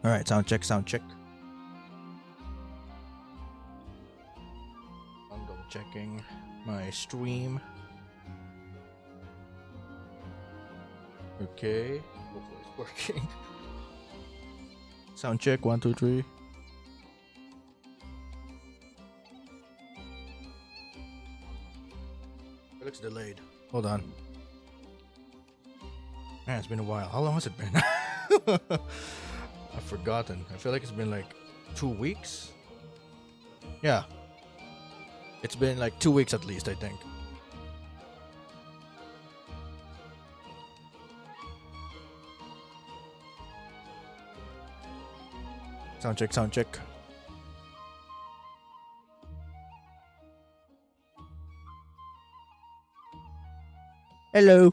All right, sound check, sound check. I'm double checking my stream. Okay, hopefully it's working. Sound check, 1, 2, 3. It looks delayed. Hold on. Man, it's been a while. How long has it been? I've forgotten. I feel like it's been like 2 weeks. Yeah. It's been like 2 weeks at least, I think. Sound check, sound check. Hello.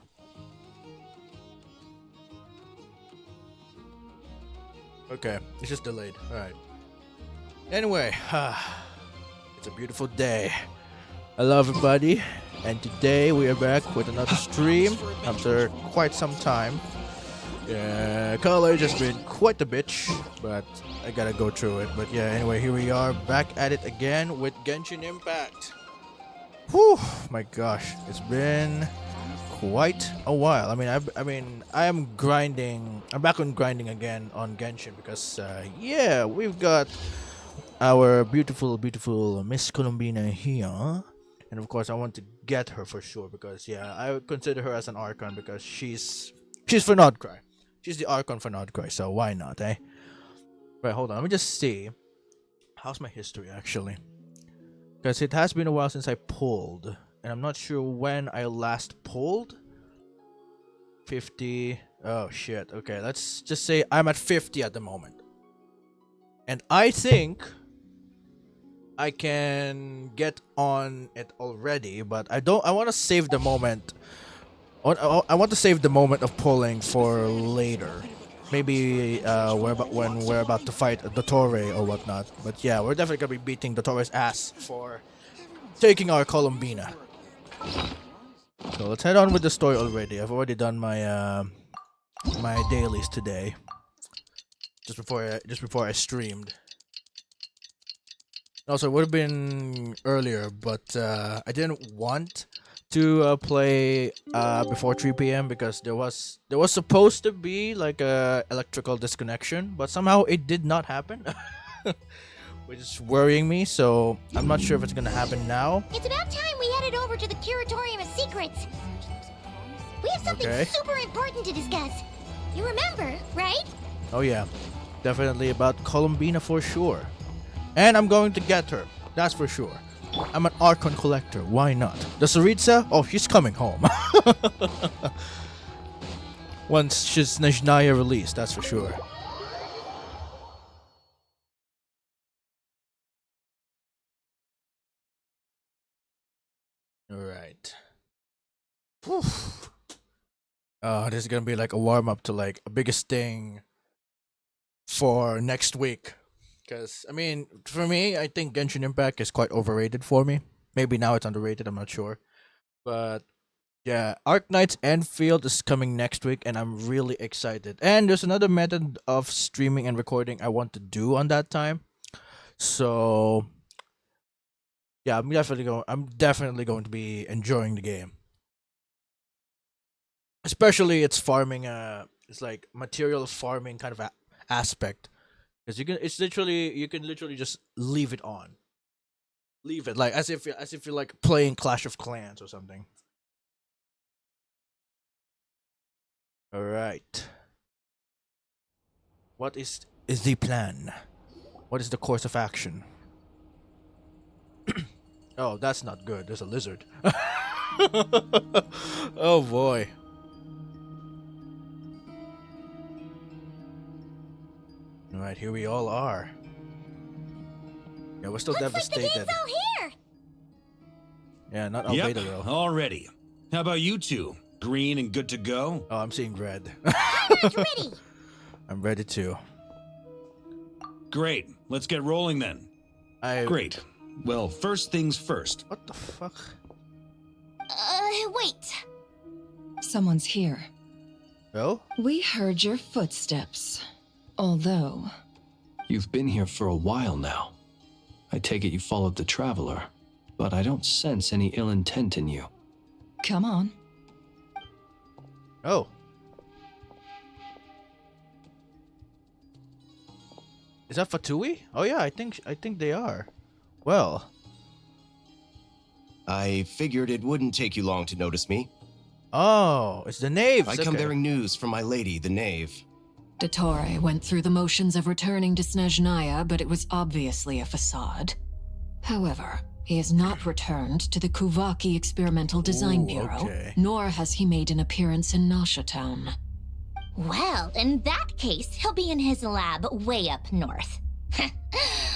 Okay, it's just delayed. Alright. Anyway, it's a beautiful day. Hello everybody, and today we are back with another stream after quite some time. Yeah, college has been quite a bitch, but I gotta go through it. But yeah, anyway, here we are back at it again with Genshin Impact. Whew, my gosh, it's been quite a while. I am grinding. I'm back on grinding again on Genshin because yeah, we've got our beautiful Miss Columbina here, and of course I want to get her for sure because yeah, I consider her as an Archon because she's for Nodcry. She's the Archon for Nodcry, so why not, eh? Right, hold on. Let me just see. How's my history actually? Because it has been a while since I pulled. And I'm not sure when I last pulled. 50. Oh, shit. Okay, let's just say I'm at 50 at the moment. And I think I can get on it already. But I want to save the moment. I want to save the moment of pulling for later. Maybe when we're about to fight Dottore or whatnot. But yeah, we're definitely going to be beating Dottore's ass for taking our Columbina. So let's head on with the story already. I've already done my my dailies today, just before I streamed. Also, it would have been earlier, but I didn't want to play before 3 p.m. because there was supposed to be like a electrical disconnection, but somehow it did not happen. Which is worrying me, so I'm not sure if it's gonna happen now. It's about time we headed over to the Curatorium of Secrets. We have something super important to discuss. You remember, right? Oh yeah, definitely about Columbina for sure. And I'm going to get her, that's for sure. I'm an Archon collector, why not? The Saritsa? Oh, she's coming home. Once she's Najnaya released, that's for sure. Alright. Oh, this is gonna be like a warm-up to like a biggest thing for next week. Because, I mean, for me, I think Genshin Impact is quite overrated for me. Maybe now it's underrated, I'm not sure. But, yeah, Arknight's Enfield is coming next week, and I'm really excited. And there's another method of streaming and recording I want to do on that time. So, yeah, I'm definitely going to be enjoying the game. Especially its farming, it's like material farming kind of aspect. Because you can literally just leave it on. Leave it like as if you're like playing Clash of Clans or something. All right. What is the plan? What is the course of action? Oh, that's not good. There's a lizard. Oh boy. All right, here we all are. Yeah, we're still devastated. Like the game's all here. Yeah, not Albedo though. All ready. How about you two? Green and good to go? Oh, I'm seeing red. Comrade's ready. I'm ready too. Great. Let's get rolling then. Great. Well, first things first. What the fuck? Wait. Someone's here. Well? We heard your footsteps. Although... You've been here for a while now. I take it you followed the Traveler, but I don't sense any ill intent in you. Come on. Oh. Is that Fatui? Oh yeah, I think they are. Well. I figured it wouldn't take you long to notice me. Oh, it's the Knaves. I come bearing news from my lady, the Knave. Dottore went through the motions of returning to Snezhnaya, but it was obviously a facade. However, he has not returned to the Kuvaki Experimental Design Bureau, nor has he made an appearance in Nasha Town. Well, in that case, he'll be in his lab way up north. I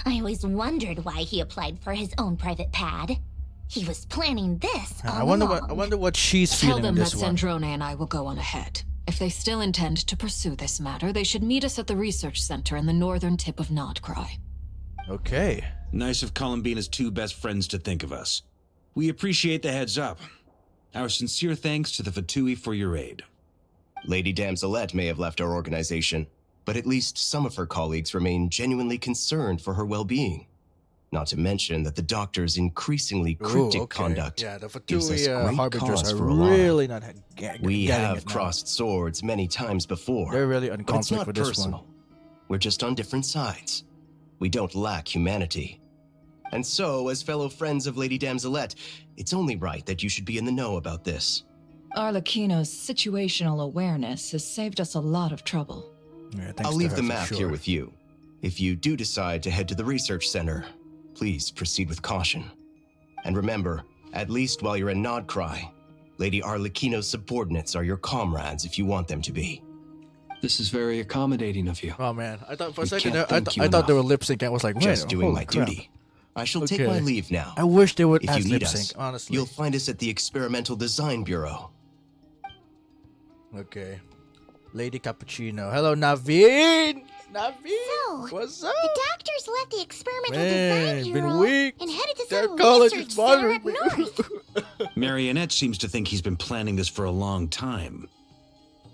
always wondered why he applied for his own private pad. He was planning this all along. I wonder what she's feeling in this one. Tell them that Sandrone and I will go on ahead. If they still intend to pursue this matter, they should meet us at the research center in the northern tip of Nodcry. Okay. Nice of Columbina's two best friends to think of us. We appreciate the heads up. Our sincere thanks to the Fatui for your aid. Lady Damselette may have left our organization, but at least some of her colleagues remain genuinely concerned for her well-being. Not to mention that the Doctor's increasingly cryptic conduct gives us great cause for alarm. Really not we have crossed swords many times before. They're really on but it's not conflict with this personal. one. We're just on different sides. We don't lack humanity. And so, as fellow friends of Lady Damselette, it's only right that you should be in the know about this. Arlecchino's situational awareness has saved us a lot of trouble. Yeah, I'll leave the map here with you. If you do decide to head to the research center, please proceed with caution. And remember, at least while you're in Nodcry, Lady Arlecchino's subordinates are your comrades if you want them to be. This is very accommodating of you. Oh man, I thought for a second I thought they were lip sync. I was like, wait, just doing my crap. duty. I shall take my leave now. I wish they would if add you need lip sync, us, honestly. you'll find us at the Experimental Design Bureau. Okay. Lady Cappuccino. Hello, Naveen! Naveen! So, what's up? the Doctors left the Experimental Man, Design been Bureau weeks. and headed to Their some college research is center bothering up me. north. Marionette seems to think he's been planning this for a long time.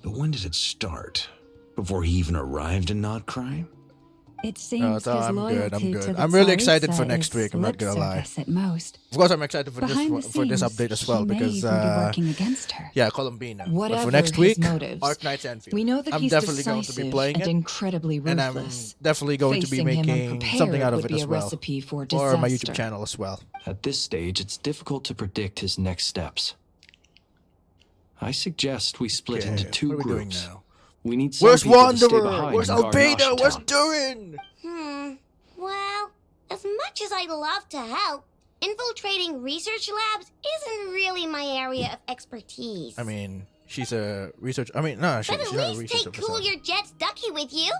But when did it start? Before he even arrived in Nodcry? It seems his I'm loyalty good. to the I'm really excited Tsaritsa for next is week, I'm not lip gonna lie. service at most. Of course, I'm excited for Behind this update as well he may because even be working against her. yeah, Columbina. Whatever but for next his week, motives, Arknight's Enfield. we know that I'm he's definitely going decisive to be playing and it, incredibly and I'm ruthless. definitely going to be Facing him making unprepared something out of would it be as a well, recipe for or my YouTube disaster. channel as well. At this stage, it's difficult to predict his next steps. I suggest we split into two what are we doing groups. now? We need some Where's people to stay Wanderer? behind Where's and guard Albino? Nasha What's Town. doing? Well, as much as I'd love to help, infiltrating research labs isn't really my area of expertise. I mean, she's a research. I mean, no, But she's at not a least researcher. take Cool Your Jet's Ducky with you.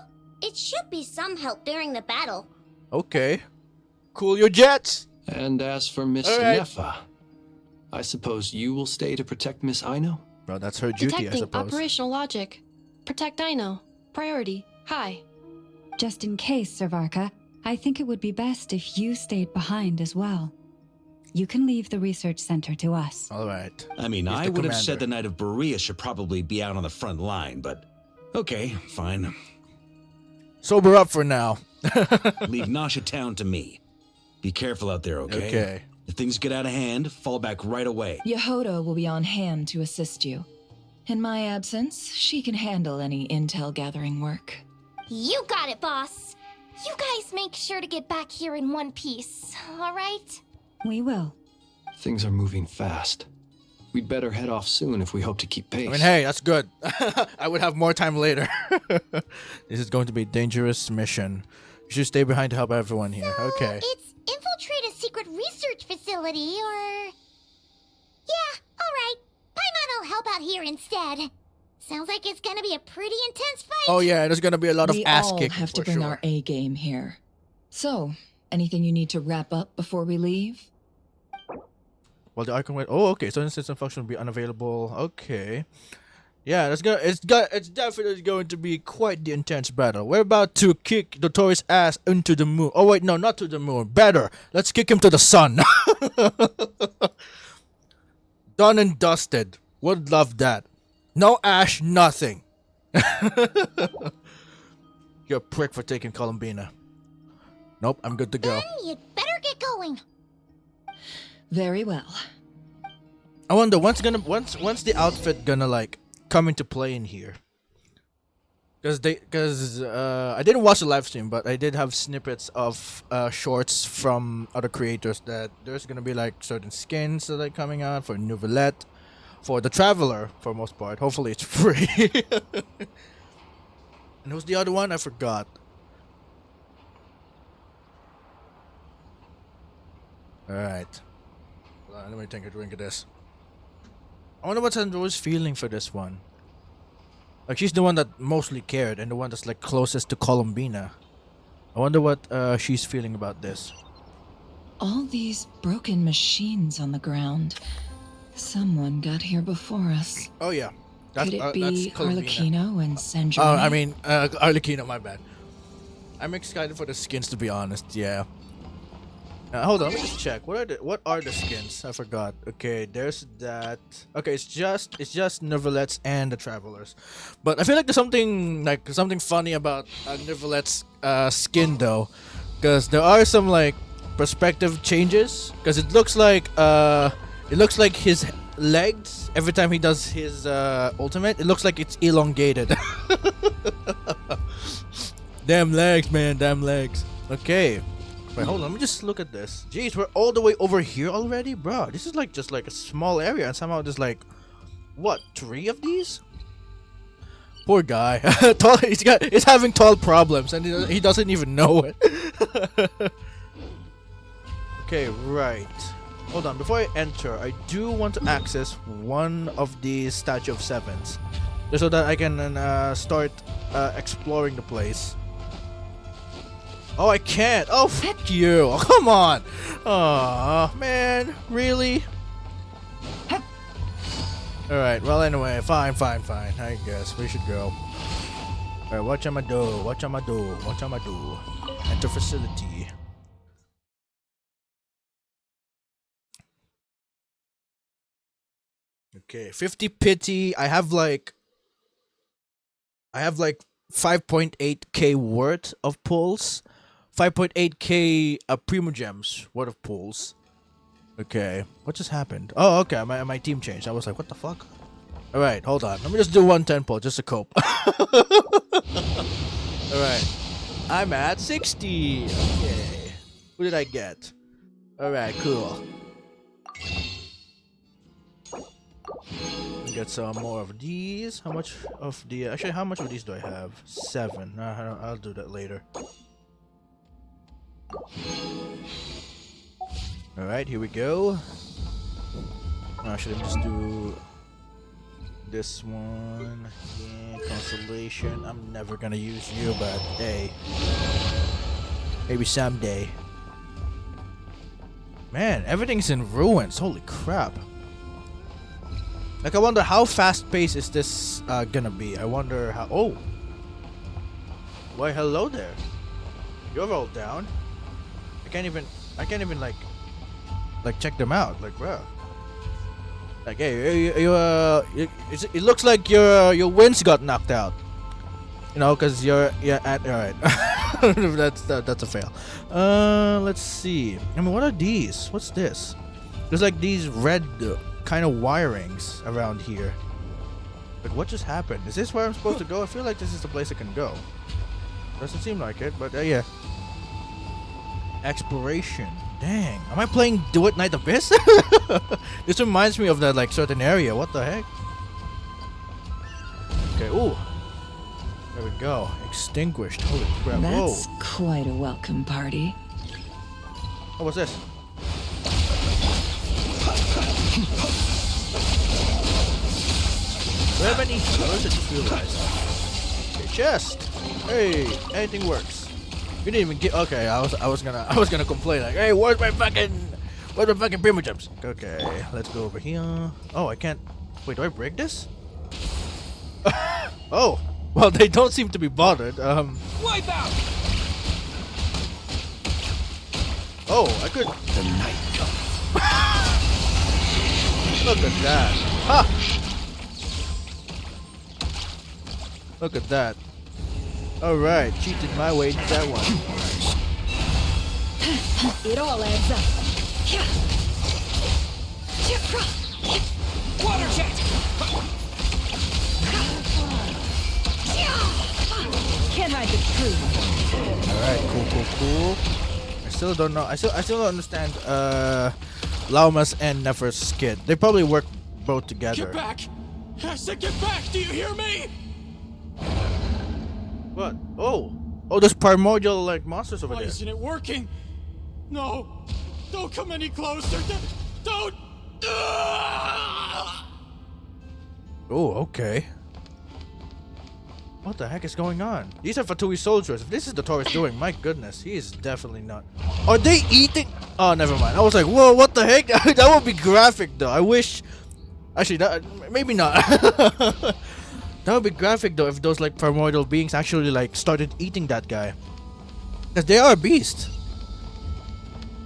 It should be some help during the battle. Okay, cool your jets. And as for Miss All right. Nefa, I suppose you will stay to protect Miss Aino? Well, that's her duty, I Detecting suppose. operational logic. Protect Dino. Priority. High. Just in case, Servarka, I think it would be best if you stayed behind as well. You can leave the research center to us. All right. I mean, He's I the would have said commander. the Knight of Berea should probably be out on the front line, but okay, fine. Sober up for now. Leave Nasha Town to me. Be careful out there, okay? Okay. If things get out of hand, fall back right away. Yehoda will be on hand to assist you. In my absence, she can handle any intel gathering work. You got it, boss. You guys make sure to get back here in one piece, all right? We will. Things are moving fast. We'd better head off soon if we hope to keep pace. I mean, hey, that's good. I would have more time later. This is going to be a dangerous mission. You should stay behind to help everyone here. Okay. It's infiltrate a secret research facility, or... Yeah, all right. Paimon will help out here instead. Sounds like it's gonna be a pretty intense fight. Oh yeah, there's gonna be a lot of We ass all kicking have to for bring sure. our A game here. So, anything you need to wrap up before we leave? Well, the icon went. Oh, okay. So the system function will be unavailable. Okay. Yeah, it's definitely going to be quite the intense battle. We're about to kick Dottore's ass into the moon. Oh wait, no, not to the moon. Better, let's kick him to the sun. Done and dusted. Would love that. No ash, nothing. You're a prick for taking Columbina. Nope, I'm good to go. You'd better get going. Very well. I wonder when's the outfit gonna like come into play in here. Because I didn't watch the live stream, but I did have snippets of shorts from other creators that there's gonna be like certain skins that are coming out for Nouvellette, for the Traveler for most part. Hopefully it's free. And who's the other one? I forgot. Alright. Let me take a drink of this. I wonder what Andre's feeling for this one. Like, she's the one that mostly cared and the one that's like closest to Columbina. I wonder what she's feeling about this. All these broken machines on the ground. Someone got here before us. Oh yeah. Could it be that's Columbina. Arlecchino and San Oh, Giovanni? I mean, Arlecchino, my bad. I'm excited for the skins, to be honest, yeah. Hold on, let me just check. What are the skins? I forgot. Okay, there's that. Okay, it's just Nouvellettes and the Travelers. But I feel like there's something funny about Nouvellette's skin though, because there are some like perspective changes. Because it looks like his legs every time he does his ultimate. It looks like it's elongated. Damn legs, man. Damn legs. Okay. Wait, hold on, let me just look at this. Jeez, we're all the way over here already? Bro, this is like just like a small area and somehow there's like, what, 3 of these? Poor guy. He's having tall problems and he doesn't even know it. Okay, right. Hold on, before I enter, I do want to access one of these Statue of Sevens. Just so that I can start exploring the place. Oh, I can't. Oh, fuck you. Oh, come on. Aw, man. Really? Alright, well, anyway. Fine. I guess we should go. Alright, what I'ma do? Enter facility. Okay, 50 pity. I have like 5.8k worth of pulls. 5.8k Primogems worth of pulls. Okay, what just happened? Oh, okay, my team changed. I was like, what the fuck? Alright, hold on. Let me just do 110 pull just to cope. Alright, I'm at 60. Okay, who did I get? Alright, cool. Get some more of these. How much of the... Actually, how much of these do I have? 7. I'll do that later. Alright, here we go. Actually, let me just do this one. Yeah, consolation. I'm never gonna use you, but hey. Maybe someday. Man, everything's in ruins. Holy crap. Like, I wonder how fast-paced is this gonna be. I wonder how... Oh! Why, hello there. You're all down. I can't even like check them out. Like, bro. Like, hey, it looks like your winds got knocked out. You know, cause you're at alright. that's a fail. Let's see. I mean, what are these? What's this? There's like these red kind of wirings around here. But what just happened? Is this where I'm supposed to go? I feel like this is the place I can go. Doesn't seem like it, but yeah. Exploration. Dang. Am I playing Do It Night Abyss? This reminds me of that like certain area. What the heck? Okay, ooh. There we go. Extinguished. Holy crap. That's Whoa. quite a welcome party. Oh, what's this? Do I have any healers? I just realized. Okay, chest. Hey, anything works. You didn't even get. Okay, I was gonna complain like, hey, where's my fucking Primogems? Okay, let's go over here. Oh, I can't. Wait, do I break this? Oh, well, they don't seem to be bothered. Wipe out. Oh, I could. The night comes. Look at that. Ha! Look at that. Alright, cheated my way to that one. It all adds up. Water jet! Can't hide the truth. Alright, cool. I still don't know. I still don't understand Lauma's and Nefer's kid. They probably work both together. Get back! I said get back! Do you hear me? What? Oh, there's primordial like monsters over Why there. isn't it working? No! Don't come any closer! Don't! Oh, okay. What the heck is going on? These are Fatui soldiers. If this is Dottore doing, my goodness, he is definitely not. Are they eating? Oh, never mind. I was like, whoa, what the heck? That would be graphic, though. I wish. Actually, maybe not. That would be graphic, though, if those like primordial beings actually like started eating that guy. Because they are a beast.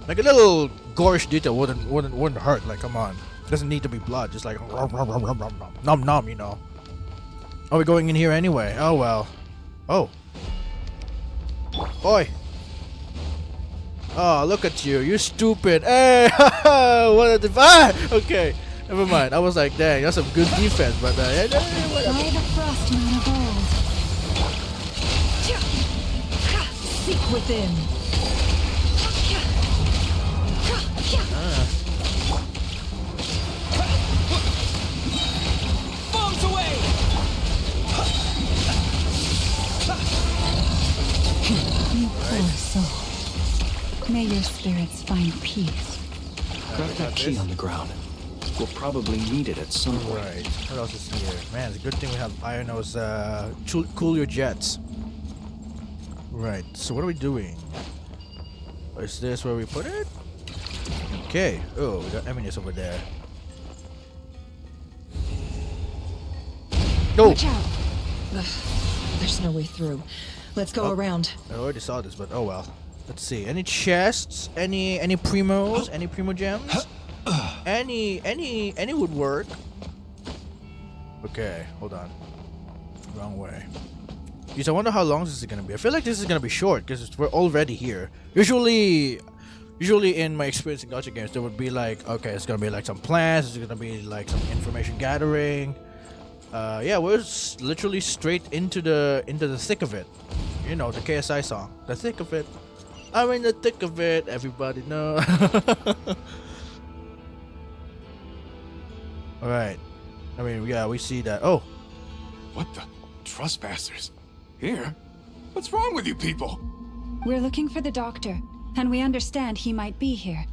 Like a little gorish detail wouldn't hurt. Like, come on, doesn't need to be blood. Just like nom nom, you know. Are we going in here anyway? Oh well. Oh. Oi. Oh, look at you. You stupid. Hey, what a okay. Never mind. I was like, dang, that's some good defense, but By the Frostman of old. Seek within. Bombs away! You poor soul. May your spirits find peace. Grab that key on the ground. We'll probably need it at some point. Right. What else is here? Man, it's a good thing we have Iono's cool your jets. Right. So what are we doing? Is this where we put it? Okay. Oh, we got enemies over there. Go. Watch out. Ugh, there's no way through. Let's go around. I already saw this, but oh well. Let's see. Any chests? Any primos? Any primo gems? Any would work. Okay, hold on. Wrong way. Because I wonder how long this is gonna be. I feel like this is gonna be short because we're already here. Usually in my experience in gacha games, there would be like, okay, it's gonna be like some plans. It's gonna be like some information gathering. Yeah, we're literally straight into the thick of it. You know, the KSI song, the thick of it. I'm in the thick of it. Everybody know. All right. I mean, yeah, we see that. Oh, What the? Trespassers? Here? What's wrong with you people? We're looking for the doctor, and we understand he might be here.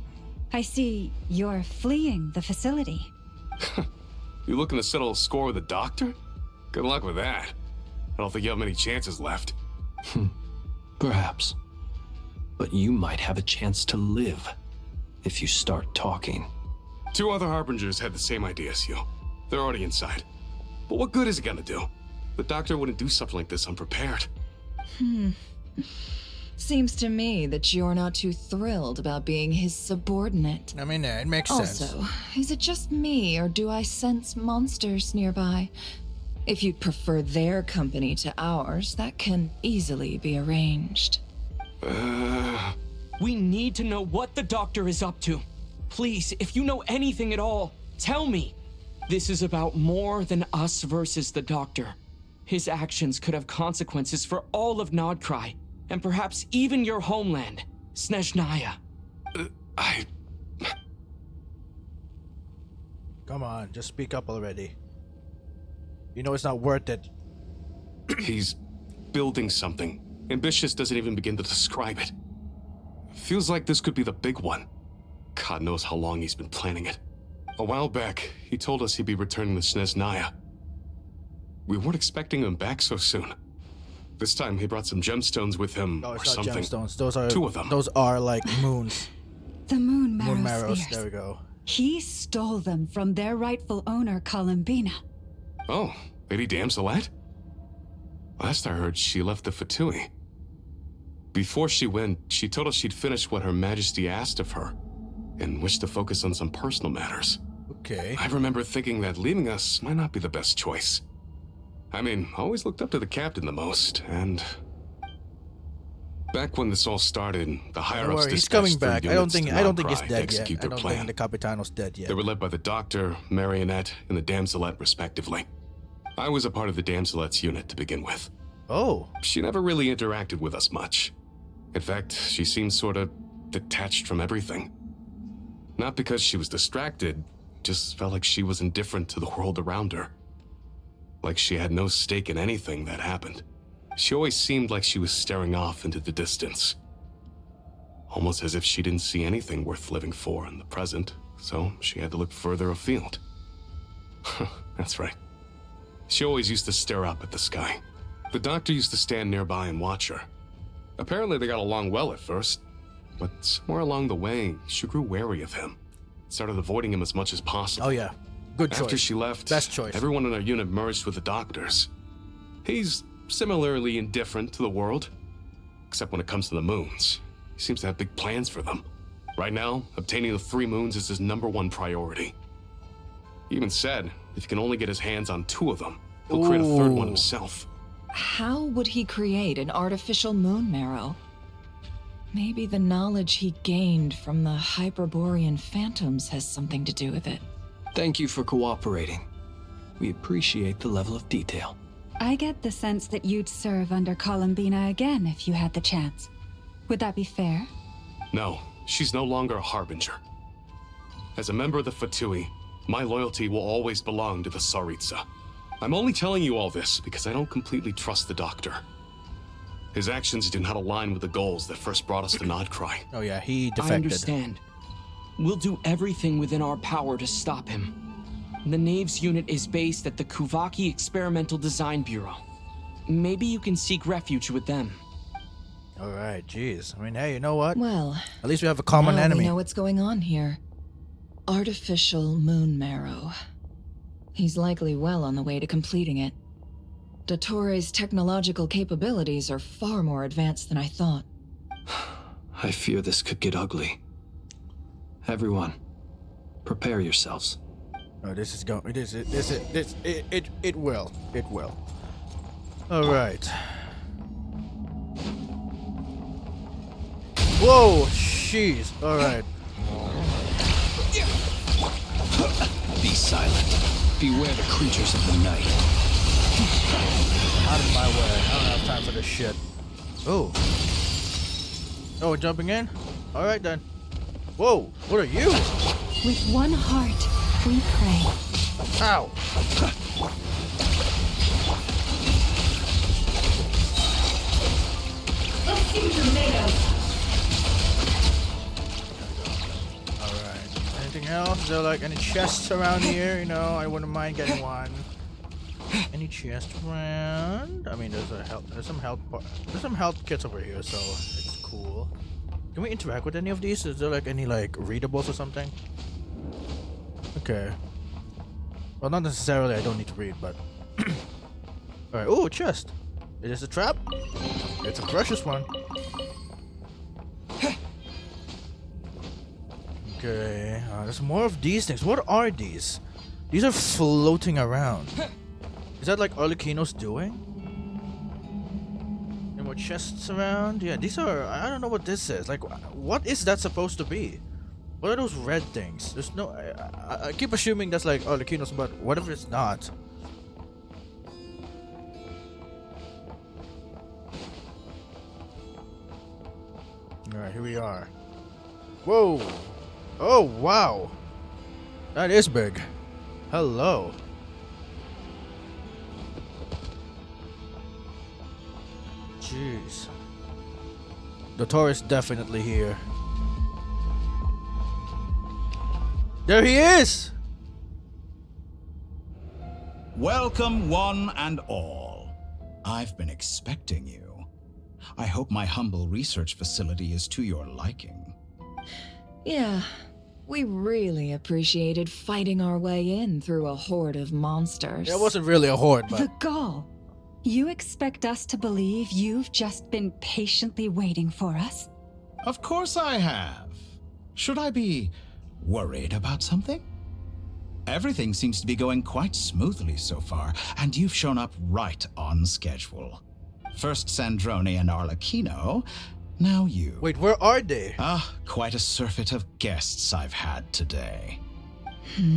I see you're fleeing the facility. You looking to settle a score with the doctor? Good luck with that. I don't think you have many chances left. Perhaps. But you might have a chance to live if you start talking. 2 other Harbingers had the same idea as you. They're already inside. But what good is it gonna do? The doctor wouldn't do something like this unprepared. Seems to me that you're not too thrilled about being his subordinate. I mean, it makes sense. Also, is it just me, or do I sense monsters nearby? If you'd prefer their company to ours, that can easily be arranged. We need to know what the doctor is up to. Please, if you know anything at all, tell me. This is about more than us versus the doctor. His actions could have consequences for all of Nodcry, and perhaps even your homeland, Snezhnaya. Come on, just speak up already. You know it's not worth it. He's building something. Ambitious doesn't even begin to describe it. Feels like this could be the big one. God knows how long he's been planning it. A while back, he told us he'd be returning to Snezhnaya. We weren't expecting him back so soon. This time he brought some gemstones with him, No, or it's not something. gemstones. Those are 2 of them. Those are like moons. The moon marrow Moon marrows. spheres. There we go. He stole them from their rightful owner, Columbina. Oh, Lady Damselette? Last I heard, she left the Fatui. Before she went, she told us she'd finished what Her Majesty asked of her, and wished to focus on some personal matters. Okay. I remember thinking that leaving us might not be the best choice. I mean, I always looked up to the captain the most, and Back when this all started, the higher ups he's coming back. I don't think he's to dead yet. execute I their don't plan. think the Capitano's dead yet. They were led by the Doctor, Marionette, and the Damselette, respectively. I was a part of the Damselette's unit to begin with. Oh. She never really interacted with us much. In fact, she seemed sort of detached from everything. Not because she was distracted, just felt like she was indifferent to the world around her. Like she had no stake in anything that happened. She always seemed like she was staring off into the distance. Almost as if she didn't see anything worth living for in the present, so she had to look further afield. That's right. She always used to stare up at the sky. The Doctor used to stand nearby and watch her. Apparently they got along well at first, but somewhere along the way, she grew wary of him. Started avoiding him as much as possible. Oh yeah, good choice. After she left, best choice. Everyone in our unit merged with the Doctor's. He's similarly indifferent to the world, except when it comes to the moons. He seems to have big plans for them. Right now, obtaining the 3 moons is his #1 priority. He even said if he can only get his hands on 2 of them, he'll create a 3rd one himself. How would he create an artificial moon marrow? Maybe the knowledge he gained from the Hyperborean phantoms has something to do with it. Thank you for cooperating. We appreciate the level of detail. I get the sense that you'd serve under Columbina again if you had the chance. Would that be fair? No, she's no longer a Harbinger. As a member of the Fatui, my loyalty will always belong to the Tsaritsa. I'm only telling you all this because I don't completely trust the Doctor. His actions do not align with the goals that first brought us to Nodcry. Oh yeah, he defected. I understand. We'll do everything within our power to stop him. The Knaves unit is based at the Kuvaki Experimental Design Bureau. Maybe you can seek refuge with them. Alright, jeez. I mean, hey, you know what? Well, at least we have a common now enemy. We know what's going on here. Artificial moon marrow. He's likely well on the way to completing it. Dottore's technological capabilities are far more advanced than I thought. I fear this could get ugly. Everyone, prepare yourselves. Oh, this is going. It will. It will. All right. Whoa, jeez. All right. Be silent. Beware the creatures of the night. Out of my way. I don't have time for this shit. Oh. Oh, we're jumping in? All right then. Whoa, what are you? With one heart, we pray. Ow. Let's see tomatoes. Alright. Anything else? Is there like any chests around here? You know, I wouldn't mind getting one. Any chest around? I mean, there's some health kits over here, so it's cool. Can we interact with any of these? Is there like any like readables or something? Okay. Well, not necessarily. I don't need to read, but. All right. Oh, a chest. It is a trap. It's a precious one. Okay. There's more of these things. What are these? These are floating around. Is that like Arlecchino's doing? And more chests around? Yeah, these are... I don't know what this is. Like, what is that supposed to be? What are those red things? There's no... I keep assuming that's like Arlecchino's, but what if it's not? Alright, here we are. Whoa! Oh, wow! That is big. Hello. Jeez. Dottore is definitely here. There he is! Welcome, one and all. I've been expecting you. I hope my humble research facility is to your liking. Yeah, we really appreciated fighting our way in through a horde of monsters. It wasn't really a horde, but... The gall. You expect us to believe you've just been patiently waiting for us? Of course I have. Should I be worried about something? Everything seems to be going quite smoothly so far, and you've shown up right on schedule. First Sandrone and Arlecchino, Now you. Wait, where are they? Ah, quite a surfeit of guests I've had today.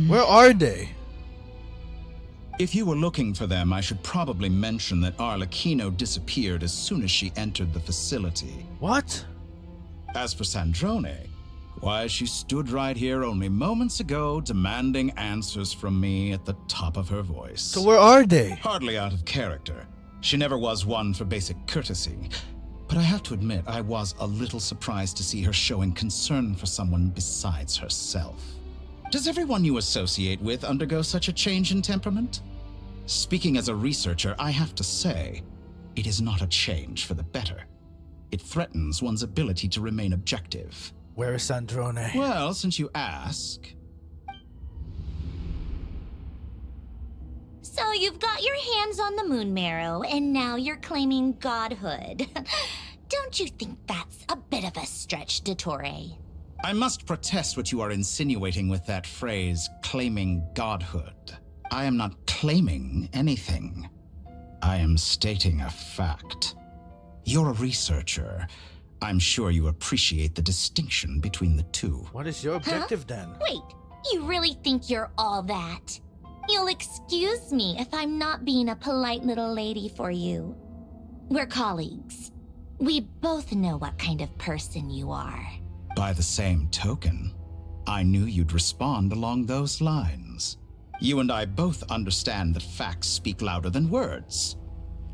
Where are they? If you were looking for them, I should probably mention that Arlecchino disappeared as soon as she entered the facility. What? As for Sandrone, why, she stood right here only moments ago, demanding answers from me at the top of her voice. So where are they? Hardly out of character. She never was one for basic courtesy. But I have to admit, I was a little surprised to see her showing concern for someone besides herself. Does everyone you associate with undergo such a change in temperament? Speaking as a researcher, I have to say, it is not a change for the better. It threatens one's ability to remain objective. Where is Sandrone? Well, since you ask... So you've got your hands on the moon marrow, and now you're claiming godhood. Don't you think that's a bit of a stretch, Dottore? I must protest what you are insinuating with that phrase, claiming godhood. I am not claiming anything. I am stating a fact. You're a researcher. I'm sure you appreciate the distinction between the two. What is your objective then? Wait, you really think you're all that? You'll excuse me if I'm not being a polite little lady for you. We're colleagues. We both know what kind of person you are. By the same token, I knew you'd respond along those lines. You and I both understand that facts speak louder than words.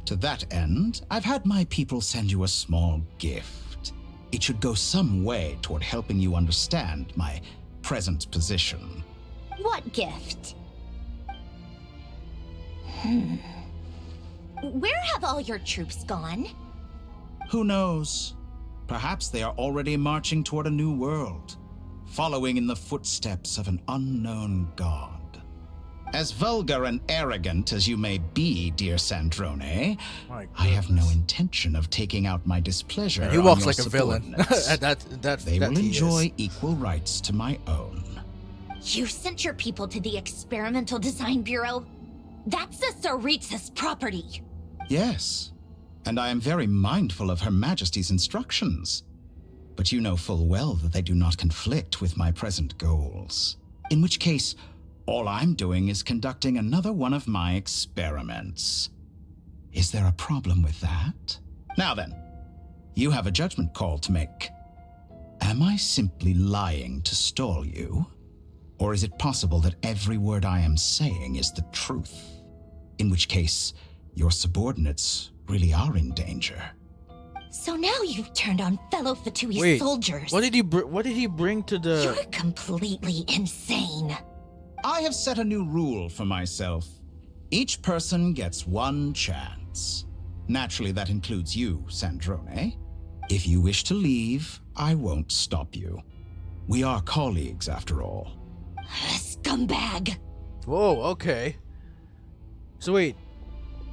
To that end, I've had my people send you a small gift. It should go some way toward helping you understand my present position. What gift? Where have all your troops gone? Who knows? Perhaps they are already marching toward a new world, following in the footsteps of an unknown god. As vulgar and arrogant as you may be, dear Sandrone, I have no intention of taking out my displeasure And he on walks your like a villain. They will enjoy equal rights to my own. You sent your people to the Experimental Design Bureau? That's a Saritsa's property. Yes, and I am very mindful of Her Majesty's instructions. But you know full well that they do not conflict with my present goals. In which case, all I'm doing is conducting another one of my experiments. Is there a problem with that? Now then, you have a judgment call to make. Am I simply lying to stall you? Or is it possible that every word I am saying is the truth? In which case, your subordinates really are in danger. So now you've turned on fellow Fatui Wait, soldiers. What did he bring to the... You're completely insane. I have set a new rule for myself. Each person gets one chance. Naturally, that includes you, Sandrone. If you wish to leave, I won't stop you. We are colleagues, after all. Scumbag! Whoa, okay. So wait,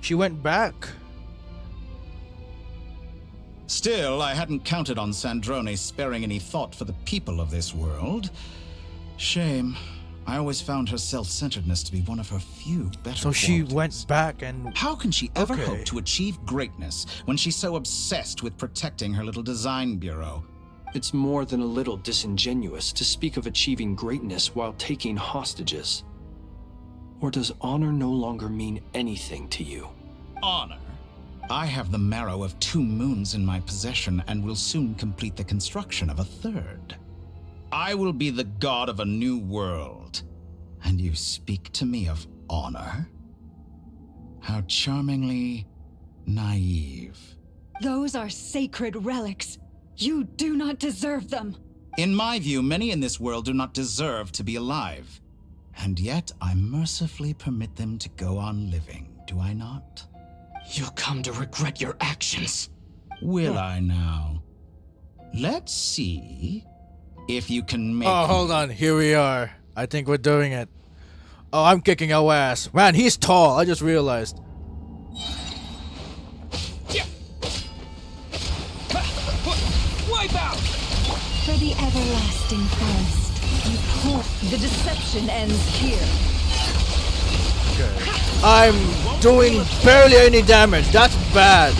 she went back? Still, I hadn't counted on Sandrone sparing any thought for the people of this world. Shame. I always found her self-centeredness to be one of her few better So she qualities. went back and... How can she ever hope to achieve greatness when she's so obsessed with protecting her little design bureau? It's more than a little disingenuous to speak of achieving greatness while taking hostages. Or does honor no longer mean anything to you? Honor? I have the marrow of 2 moons in my possession and will soon complete the construction of a 3rd. I will be the god of a new world. And you speak to me of honor? How charmingly naive. Those are sacred relics. You do not deserve them. In my view, many in this world do not deserve to be alive. And yet, I mercifully permit them to go on living, do I not? You'll come to regret your actions. Will I now? Let's see if you can make... Oh, hold on. Here we are. I think we're doing it. Oh, I'm kicking our ass. Man, he's tall. I just realized. Wipe out! For the everlasting forest, you pour. The deception ends here. Okay. I'm doing barely any damage. That's bad.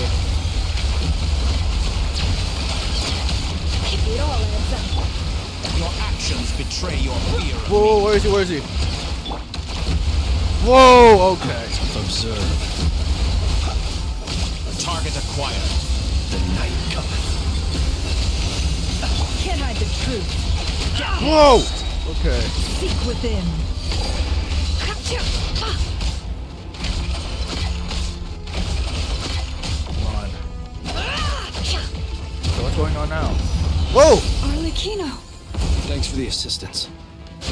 actions betray your fear. Whoa, where is he? Where is he? Whoa, okay. Observe. Target acquired. The night cometh. Can't hide the truth. Whoa! Okay. Seek within. Come on. So what's going on now? Whoa! Arlecchino! Thanks for the assistance.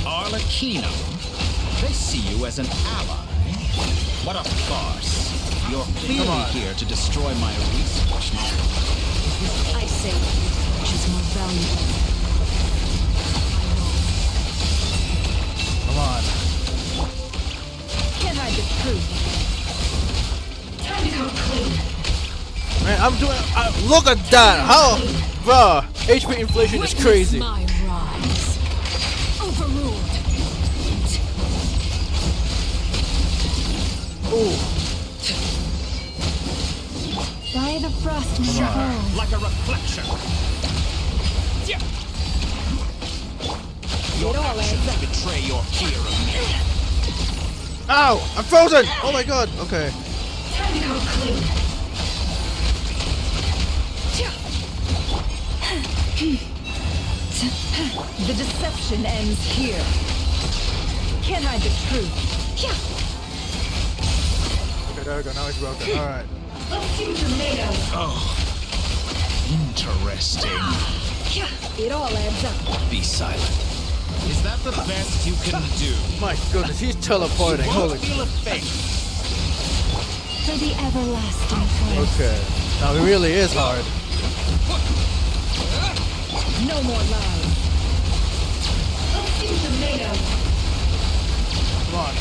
Arlecchino? They see you as an ally. What a farce. You're clearly here to destroy my research. I say research is more valuable. Come on. Can't hide the truth. Time to go clean. Man, I'm doing. Look at that! How, bruh? HP inflation is crazy. My rise. Overruled. Ooh. By the frost may fall. Like a reflection. Your actions betray your fear of me. Ow! I'm frozen! Oh my god! Okay. Time to go clean. The deception ends here. Can't hide the truth. Okay, there we go. Now it's broken. Alright. Let's see what you're made of. Oh, interesting. It all adds up. Be silent. Is that the best you can do? My goodness, he's teleporting. Holy. Won't feel a thing. For the everlasting force. Okay. Now it really is hard. No more lies. Let's see what you're made of. Come on.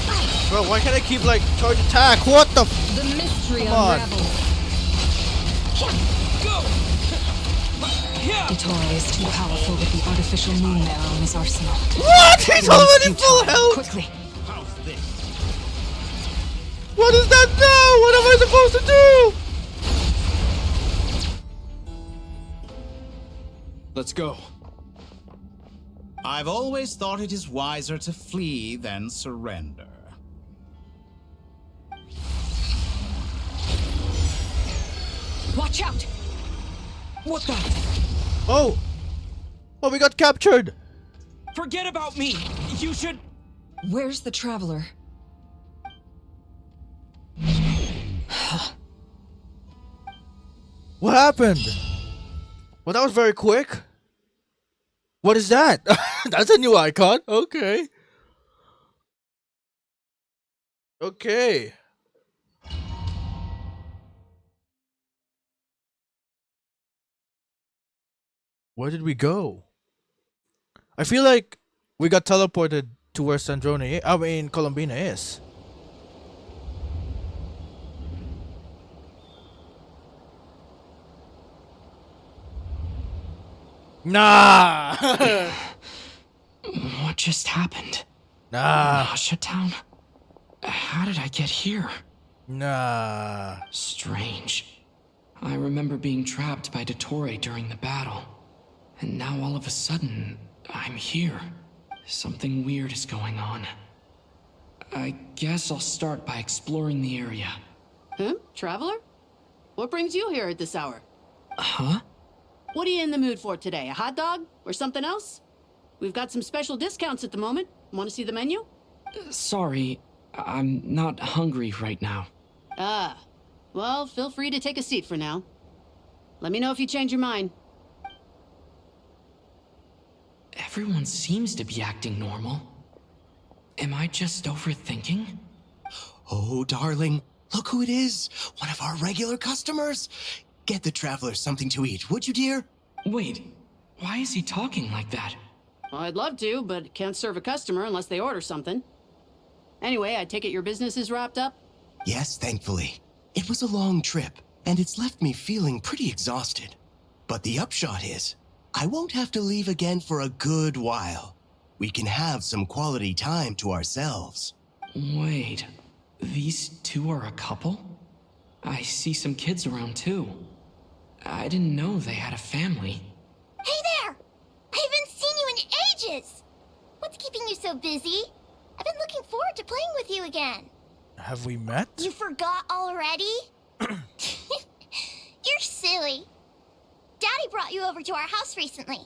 Bro, why can't I keep like charge attack? What the f- The mystery Come on. unravels. Dottore is too powerful with the artificial moon marrow in his arsenal. What? He's already full Futile. health! Quickly. How's this? What is that now? What am I supposed to do? Let's go. I've always thought it is wiser to flee than surrender. Watch out! What the? Oh! Oh, we got captured! Forget about me! You should. Where's the traveler? What happened? Well, that was very quick. What is that? That's a new icon. Okay. Okay. Where did we go? I feel like we got teleported to where Columbina is. Nah! What just happened? Nah. Nasha Town? How did I get here? Nah. Strange. I remember being trapped by Dottore during the battle. And now all of a sudden, I'm here. Something weird is going on. I guess I'll start by exploring the area. Huh? Traveler? What brings you here at this hour? Huh? What are you in the mood for today? A hot dog? Or something else? We've got some special discounts at the moment. Want to see the menu? Sorry, I'm not hungry right now. Ah. Well, feel free to take a seat for now. Let me know if you change your mind. Everyone seems to be acting normal. Am I just overthinking? Oh, darling, look who it is. One of our regular customers. Get the traveler something to eat, would you, dear? Wait, why is he talking like that? Well, I'd love to, but can't serve a customer unless they order something. Anyway, I take it your business is wrapped up? Yes, thankfully. It was a long trip, and it's left me feeling pretty exhausted. But the upshot is, I won't have to leave again for a good while. We can have some quality time to ourselves. Wait, these two are a couple? I see some kids around too. I didn't know they had a family. Hey there! I haven't seen you in ages! so busy. I've been looking forward to playing with you again. Have we met? You forgot already? You're silly. Daddy brought you over to our house recently.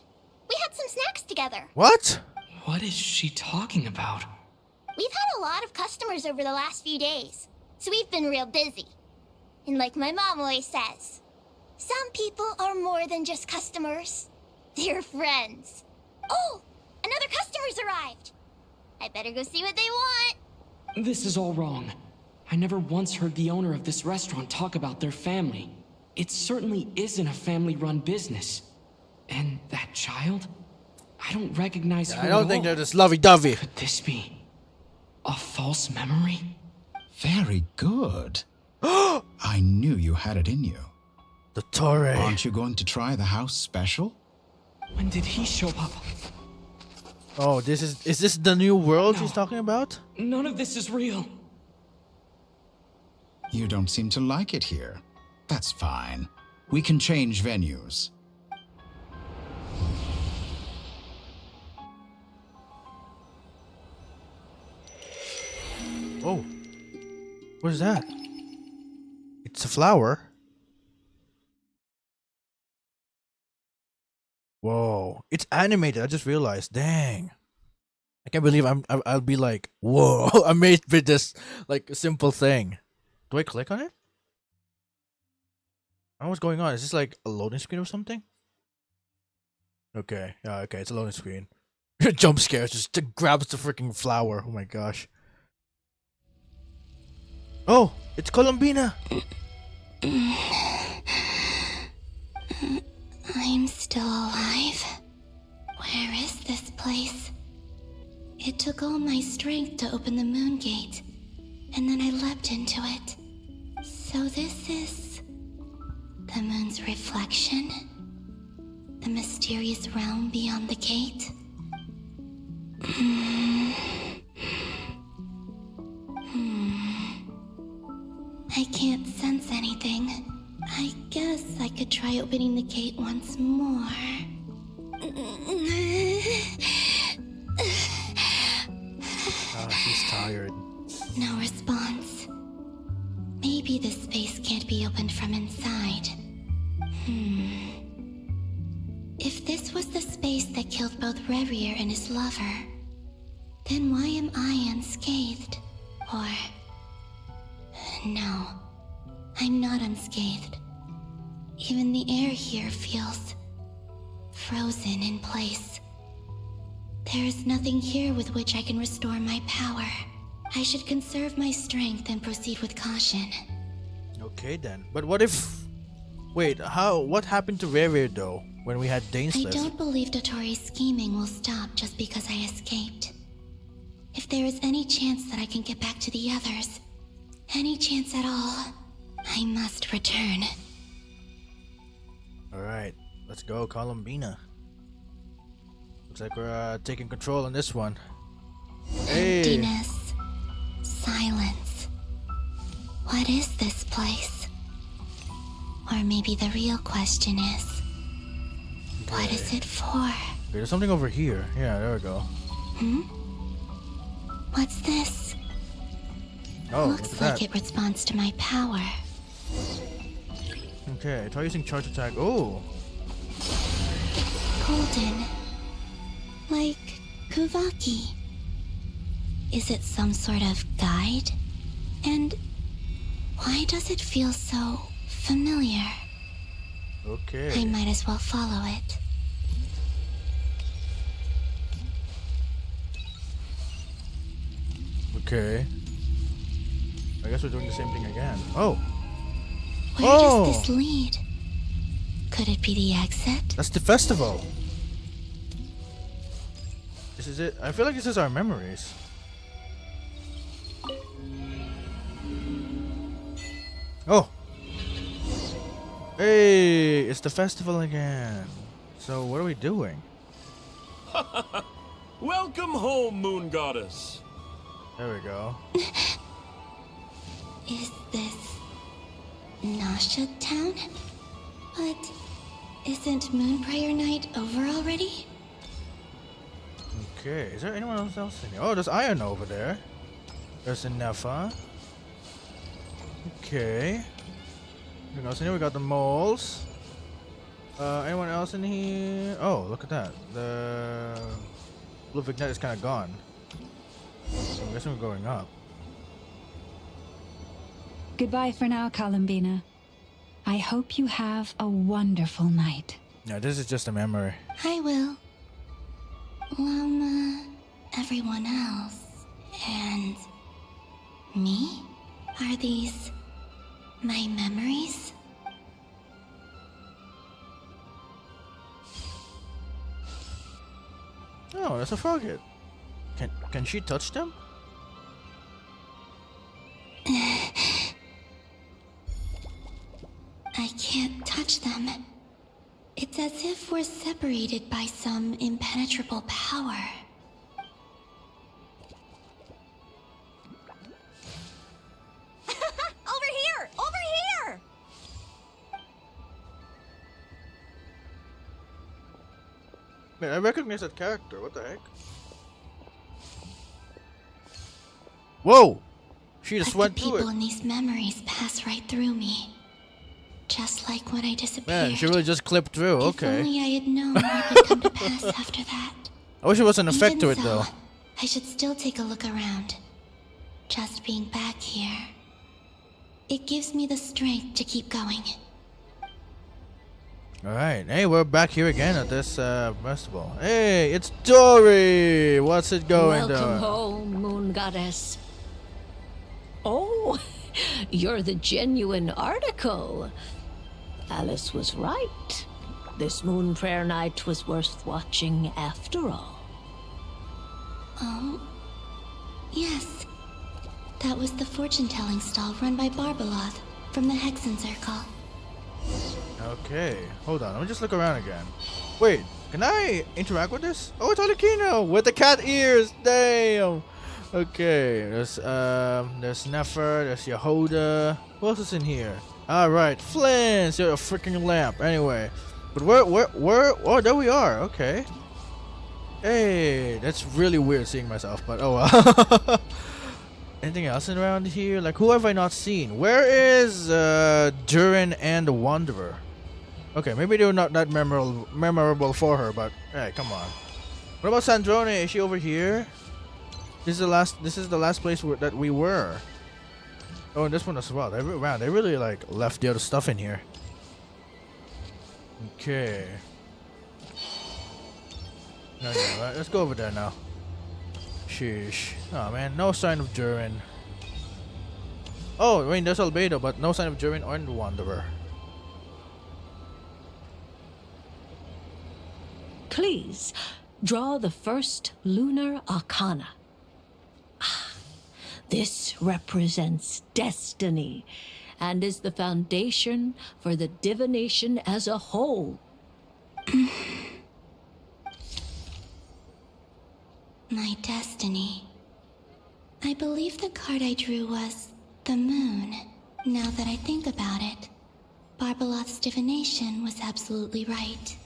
We had some snacks together. What? What is she talking about? We've had a lot of customers over the last few days, so we've been real busy. And like my mom always says, some people are more than just customers. They're friends. Oh, another customer's arrived. I better go see what they want. This is all wrong. I never once heard the owner of this restaurant talk about their family. It certainly isn't a family-run business. And that child? I don't recognize her I don't at think all. they're this lovey-dovey. Could this be a false memory? Very good. I knew you had it in you. Dottore. Aren't you going to try the house special? When did he show up? Oh, is this the new world he's talking about? None of this is real. You don't seem to like it here. That's fine. We can change venues. Oh. What is that? It's a flower. Whoa. It's animated. I just realized. Dang. I can't believe I'll be like, whoa, amazed with this like simple thing. Do I click on it? I don't know what's going on. Is this like a loading screen or something? Okay. Yeah, okay, it's a loading screen. Jump scares, just grabs the freaking flower. Oh my gosh. Oh, it's Columbina. I'm still alive. Where is this place? It took all my strength to open the moon gate, and then I leapt into it. So this is the moon's reflection? The mysterious realm beyond the gate? I can't sense anything. I guess I could try opening the gate once more. She's tired. No response. Maybe this space can't be opened from inside. If this was the space that killed both Revier and his lover, then why am I unscathed? Or... no, I'm not unscathed. Even the air here feels frozen in place. There is nothing here with which I can restore my power. I should conserve my strength and proceed with caution. Okay then. But what if... Wait, what happened to Revier though, when we had I Dainsliff? don't believe Dottore's scheming will stop just because I escaped. If there is any chance that I can get back to the others, any chance at all, I must return. Alright, let's go, Columbina. Looks like we're taking control on this one. Hey! Emptiness. Silence. What is this place? Or maybe the real question is, what is it for? Okay, there's something over here. Yeah, there we go. What's this? Oh, Looks like it responds to my power. Okay, try using charge attack. Oh! Golden. Like Kuvaki. Is it some sort of guide? And why does it feel so familiar? Okay. I might as well follow it. Okay. I guess we're doing the same thing again. Oh! Where does this lead? Could it be the exit? That's the festival! This is it. I feel like this is our memories. Oh! Hey! It's the festival again. So what are we doing? Welcome home, Moon Goddess. There we go. Is this Nasha Town? But isn't Moonbriar Night over already? Okay, is there anyone else in here? Oh, there's Iron over there. There's a Nefa. Okay. Anything else in here? We got the moles. Anyone else in here? Oh, look at that. The blue vignette is kind of gone. So I'm guessing we're going up. Goodbye for now, Columbina. I hope you have a wonderful night. No, this is just a memory. I will. Everyone else. And me? Are these my memories? Oh, that's a frog head. Can she touch them? I can't touch them. It's as if we're separated by some impenetrable power. Over here! Over here! Man, I recognize that character. What the heck? Whoa! She just went through it. People in these memories pass right through me. Just like when I disappeared. Man, she really just clipped through. Okay. If only I had known what would come to pass after that. I wish it was an effect to it, Even so, though. I should still take a look around. Just being back here. It gives me the strength to keep going. Alright, hey, we're back here again at this festival. Hey, it's Dottore! What's it going Welcome on? home, Moon Goddess. Oh, you're the genuine article. Alice was right. This moon prayer night was worth watching after all. Oh, yes. That was the fortune-telling stall run by Barbaloth from the Hexen Circle. Okay, hold on. Let me just look around again. Wait, can I interact with this? Oh, it's Alikino with the cat ears. Damn. Okay, there's Nefer, there's Yehoda. Who else is in here? All right, Flint. You're a freaking lamp. Anyway, but where? Oh, there we are. Okay. Hey, that's really weird seeing myself, but oh well. Anything else around here? Like, who have I not seen? Where is Durin and the Wanderer? Okay, maybe they were not that memorable for her, but hey, come on. What about Sandrone? Is she over here? This is the last place that we were. Oh, and this one as well. They really like left the other stuff in here. Okay. Okay, right, let's go over there now. Sheesh. Oh man, no sign of Durin. Oh, I mean, there's Albedo, but no sign of Durin or the Wanderer. Please, draw the first lunar arcana. This represents destiny and is the foundation for the divination as a whole. My destiny. I believe the card I drew was the moon. Now that I think about it, Barbaloth's divination was absolutely right.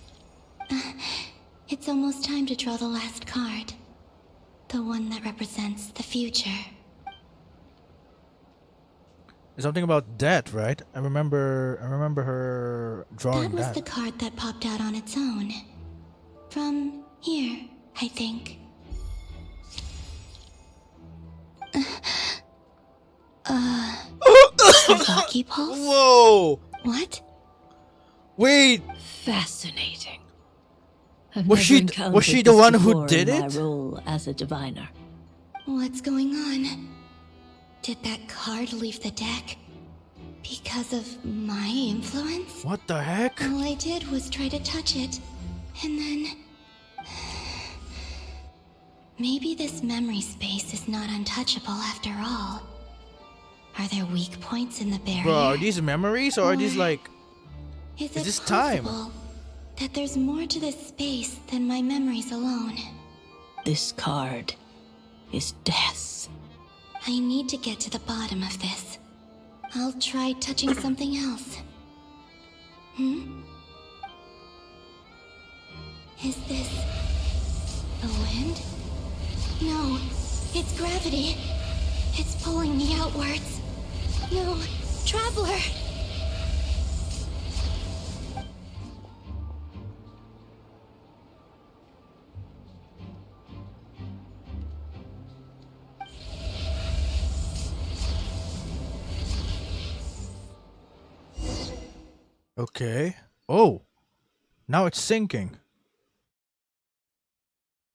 It's almost time to draw the last card. The one that represents the future. There's something about death, right? I remember her drawing That was that. the card that popped out on its own. From here, I think. Kawaki pulse? Whoa! What? Wait! Fascinating. I've Was she never the encountered one this who before did in my it? role as a diviner. What's going on? Did that card leave the deck? Because of my influence? What the heck? All I did was try to touch it, and then... Maybe this memory space is not untouchable after all. Are there weak points in the barrier? Bro, are these memories or are these like... Is this it time? possible that there's more to this space than my memories alone? This card is death. I need to get to the bottom of this. I'll try touching something else. Is this the wind? No, it's gravity. It's pulling me outwards. No, Traveler! Okay. Oh! Now it's sinking.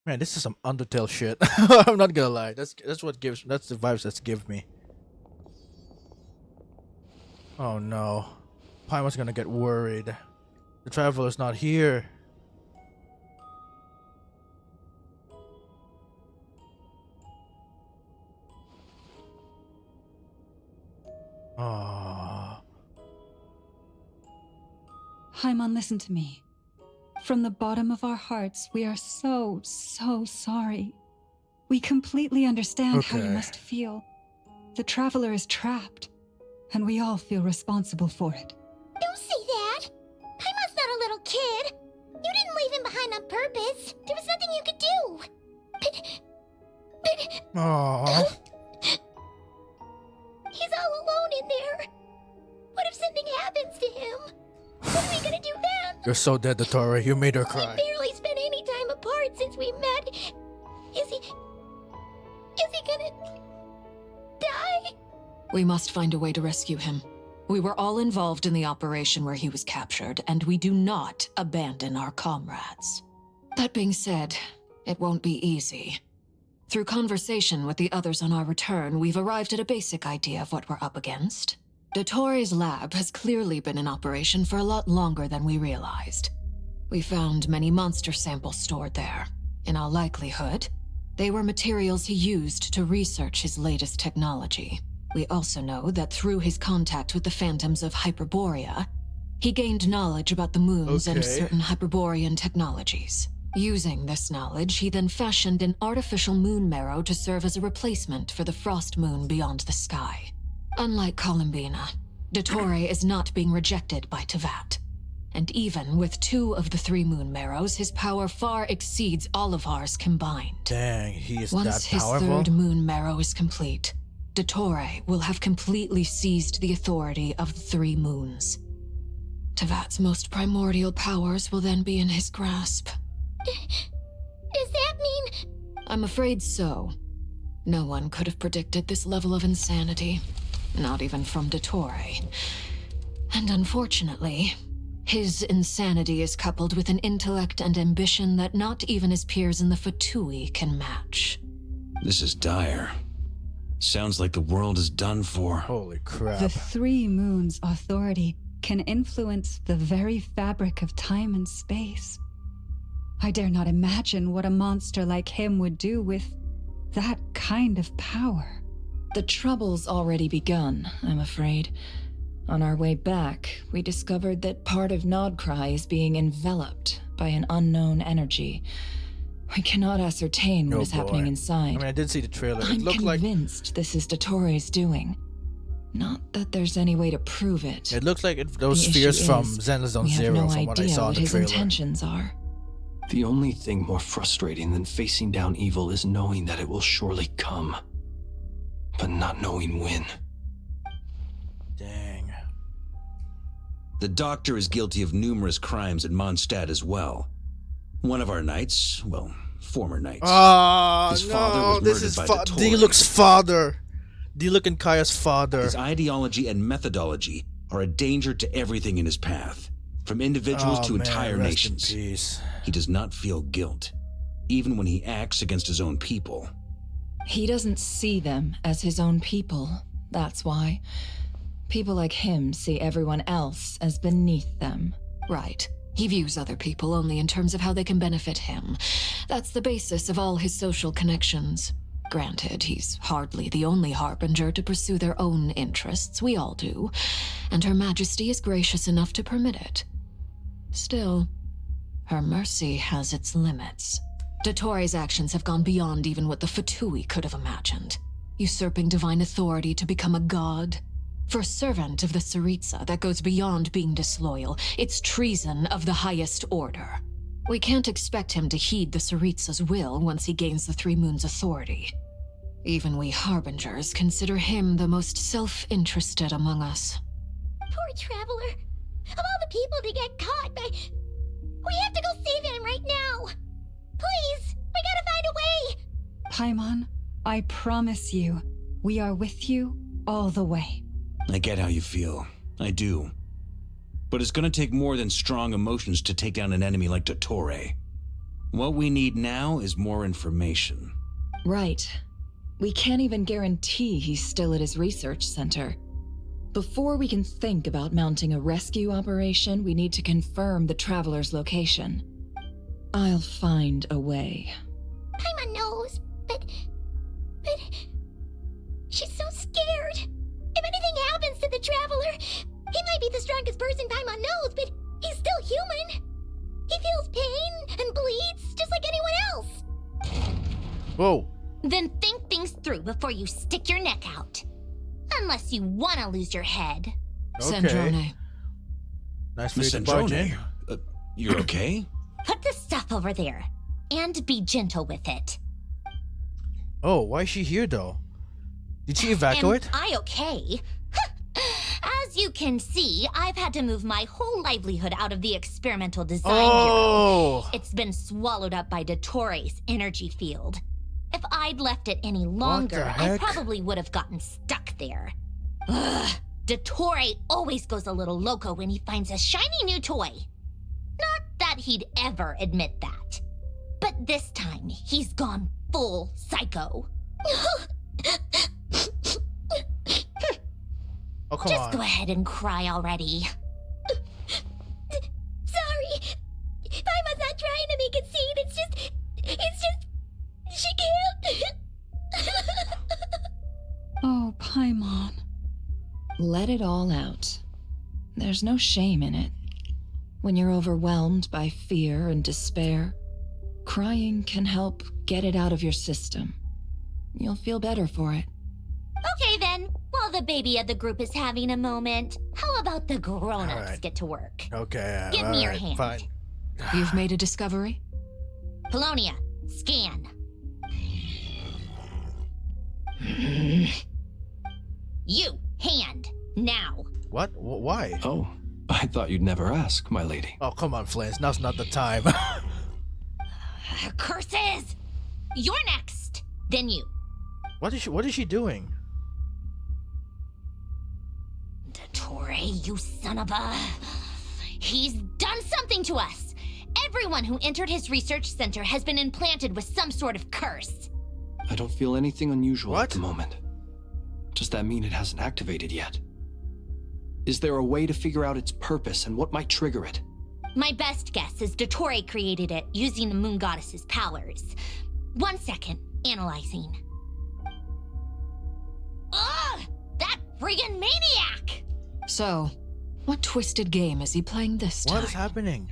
Man, this is some Undertale shit. I'm not gonna lie. That's the vibes that's give me. Oh no. Paimon's gonna get worried. The Traveler's not here. Ah. Paimon, listen to me. From the bottom of our hearts, we are so sorry. We completely understand how you must feel. The Traveler is trapped, and we all feel responsible for it. Don't say that! Paimon's not a little kid! You didn't leave him behind on purpose! There was nothing you could do! But... Aww. He's all alone in there! What if something happens to him? What are we gonna do then? You're so dead, Dottore. You made her cry. We barely spent any time apart since we met. Is he gonna... die? We must find a way to rescue him. We were all involved in the operation where he was captured, and we do not abandon our comrades. That being said, it won't be easy. Through conversation with the others on our return, we've arrived at a basic idea of what we're up against. Dottore's lab has clearly been in operation for a lot longer than we realized. We found many monster samples stored there. In all likelihood, they were materials he used to research his latest technology. We also know that through his contact with the phantoms of Hyperborea, he gained knowledge about the moons and certain Hyperborean technologies. Using this knowledge, he then fashioned an artificial moon marrow to serve as a replacement for the frost moon beyond the sky. Unlike Columbina, Dottore is not being rejected by Teyvat. And even with 2 of the 3 moon marrows, his power far exceeds all of ours combined. Dang, he is that Once his powerful? 3rd moon marrow is complete, Dottore will have completely seized the authority of the 3 moons. Teyvat's most primordial powers will then be in his grasp. Does that mean... I'm afraid so. No one could have predicted this level of insanity. Not even from Dottore. And unfortunately, his insanity is coupled with an intellect and ambition that not even his peers in the Fatui can match. This is dire. Sounds like the world is done for. Holy crap. The 3 moons' authority can influence the very fabric of time and space. I dare not imagine what a monster like him would do with that kind of power. The trouble's already begun, I'm afraid. On our way back, we discovered that part of Nodcry is being enveloped by an unknown energy. We cannot ascertain what is happening inside. I mean, I did see the trailer. I'm convinced this is Dottore's doing. Not that there's any way to prove it. It looks like those spheres from Xenozone Zero from what I saw in the trailer. His intentions are. The only thing more frustrating than facing down evil is knowing that it will surely come, but not knowing when. Dang. The Doctor is guilty of numerous crimes at Mondstadt as well. One of our knights, well, former knights. His father was murdered by Dottore. D-Look's father. D-Look and Kaya's father. His ideology and methodology are a danger to everything in his path, from individuals to entire nations. He does not feel guilt, even when he acts against his own people. He doesn't see them as his own people, that's why. People like him see everyone else as beneath them. Right. He views other people only in terms of how they can benefit him. That's the basis of all his social connections. Granted, he's hardly the only harbinger to pursue their own interests. We all do. And Her Majesty is gracious enough to permit it. Still, her mercy has its limits. Dottore's actions have gone beyond even what the Fatui could have imagined. Usurping divine authority to become a god. For a servant of the Tsaritsa, that goes beyond being disloyal. It's treason of the highest order. We can't expect him to heed the Tsaritsa's will once he gains the Three Moons' authority. Even we Harbingers consider him the most self-interested among us. Poor Traveler. Of all the people to get caught by... We have to go save him right now. Please, we gotta find a way. Paimon, I promise you, we are with you all the way. I get how you feel. I do. But it's gonna take more than strong emotions to take down an enemy like Dottore. What we need now is more information. Right. We can't even guarantee he's still at his research center. Before we can think about mounting a rescue operation, we need to confirm the Traveler's location. I'll find a way. Paimon knows, but... She's so scared. If anything happens to the Traveler, he might be the strongest person Paimon knows, but he's still human. He feels pain and bleeds just like anyone else. Whoa. Then think things through before you stick your neck out. Unless you want to lose your head. Okay. Sandrone. Nice for Miss you to barge in. Sandrone, you're okay? Put the stuff over there. And be gentle with it. Oh, why is she here though? Did she evacuate? Am I okay? As you can see, I've had to move my whole livelihood out of the experimental design bureau. It's been swallowed up by Dottore's energy field. If I'd left it any longer, I probably would have gotten stuck there. Ugh. Dottore always goes a little loco when he finds a shiny new toy. Not that he'd ever admit that. But this time, he's gone full psycho. Oh, come Just on. go ahead and cry already. Sorry. Paimon's not trying to make it seem. It's just, she can't. Oh, Paimon. Let it all out. There's no shame in it. When you're overwhelmed by fear and despair, crying can help get it out of your system. You'll feel better for it. Okay then, while the baby of the group is having a moment, how about the grown-ups get to work? Okay, Give me your hand. Fine. You've made a discovery? Polonia, scan. You, hand, now. What? Why? Oh, I thought you'd never ask, my lady. Oh, come on, Flans. Now's not the time. Curses! You're next. Then you. What is she doing? Dottore, you son of a... He's done something to us. Everyone who entered his research center has been implanted with some sort of curse. I don't feel anything unusual at the moment. Does that mean it hasn't activated yet? Is there a way to figure out its purpose and what might trigger it? My best guess is Dottore created it using the Moon Goddess's powers. 1 second, analyzing. Ugh! That friggin' maniac! So, what twisted game is he playing this time? What is happening?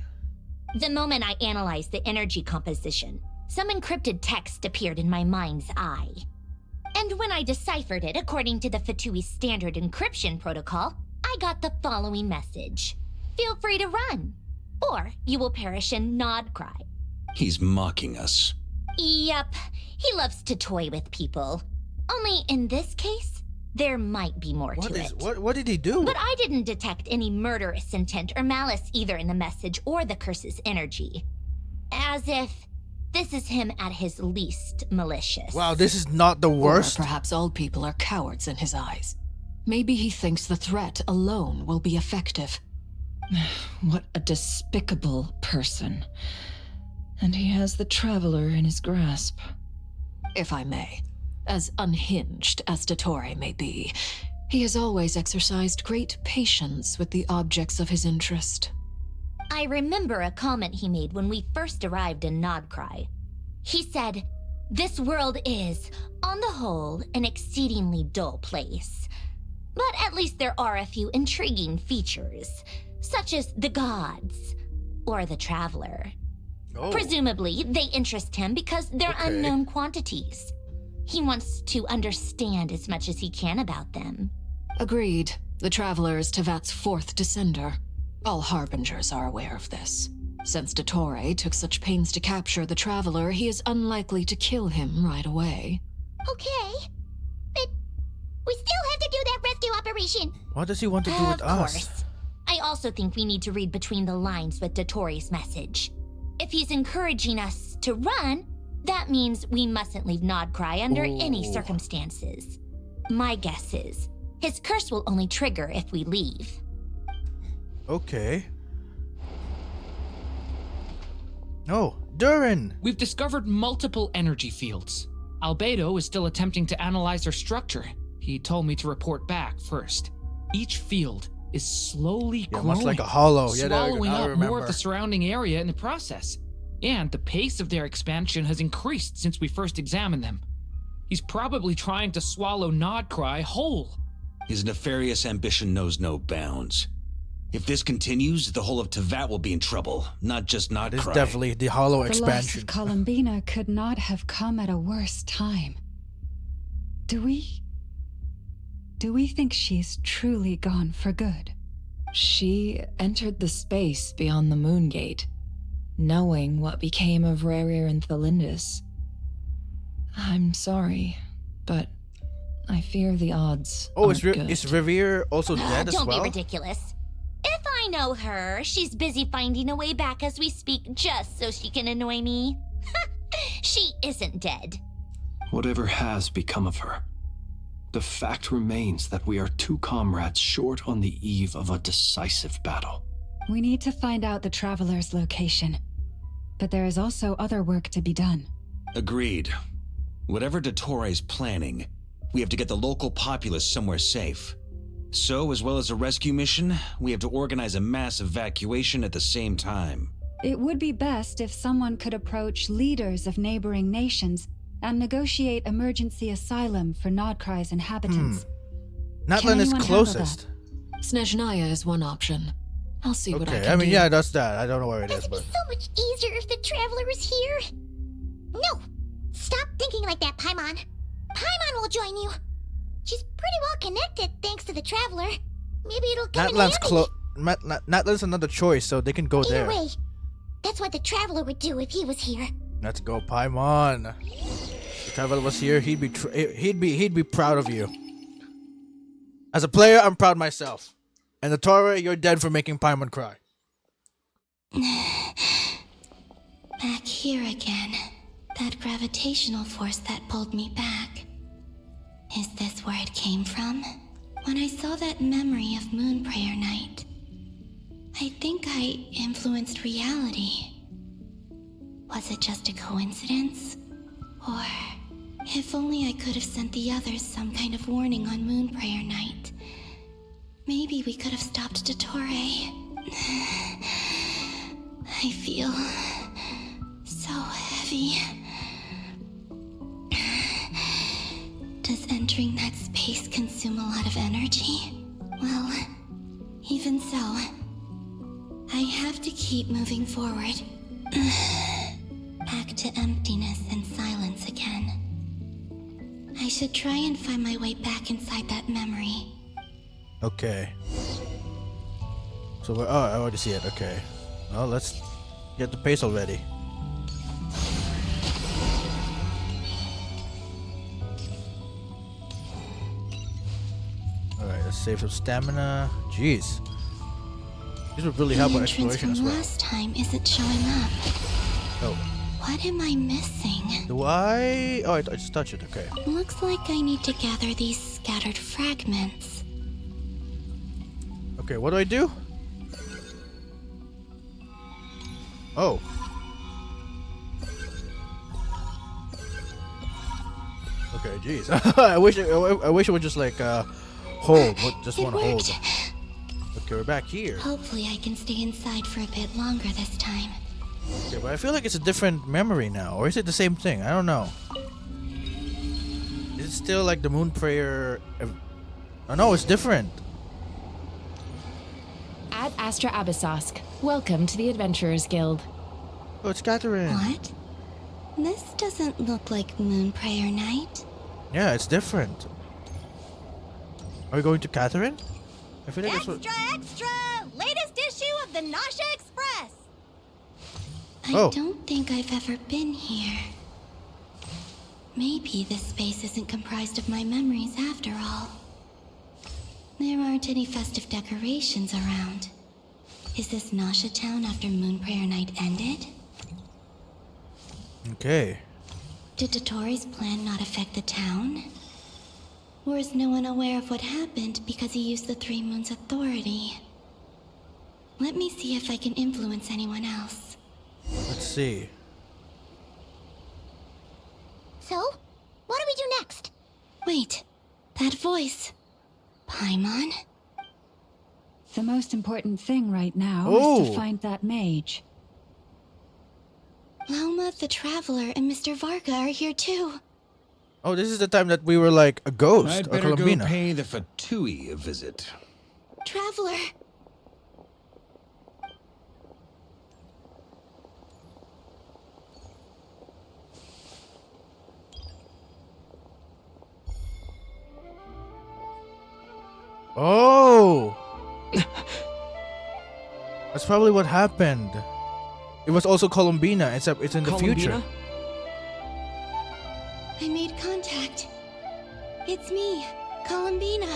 The moment I analyzed the energy composition, some encrypted text appeared in my mind's eye. And when I deciphered it according to the Fatui standard encryption protocol, I got the following message. Feel free to run, or you will perish in nod cry. He's mocking us. Yep, he loves to toy with people. Only in this case, there might be more to it. What did he do? But I didn't detect any murderous intent or malice either in the message or the curse's energy. As if this is him at his least malicious. Wow, this is not the worst. Or perhaps all people are cowards in his eyes. Maybe he thinks the threat alone will be effective. What a despicable person. And he has the Traveler in his grasp. If I may, as unhinged as Dottore may be, he has always exercised great patience with the objects of his interest. I remember a comment he made when we first arrived in Nodcry. He said, "This world is, on the whole, an exceedingly dull place. But at least there are a few intriguing features, such as the gods or the Traveler. Oh. Presumably, they interest him because they're unknown quantities. He wants to understand as much as he can about them." Agreed. The Traveler is Tevat's fourth descender. All Harbingers are aware of this. Since Dottore took such pains to capture the Traveler, he is unlikely to kill him right away. Okay, but we still have to do that rescue operation. What does he want to do with Of us? course. I also think we need to read between the lines with Dottore's message. If he's encouraging us to run, that means we mustn't leave Nodcry under any circumstances. My guess is his curse will only trigger if we leave. Okay. Oh, Durin! We've discovered multiple energy fields. Albedo is still attempting to analyze their structure. He told me to report back first. Each field is slowly growing, much like a hollow. swallowing I up remember. more of the surrounding area in the process. And the pace of their expansion has increased since we first examined them. He's probably trying to swallow Nodcry whole. His nefarious ambition knows no bounds. If this continues, the whole of Tevat will be in trouble, not just Nodcry. It's definitely the hollow The loss expansion. of Columbina could not have come at a worse time. Do we think she's truly gone for good? She entered the space beyond the Moon Gate, knowing what became of Rerir and Thelindis. I'm sorry, but I fear the odds aren't good. Is Revere also dead as well? Don't be ridiculous. If I know her, she's busy finding a way back as we speak just so she can annoy me. She isn't dead. Whatever has become of her, the fact remains that we are two comrades short on the eve of a decisive battle. We need to find out the Traveler's location, but there is also other work to be done. Agreed. Whatever Dottore's planning, we have to get the local populace somewhere safe. So, as well as a rescue mission, we have to organize a mass evacuation at the same time. It would be best if someone could approach leaders of neighboring nations and negotiate emergency asylum for Nodcry's inhabitants. Natlan is closest. Snezhnaya is one option. I'll see what I can I mean, do. yeah, that's that. I don't know where it is, It'd be but... so much easier if the Traveler was here. No, stop thinking like that, Paimon. Paimon will join you. She's pretty well connected thanks to the Traveler. Maybe it'll come in handy. Natlan's another choice, so they can go there. Either way, that's what the Traveler would do if he was here. Let's go, Paimon. If the Traveler was here, he'd be proud of you. As a player, I'm proud myself. And Dottore, you're dead for making Paimon cry. Back here again. That gravitational force that pulled me back. Is this where it came from? When I saw that memory of Moon Prayer Night, I think I influenced reality. Was it just a coincidence? Or, if only I could have sent the others some kind of warning on Moon Prayer Night. Maybe we could have stopped Dottore. I feel so heavy. Does entering that space consume a lot of energy? Well, even so, I have to keep moving forward. Back to emptiness and silence again. I should try and find my way back inside that memory. Okay. So, I already see it. Okay. Well, let's get the pace already. Alright, let's save some stamina. Jeez. This would really help with exploration as well. Last time isn't showing up. Oh. What am I missing? Do I? Oh, I just touched it. Okay. Looks like I need to gather these scattered fragments. Okay, what do I do? Oh. Okay, jeez. I wish it would just like hold. Just want to hold. Okay, we're back here. Hopefully I can stay inside for a bit longer this time. Okay, but I feel like it's a different memory now, or is it the same thing? I don't know. Is it still like the Moon Prayer? Oh no, it's different. Ad Astra Abyssosk. Welcome to the Adventurers Guild. Oh, it's Catherine. What? This doesn't look like Moon Prayer Night. Yeah, it's different. Are we going to Catherine? I feel like that's what... Extra! Latest issue of the Nasha Express! I don't think I've ever been here. Maybe this space isn't comprised of my memories after all. There aren't any festive decorations around. Is this Nasha Town after Moon Prayer Night ended? Okay. Did Dottore's plan not affect the town? Or is no one aware of what happened because he used the Three Moons' authority? Let me see if I can influence anyone else. Let's see. So, what do we do next? Wait, that voice. Paimon? The most important thing right now is to find that mage. Lauma the Traveler and Mr. Varga are here too. Oh, this is the time that we were like a ghost. I'd or better go Columbina. pay the Fatui a visit. Traveler! Oh! That's probably what happened. It was also Columbina, except it's in the future. I made contact. It's me, Columbina.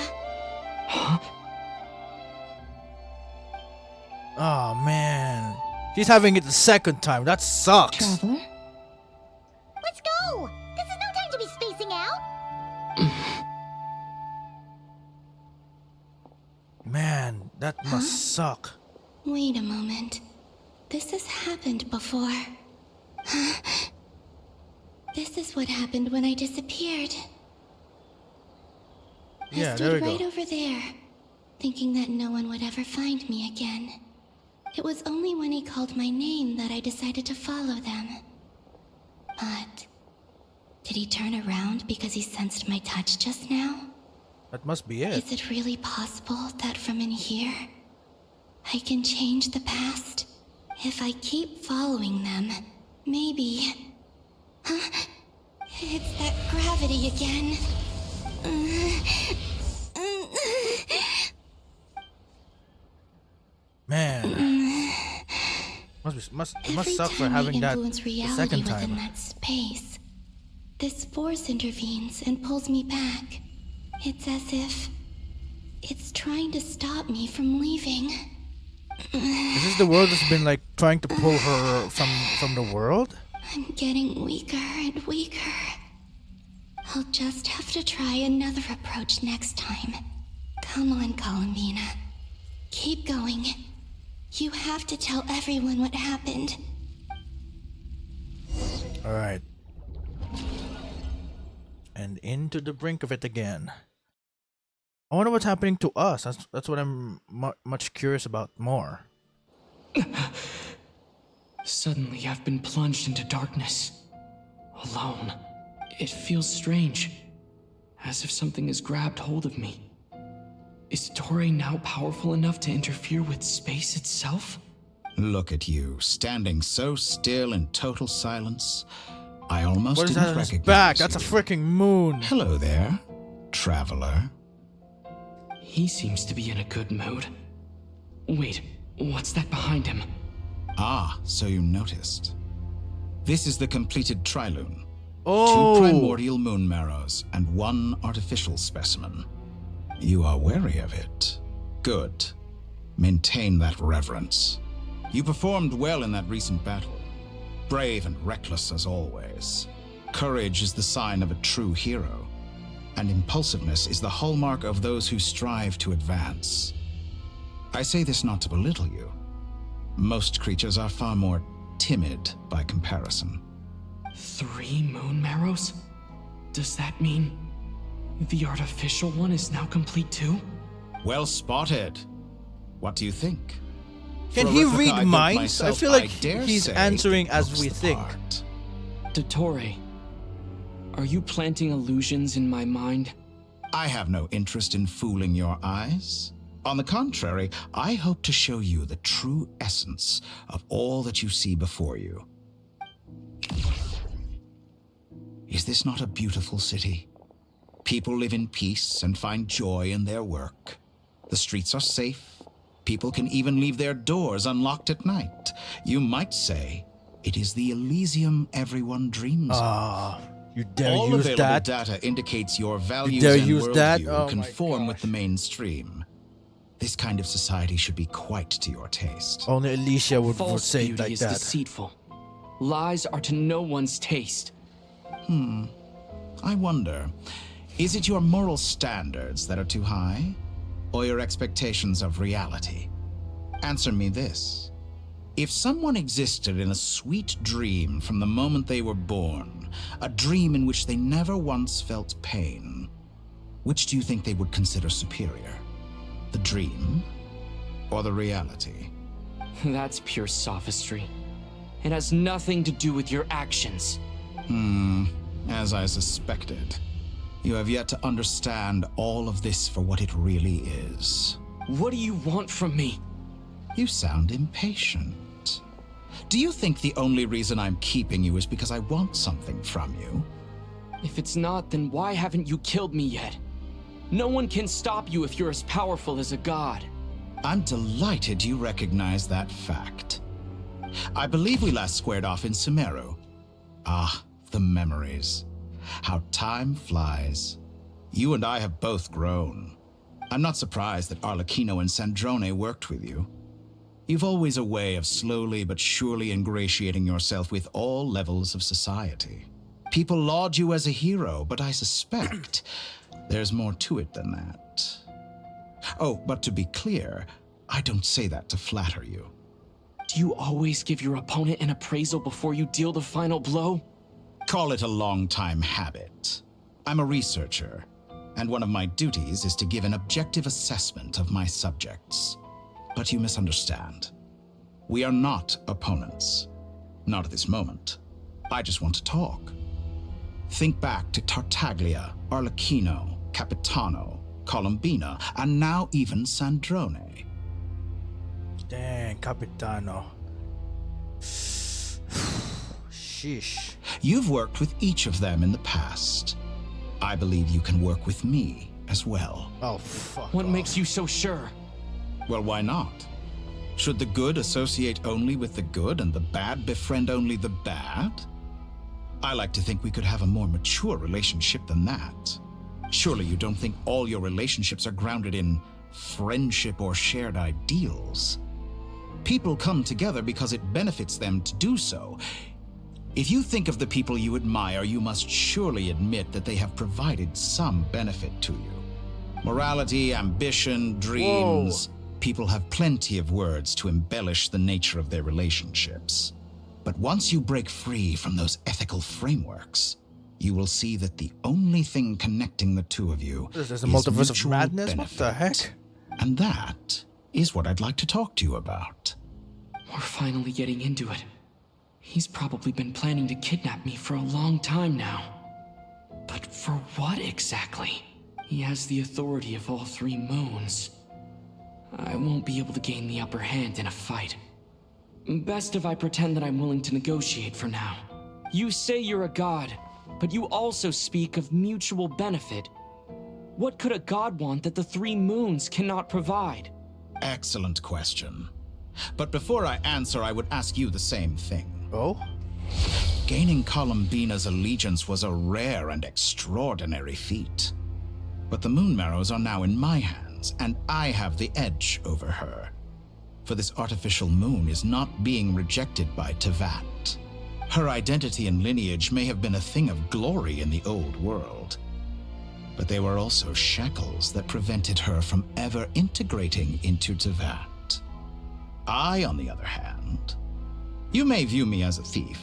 Huh? Oh man. She's having it the second time. That sucks. Traveler? Let's go! This is no time to be spacing out! Man, that must suck. Wait a moment. This has happened before. This is what happened when I disappeared. Yeah, I there we stood right go. over there, thinking that no one would ever find me again. It was only when he called my name that I decided to follow them. But did he turn around because he sensed my touch just now? That must be it. Is it really possible that from in here, I can change the past? If I keep following them, maybe... It's that gravity again. Man. It must suck for having that the second time. Within that space, this force intervenes and pulls me back. It's as if it's trying to stop me from leaving. Is this the world that's been like trying to pull her from the world? I'm getting weaker and weaker. I'll just have to try another approach next time. Come on, Columbina. Keep going. You have to tell everyone what happened. Alright. And into the brink of it again. I wonder what's happening to us. That's what I'm much curious about more. Suddenly, I've been plunged into darkness. Alone. It feels strange. As if something has grabbed hold of me. Is Dottore now powerful enough to interfere with space itself? Look at you, standing so still in total silence. I almost What is didn't that on his recognize back? you. That's a freaking moon. Hello there, traveler. He seems to be in a good mood. Wait, what's that behind him? Ah, so you noticed. This is the completed Trilune. Oh. 2 primordial moon marrows and 1 artificial specimen. You are wary of it. Good. Maintain that reverence. You performed well in that recent battle. Brave and reckless as always. Courage is the sign of a true hero. And impulsiveness is the hallmark of those who strive to advance. I say this not to belittle you. Most creatures are far more timid by comparison. 3 moon marrows? Does that mean the artificial one is now complete too? Well spotted. What do you think? Can For a he replica read I built minds? I myself, feel like dare he's say answering it as looks we the think. part. Dottore, are you planting illusions in my mind? I have no interest in fooling your eyes. On the contrary, I hope to show you the true essence of all that you see before you. Is this not a beautiful city? People live in peace and find joy in their work. The streets are safe. People can even leave their doors unlocked at night. You might say It is the Elysium everyone dreams of. You dare All use available that? data indicates your values dare and use that? worldview Oh my conform with the mainstream. This kind of society should be quite to your taste. Only Alicia would False say it beauty like is that. deceitful. Lies are to no one's taste. I wonder, is it your moral standards that are too high? Or your expectations of reality? Answer me this. If someone existed in a sweet dream from the moment they were born, a dream in which they never once felt pain, which do you think they would consider superior? The dream or the reality? That's pure sophistry. It has nothing to do with your actions. As I suspected. You have yet to understand all of this for what it really is. What do you want from me? You sound impatient. Do you think the only reason I'm keeping you is because I want something from you? If it's not, then why haven't you killed me yet? No one can stop you if you're as powerful as a god. I'm delighted you recognize that fact. I believe we last squared off in Sumeru. Ah, the memories. How time flies. You and I have both grown. I'm not surprised that Arlecchino and Sandrone worked with you. You've always a way of slowly but surely ingratiating yourself with all levels of society. People laud you as a hero, but I suspect there's more to it than that. Oh, but to be clear, I don't say that to flatter you. Do you always give your opponent an appraisal before you deal the final blow? Call it a long-time habit. I'm a researcher, and one of my duties is to give an objective assessment of my subjects. But you misunderstand. We are not opponents. Not at this moment. I just want to talk. Think back to Tartaglia, Arlecchino, Capitano, Columbina, and now even Sandrone. Dang, Capitano. Sheesh. You've worked with each of them in the past. I believe you can work with me as well. Oh, fuck. What makes you so sure? Well, why not? Should the good associate only with the good and the bad befriend only the bad? I like to think we could have a more mature relationship than that. Surely you don't think all your relationships are grounded in friendship or shared ideals? People come together because it benefits them to do so. If you think of the people you admire, you must surely admit that they have provided some benefit to you. Morality, ambition, dreams. Whoa. People have plenty of words to embellish the nature of their relationships. But once you break free from those ethical frameworks, you will see that the only thing connecting the two of you is a multiverse of madness? Benefit. What the heck? And that is what I'd like to talk to you about. We're finally getting into it. He's probably been planning to kidnap me for a long time now. But for what exactly? He has the authority of all three moons. I won't be able to gain the upper hand in a fight. Best if I pretend that I'm willing to negotiate for now. You say you're a god, but you also speak of mutual benefit. What could a god want that the three moons cannot provide? Excellent question. But before I answer, I would ask you the same thing. Oh? Gaining Columbina's allegiance was a rare and extraordinary feat. But the Moon Marrows are now in my hands, and I have the edge over her. For this artificial moon is not being rejected by Tevat. Her identity and lineage may have been a thing of glory in the old world, but they were also shackles that prevented her from ever integrating into Tevat. I, on the other hand, you may view me as a thief,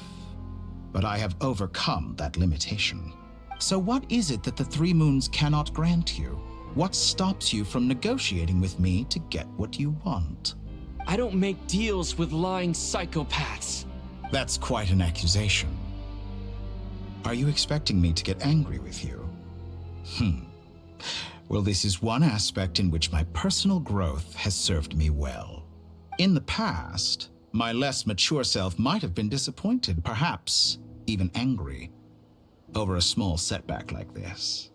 but I have overcome that limitation. So what is it that the three moons cannot grant you? What stops you from negotiating with me to get what you want? I don't make deals with lying psychopaths. That's quite an accusation. Are you expecting me to get angry with you? Well, this is one aspect in which my personal growth has served me well. In the past, my less mature self might have been disappointed, perhaps even angry, over a small setback like this.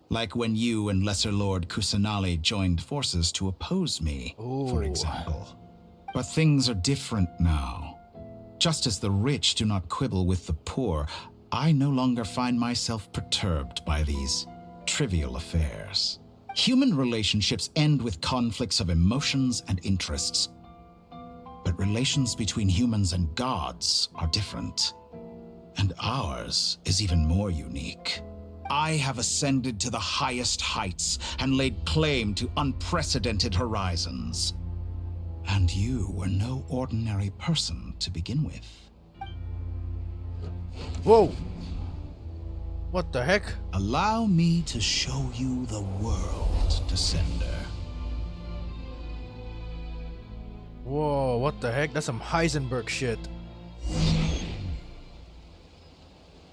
Like when you and Lesser Lord Kusanali joined forces to oppose me, for example. But things are different now. Just as the rich do not quibble with the poor, I no longer find myself perturbed by these trivial affairs. Human relationships end with conflicts of emotions and interests. But relations between humans and gods are different. And ours is even more unique. I have ascended to the highest heights and laid claim to unprecedented horizons. And you were no ordinary person to begin with. Whoa! What the heck? Allow me to show you the world, Descender. Whoa, what the heck? That's some Heisenberg shit.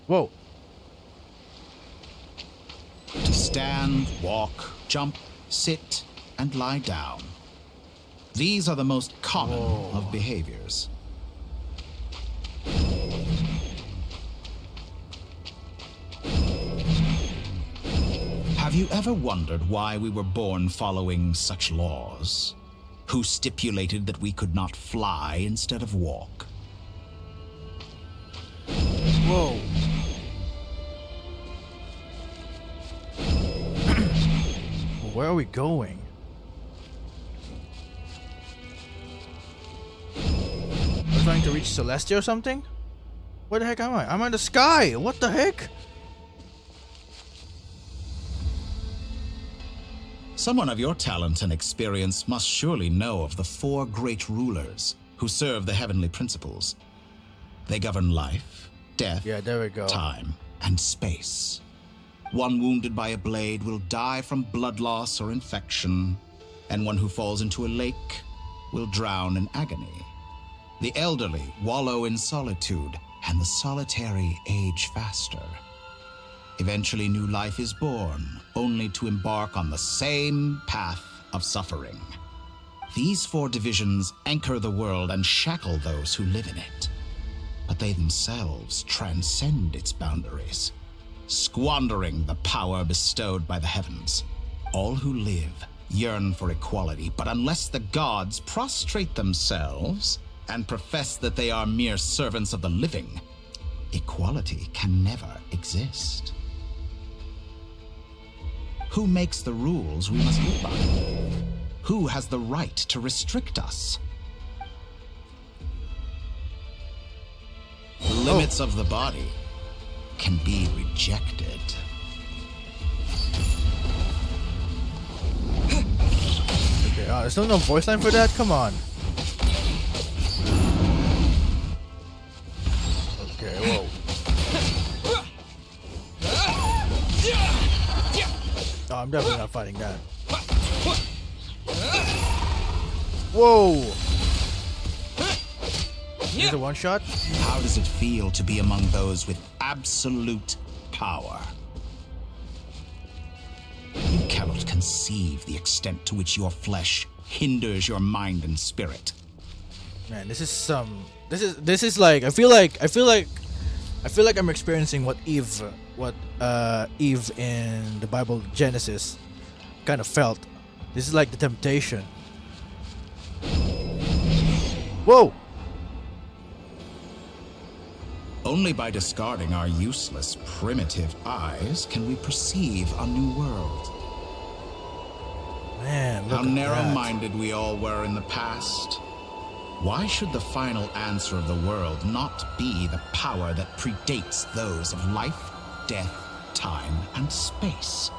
Whoa. To stand, walk, jump, sit, and lie down. These are the most common of behaviors. Have you ever wondered why we were born following such laws? Who stipulated that we could not fly instead of walk? Whoa. Where are we going? We're trying to reach Celestia or something? Where the heck am I? I'm in the sky! What the heck? Someone of your talent and experience must surely know of the 4 great rulers who serve the heavenly principles. They govern life, death, there we go. Time, and space. One wounded by a blade will die from blood loss or infection, and one who falls into a lake will drown in agony. The elderly wallow in solitude, and the solitary age faster. Eventually, new life is born, only to embark on the same path of suffering. These 4 divisions anchor the world and shackle those who live in it. But they themselves transcend its boundaries, squandering the power bestowed by the heavens. All who live yearn for equality, but unless the gods prostrate themselves and profess that they are mere servants of the living, equality can never exist. Who makes the rules we must live by? Who has the right to restrict us? The limits of the body can be rejected. Okay, there's still no voice line for that? Come on. Okay, whoa. Oh, I'm definitely not fighting that. Whoa! Here's a one shot. How does it feel to be among those with absolute power? You cannot conceive the extent to which your flesh hinders your mind and spirit. Man, this is like I feel like I'm experiencing what Eve in the Bible Genesis kind of felt. This is like the temptation. Whoa! Only by discarding our useless, primitive eyes can we perceive a new world. Man, look how at narrow-minded we all were in the past. Why should the final answer of the world not be the power that predates those of life, death, time, and space?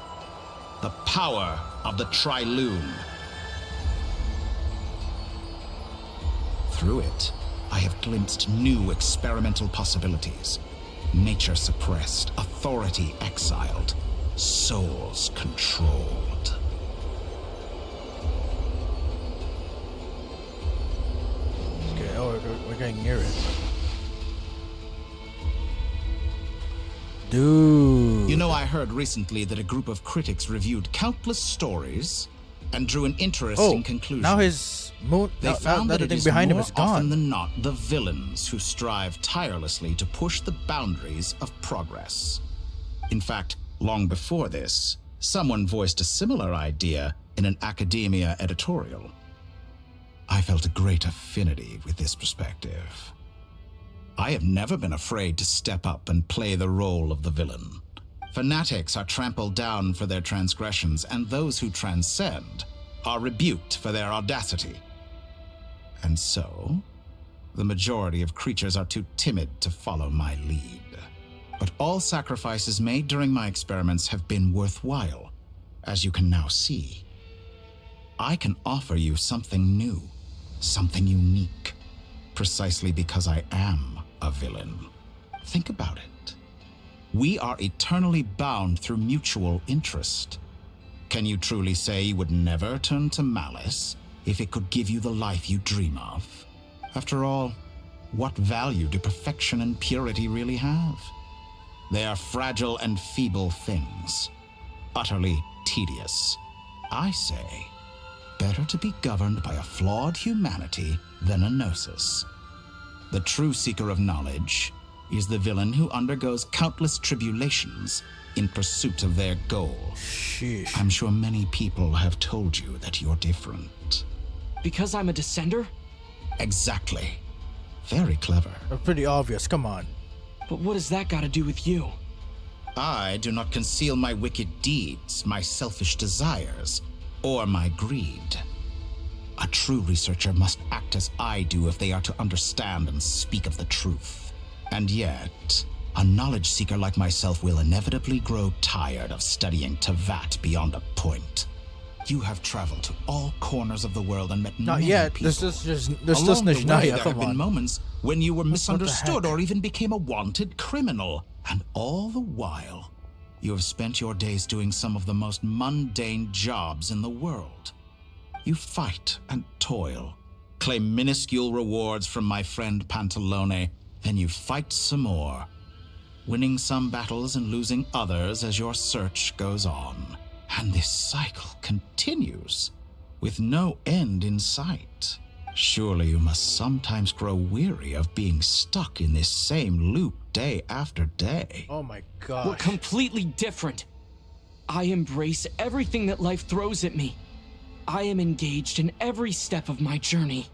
The power of the Triloon. Through it, I have glimpsed new experimental possibilities. Nature suppressed, authority exiled, souls controlled. Okay, oh, we're getting near it. Dude. You know, I heard recently that a group of critics reviewed countless stories and drew an interesting conclusion. Now his moon. They found that the it thing is behind him more is gone. often than not the villains who strive tirelessly to push the boundaries of progress. In fact, long before this, someone voiced a similar idea in an academia editorial. I felt a great affinity with this perspective. I have never been afraid to step up and play the role of the villain. Fanatics are trampled down for their transgressions, and those who transcend are rebuked for their audacity. And so, the majority of creatures are too timid to follow my lead. But all sacrifices made during my experiments have been worthwhile, as you can now see. I can offer you something new, something unique, precisely because I am a villain. Think about it. We are eternally bound through mutual interest. Can you truly say you would never turn to malice if it could give you the life you dream of? After all, what value do perfection and purity really have? They are fragile and feeble things, utterly tedious. I say, better to be governed by a flawed humanity than a gnosis. The true seeker of knowledge is the villain who undergoes countless tribulations in pursuit of their goal. Sheesh. I'm sure many people have told you that you're different. Because I'm a descender? Exactly. Very clever. Pretty obvious, come on. But what has that got to do with you? I do not conceal my wicked deeds, my selfish desires, or my greed. A true researcher must act as I do if they are to understand and speak of the truth. And yet, a knowledge seeker like myself will inevitably grow tired of studying Tevat beyond a point. You have traveled to all corners of the world and met Not many yet. people. There's just Along the way, Snezhnaya, there come have been on. moments when you were What the misunderstood heck? or even became a wanted criminal. And all the while, you have spent your days doing some of the most mundane jobs in the world. You fight and toil, claim minuscule rewards from my friend Pantalone, then you fight some more, winning some battles and losing others as your search goes on. And this cycle continues, with no end in sight. Surely you must sometimes grow weary of being stuck in this same loop day after day. Oh my gosh. We're completely different. I embrace everything that life throws at me. I am engaged in every step of my journey.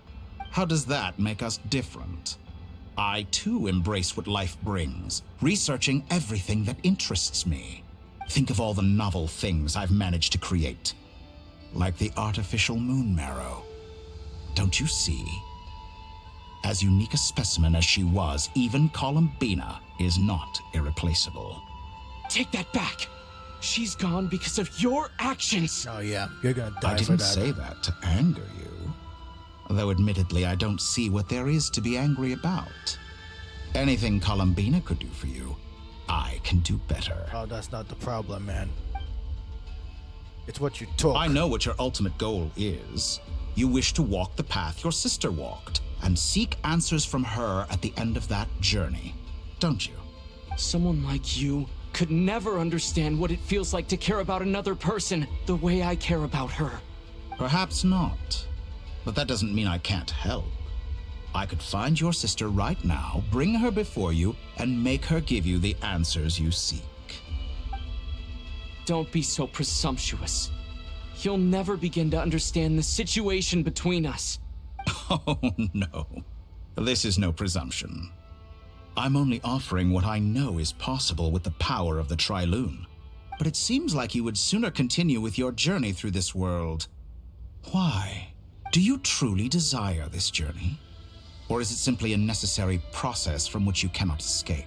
How does that make us different? I too embrace what life brings, researching everything that interests me. Think of all the novel things I've managed to create, like the artificial moon marrow. Don't you see? As unique a specimen as she was, even Columbina is not irreplaceable. Take that back. She's gone because of your actions. Oh yeah, you're gonna die I for didn't that. say that to anger you. Though admittedly, I don't see what there is to be angry about. Anything Columbina could do for you, I can do better. Oh, that's not the problem, man. It's what you took. I know what your ultimate goal is. You wish to walk the path your sister walked, and seek answers from her at the end of that journey, don't you? Someone like you could never understand what it feels like to care about another person the way I care about her. Perhaps not. But that doesn't mean I can't help. I could find your sister right now, bring her before you, and make her give you the answers you seek. Don't be so presumptuous. You'll never begin to understand the situation between us. Oh, no. This is no presumption. I'm only offering what I know is possible with the power of the Trilune. But it seems like you would sooner continue with your journey through this world. Why? Do you truly desire this journey? Or is it simply a necessary process from which you cannot escape?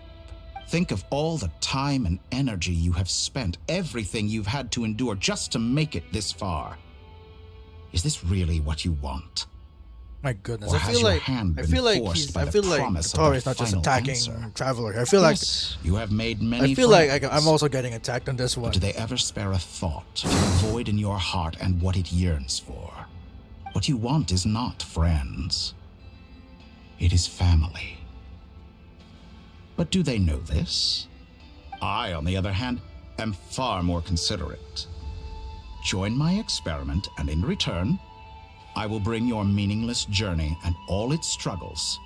Think of all the time and energy you have spent, everything you've had to endure just to make it this far. Is this really what you want? My goodness, Or I has feel your like hand I been feel like forced he's. by I the feel like promise of Dottore a is not just final attacking answer? Traveler. I feel like. Yes, you have made many I feel like friends. I'm also getting attacked on this one. But do they ever spare a thought to the void in your heart and what it yearns for? What you want is not friends. It is family. But do they know this? I, on the other hand, am far more considerate. Join my experiment, and in return, I will bring your meaningless journey and all its struggles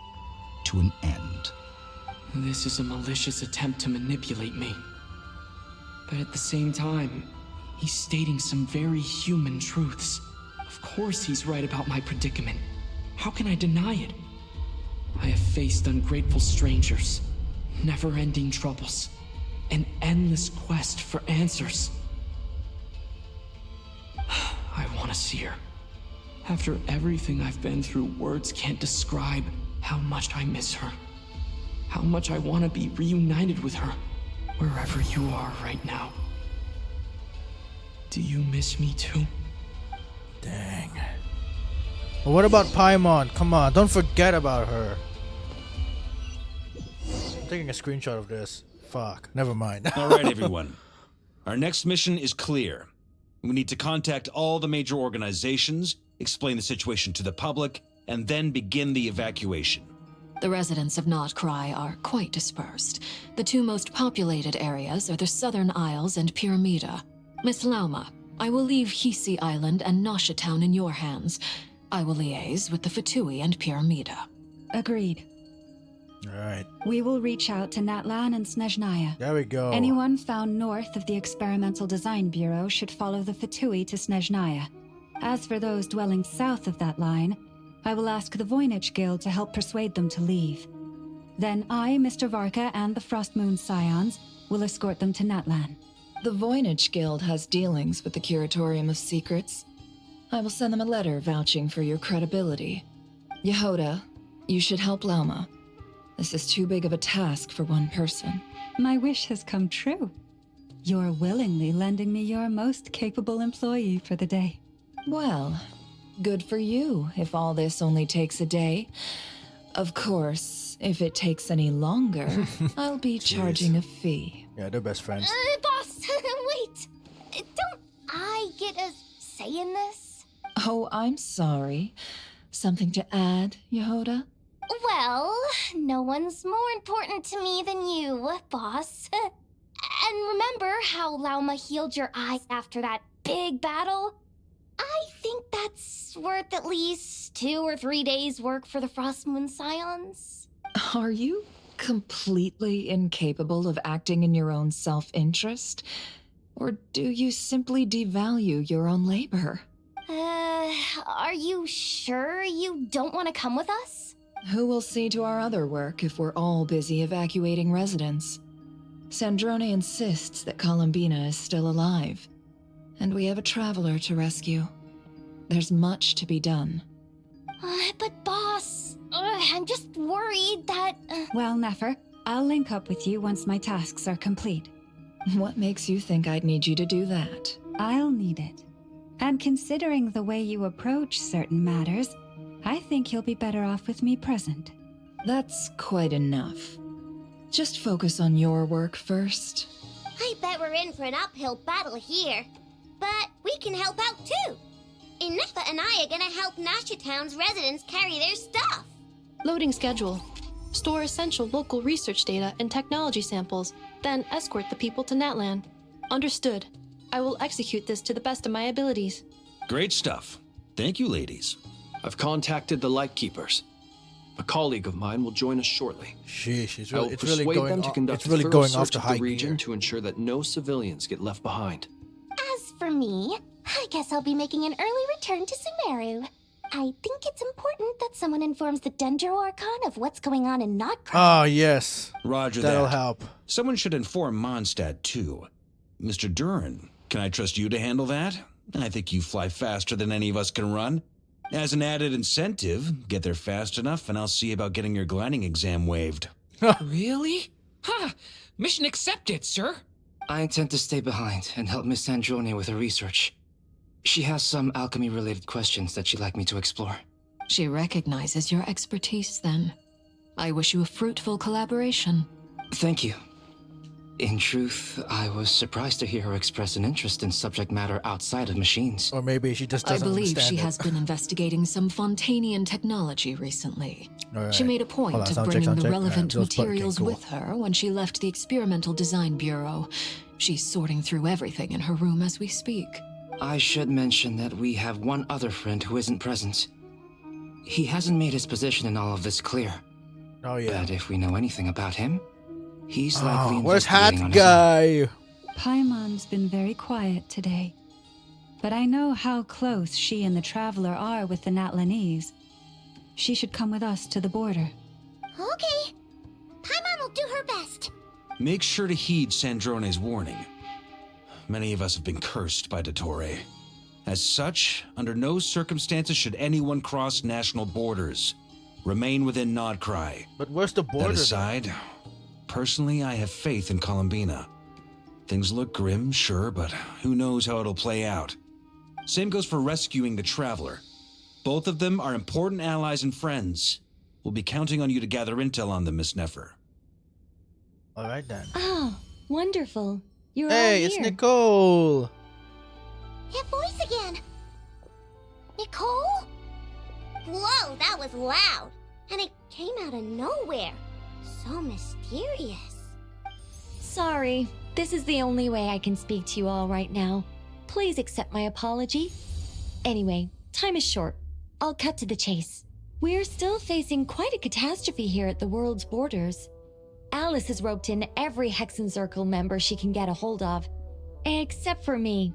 to an end. This is a malicious attempt to manipulate me. But at the same time, he's stating some very human truths. Of course he's right about my predicament. How can I deny it? I have faced ungrateful strangers, never-ending troubles, an endless quest for answers. I want to see her. After everything I've been through, words can't describe how much I miss her. How much I want to be reunited with her, wherever you are right now. Do you miss me too? Dang. Well, what about Paimon? Come on, don't forget about her. I'm taking a screenshot of this. Fuck, never mind. All right, everyone. Our next mission is clear. We need to contact all the major organizations, explain the situation to the public, and then begin the evacuation. The residents of Notcry are quite dispersed. The two most populated areas are the Southern Isles and Pyramida. Miss Lauma, I will leave Hisi Island and Nasha Town in your hands. I will liaise with the Fatui and Pyramida. Agreed. Alright. We will reach out to Natlan and Snezhnaya. There we go. Anyone found north of the Experimental Design Bureau should follow the Fatui to Snezhnaya. As for those dwelling south of that line, I will ask the Voynich Guild to help persuade them to leave. Then I, Mr. Varka, and the Frostmoon Scions will escort them to Natlan. The Voynich Guild has dealings with the Curatorium of Secrets. I will send them a letter vouching for your credibility. Yehoda, you should help Lauma. This is too big of a task for one person. My wish has come true. You're willingly lending me your most capable employee for the day. Well, good for you if all this only takes a day. Of course, if it takes any longer, I'll be charging a fee. Yeah, they're best friends. Boss, wait. Don't I get a say in this? Oh, I'm sorry. Something to add, Yehoda? Well, no one's more important to me than you, boss. And remember how Lauma healed your eyes after that big battle? I think that's worth at least 2 or 3 days' work for the Frostmoon Scions. Are you completely incapable of acting in your own self-interest? Or do you simply devalue your own labor? Are you sure you don't want to come with us? Who will see to our other work if we're all busy evacuating residents? Sandrone insists that Columbina is still alive, and we have a traveler to rescue. There's much to be done. But boss, I'm just worried that... Well, Nefer, I'll link up with you once my tasks are complete. What makes you think I'd need you to do that? I'll need it. And considering the way you approach certain matters, I think you'll be better off with me present. That's quite enough. Just focus on your work first. I bet we're in for an uphill battle here. But we can help out too. Inefa and I are gonna help Nasha Town's residents carry their stuff. Loading schedule. Store essential local research data and technology samples, then escort the people to Natlan. Understood. I will execute this to the best of my abilities. Great stuff. Thank you, ladies. I've contacted the Lightkeepers. A colleague of mine will join us shortly. Sheesh, it's I will really persuade going them to off, conduct it's really a thorough going off search to of high the region gear. to ensure that no civilians get left behind. As for me, I guess I'll be making an early return to Sumeru. I think it's important that someone informs the Dendro Archon of what's going on in Notcry. Oh, yes. Roger That'll that. help. Someone should inform Mondstadt, too. Mr. Duran, can I trust you to handle that? I think you fly faster than any of us can run. As an added incentive, get there fast enough and I'll see about getting your gliding exam waived. Really? Ha! Mission accepted, sir. I intend to stay behind and help Miss Sandrone with her research. She has some alchemy-related questions that she'd like me to explore. She recognizes your expertise, then. I wish you a fruitful collaboration. Thank you. In truth, I was surprised to hear her express an interest in subject matter outside of machines. Or maybe she just doesn't I believe understand she it. has been investigating some Fontanian technology recently. Right. She made a point Hold on, of sound bringing check, the sound check. relevant Alright, materials cool. with her when she left the Experimental Design Bureau. She's sorting through everything in her room as we speak. I should mention that we have one other friend who isn't present. He hasn't made his position in all of this clear. Oh, yeah. But if we know anything about him, he's likely where's Hat investigating on his own. Guy? Paimon's been very quiet today. But I know how close she and the Traveler are with the Natlanese. She should come with us to the border. Okay. Paimon will do her best. Make sure to heed Sandrone's warning. Many of us have been cursed by Dottore. As such, under no circumstances should anyone cross national borders. Remain within Nodcry. But where's the border? That aside, personally, I have faith in Columbina. Things look grim, sure, but who knows how it'll play out. Same goes for rescuing the Traveler. Both of them are important allies and friends. We'll be counting on you to gather intel on them, Miss Nefer. All right then. Oh, wonderful. You're all Hey, here. it's Nicole. That voice again. Nicole? Whoa, that was loud. And it came out of nowhere. So mysterious. Sorry, this is the only way I can speak to you all right now. Please accept my apology. Anyway, time is short. I'll cut to the chase. We're still facing quite a catastrophe here at the world's borders. Alice has roped in every Hexen Circle member she can get a hold of. Except for me.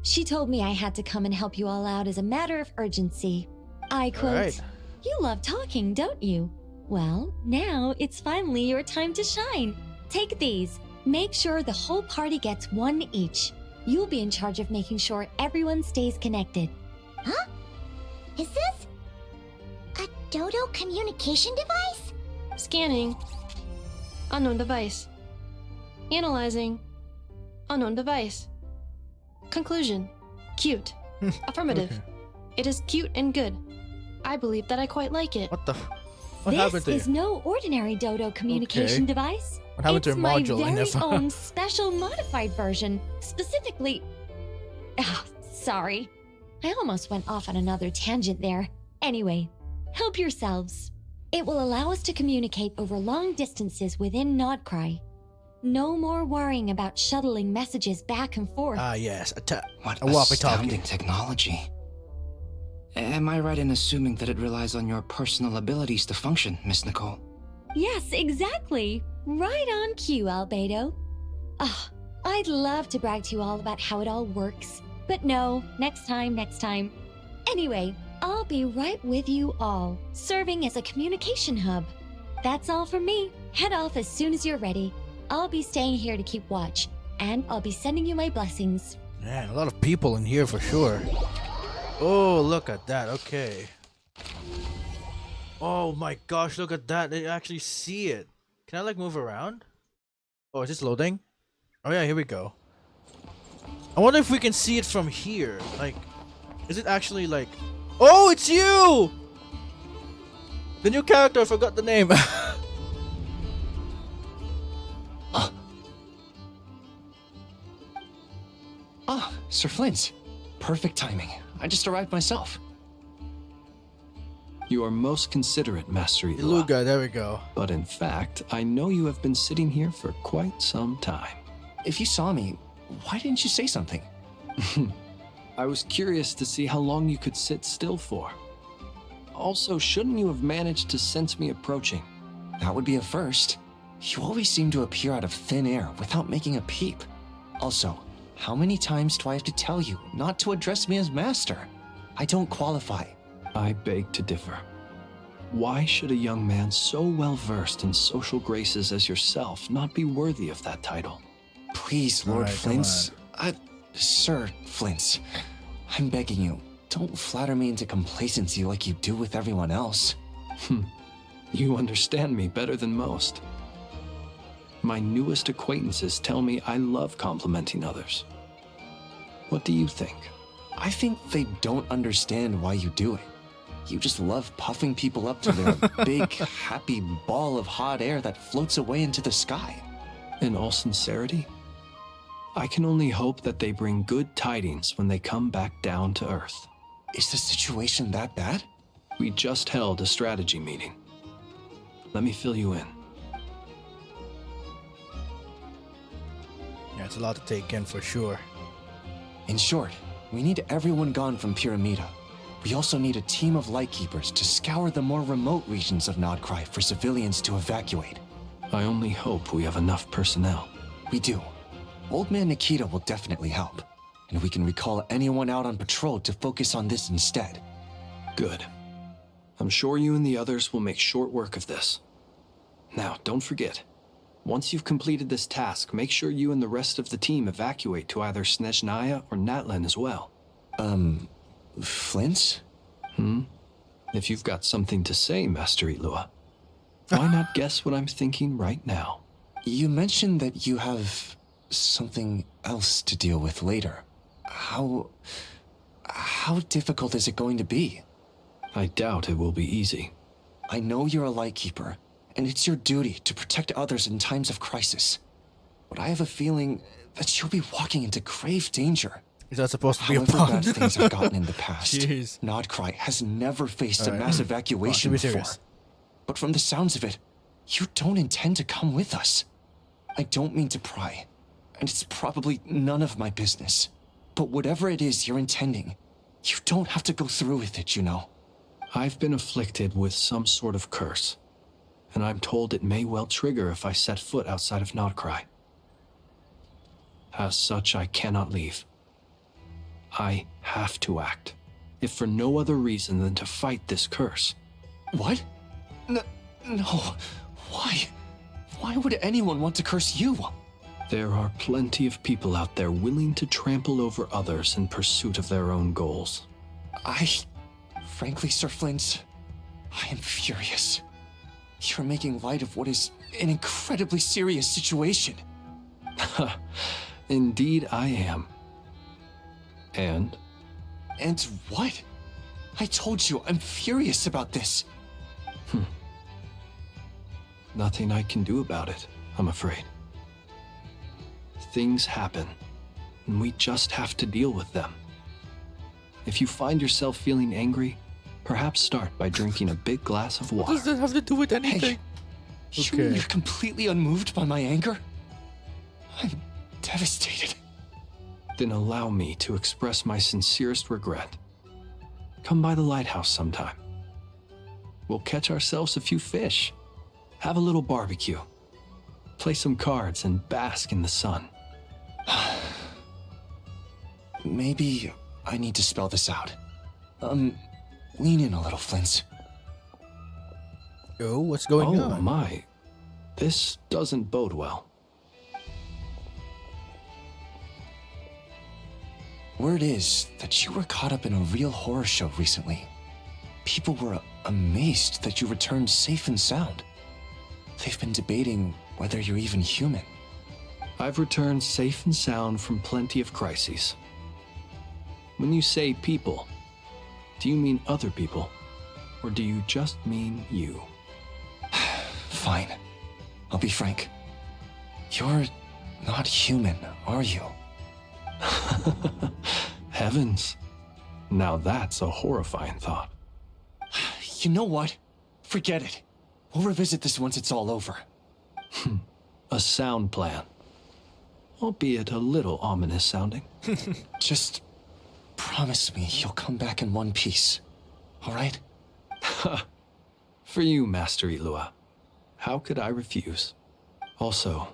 She told me I had to come and help you all out as a matter of urgency. I quote, right. You love talking, don't you? Well, now it's finally your time to shine. Take these. Make sure the whole party gets one each. You'll be in charge of making sure everyone stays connected. Huh? Is this a Dodo communication device? Scanning. Unknown device. Analyzing. Unknown device. Conclusion. Cute. Affirmative. Okay. It is cute and good. I believe that I quite like it. What the? What happened This to is you? no ordinary Dodo communication Okay. device. What happened to It's your my module, very Inef? own special modified version, specifically. Ah, sorry. I almost went off on another tangent there. Anyway, help yourselves. It will allow us to communicate over long distances within Nodcry. No more worrying about shuttling messages back and forth. Ah, yes. What a walkie-talkie. astounding technology. Am I right in assuming that it relies on your personal abilities to function, Miss Nicole? Yes, exactly. Right on cue, Albedo. Ah, I'd love to brag to you all about how it all works. But no, next time. Anyway, I'll be right with you all, serving as a communication hub. That's all from me. Head off as soon as you're ready. I'll be staying here to keep watch, and I'll be sending you my blessings. Man, a lot of people in here for sure. Oh, look at that. Okay. Oh my gosh, look at that. They actually see it. Can I like move around? Oh, is this loading? Oh yeah, here we go. I wonder if we can see it from here. Like, is it actually like... Oh, it's you! The new character, I forgot the name. Ah, Sir Flint. Perfect timing. I just arrived myself. You are most considerate, Master Ilua. Luga, there we go. But in fact, I know you have been sitting here for quite some time. If you saw me, why didn't you say something? I was curious to see how long you could sit still for. Also, shouldn't you have managed to sense me approaching? That would be a first. You always seem to appear out of thin air without making a peep. Also, how many times do I have to tell you not to address me as master? I don't qualify. I beg to differ. Why should a young man so well versed in social graces as yourself not be worthy of that title? Please, Lord Flint's. Sir Flint's. I'm begging you, don't flatter me into complacency like you do with everyone else. You understand me better than most. My newest acquaintances tell me I love complimenting others. What do you think? I think they don't understand why you do it. You just love puffing people up to their big, happy ball of hot air that floats away into the sky. In all sincerity, I can only hope that they bring good tidings when they come back down to Earth. Is the situation that bad? We just held a strategy meeting. Let me fill you in. Yeah, it's a lot to take in for sure. In short, we need everyone gone from Pyramida. We also need a team of Lightkeepers to scour the more remote regions of Nodcry for civilians to evacuate. I only hope we have enough personnel. We do. Old Man Nikita will definitely help, and we can recall anyone out on patrol to focus on this instead. Good. I'm sure you and the others will make short work of this. Now, don't forget. Once you've completed this task, make sure you and the rest of the team evacuate to either Snezhnaya or Natlan as well. Flint? If you've got something to say, Master Ilua, why not guess what I'm thinking right now? You mentioned that you have something else to deal with later. How difficult is it going to be? I doubt it will be easy. I know you're a Lightkeeper, and it's your duty to protect others in times of crisis. But I have a feeling that you'll be walking into grave danger. Is that supposed to be However a pun? bad things have gotten in the past, Jeez. Nodcry has never faced a mass evacuation before. But from the sounds of it, you don't intend to come with us. I don't mean to pry, and it's probably none of my business. But whatever it is you're intending, you don't have to go through with it, you know. I've been afflicted with some sort of curse, and I'm told it may well trigger if I set foot outside of Nodcry. As such, I cannot leave. I have to act, if for no other reason than to fight this curse. What? No. Why? Why would anyone want to curse you? There are plenty of people out there willing to trample over others in pursuit of their own goals. Frankly, Sir Flint, I am furious. You're making light of what is an incredibly serious situation. Indeed I am. And? And what? I told you, I'm furious about this. Nothing I can do about it, I'm afraid. Things happen, and we just have to deal with them. If you find yourself feeling angry, perhaps start by drinking a big glass of water. What does that have to do with anything? Hey, you mean you're completely unmoved by my anger? I'm devastated. Then allow me to express my sincerest regret. Come by the lighthouse sometime. We'll catch ourselves a few fish, have a little barbecue, play some cards, and bask in the sun. Maybe I need to spell this out. Lean in a little, Flint. Oh, what's going on? Oh my, this doesn't bode well. Word is that you were caught up in a real horror show recently. People were amazed that you returned safe and sound. They've been debating whether you're even human. I've returned safe and sound from plenty of crises. When you say people, do you mean other people? Or do you just mean you? Fine. I'll be frank. You're not human, are you? Heavens. Now that's a horrifying thought. You know what? Forget it. We'll revisit this once it's all over. A sound plan. Albeit a little ominous sounding. Just promise me you'll come back in one piece, all right? For you, Master Ilua. How could I refuse? Also,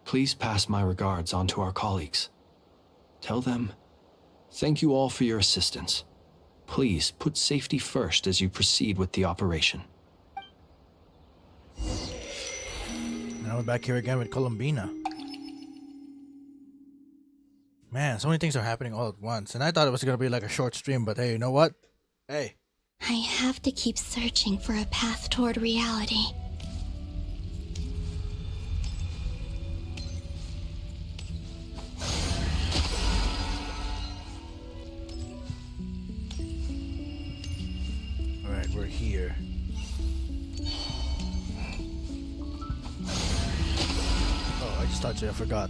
please pass my regards on to our colleagues. Tell them, thank you all for your assistance. Please put safety first as you proceed with the operation. Now we're back here again with Columbina. Man, so many things are happening all at once. And I thought it was going to be like a short stream, but hey, you know what? Hey. I have to keep searching for a path toward reality. Alright, we're here. Oh, I just thought I forgot.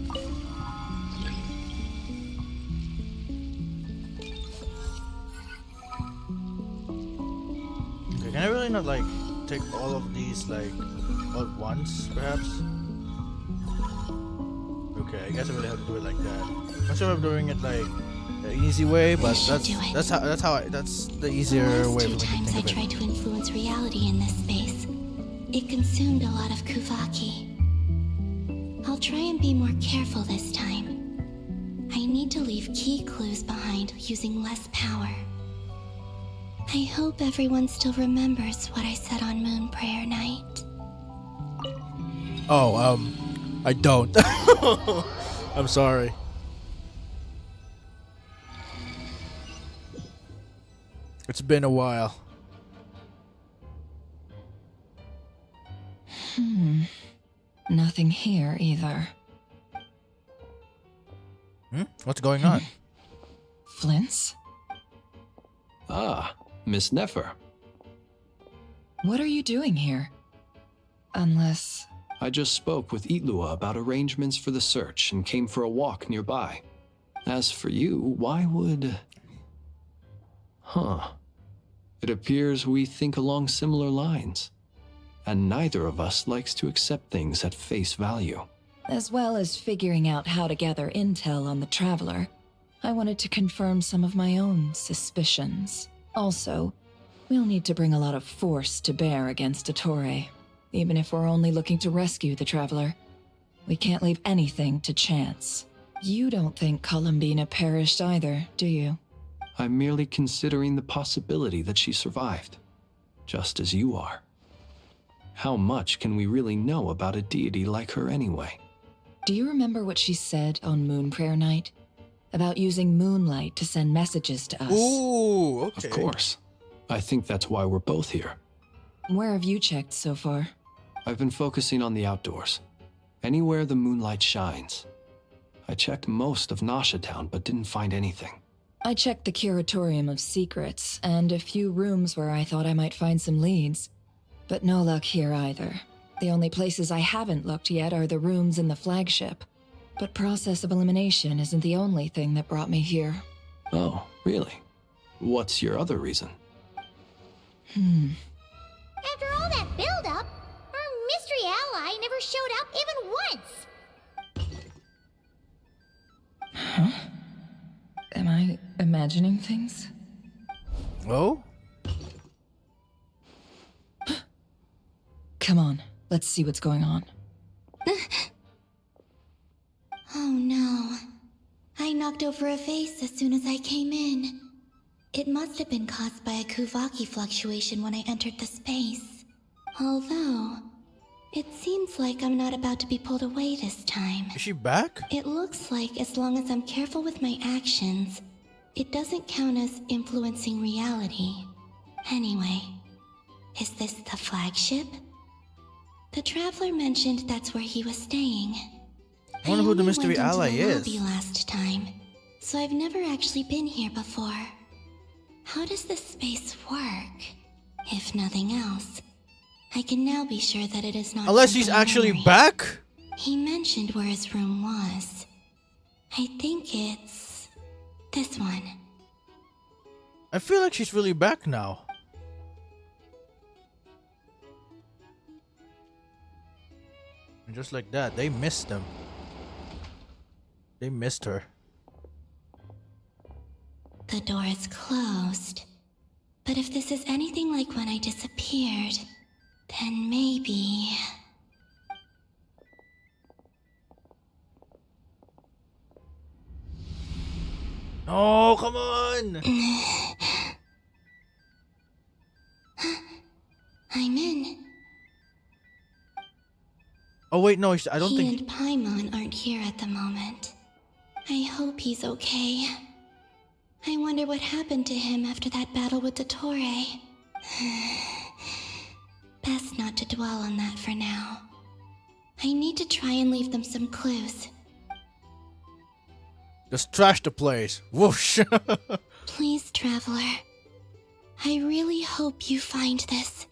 Okay, can I really not like take all of these like all at once, perhaps? Okay, I guess I really have to do it like that. I'm not sure if I'm doing it like the easy way, but that's the easier way for me to think of it. I tried to influence reality in this space. It consumed a lot of Kuvaki. I'll try and be more careful this time. I need to leave key clues behind using less power. I hope everyone still remembers what I said on Moon Prayer Night. Oh, I don't. I'm sorry. It's been a while. Nothing here either. What's going on? Flint's? Ah, Miss Nefer. What are you doing here? Unless... I just spoke with Itlua about arrangements for the search and came for a walk nearby. As for you, why would... Huh. It appears we think along similar lines. And neither of us likes to accept things at face value. As well as figuring out how to gather intel on the Traveler, I wanted to confirm some of my own suspicions. Also, we'll need to bring a lot of force to bear against Dottore. Even if we're only looking to rescue the Traveler, we can't leave anything to chance. You don't think Columbina perished either, do you? I'm merely considering the possibility that she survived, just as you are. How much can we really know about a deity like her anyway? Do you remember what she said on Moon Prayer Night? About using moonlight to send messages to us? Ooh, okay. Of course. I think that's why we're both here. Where have you checked so far? I've been focusing on the outdoors. Anywhere the moonlight shines. I checked most of Nasha Town, but didn't find anything. I checked the Curatorium of Secrets, and a few rooms where I thought I might find some leads. But no luck here either. The only places I haven't looked yet are the rooms in the flagship. But process of elimination isn't the only thing that brought me here. Oh, really? What's your other reason? After all that build-up, our mystery ally never showed up even once! Huh? Am I imagining things? Oh? Come on, let's see what's going on. Oh no. I knocked over a vase as soon as I came in. It must have been caused by a Kuvaki fluctuation when I entered the space. Although, it seems like I'm not about to be pulled away this time. Is she back? It looks like as long as I'm careful with my actions, it doesn't count as influencing reality. Anyway, is this the flagship? The Traveler mentioned that's where he was staying. I wonder who the mystery ally is. Lobby last time, so I've never actually been here before. How does this space work? If nothing else, I can now be sure that it is not. Unless he's actually memory. back? He mentioned where his room was. I think it's this one. I feel like she's really back now. And just like that, they missed him. They missed her. The door is closed. But if this is anything like when I disappeared, then maybe... Oh, come on! I'm in. Oh wait, no, I don't he think... and Paimon aren't here at the moment. I hope he's okay. I wonder what happened to him after that battle with Dottore. Best not to dwell on that for now. I need to try and leave them some clues. Just trash the place. Whoosh! Please, Traveler. I really hope you find this.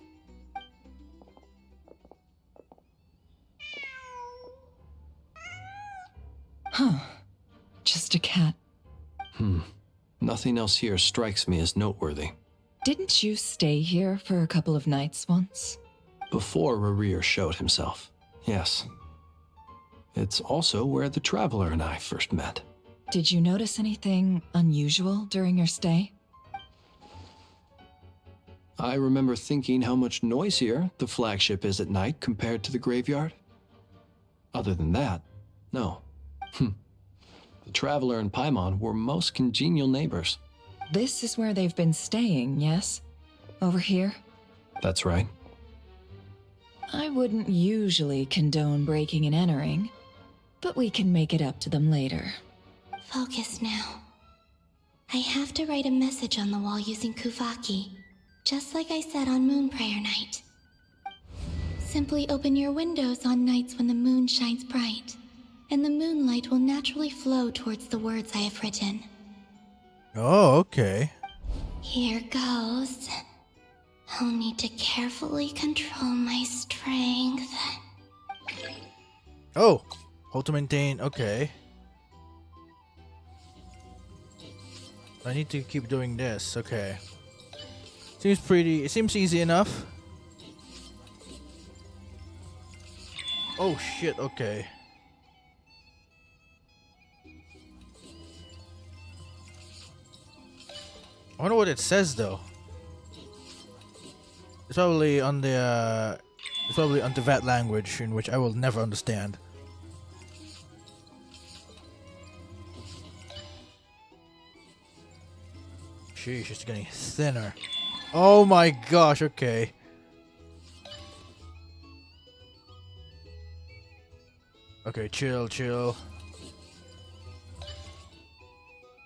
Huh. Just a cat. Nothing else here strikes me as noteworthy. Didn't you stay here for a couple of nights once? Before Rarir showed himself, yes. It's also where the Traveler and I first met. Did you notice anything unusual during your stay? I remember thinking how much noisier the flagship is at night compared to the graveyard. Other than that, no. The Traveler and Paimon were most congenial neighbors. This is where they've been staying, yes? Over here? That's right. I wouldn't usually condone breaking and entering, but we can make it up to them later. Focus now. I have to write a message on the wall using Kuvaki, just like I said on Moon Prayer Night. Simply open your windows on nights when the moon shines bright, and the moonlight will naturally flow towards the words I have written. Oh, okay. Here goes. I'll need to carefully control my strength. Oh, hold to maintain. Okay. I need to keep doing this. Okay. It seems easy enough. Oh shit, okay. I wonder what it says though. It's probably on the that language in which I will never understand. Sheesh, it's getting thinner. Oh my gosh, okay. Okay, chill.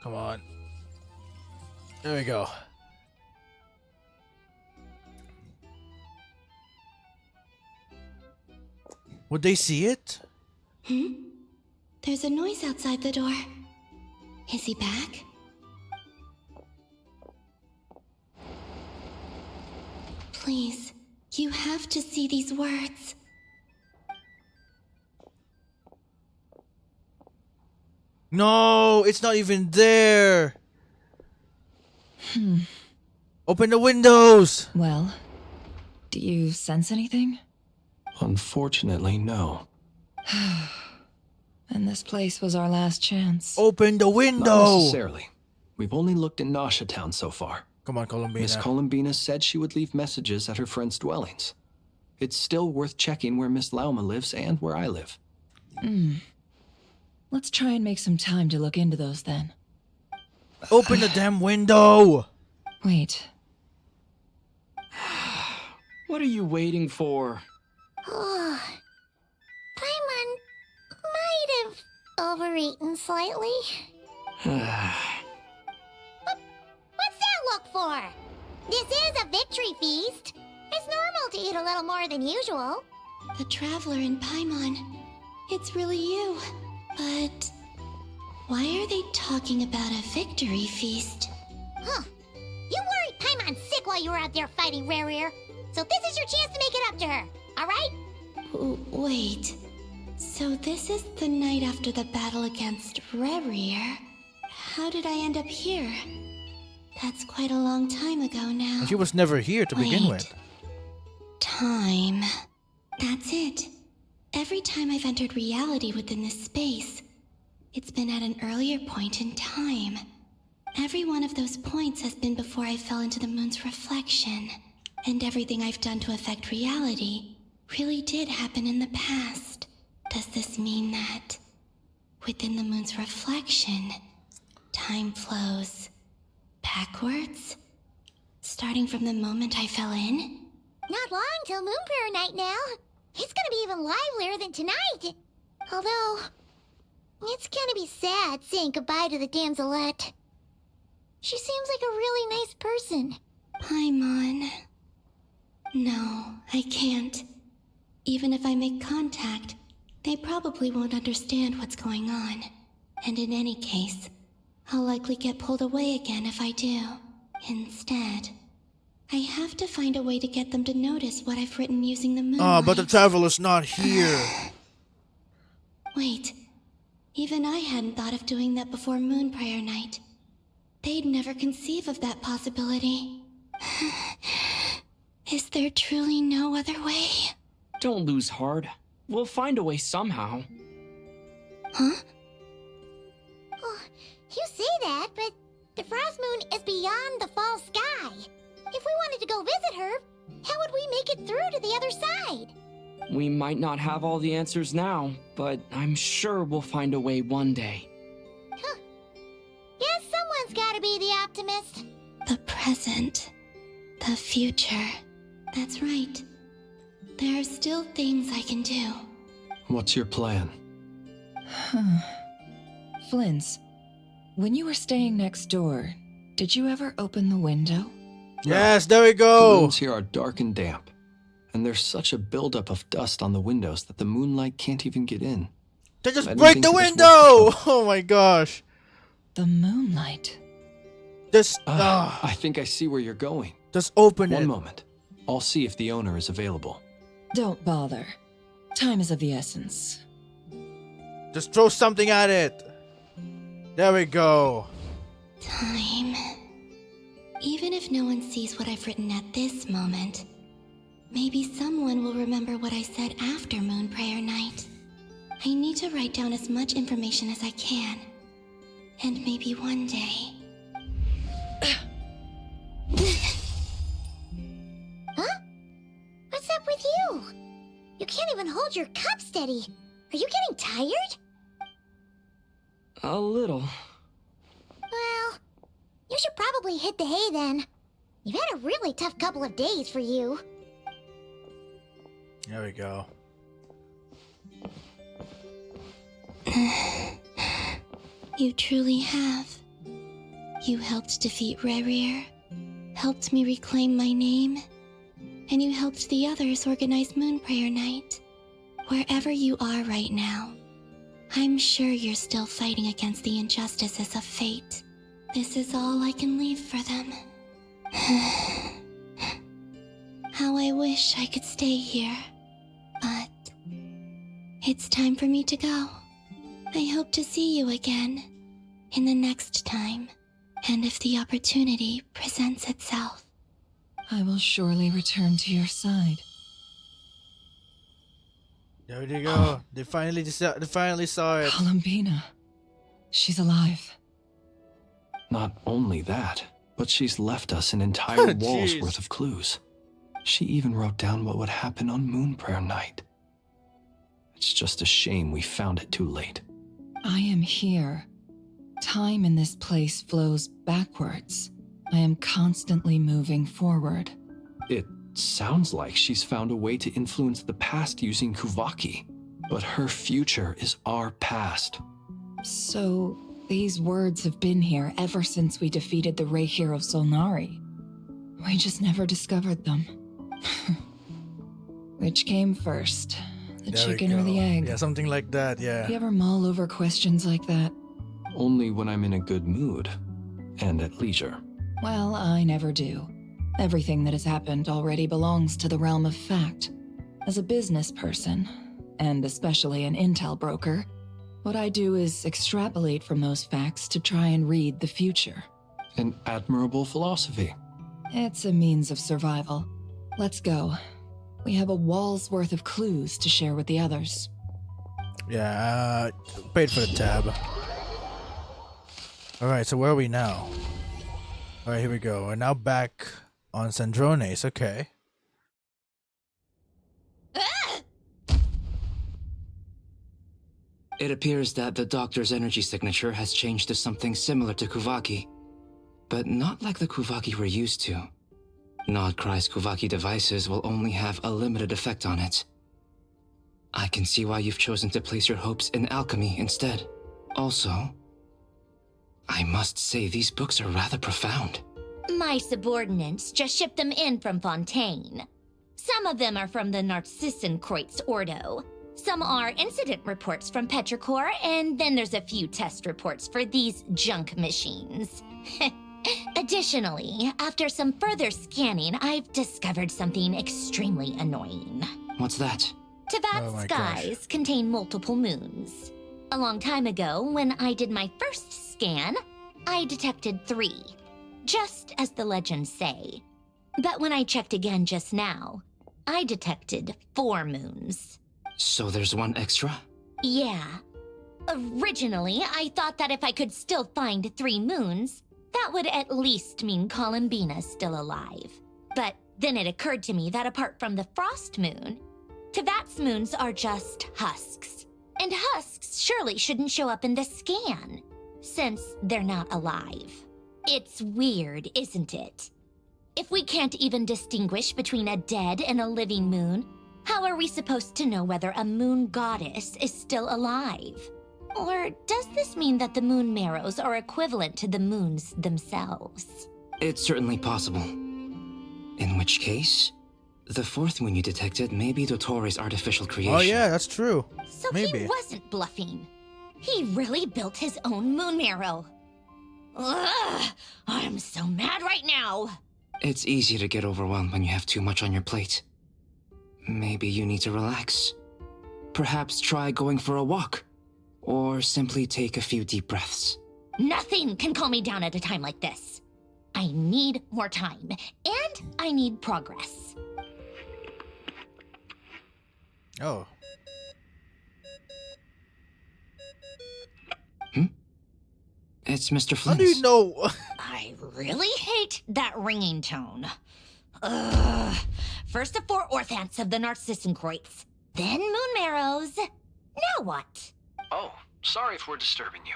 Come on. There we go. Would they see it? There's a noise outside the door. Is he back? Please, you have to see these words. No, it's not even there. Open the windows. Well, do you sense anything? Unfortunately, no. And this place was our last chance. Open the window. Not necessarily. We've only looked in Nasha Town so far. Come on, Columbina. Miss Columbina said she would leave messages at her friends' dwellings. It's still worth checking where Miss Lauma lives and where I live. Let's try and make some time to look into those then. Open the damn window! Wait. What are you waiting for? Oh, Paimon might have overeaten slightly. What's that look for? This is a victory feast. It's normal to eat a little more than usual. The Traveler in Paimon. It's really you. But why are they talking about a victory feast? Huh. You worried Paimon sick while you were out there fighting Rerir. So this is your chance to make it up to her, alright? Wait. So this is the night after the battle against Rerir. How did I end up here? That's quite a long time ago now. And she was never here to begin with. Time. That's it. Every time I've entered reality within this space, it's been at an earlier point in time. Every one of those points has been before I fell into the moon's reflection. And everything I've done to affect reality really did happen in the past. Does this mean that within the moon's reflection, time flows backwards? Starting from the moment I fell in? Not long till Moon Prayer Night now. It's gonna be even livelier than tonight. Although, it's gonna be sad saying goodbye to the damselette. She seems like a really nice person. Paimon. No, I can't. Even if I make contact, they probably won't understand what's going on. And in any case, I'll likely get pulled away again if I do. Instead, I have to find a way to get them to notice what I've written using the moonlight. But the Traveler's not here. Wait, even I hadn't thought of doing that before Moon Prayer Night. They'd never conceive of that possibility. Is there truly no other way? Don't lose heart. We'll find a way somehow. Huh? Oh, you say that, but the Frost Moon is beyond the fall sky. If we wanted to go visit her, how would we make it through to the other side? We might not have all the answers now, but I'm sure we'll find a way one day. Huh. Guess someone's gotta be the optimist. The present. The future. That's right. there are still things I can do. What's your plan? Flint's, when you were staying next door, did you ever open the window? Yes, there we The go. rooms here are dark and damp, and there's such a buildup of dust on the windows that the moonlight can't even get in. They just I didn't break think the it was worth window! Oh my gosh. The moonlight. Just, I think I see where you're going. Just open it. One moment. I'll see if the owner is available. Don't bother. Time is of the essence. Just throw something at it. There we go. Time. Even if no one sees what I've written at this moment, maybe someone will remember what I said after Moon Prayer Night. I need to write down as much information as I can. And maybe one day... Huh? What's up with you? You can't even hold your cup steady. Are you getting tired? A little. Well, you should probably hit the hay then. You've had a really tough couple of days for you. There we go. You truly have. You helped defeat Rerir, helped me reclaim my name, and you helped the others organize Moon Prayer Night. Wherever you are right now, I'm sure you're still fighting against the injustices of fate. This is all I can leave for them. How I wish I could stay here, but it's time for me to go. I hope to see you again in the next time, and if the opportunity presents itself. I will surely return to your side. There you go. They finally saw it. Columbina. She's alive. Not only that, but she's left us an entire wall's Jeez. worth of clues. She even wrote down what would happen on Moon Prayer Night. It's just a shame we found it too late. I am here. Time in this place flows backwards. I am constantly moving forward. It sounds like she's found a way to influence the past using Kuvaki, but her future is our past. So, these words have been here ever since we defeated the Ray Hero Solnari. We just never discovered them. Which came first, the There we chicken or the go. egg? Yeah, something like that, yeah. You ever mull over questions like that? Only when I'm in a good mood and at leisure. Well, I never do. Everything that has happened already belongs to the realm of fact. As a business person, and especially an intel broker, what I do is extrapolate from those facts to try and read the future. An admirable philosophy. It's a means of survival. Let's go. We have a wall's worth of clues to share with the others. Yeah, paid for the tab. Alright, so where are we now? Alright, here we go. We're now back on Sandrones, okay. It appears that the Doctor's energy signature has changed to something similar to Kuvaki, but not like the Kuvaki we're used to. Nodcry's Kuvaki devices will only have a limited effect on it. I can see why you've chosen to place your hopes in alchemy instead. Also, I must say these books are rather profound. My subordinates just shipped them in from Fontaine. Some of them are from the Narcissenkreuz Ordo. Some are incident reports from Petrichor, and then there's a few test reports for these junk machines. Additionally, after some further scanning, I've discovered something extremely annoying. What's that? Tevat's skies contain multiple moons. A long time ago, when I did my first scan, I detected 3, just as the legends say. But when I checked again just now, I detected 4 moons. So there's one extra? Yeah. Originally, I thought that if I could still find 3 moons, that would at least mean Columbina's still alive. But then it occurred to me that apart from the frost moon, Tevat's moons are just husks. And husks surely shouldn't show up in the scan, since they're not alive. It's weird, isn't it? If we can't even distinguish between a dead and a living moon, How are we supposed to know whether a moon goddess is still alive? Or does this mean that the moon marrows are equivalent to the moons themselves? It's certainly possible. In which case, the fourth moon you detected may be Dottore's artificial creation. Oh yeah, that's true. So Maybe. he wasn't bluffing. He really built his own moon marrow. Ugh, I'm so mad right now. It's easy to get overwhelmed when you have too much on your plate. Maybe you need to relax. Perhaps try going for a walk. Or simply take a few deep breaths. Nothing can calm me down at a time like this. I need more time, and I need progress. Oh. It's Mr. Flint. How do you know? I really hate that ringing tone. Ugh. First the 4 orthants of the Narcissenkreuz, then moon marrows. Now what? Oh, sorry if we're disturbing you.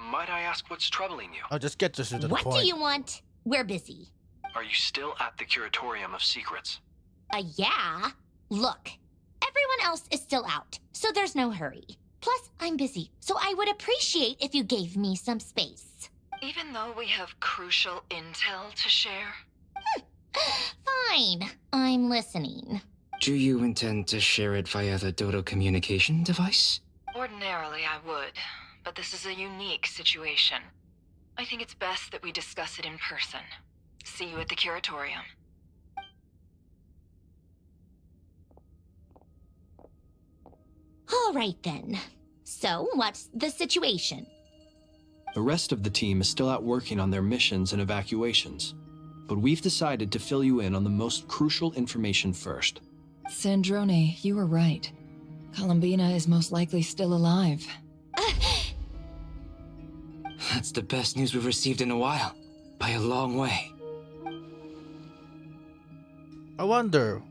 Might I ask what's troubling you? Oh, just get this to the point. What do you want? We're busy. Are you still at the Curatorium of Secrets? Yeah. Look, everyone else is still out, so there's no hurry. Plus, I'm busy, so I would appreciate if you gave me some space. Even though we have crucial intel to share? Fine, I'm listening. Do you intend to share it via the Dodo communication device? Ordinarily, I would, but this is a unique situation. I think it's best that we discuss it in person. See you at the Curatorium. All right then. So, what's the situation? The rest of the team is still out working on their missions and evacuations, but we've decided to fill you in on the most crucial information first. Sandrone, you were right. Columbina is most likely still alive. That's the best news we've received in a while. By a long way. I wonder.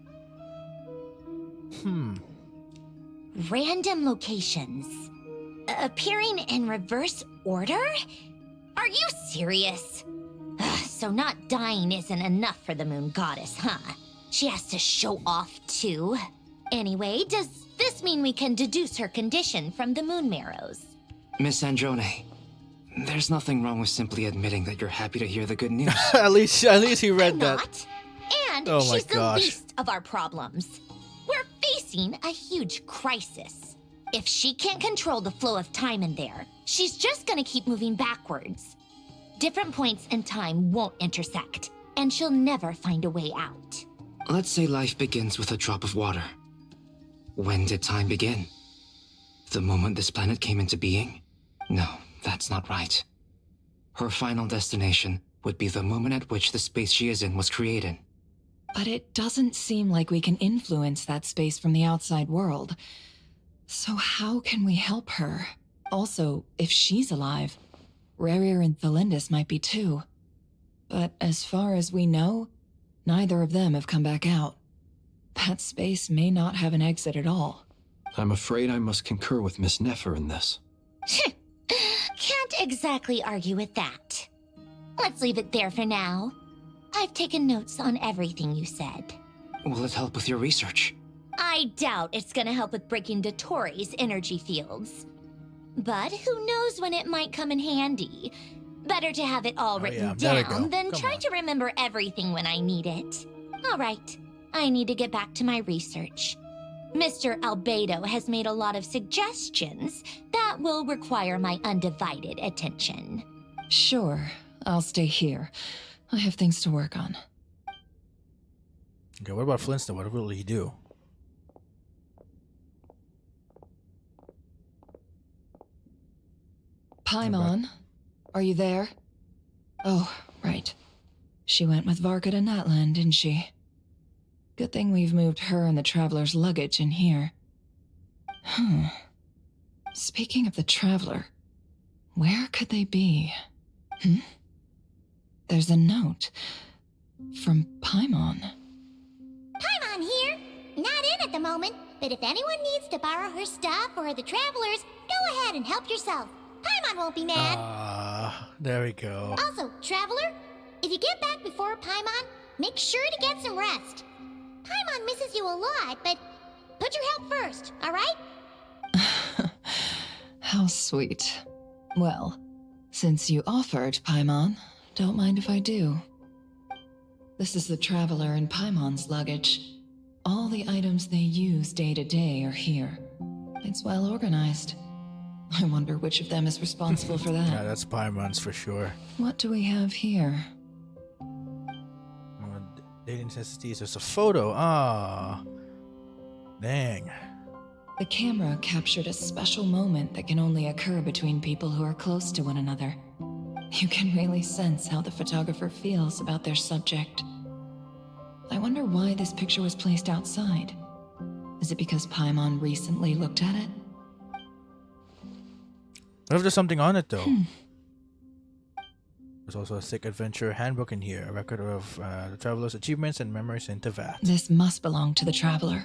Random locations. Appearing in reverse order? Are you serious? So not dying isn't enough for the moon goddess, huh? She has to show off too. Anyway, does this mean we can deduce her condition from the moon marrows? Miss Sandrone, there's nothing wrong with simply admitting that you're happy to hear the good news. at least he read that. Not. And Oh my she's the gosh. least of our problems. We're facing a huge crisis. If she can't control the flow of time in there, she's just gonna keep moving backwards. Different points in time won't intersect, and she'll never find a way out. Let's say life begins with a drop of water. When did time begin? The moment this planet came into being? No, that's not right. Her final destination would be the moment at which the space she is in was created. But it doesn't seem like we can influence that space from the outside world. So how can we help her? Also, if she's alive, Rarier and Thelindis might be too. But as far as we know, neither of them have come back out. That space may not have an exit at all. I'm afraid I must concur with Miss Nefer in this. Can't exactly argue with that. Let's leave it there for now. I've taken notes on everything you said. Will it help with your research? I doubt it's gonna help with breaking Dottore's energy fields. But who knows when it might come in handy. Better to have it all written there we go. down than Come try on. to remember everything when I need it. All right, I need to get back to my research. Mr. Albedo has made a lot of suggestions that will require my undivided attention. Sure, I'll stay here. I have things to work on. Okay, what about Flintstone? What will he do? Paimon, are you there? Oh, right. She went with Varka to Natlan, didn't she? Good thing we've moved her and the Traveler's luggage in here. Speaking of the Traveler, where could they be? There's a note from Paimon. Paimon here. Not in at the moment, but if anyone needs to borrow her stuff or the Travelers, go ahead and help yourself. Paimon won't be mad. There we go. Also, Traveler, if you get back before Paimon, make sure to get some rest. Paimon misses you a lot, but Put your help first, alright? How sweet. Well, since you offered, Paimon, don't mind if I do. This is the Traveler and Paimon's luggage. All the items they use day to day are here. It's well organized. I wonder which of them is responsible for that. Yeah, that's Paimon's for sure. What do we have here? Dating necessities. There's a photo. Ah. Dang. The camera captured a special moment that can only occur between people who are close to one another. You can really sense how the photographer feels about their subject. I wonder why this picture was placed outside. Is it because Paimon recently looked at it? What if there's something on it, though? There's also a thick adventure handbook in here, a record of the traveler's achievements and memories into that. This must belong to the Traveler.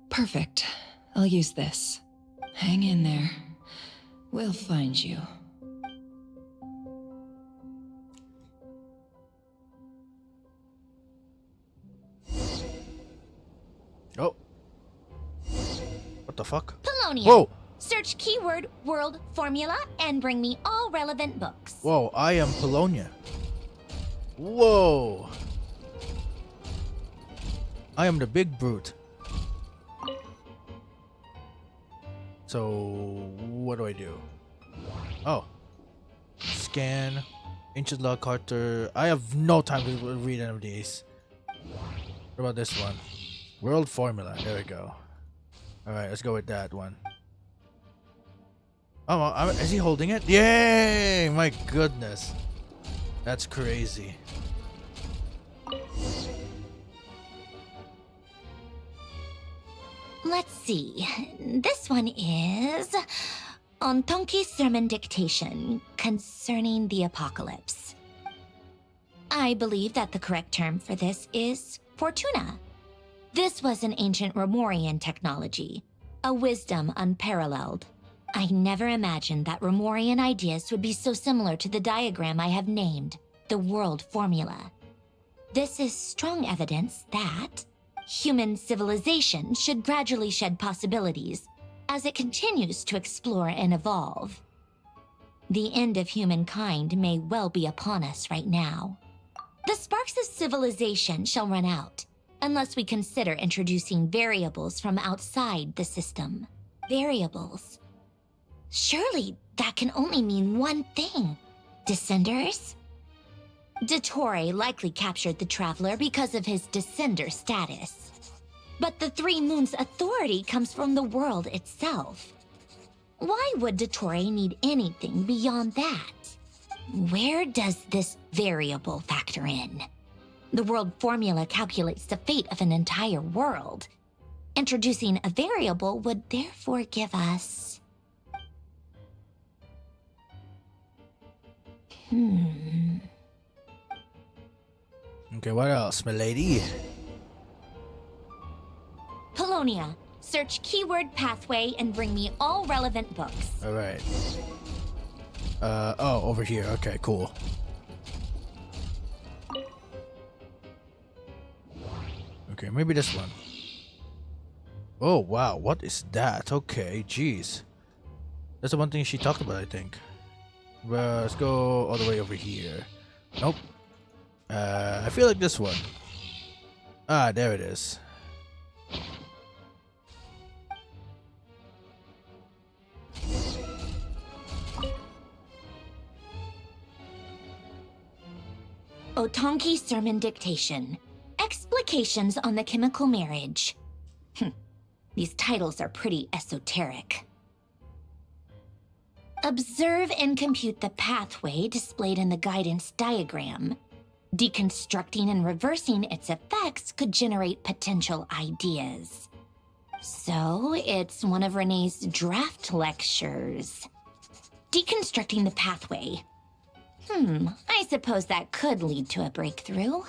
Perfect. I'll use this. Hang in there. We'll find you. Oh. What the fuck? Polonia. Whoa! Search keyword world formula and bring me all relevant books. Whoa, I am Polonia. Whoa! I am the big brute. So, what do I do? Oh. Scan. Ancient Law Carter. I have no time to read any of these. What about this one? World Formula. There we go. Alright, let's go with that one. Oh, is he holding it? Yay! My goodness. That's crazy. Let's see. This one is on Tonki's sermon dictation concerning the apocalypse. I believe that the correct term for this is Fortuna. This was an ancient Romorian technology, a wisdom unparalleled. I never imagined that Romorian ideas would be so similar to the diagram I have named, the World Formula. This is strong evidence that human civilization should gradually shed possibilities as it continues to explore and evolve. The end of humankind may well be upon us right now. The sparks of civilization shall run out unless we consider introducing variables from outside the system. Variables. Surely that can only mean one thing. Descenders? Dottore likely captured the Traveler because of his descender status. But the Three Moons' authority comes from the world itself. Why would Dottore need anything beyond that? Where does this variable factor in? The world formula calculates the fate of an entire world. Introducing a variable would therefore give us... Okay, what else, milady? Polonia, search keyword pathway and bring me all relevant books. Alright. Oh, over here. Okay, cool. Okay, maybe this one. Oh, wow. What is that? Okay, jeez. That's the one thing she talked about, I think. Well, let's go all the way over here. Nope. I feel like this one. Ah, there it is. Otonki Sermon Dictation. Explications on the Chemical Marriage. These titles are pretty esoteric. Observe and compute the pathway displayed in the guidance diagram. Deconstructing and reversing its effects could generate potential ideas. So, it's one of Renee's draft lectures. Deconstructing the pathway. I suppose that could lead to a breakthrough.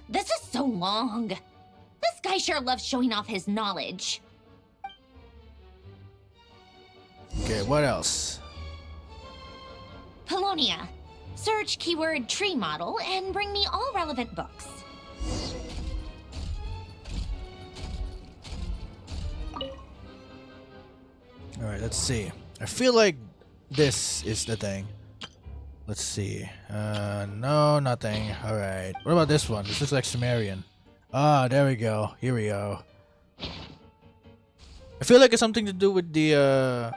This is so long. This guy sure loves showing off his knowledge. Okay, what else? Polonia. Search keyword tree model and bring me all relevant books. Alright, let's see. I feel like this is the thing. Let's see. No, nothing. Alright. What about this one? This looks like Sumerian. Ah, there we go. Here we go. I feel like it's something to do with the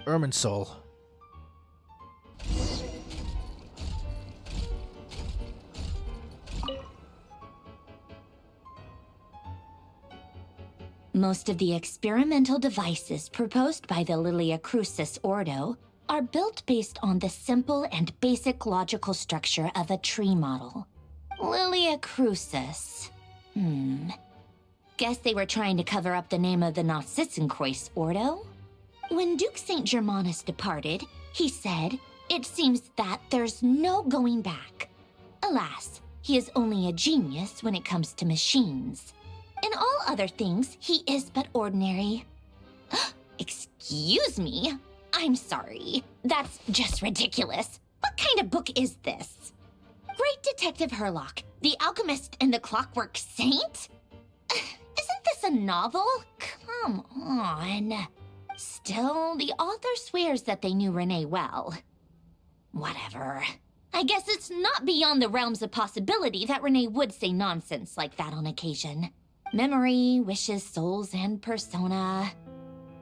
Ermine Soul. Most of the experimental devices proposed by the Lilia Crucis Ordo are built based on the simple and basic logical structure of a tree model. Lilia Crucis. Guess they were trying to cover up the name of the Nautitzenkreuz Ordo? When Duke St. Germanus departed, he said, "It seems that there's no going back." Alas, he is only a genius when it comes to machines. In all other things, he is but ordinary. Excuse me? I'm sorry. That's just ridiculous. What kind of book is this? Great Detective Herlock, the Alchemist and the Clockwork Saint? Isn't this a novel? Come on. Still, the author swears that they knew Renee well. Whatever. I guess it's not beyond the realms of possibility that Renee would say nonsense like that on occasion. Memory, wishes, souls, and persona.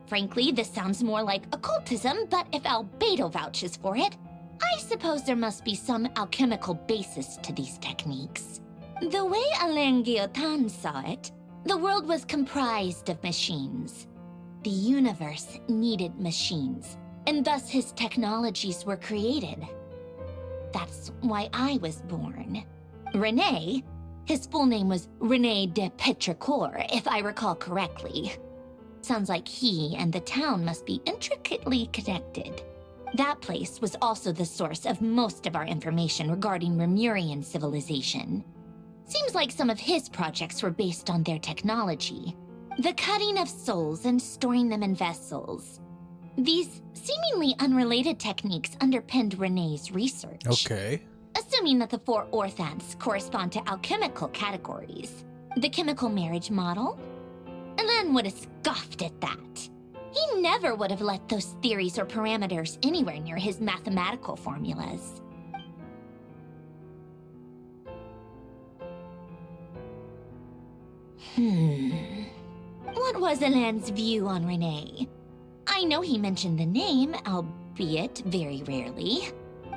Frankly, this sounds more like occultism, but if Albedo vouches for it, I suppose there must be some alchemical basis to these techniques. The way Alain Guillotin saw it, the world was comprised of machines. The universe needed machines, and thus his technologies were created. That's why I was born. René, his full name was René de Petrichor, if I recall correctly. Sounds like he and the town must be intricately connected. That place was also the source of most of our information regarding Remurian civilization. Seems like some of his projects were based on their technology. The cutting of souls and storing them in vessels. These seemingly unrelated techniques underpinned René's research. Okay. Assuming that the 4 orthants correspond to alchemical categories. The chemical marriage model? Alain would have scoffed at that. He never would have let those theories or parameters anywhere near his mathematical formulas. What was Alain's view on Renee? I know he mentioned the name, albeit very rarely.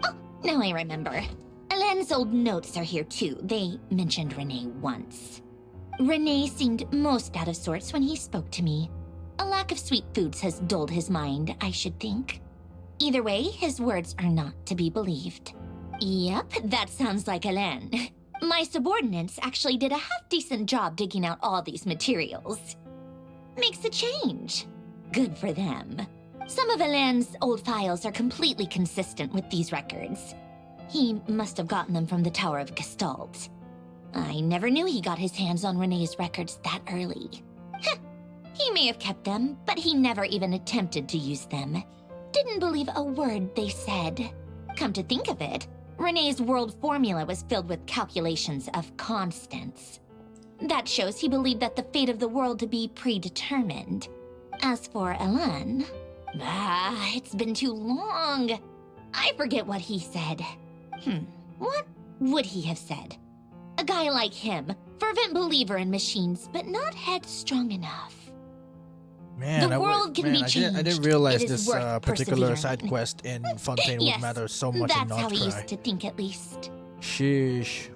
Oh, now I remember. Alain's old notes are here too. They mentioned Renee once. Renee seemed most out of sorts when he spoke to me. A lack of sweet foods has dulled his mind, I should think. Either way, his words are not to be believed. Yep, that sounds like Alain. My subordinates actually did a half-decent job digging out all these materials. Makes a change. Good for them. Some of Alain's old files are completely consistent with these records. He must have gotten them from the Tower of Gestalt. I never knew he got his hands on René's records that early. He may have kept them, but he never even attempted to use them. Didn't believe a word they said. Come to think of it, René's world formula was filled with calculations of constants. That shows he believed that the fate of the world to be predetermined. As for Alain, it's been too long. I forget what he said. What would he have said? A guy like him, fervent believer in machines, but not headstrong enough. Man, the world can be changed. I didn't realize It is this worth particular persevering. side quest in Fontaine Yes, would matter so much in that's how he Notcry. used to think, at least. Sheesh.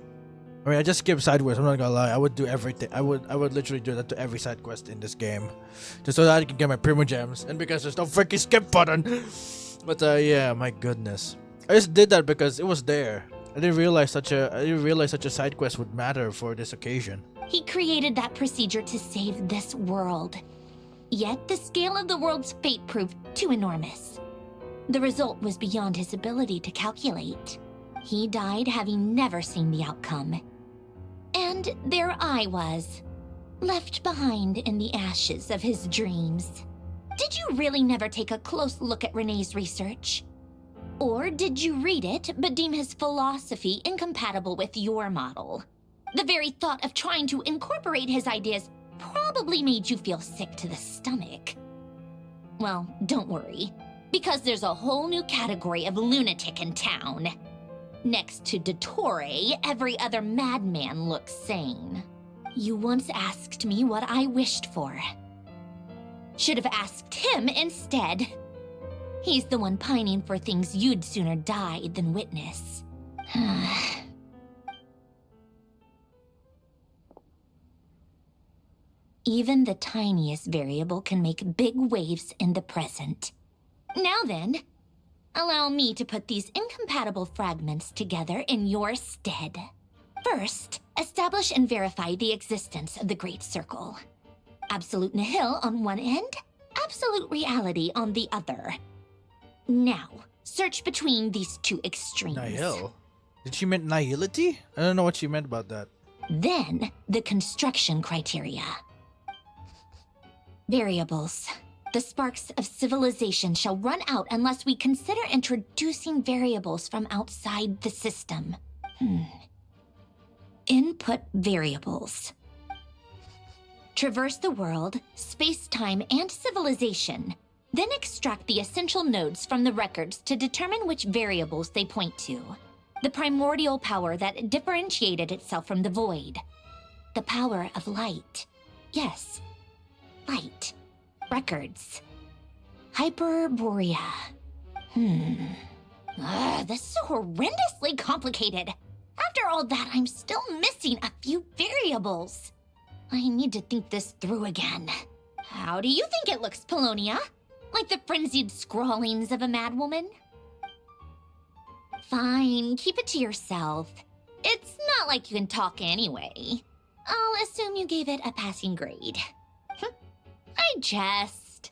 I mean, I just skip side quests. I'm not gonna lie. I would do everything. I would literally do that to every side quest in this game, just so that I can get my Primo Gems, and because there's no freaking skip button. But yeah, my goodness. I just did that because it was there. I didn't realize such a side quest would matter for this occasion. He created that procedure to save this world. Yet the scale of the world's fate proved too enormous. The result was beyond his ability to calculate. He died having never seen the outcome. And there I was, left behind in the ashes of his dreams. Did you really never take a close look at René's research? Or did you read it but deem his philosophy incompatible with your model? The very thought of trying to incorporate his ideas probably made you feel sick to the stomach. Well, don't worry, because there's a whole new category of lunatic in town. Next to Dottore, every other madman looks sane. You once asked me what I wished for. Should have asked him instead. He's the one pining for things you'd sooner die than witness. Even the tiniest variable can make big waves in the present. Now then, allow me to put these incompatible fragments together in your stead. First, establish and verify the existence of the Great Circle. Absolute nihil on one end, absolute reality on the other. Now, search between these two extremes. Nihil? Did she mean nihility? I don't know what she meant about that. Then, the construction criteria. Variables. The sparks of civilization shall run out unless we consider introducing variables from outside the system. Input variables. Traverse the world, space-time, and civilization. Then extract the essential nodes from the records to determine which variables they point to. The primordial power that differentiated itself from the void. The power of light. Yes, light. Records. Hyperborea. This is horrendously complicated. After all that, I'm still missing a few variables. I need to think this through again. How do you think it looks, Polonia? Like the frenzied scrawlings of a madwoman? Fine, keep it to yourself. It's not like you can talk anyway. I'll assume you gave it a passing grade. I jest.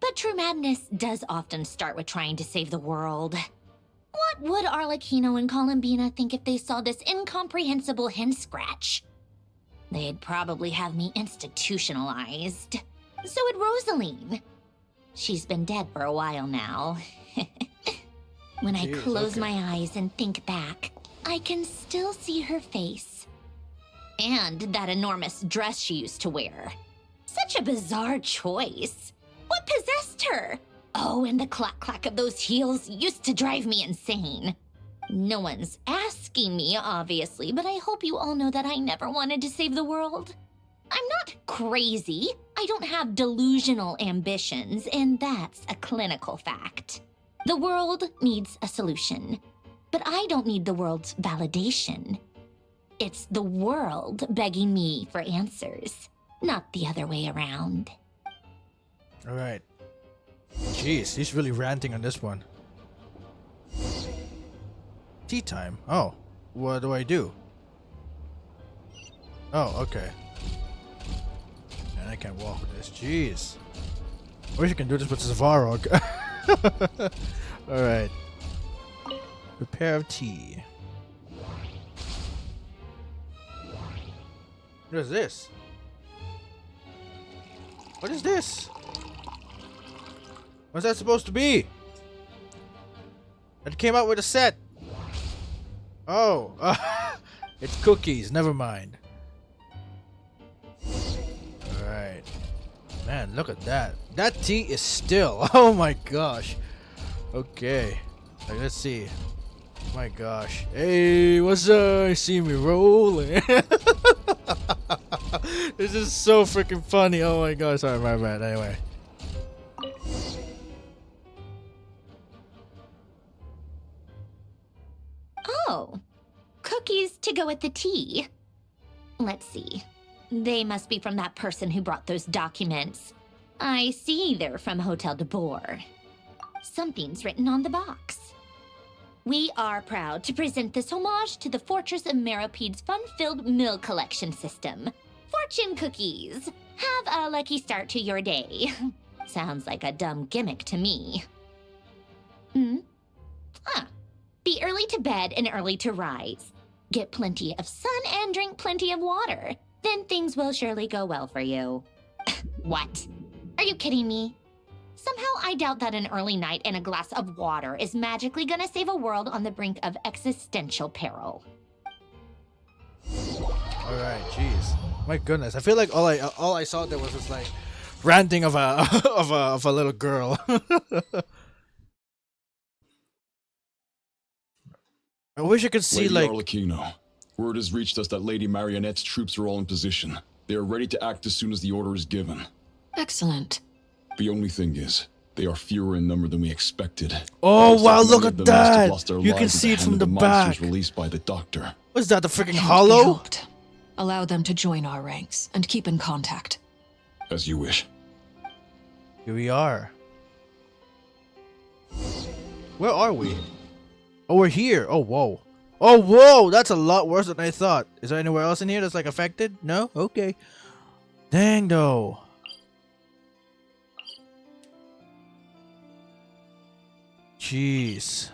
But true madness does often start with trying to save the world. What would Arlecchino and Columbina think if they saw this incomprehensible hen scratch? They'd probably have me institutionalized. So would Rosaline. She's been dead for a while now. When I close my eyes and think back, I can still see her face. And that enormous dress she used to wear. Such a bizarre choice. What possessed her? Oh, and the clack-clack of those heels used to drive me insane. No one's asking me, obviously, but I hope you all know that I never wanted to save the world. I'm not crazy. I don't have delusional ambitions, and that's a clinical fact. The world needs a solution, but I don't need the world's validation. It's the world begging me for answers, not the other way around. All right. Jeez, he's really ranting on this one. Tea time. Oh, what do I do? Oh, okay. And I can't walk with this. Jeez. I wish I can do this with Svarog. Alright. Prepare tea. What is this? What is this? What's that supposed to be? It came out with a set. Oh, it's cookies. Never mind. Alright. Man, look at that. That tea is still. Oh my gosh. Okay. Like, let's see. My gosh. Hey, what's up? You see me rolling. This is so freaking funny. Oh my gosh. Sorry, my bad. Anyway. Oh, cookies to go with the tea. Let's see. They must be from that person who brought those documents. I see they're from Hotel de Boer. Something's written on the box. We are proud to present this homage to the Fortress of Meropede's fun-filled meal collection system. Fortune cookies. Have a lucky start to your day. Sounds like a dumb gimmick to me. Be early to bed and early to rise. Get plenty of sun and drink plenty of water. Then things will surely go well for you. What? Are you kidding me? Somehow I doubt that an early night and a glass of water is magically gonna save a world on the brink of existential peril. Alright, jeez. My goodness. I feel like all I saw there was just like ranting of a of a little girl. I wish I could see Lady like Arlecchino, word has reached us that Lady Marionette's troops are all in position. They are ready to act as soon as the order is given. Excellent. The only thing is, they are fewer in number than we expected. Oh wow, Many look of at them must have that! lost their You can lives at see it the from hand the of monsters back. released by the Doctor. Was that the freaking Can't be hollow? helped. Allow them to join our ranks and keep in contact. As you wish. Here we are. Where are we? Oh, we're here. Oh, whoa. Oh, whoa! That's a lot worse than I thought. Is there anywhere else in here that's like affected? No? Okay. Dang, though. Jeez.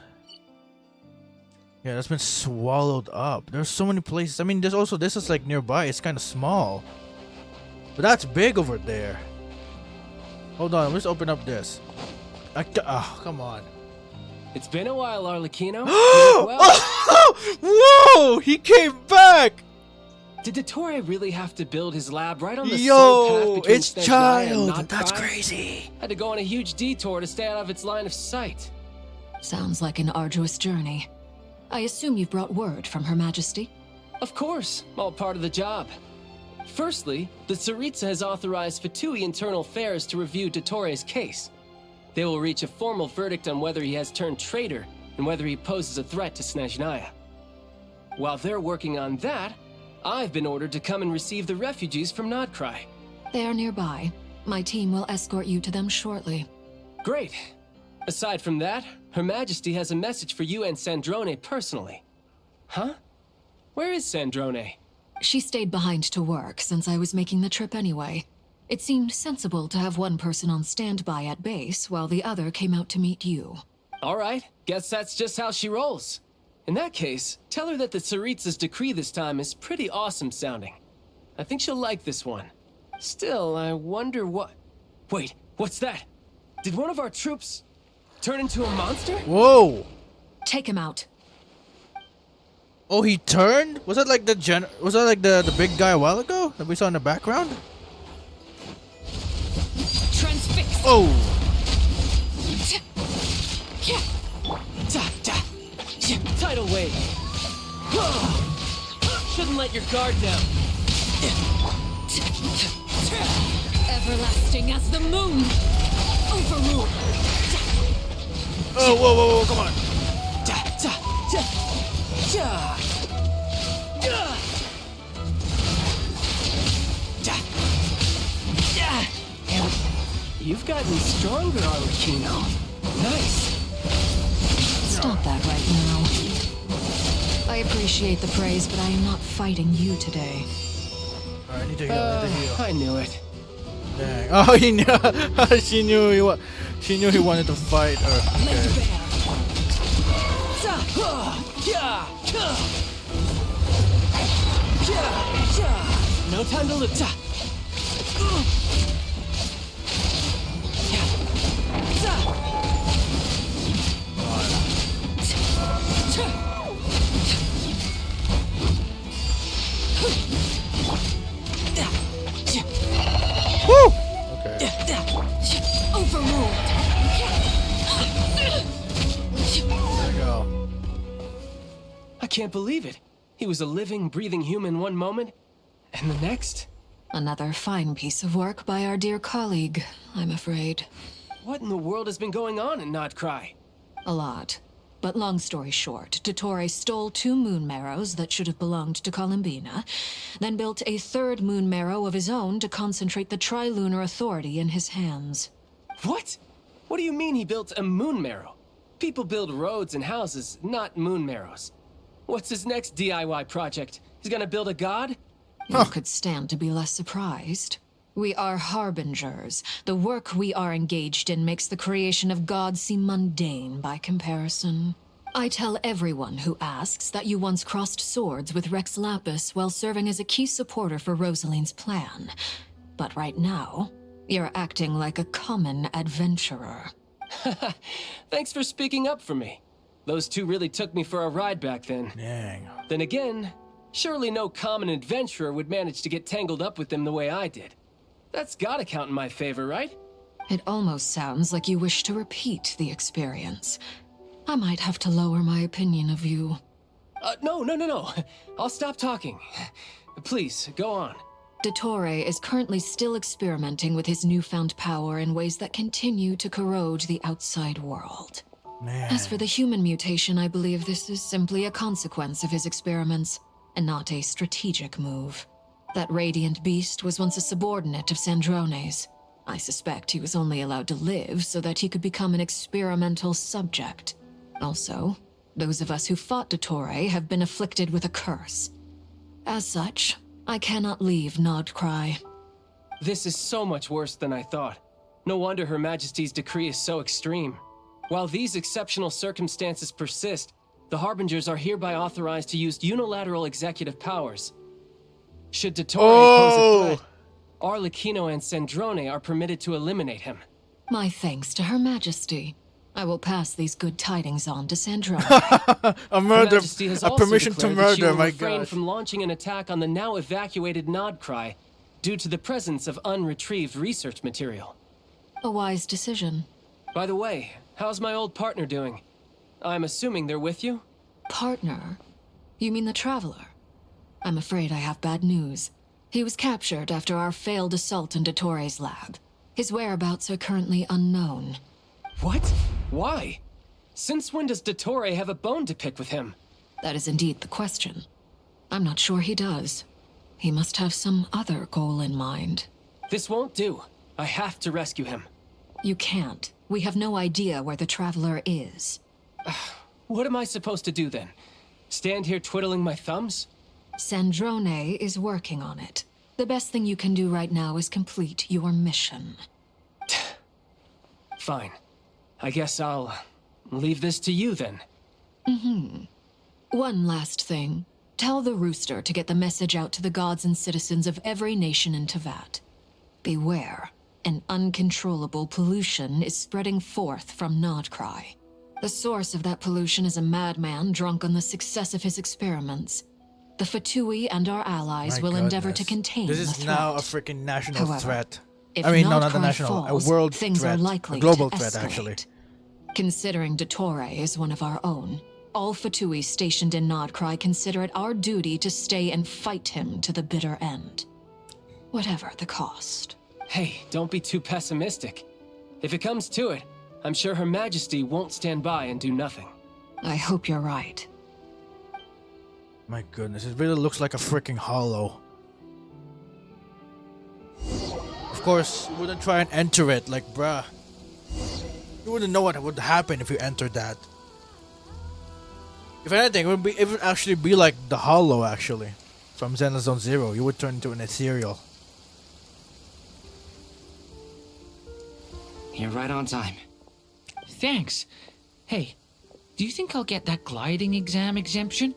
Yeah, that's been swallowed up. There's so many places. I mean, there's also, this is like nearby. It's kind of small. But that's big over there. Hold on, let's open up this. Oh, come on. It's been a while, Arlecchino. You look well. Whoa! He came back! Did Dottore really have to build his lab right on the Yo, sole path between it's Snezhnaya Child. and That's Notcry? crazy. Had to go on a huge detour to stay out of its line of sight. Sounds like an arduous journey. I assume you've brought word from Her Majesty? Of course, all part of the job. Firstly, the Tsaritsa has authorized Fatui Internal Affairs to review Dottore's case. They will reach a formal verdict on whether he has turned traitor and whether he poses a threat to Snezhnaya. While they're working on that, I've been ordered to come and receive the refugees from Notcry. They are nearby. My team will escort you to them shortly. Great. Aside from that, Her Majesty has a message for you and Sandrone personally. Huh? Where is Sandrone? She stayed behind to work since I was making the trip anyway. It seemed sensible to have one person on standby at base while the other came out to meet you. All right, guess that's just how she rolls. In that case, tell her that the Tsaritsa's decree this time is pretty awesome sounding. I think she'll like this one. Still, I wonder what... Wait, what's that? Did one of our troops turn into a monster? Whoa! Take him out. Oh, he turned? Was that like the big guy a while ago that we saw in the background? Transfix. Oh! Tidal wave. Shouldn't let your guard down. Everlasting as the moon. Overrule. Oh, whoa, whoa, whoa, come on. You've gotten stronger, Arlecchino. Nice. Stop that right now. I appreciate the praise, but I am not fighting you today. Alright, I need to heal, I need to heal. I knew it. Dang. Oh, he knew. She knew he wanted to fight her. Okay. No time to lose. Woo! Okay. Overruled. There we go. I can't believe it. He was a living, breathing human one moment, and the next... Another fine piece of work by our dear colleague, I'm afraid. What in the world has been going on in Notcry? A lot. But long story short, Dottore stole 2 moon marrows that should have belonged to Columbina, then built a 3rd moon marrow of his own to concentrate the Trilunar Authority in his hands. What? What do you mean he built a moon marrow? People build roads and houses, not moon marrows. What's his next DIY project? He's gonna build a god? You could stand to be less surprised. We are harbingers. The work we are engaged in makes the creation of gods seem mundane by comparison. I tell everyone who asks that you once crossed swords with Rex Lapis while serving as a key supporter for Rosaline's plan. But right now, You're acting like a common adventurer. Thanks for speaking up for me. Those two really took me for a ride back then. Dang. Then again, surely no common adventurer would manage to get tangled up with them the way I did. That's gotta count in my favor, right? It almost sounds like you wish to repeat the experience. I might have to lower my opinion of you. No. I'll stop talking. Please, go on. Dottore is currently still experimenting with his newfound power in ways that continue to corrode the outside world. Man. As for the human mutation, I believe this is simply a consequence of his experiments, and not a strategic move. That radiant beast was once a subordinate of Sandrone's. I suspect he was only allowed to live so that he could become an experimental subject. Also, those of us who fought Dottore have been afflicted with a curse. As such, I cannot leave Nodcry. This is so much worse than I thought. No wonder Her Majesty's decree is so extreme. While these exceptional circumstances persist, the Harbingers are hereby authorized to use unilateral executive powers. Should Dottore pose a threat, Arlecchino and Sandrone are permitted to eliminate him. My thanks to Her Majesty. I will pass these good tidings on to Sandrone. A murder, Her Majesty has a also permission to declared that she murder, will my refrain god. from launching an attack on the now evacuated Nodcry due to the presence of unretrieved research material. A wise decision. By the way, how's my old partner doing? I'm assuming they're with you? Partner? You mean the Traveler? I'm afraid I have bad news. He was captured after our failed assault in Dottore's lab. His whereabouts are currently unknown. What? Why? Since when does Dottore have a bone to pick with him? That is indeed the question. I'm not sure he does. He must have some other goal in mind. This won't do. I have to rescue him. You can't. We have no idea where the Traveler is. What am I supposed to do then? Stand here twiddling my thumbs? Sandrone is working on it. The best thing you can do right now is complete your mission. Fine. I guess I'll leave this to you then. One last thing. Tell the Rooster to get the message out to the gods and citizens of every nation in Teyvat. Beware. An uncontrollable pollution is spreading forth from Nodcry. The source of that pollution is a madman drunk on the success of his experiments. The Fatui and our allies will endeavor to contain the threat. This is now a freaking national threat. If I mean, no, not a Nodcry national, falls, a world things threat. are likely A global to threat, escalate. actually. Considering Dottore is one of our own, all Fatui stationed in Nodcry consider it our duty to stay and fight him to the bitter end. Whatever the cost. Hey, don't be too pessimistic. If it comes to it, I'm sure Her Majesty won't stand by and do nothing. I hope you're right. My goodness, it really looks like a freaking hollow. Of course, you wouldn't try and enter it, like, bruh. You wouldn't know what would happen if you entered that. If anything, it would actually be like the hollow, actually. From Xenozone Zero, you would turn into an ethereal. You're right on time. Thanks. Hey, do you think I'll get that gliding exam exemption?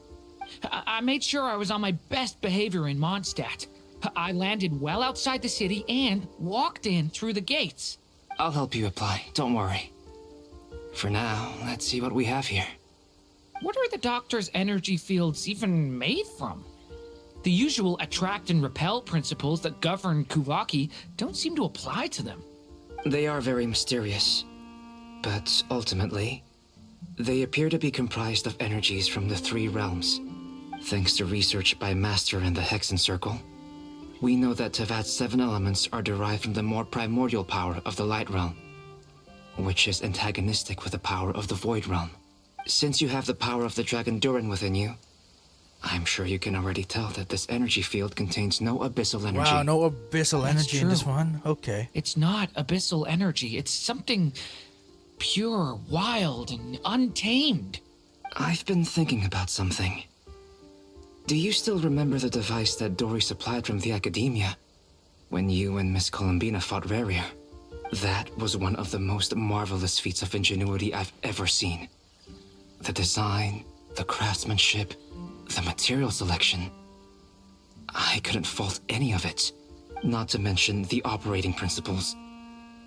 I made sure I was on my best behavior in Mondstadt. I landed well outside the city and walked in through the gates. I'll help you apply, don't worry. For now, let's see what we have here. What are the Doctor's energy fields even made from? The usual attract and repel principles that govern Kuvaki don't seem to apply to them. They are very mysterious, but ultimately, they appear to be comprised of energies from the three realms. Thanks to research by Master in the Hexen Circle, we know that Teyvat's 7 elements are derived from the more primordial power of the Light Realm, which is antagonistic with the power of the Void Realm. Since you have the power of the Dragon Durin within you, I'm sure you can already tell that this energy field contains no abyssal energy. Wow, no abyssal That's energy in this true. one? Okay. It's not abyssal energy. It's something pure, wild, and untamed. I've been thinking about something. Do you still remember the device that Dory supplied from the Academia when you and Miss Columbina fought Rarier? That was one of the most marvelous feats of ingenuity I've ever seen. The design, the craftsmanship, the material selection. I couldn't fault any of it. Not to mention the operating principles.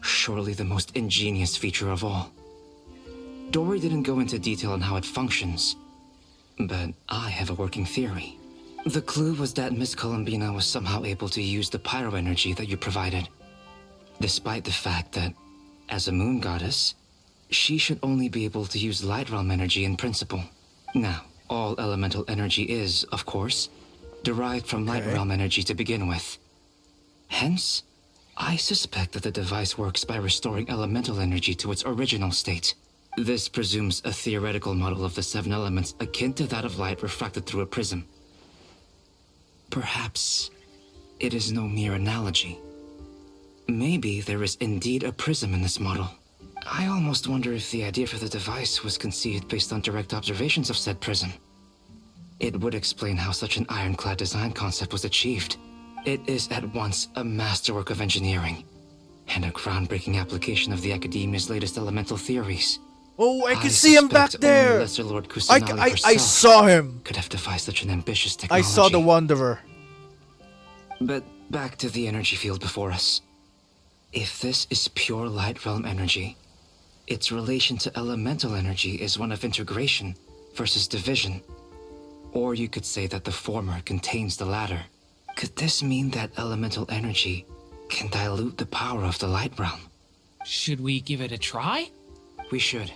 Surely the most ingenious feature of all. Dory didn't go into detail on how it functions, but I have a working theory. The clue was that Miss Columbina was somehow able to use the pyro energy that you provided, despite the fact that, as a moon goddess, she should only be able to use light realm energy in principle. Now, all elemental energy is, of course, derived from light realm energy to begin with. Hence, I suspect that the device works by restoring elemental energy to its original state. This presumes a theoretical model of the 7 elements akin to that of light refracted through a prism. Perhaps it is no mere analogy. Maybe there is indeed a prism in this model. I almost wonder if the idea for the device was conceived based on direct observations of said prism. It would explain how such an ironclad design concept was achieved. It is at once a masterwork of engineering and a groundbreaking application of the Academia's latest elemental theories. Oh, I can see him back there! Lesser Lord Kusanali I saw him! Could have devised such an ambitious technology. I saw the Wanderer. But back to the energy field before us. If this is pure light realm energy, its relation to elemental energy is one of integration versus division. Or you could say that the former contains the latter. Could this mean that elemental energy can dilute the power of the light realm? Should we give it a try? We should.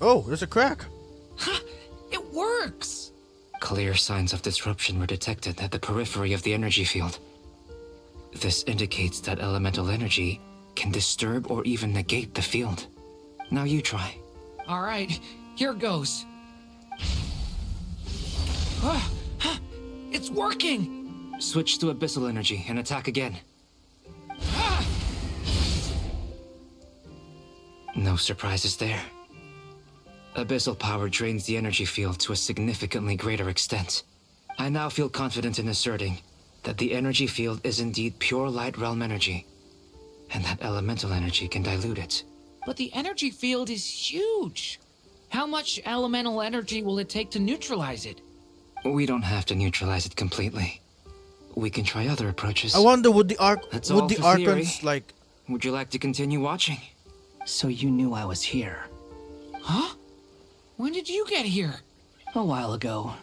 Oh, there's a crack. Ha! It works! Clear signs of disruption were detected at the periphery of the energy field. This indicates that elemental energy can disturb or even negate the field. Now you try. All right, here goes. It's working! Switch to abyssal energy and attack again. No surprises there. Abyssal power drains the energy field to a significantly greater extent. I now feel confident in asserting that the energy field is indeed pure light realm energy, and that elemental energy can dilute it. But the energy field is huge. How much elemental energy will it take to neutralize it? We don't have to neutralize it completely. We can try other approaches. I wonder would the theory. Archons like... Would you like to continue watching? So you knew I was here. Huh? When did you get here? A while ago.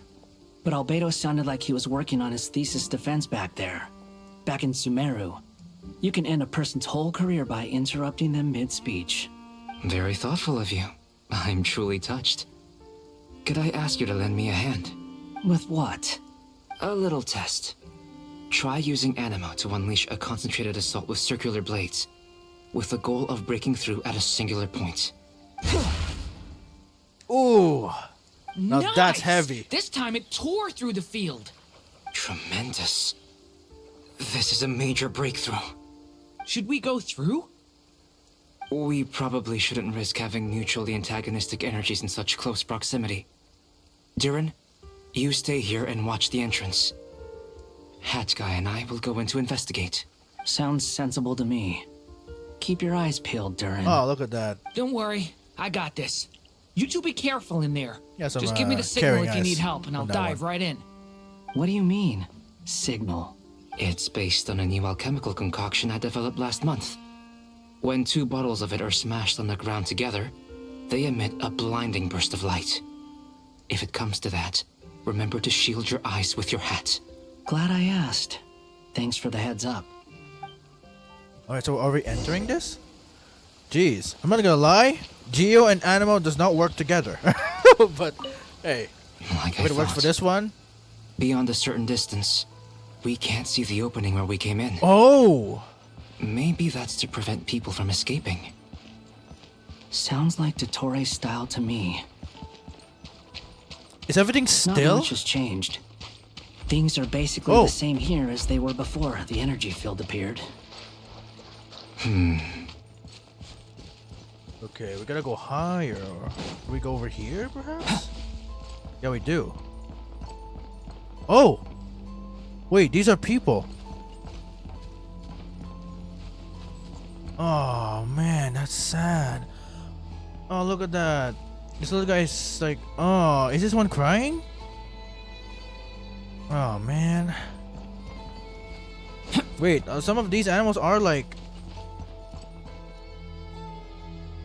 But Albedo sounded like he was working on his thesis defense back there. Back in Sumeru. You can end a person's whole career by interrupting them mid-speech. Very thoughtful of you. I'm truly touched. Could I ask you to lend me a hand? With what? A little test. Try using Animo to unleash a concentrated assault with circular blades, with the goal of breaking through at a singular point. Ooh. Now Nice! that's heavy. This time it tore through the field. Tremendous. This is a major breakthrough. Should we go through? We probably shouldn't risk having mutually antagonistic energies in such close proximity. Durin, you stay here and watch the entrance. Hat Guy and I will go in to investigate. Sounds sensible to me. Keep your eyes peeled, Durin. Oh, look at that. Don't worry, I got this. You two be careful in there. Yes, Just give me the signal if you need help, and I'll dive right in. What do you mean, signal? It's based on a new alchemical concoction I developed last month. When 2 bottles of it are smashed on the ground together, they emit a blinding burst of light. If it comes to that, remember to shield your eyes with your hat. Glad I asked. Thanks for the heads up. Alright, so are we entering this? Jeez, I'm not gonna lie. Geo and Animo does not work together. But, hey, like if it works for this one. Beyond a certain distance, we can't see the opening where we came in. Oh! Maybe that's to prevent people from escaping. Sounds like Dottore's style to me. Is everything still? Not much has changed. Things are basically the same here as they were before the energy field appeared. Okay, we gotta go higher. We go over here, perhaps? Yeah, we do. Oh! Wait, these are people. Oh, man, that's sad. Oh, look at that. This little guy's like, oh, is this one crying? Oh man. Wait, some of these animals are like.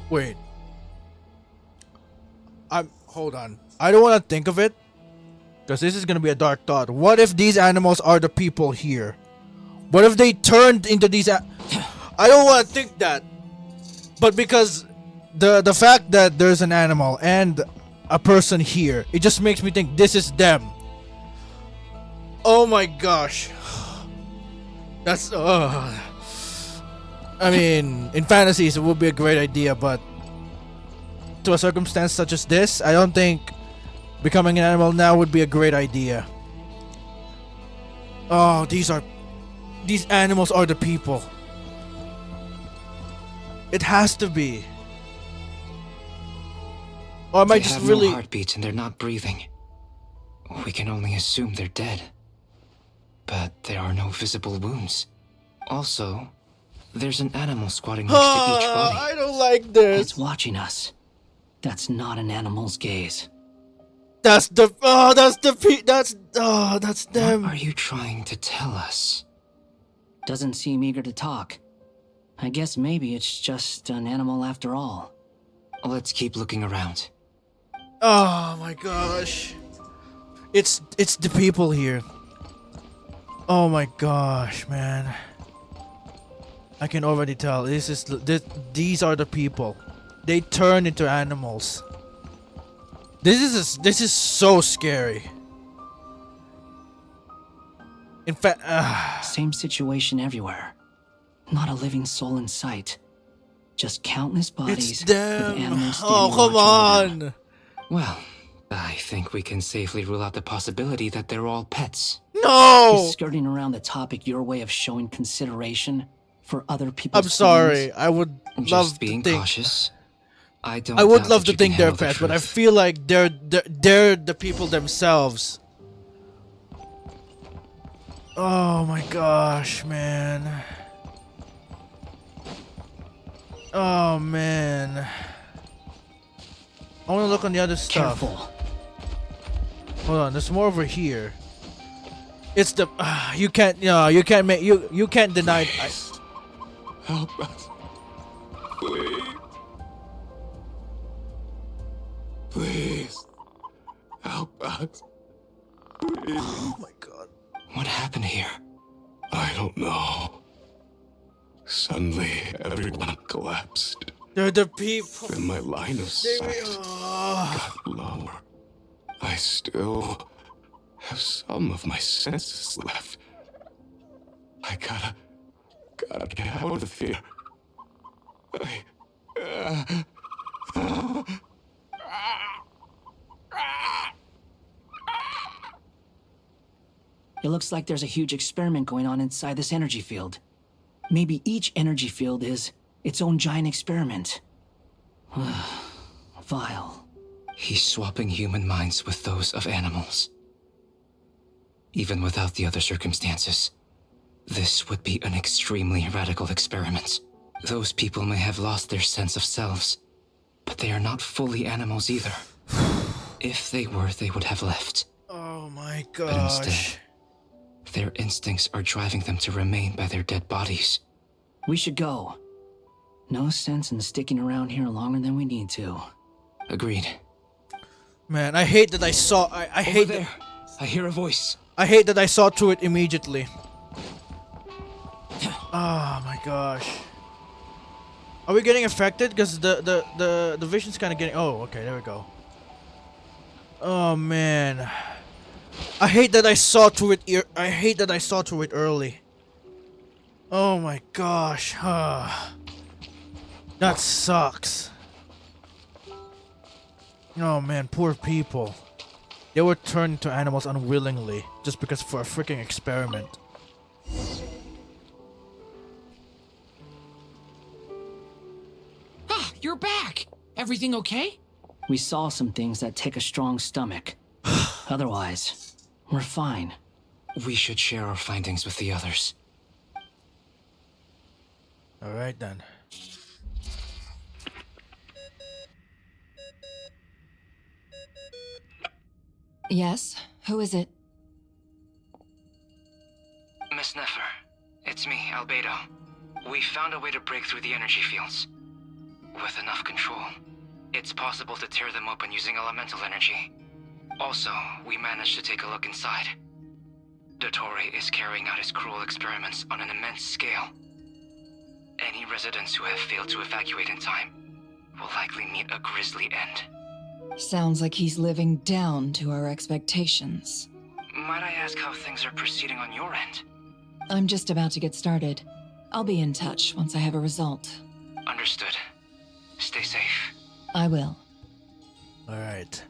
Wait. Hold on. I don't want to think of it, because this is gonna be a dark thought. What if these animals are the people here? What if they turned into these? I don't want to think that, but because the fact that there's an animal and a person here, it just makes me think this is them. Oh my gosh. That's I mean, in fantasies it would be a great idea, but to a circumstance such as this, I don't think becoming an animal now would be a great idea. Oh, these animals are the people. It has to be. Or am I just have really no heartbeats and they're not breathing. We can only assume they're dead. But there are no visible wounds. Also, there's an animal squatting next to each body. I don't like this. It's watching us. That's not an animal's gaze. That's them. What are you trying to tell us? Doesn't seem eager to talk. I guess maybe it's just an animal after all. Let's keep looking around. Oh my gosh. It's the people here. Oh my gosh, man. I can already tell. These are the people. They turn into animals. This is so scary. In fact, same situation everywhere. Not a living soul in sight. Just countless bodies it's them. with animals Oh, standing come watch over them. on. Well, I think we can safely rule out the possibility that they're all pets. No! Is skirting around the topic your way of showing consideration for other people's I'm sorry. feelings? I would Just love being to think. cautious. I I would doubt love that to you think can they're handle the pets, but I truth. feel like they're the people themselves. Oh my gosh, man. Oh man. I want to look on the other stuff. Careful. Hold on, there's more over here. It's the you can't you can't make you can't deny. Help us. Please. Please. Help us. Please. Oh my god. What happened here? I don't know. Suddenly, everyone collapsed. They're the people. Then my line of sight got lower. I still have some of my senses left. I gotta get out of here. It looks like there's a huge experiment going on inside this energy field. Maybe each energy field is its own giant experiment. Vile. He's swapping human minds with those of animals. Even without the other circumstances, this would be an extremely radical experiment. Those people may have lost their sense of selves, but they are not fully animals either. If they were, they would have left. Oh my But gosh. instead, their instincts are driving them to remain by their dead bodies. We should go. No sense in sticking around here longer than we need to. Agreed. Man, I hate that I saw. I hate there. I hear a voice. I hate that I saw through it immediately. Oh my gosh. Are we getting affected? Because the vision's kind of getting. Oh, okay, there we go. Oh man, I hate that I saw through it. I hate that I saw through it early. Oh my gosh. That sucks. Oh man, poor people. They were turned into animals unwillingly just because for a freaking experiment. Ah, you're back. Everything okay? We saw some things that take a strong stomach. Otherwise, we're fine. We should share our findings with the others. Alright then. Yes? Who is it? Yes, Nefer. It's me, Albedo. We found a way to break through the energy fields. With enough control, it's possible to tear them open using elemental energy. Also, we managed to take a look inside. Dottore is carrying out his cruel experiments on an immense scale. Any residents who have failed to evacuate in time will likely meet a grisly end. Sounds like he's living down to our expectations. Might I ask how things are proceeding on your end? I'm just about to get started. I'll be in touch once I have a result. Understood. Stay safe. I will. Alright.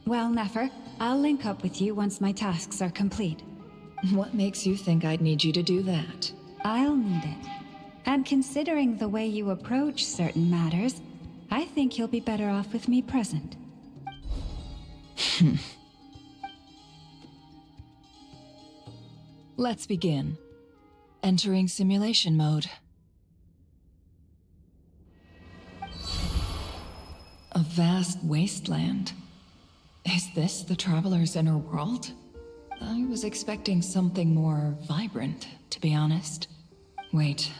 Well, Nefer, I'll link up with you once my tasks are complete. What makes you think I'd need you to do that? I'll need it. And considering the way you approach certain matters, I think you'll be better off with me present. Let's begin. Entering simulation mode. A vast wasteland. Is this the Traveler's inner world? I was expecting something more vibrant, to be honest. Wait,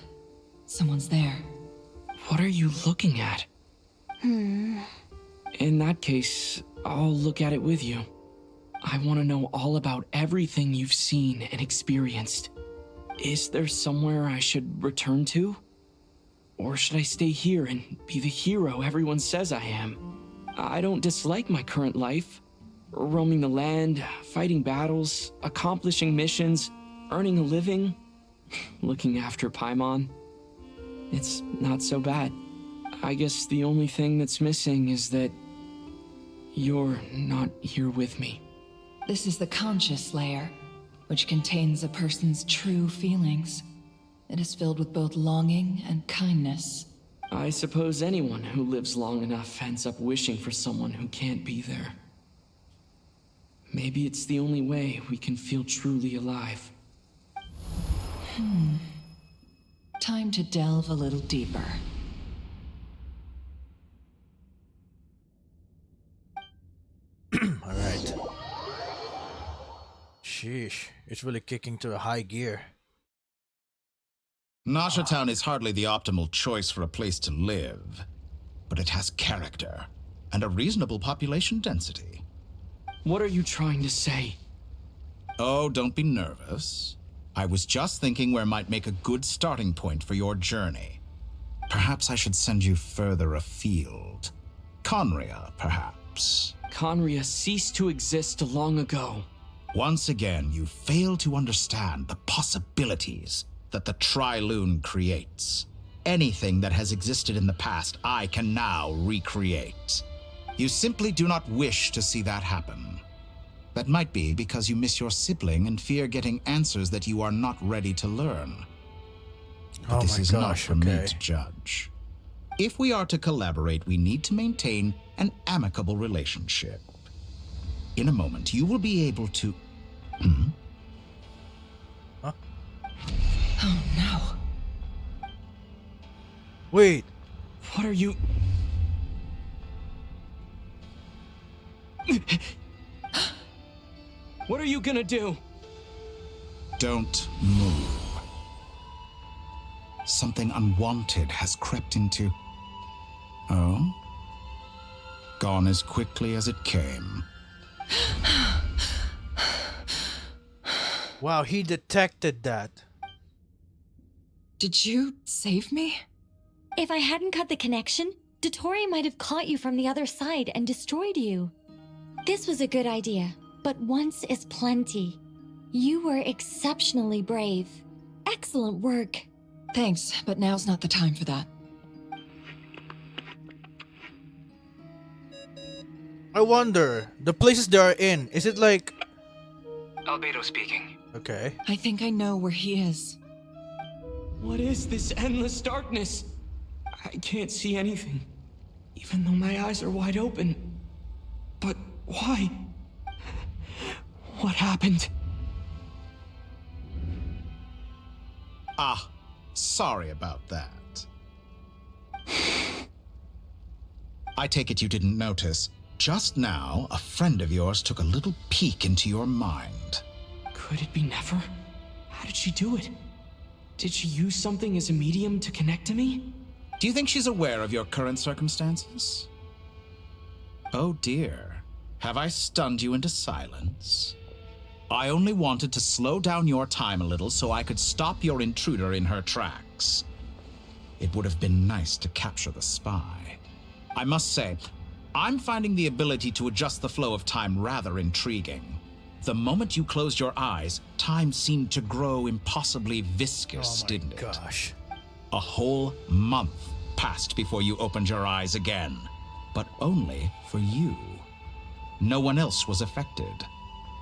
someone's there. What are you looking at? In that case, I'll look at it with you. I want to know all about everything you've seen and experienced. Is there somewhere I should return to? Or should I stay here and be the hero everyone says I am? I don't dislike my current life. Roaming the land, fighting battles, accomplishing missions, earning a living, looking after Paimon. It's not so bad. I guess the only thing that's missing is that you're not here with me. This is the conscious layer, which contains a person's true feelings. It is filled with both longing and kindness. I suppose anyone who lives long enough ends up wishing for someone who can't be there. Maybe it's the only way we can feel truly alive. Time to delve a little deeper. Alright. Sheesh, it's really kicking to a high gear. Nasha Town is hardly the optimal choice for a place to live, but it has character and a reasonable population density. What are you trying to say? Oh, don't be nervous. I was just thinking where might make a good starting point for your journey. Perhaps I should send you further afield. Conria, perhaps. Conria ceased to exist long ago. Once again, you fail to understand the possibilities that the Tri-Lune creates. Anything that has existed in the past, I can now recreate. You simply do not wish to see that happen. That might be because you miss your sibling and fear getting answers that you are not ready to learn. But this is not for me to judge. If we are to collaborate, we need to maintain an amicable relationship. In a moment, you will be able to... Huh? Oh no. Wait. What are you... What are you gonna do? Don't move. Something unwanted has crept into... Oh? Gone as quickly as it came. Wow, he detected that. Did you save me? If I hadn't cut the connection, Dottore might have caught you from the other side and destroyed you. This was a good idea, but once is plenty. You were exceptionally brave. Excellent work. Thanks, but now's not the time for that. I wonder, the places they are in, is it like... Albedo speaking. Okay. I think I know where he is. What is this endless darkness? I can't see anything, even though my eyes are wide open. But why? What happened? Ah, sorry about that. I take it you didn't notice. Just now, a friend of yours took a little peek into your mind. Could it be Nefer? How did she do it? Did she use something as a medium to connect to me? Do you think she's aware of your current circumstances? Oh dear. Have I stunned you into silence? I only wanted to slow down your time a little so I could stop your intruder in her tracks. It would have been nice to capture the spy. I must say, I'm finding the ability to adjust the flow of time rather intriguing. The moment you closed your eyes, time seemed to grow impossibly viscous, didn't it? Gosh. A whole month passed before you opened your eyes again, but only for you. No one else was affected.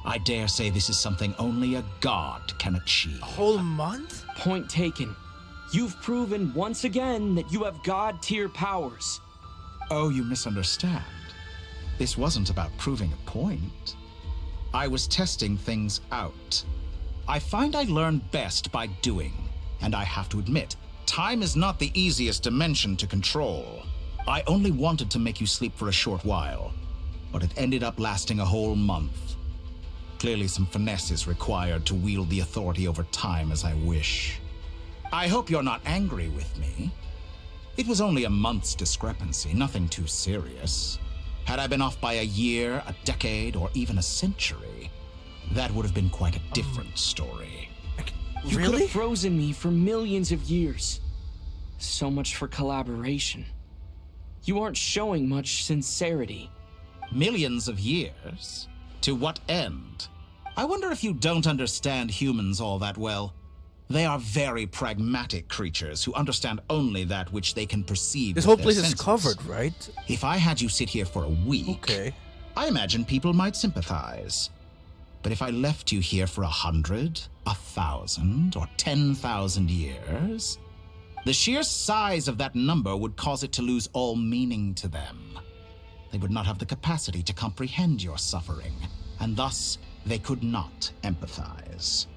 I dare say this is something only a god can achieve. A whole month? Point taken. You've proven once again that you have god-tier powers. Oh, you misunderstand. This wasn't about proving a point. I was testing things out. I find I learn best by doing, and I have to admit, time is not the easiest dimension to control. I only wanted to make you sleep for a short while, but it ended up lasting a whole month. Clearly some finesse is required to wield the authority over time as I wish. I hope you're not angry with me. It was only a month's discrepancy, nothing too serious. Had I been off by a year, a decade, or even a century, that would have been quite a different story. You could have frozen me for millions of years. So much for collaboration. You aren't showing much sincerity. Millions of years? To what end? I wonder if you don't understand humans all that well. They are very pragmatic creatures who understand only that which they can perceive. This with whole place their is senses. covered, right? If I had you sit here for a week, I imagine people might sympathize. But if I left you here for 100, 1,000, or 10,000 years, the sheer size of that number would cause it to lose all meaning to them. They would not have the capacity to comprehend your suffering, and thus they could not empathize.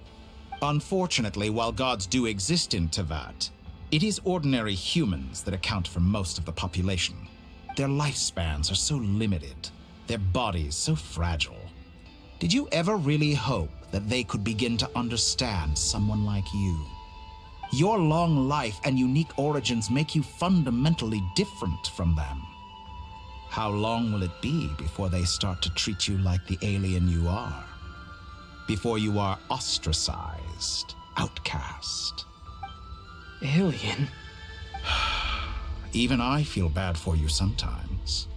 Unfortunately, while gods do exist in Tevat, it is ordinary humans that account for most of the population. Their lifespans are so limited, their bodies so fragile. Did you ever really hope that they could begin to understand someone like you? Your long life and unique origins make you fundamentally different from them. How long will it be before they start to treat you like the alien you are? Before you are ostracized, outcast? Alien? Even I feel bad for you sometimes.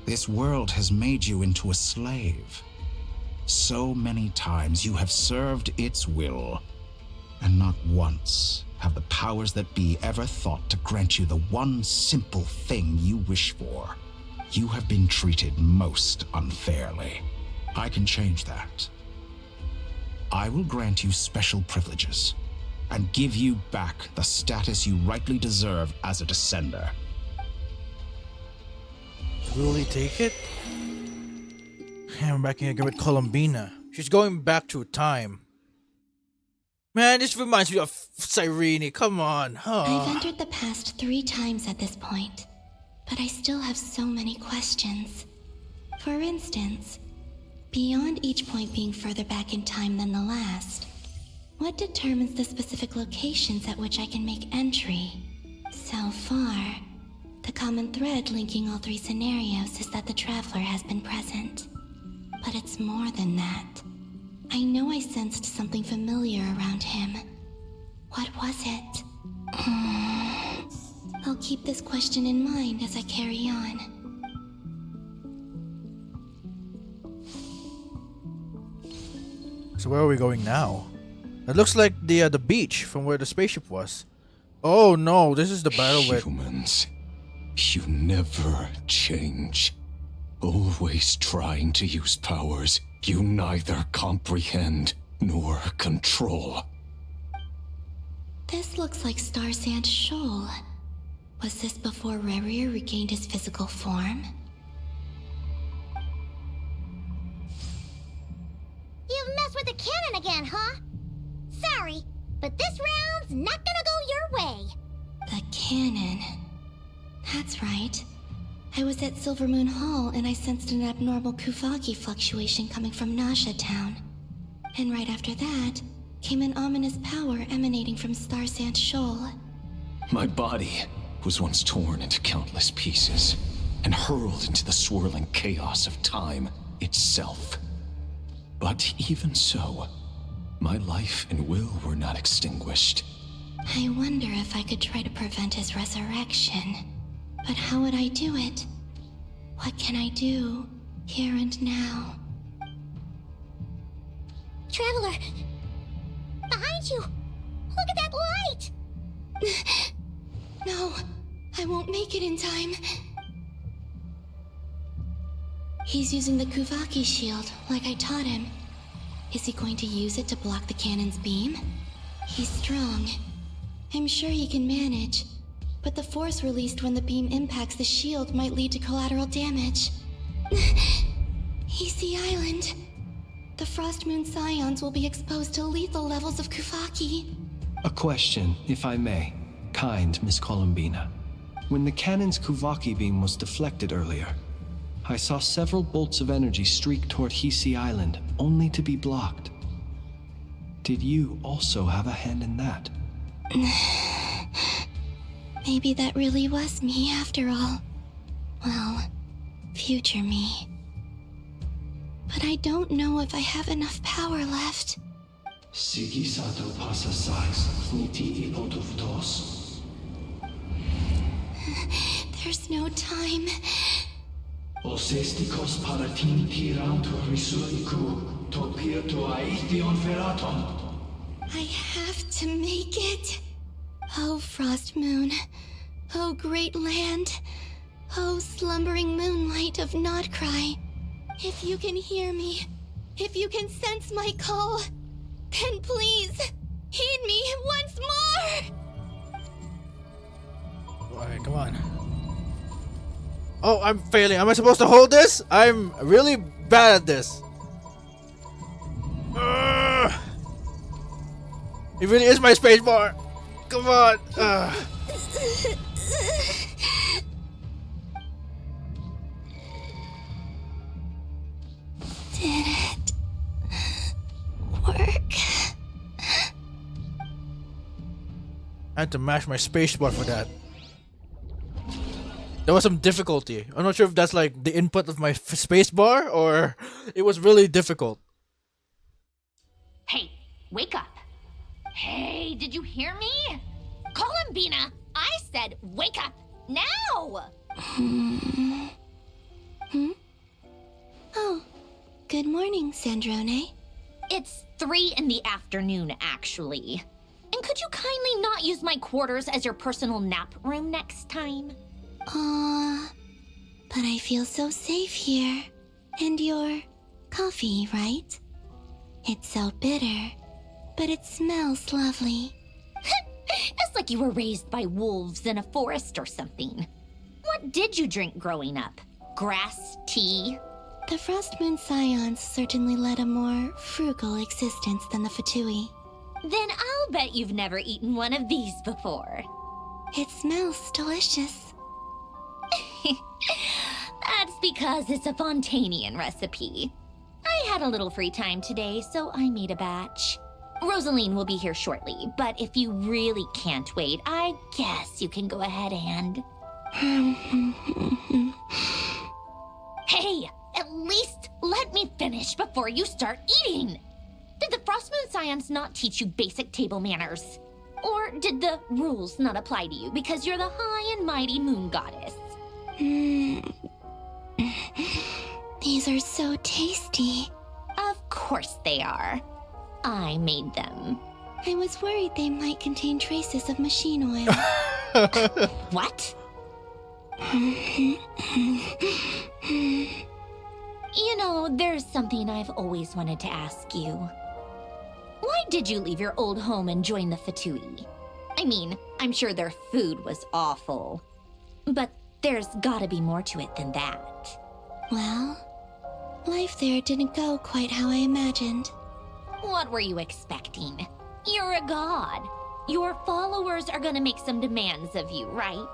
This world has made you into a slave. So many times you have served its will, and not once have the powers that be ever thought to grant you the one simple thing you wish for. You have been treated most unfairly. I can change that. I will grant you special privileges and give you back the status you rightly deserve as a descender. Will he take it? And we're back here again with Columbina. She's going back to time. Man, this reminds me of Cyrene. Come on. I've entered the past 3 times at this point, but I still have so many questions. For instance, beyond each point being further back in time than the last, what determines the specific locations at which I can make entry? So far, the common thread linking all 3 scenarios is that the Traveler has been present. But it's more than that. I know I sensed something familiar around him. What was it? I'll keep this question in mind as I carry on. So where are we going now? It looks like the beach from where the spaceship was. Oh no, this is the battle with humans. You never change. Always trying to use powers you neither comprehend nor control. This looks like Star Sand Shoal. Was this before Rerir regained his physical form? You've messed with the cannon again, huh? Sorry, but this round's not gonna go your way. The cannon. That's right. I was at Silver Moon Hall and I sensed an abnormal Kuvaki fluctuation coming from Nasha Town. And right after that, came an ominous power emanating from Star Sand Shoal. My body was once torn into countless pieces and hurled into the swirling chaos of time itself. But even so, my life and will were not extinguished. I wonder if I could try to prevent his resurrection. But how would I do it? What can I do, here and now? Traveler! Behind you! Look at that light! No, I won't make it in time. He's using the Kuvaki shield, like I taught him. Is he going to use it to block the cannon's beam? He's strong. I'm sure he can manage. But the force released when the beam impacts the shield might lead to collateral damage. Easy Island. The Frost Moon Scions will be exposed to lethal levels of Kuvaki. A question, if I may. Kind Miss Columbina. When the cannon's Kuvaki beam was deflected earlier, I saw several bolts of energy streak toward Hisi Island, only to be blocked. Did you also have a hand in that? Maybe that really was me after all. Well, future me. But I don't know if I have enough power left. There's no time. I have to make it. Oh, Frost Moon. Oh, great land. Oh, slumbering moonlight of Nodcry. If you can hear me, if you can sense my call, then please, heed me once more! Alright, come on. Oh, I'm failing. Am I supposed to hold this? I'm really bad at this. It really is my spacebar. Come on. Did it work? I had to mash my spacebar for that. There was some difficulty. I'm not sure if that's like the input of my spacebar or it was really difficult. Hey, wake up. Hey, did you hear me? Columbina, I said wake up now! Oh, good morning, Sandrone. It's 3 in the afternoon, actually. And could you kindly not use my quarters as your personal nap room next time? But I feel so safe here. And your coffee, right? It's so bitter, but it smells lovely. It's like you were raised by wolves in a forest or something. What did you drink growing up? Grass tea? The Frost Moon Scions certainly led a more frugal existence than the Fatui. Then I'll bet you've never eaten one of these before. It smells delicious. That's because it's a Fontanian recipe. I had a little free time today, so I made a batch. Rosaline will be here shortly, but if you really can't wait, I guess you can go ahead and... Hey, at least let me finish before you start eating! Did the Frost Moon Scions not teach you basic table manners? Or did the rules not apply to you because you're the high and mighty moon goddess? These are so tasty. Of course they are. I made them. I was worried they might contain traces of machine oil. What? You know, there's something I've always wanted to ask you. Why did you leave your old home and join the Fatui? I mean, I'm sure their food was awful. But there's gotta be more to it than that. Well, life there didn't go quite how I imagined. What were you expecting? You're a god. Your followers are gonna make some demands of you, right?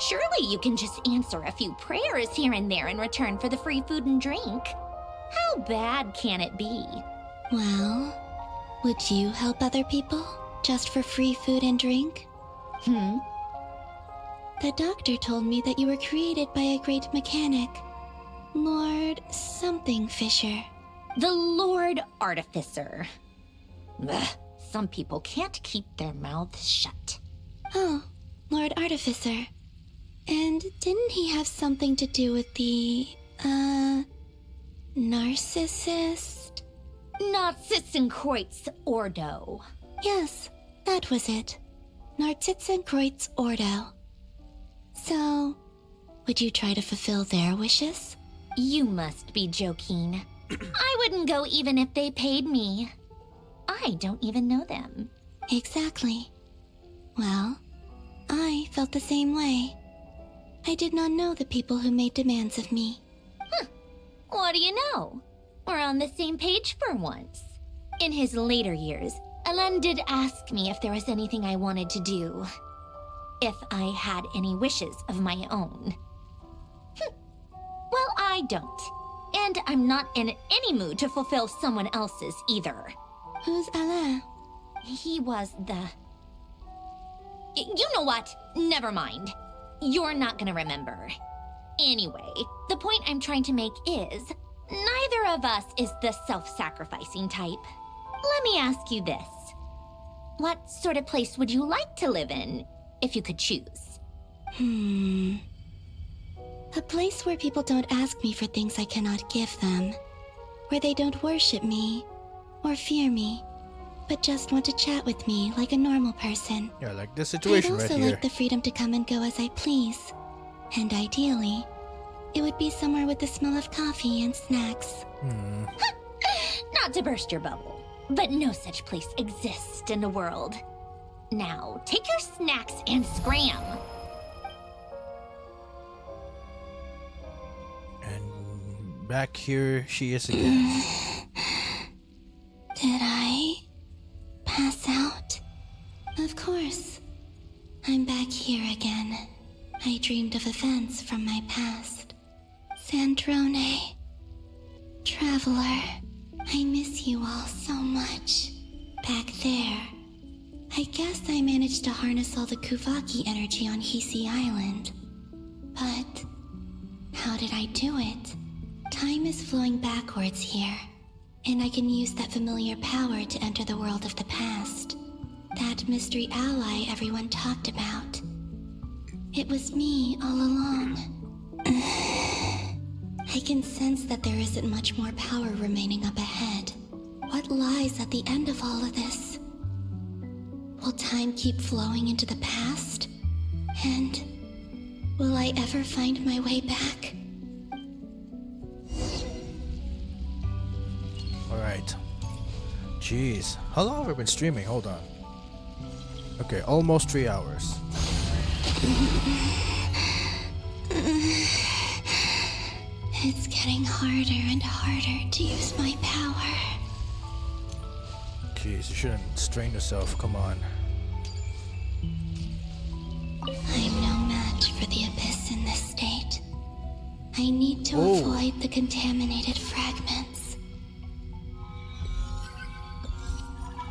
Surely you can just answer a few prayers here and there in return for the free food and drink. How bad can it be? Well, would you help other people just for free food and drink? The doctor told me that you were created by a great mechanic, Lord something Fisher. The Lord Artificer. Ugh, some people can't keep their mouths shut. Oh, Lord Artificer. And didn't he have something to do with the, narcissist? Narcissenkreuz Ordo. Yes, that was it. Narcissenkreuz Ordo. So, would you try to fulfill their wishes? You must be joking. I wouldn't go even if they paid me. I don't even know them. Exactly. Well, I felt the same way. I did not know the people who made demands of me. What do you know? We're on the same page for once. In his later years, Alan did ask me if there was anything I wanted to do. If I had any wishes of my own. Well, I don't. And I'm not in any mood to fulfill someone else's either. Who's Alain? He was the... You know what? Never mind. You're not gonna remember. Anyway, the point I'm trying to make is, neither of us is the self-sacrificing type. Let me ask you this. What sort of place would you like to live in, if you could choose? A place where people don't ask me for things I cannot give them. Where they don't worship me, or fear me, but just want to chat with me like a normal person. Yeah, like this situation right here. I'd also like the freedom to come and go as I please. And ideally, it would be somewhere with the smell of coffee and snacks. Not to burst your bubble, but no such place exists in the world. Now, take your snacks and scram. And back here she is again. Did I pass out? Of course. I'm back here again. I dreamed of events from my past. Sandrone. Traveler. I miss you all so much. Back there. I guess I managed to harness all the Kuvaki energy on Hisi Island. But how did I do it? Time is flowing backwards here, and I can use that familiar power to enter the world of the past. That mystery ally everyone talked about. It was me all along. I can sense that there isn't much more power remaining up ahead. What lies at the end of all of this? Will time keep flowing into the past? And will I ever find my way back? Alright. Jeez. How long have I been streaming? Hold on. Okay, almost 3 hours. It's getting harder and harder to use my power. Jeez, you shouldn't strain yourself. Come on. I'm no match for the Abyss in this state. I need to avoid the contaminated fragments.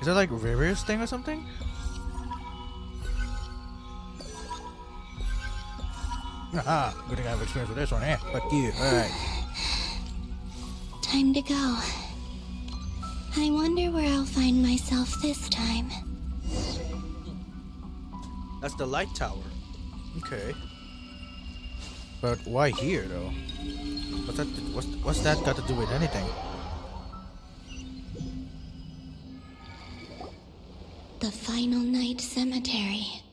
Is that like Rivers thing or something? Aha! Good thing I have experience with this one, eh? Fuck you. Alright. Time to go. I wonder where I'll find myself this time. That's the light tower. Okay. But why here, though? What's that got to do with anything? The Final Night Cemetery.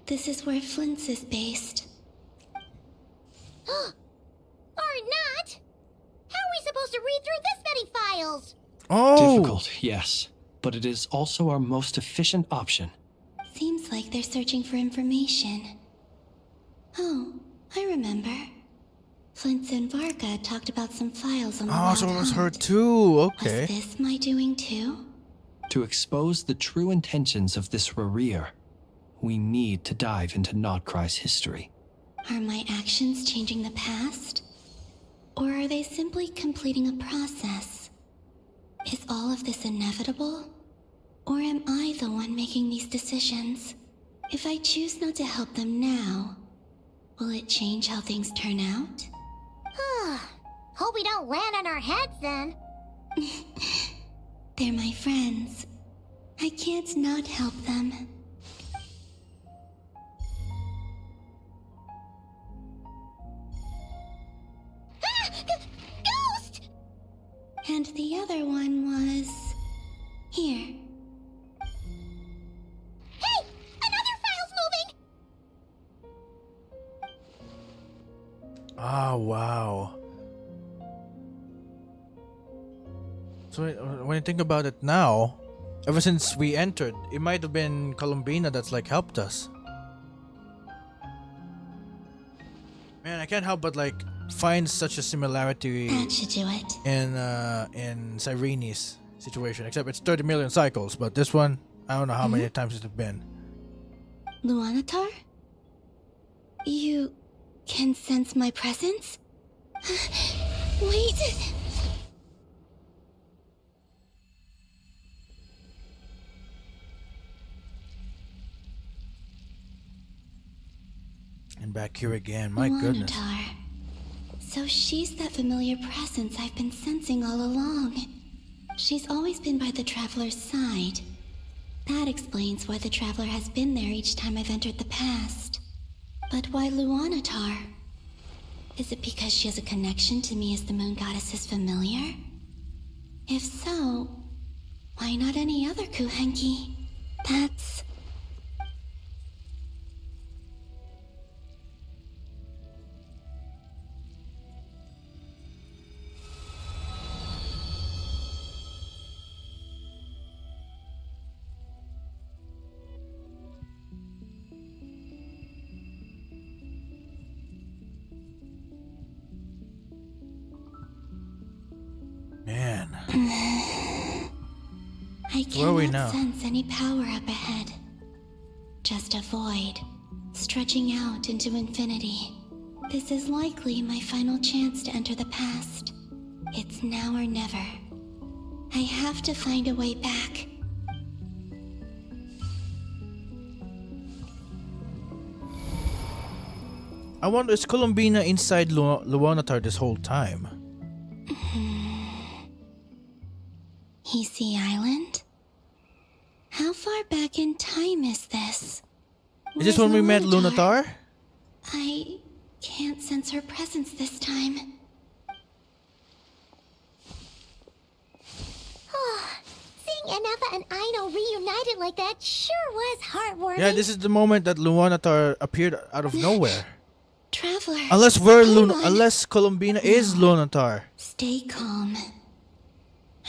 This is where Flint's is based. Or not? How are we supposed to read through this many files? Difficult, yes. But it is also our most efficient option. Seems like they're searching for information. Oh, I remember. Flint and Varka talked about some files on the Oh, so it Wild was her Hunt. too. Okay. Was this my doing too? To expose the true intentions of this Rereer, we need to dive into Notcry's history. Are my actions changing the past? Or are they simply completing a process? Is all of this inevitable? Or am I the one making these decisions? If I choose not to help them now, will it change how things turn out? Hope we don't land on our heads then. They're my friends. I can't not help them. Ghost! And the other one was... here. Hey! Another file's moving! Oh, wow. So when you think about it now, ever since we entered, it might have been Columbina that's like helped us. Man, I can't help but like find such a similarity That should do it. in Cyrene's situation. Except it's 30 million cycles, but this one, I don't know how many times it's been. Luanatar? You can sense my presence? Wait! And back here again, my goodness. Luanatar. So she's that familiar presence I've been sensing all along. She's always been by the Traveler's side. That explains why the Traveler has been there each time I've entered the past. But why Luanatar? Is it because she has a connection to me as the Moon Goddess's familiar? If so, why not any other Kuhenki? That's... Man. I Where are we cannot now? sense any power up ahead. Just a void, stretching out into infinity. This is likely my final chance to enter the past. It's now or never. I have to find a way back. I wonder, is Columbina inside Luanatar this whole time? Hisi Island? How far back in time is this? Is this when we met Luanatar? I can't sense her presence this time. Seeing Anafa and Aino reunited like that sure was heartwarming. Yeah, this is the moment that Luanatar appeared out of nowhere. Traveler. Unless Columbina is Luanatar. Stay calm.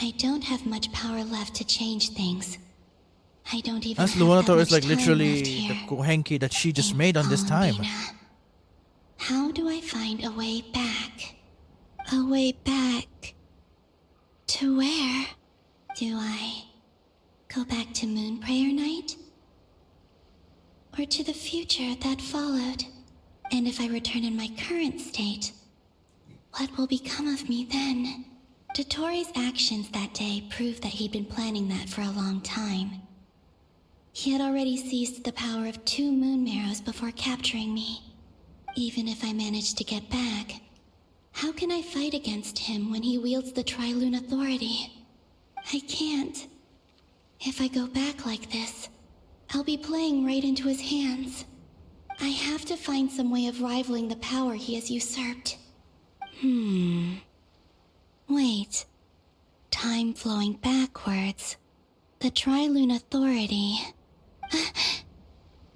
I don't have much power left to change things. I don't even As have Luanatar that is much like time literally left the here. Kuhenki that she just made on this time. How do I find a way back? A way back... to where? Do I go back to Moon Prayer Night? Or to the future that followed? And if I return in my current state, what will become of me then? Dottore's actions that day proved that he'd been planning that for a long time. He had already seized the power of 2 moon marrows before capturing me. Even if I managed to get back, how can I fight against him when he wields the Tri-Lune Authority? I can't. If I go back like this, I'll be playing right into his hands. I have to find some way of rivaling the power he has usurped. Wait. Time flowing backwards. The Tri-Lune Authority.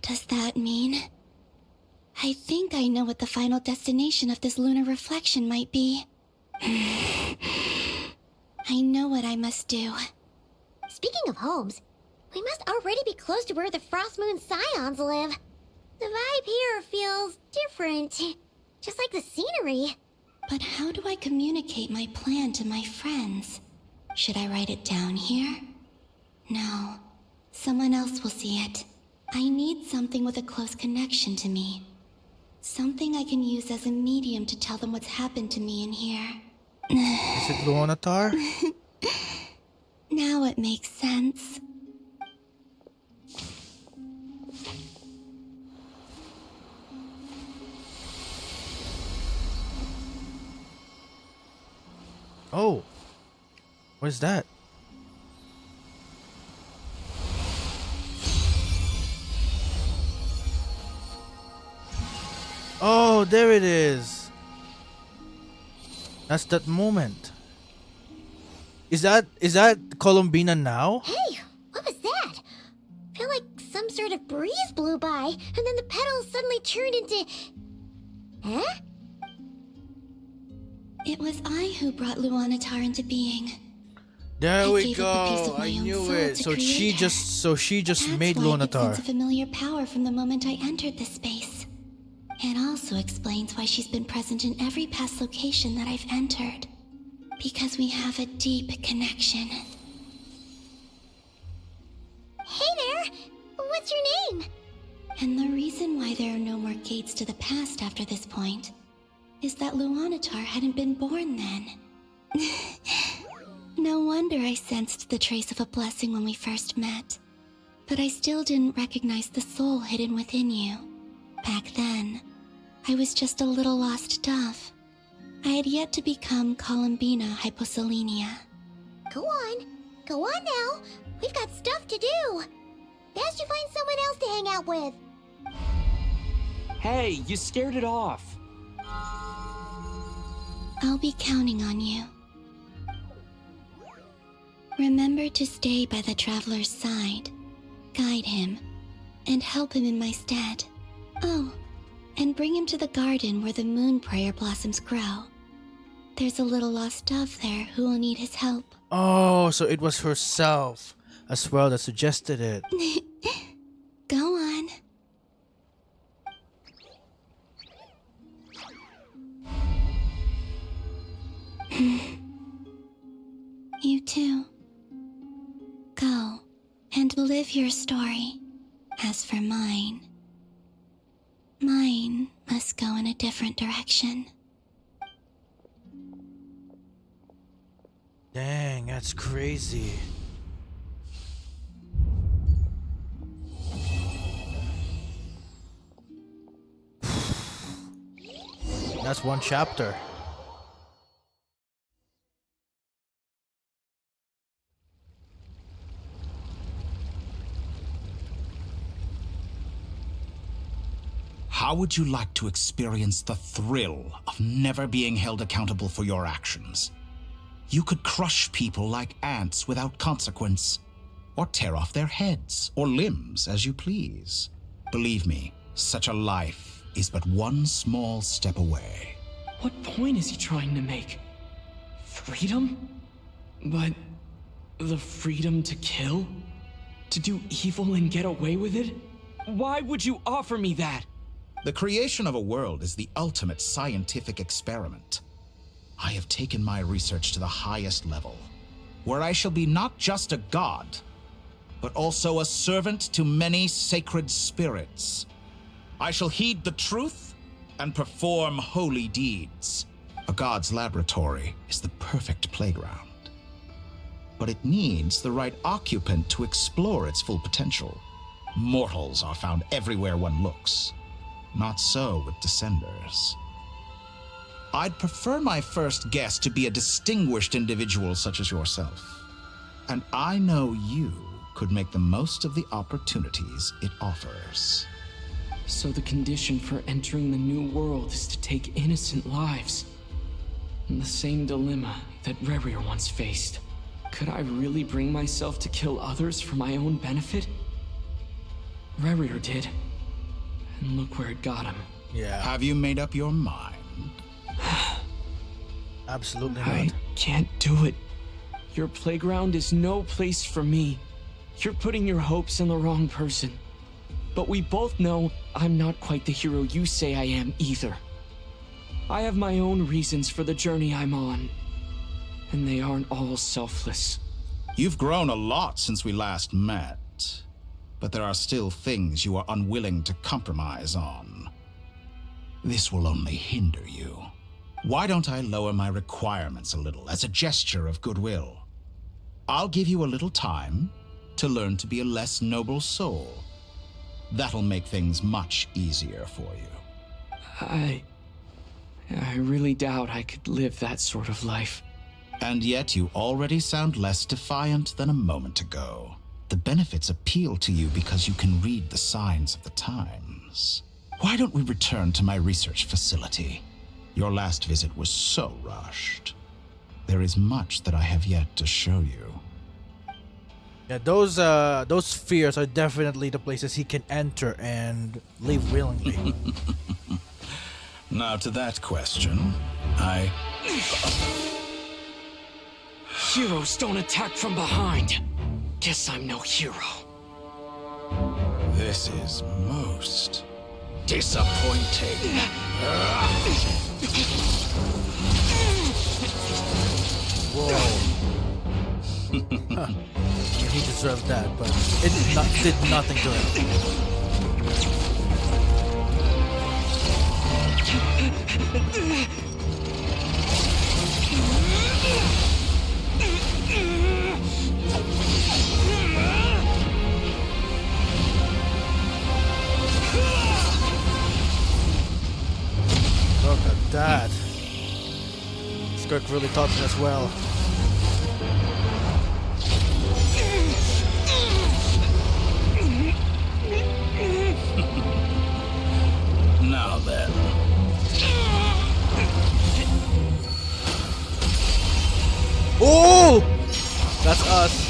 Does that mean... I think I know what the final destination of this lunar reflection might be. I know what I must do. Speaking of homes, we must already be close to where the Frost Moon Scions live. The vibe here feels different, just like the scenery. But how do I communicate my plan to my friends? Should I write it down here? No. Someone else will see it. I need something with a close connection to me. Something I can use as a medium to tell them what's happened to me in here. Is it Luonatar? Now it makes sense. Oh. What is that? Oh, there it is. That's that moment. Is that Columbina now? Hey, what was that? I feel like some sort of breeze blew by, and then the petals suddenly turned into... Huh? It was I who brought Luonatar into being. There I we gave up a piece go. of my I own knew soul it. to So create her. she just That's made why I could Luonatar. sense a familiar power from the moment I entered this space. It also explains why she's been present in every past location that I've entered. Because we have a deep connection. Hey there! What's your name? And the reason why there are no more gates to the past after this point is that Luonatar hadn't been born then. No wonder I sensed the trace of a blessing when we first met. But I still didn't recognize the soul hidden within you. Back then, I was just a little lost dove. I had yet to become Columbina Hyposelenia. Go on. Go on now. We've got stuff to do. Best you find someone else to hang out with. Hey, you scared it off. I'll be counting on you. Remember to stay by the traveler's side, guide him, and help him in my stead. Oh, and bring him to the garden where the moon prayer blossoms grow. There's a little lost dove there who will need his help. Oh, so it was herself as well that suggested it. Go on. You too. Go and live your story. As for mine must go in a different direction. Dang, that's crazy. That's one chapter. How would you like to experience the thrill of never being held accountable for your actions? You could crush people like ants without consequence, or tear off their heads or limbs as you please. Believe me, such a life is but one small step away. What point is he trying to make? Freedom? But the freedom to kill? To do evil and get away with it? Why would you offer me that? The creation of a world is the ultimate scientific experiment. I have taken my research to the highest level, where I shall be not just a god, but also a servant to many sacred spirits. I shall heed the truth and perform holy deeds. A god's laboratory is the perfect playground, but it needs the right occupant to explore its full potential. Mortals are found everywhere one looks. Not so with Descenders. I'd prefer my first guest to be a distinguished individual such as yourself. And I know you could make the most of the opportunities it offers. So the condition for entering the new world is to take innocent lives. And the same dilemma that Rerir once faced. Could I really bring myself to kill others for my own benefit? Rerir did. And look where it got him. Yeah. Have you made up your mind? Absolutely not. I can't do it. Your playground is no place for me. You're putting your hopes in the wrong person. But we both know I'm not quite the hero you say I am either. I have my own reasons for the journey I'm on. And they aren't all selfless. You've grown a lot since we last met. But there are still things you are unwilling to compromise on. This will only hinder you. Why don't I lower my requirements a little as a gesture of goodwill? I'll give you a little time to learn to be a less noble soul. That'll make things much easier for you. I really doubt I could live that sort of life. And yet you already sound less defiant than a moment ago. The benefits appeal to you because you can read the signs of the times. Why don't we return to my research facility? Your last visit was so rushed. There is much that I have yet to show you. Yeah, those spheres are definitely the places he can enter and leave willingly. Now to that question, Heroes don't attack from behind. Guess I'm no hero. This is most disappointing. Whoa. Huh. He deserved that, but it did nothing to him. Look at that. Skirk really taught me as well. Now then. Oh! That's us.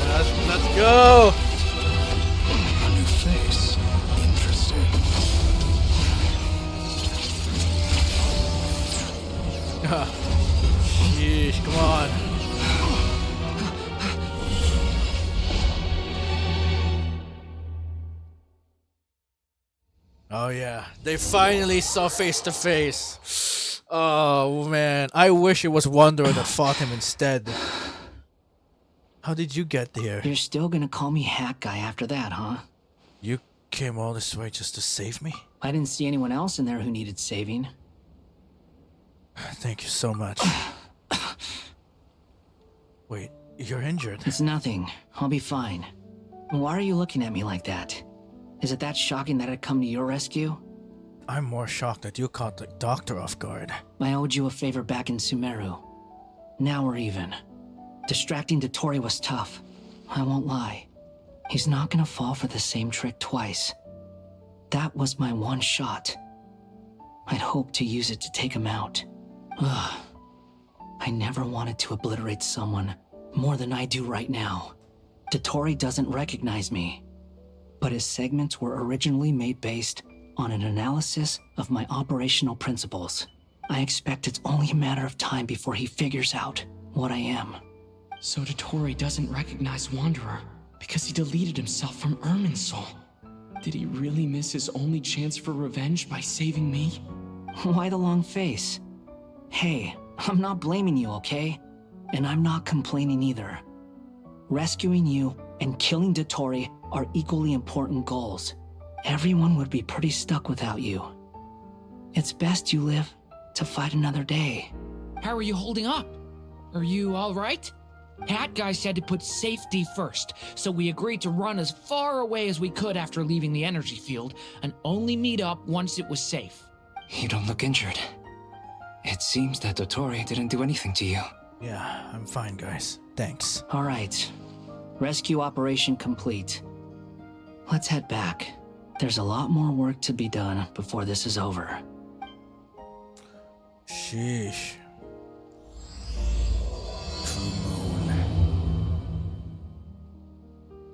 Yes, let's go! A new face. Interesting. Sheesh, come on. Oh yeah, they finally saw face to face. Oh man, I wish it was Wanderer that fought him instead. How did you get here? You're still gonna call me Hat Guy after that, huh? You came all this way just to save me? I didn't see anyone else in there who needed saving. Thank you so much. Wait, you're injured. It's nothing. I'll be fine. Why are you looking at me like that? Is it that shocking that I'd come to your rescue? I'm more shocked that you caught the doctor off guard. I owed you a favor back in Sumeru. Now we're even. Distracting Dottore was tough. I won't lie. He's not gonna fall for the same trick twice. That was my one shot. I'd hoped to use it to take him out. Ugh. I never wanted to obliterate someone more than I do right now. Dottore doesn't recognize me, but his segments were originally made based on an analysis of my operational principles. I expect it's only a matter of time before he figures out what I am. So Dottore doesn't recognize Wanderer because he deleted himself from Irminsul. Did he really miss his only chance for revenge by saving me? Why the long face? Hey, I'm not blaming you, okay? And I'm not complaining either. Rescuing you and killing Dottore are equally important goals. Everyone would be pretty stuck without you. It's best you live to fight another day. How are you holding up? Are you all right? Hat Guy said to put safety first, so we agreed to run as far away as we could after leaving the energy field and only meet up once it was safe. You don't look injured. It seems that Dottore didn't do anything to you. Yeah, I'm fine, guys. Thanks. All right. Rescue operation complete. Let's head back. There's a lot more work to be done before this is over. Sheesh.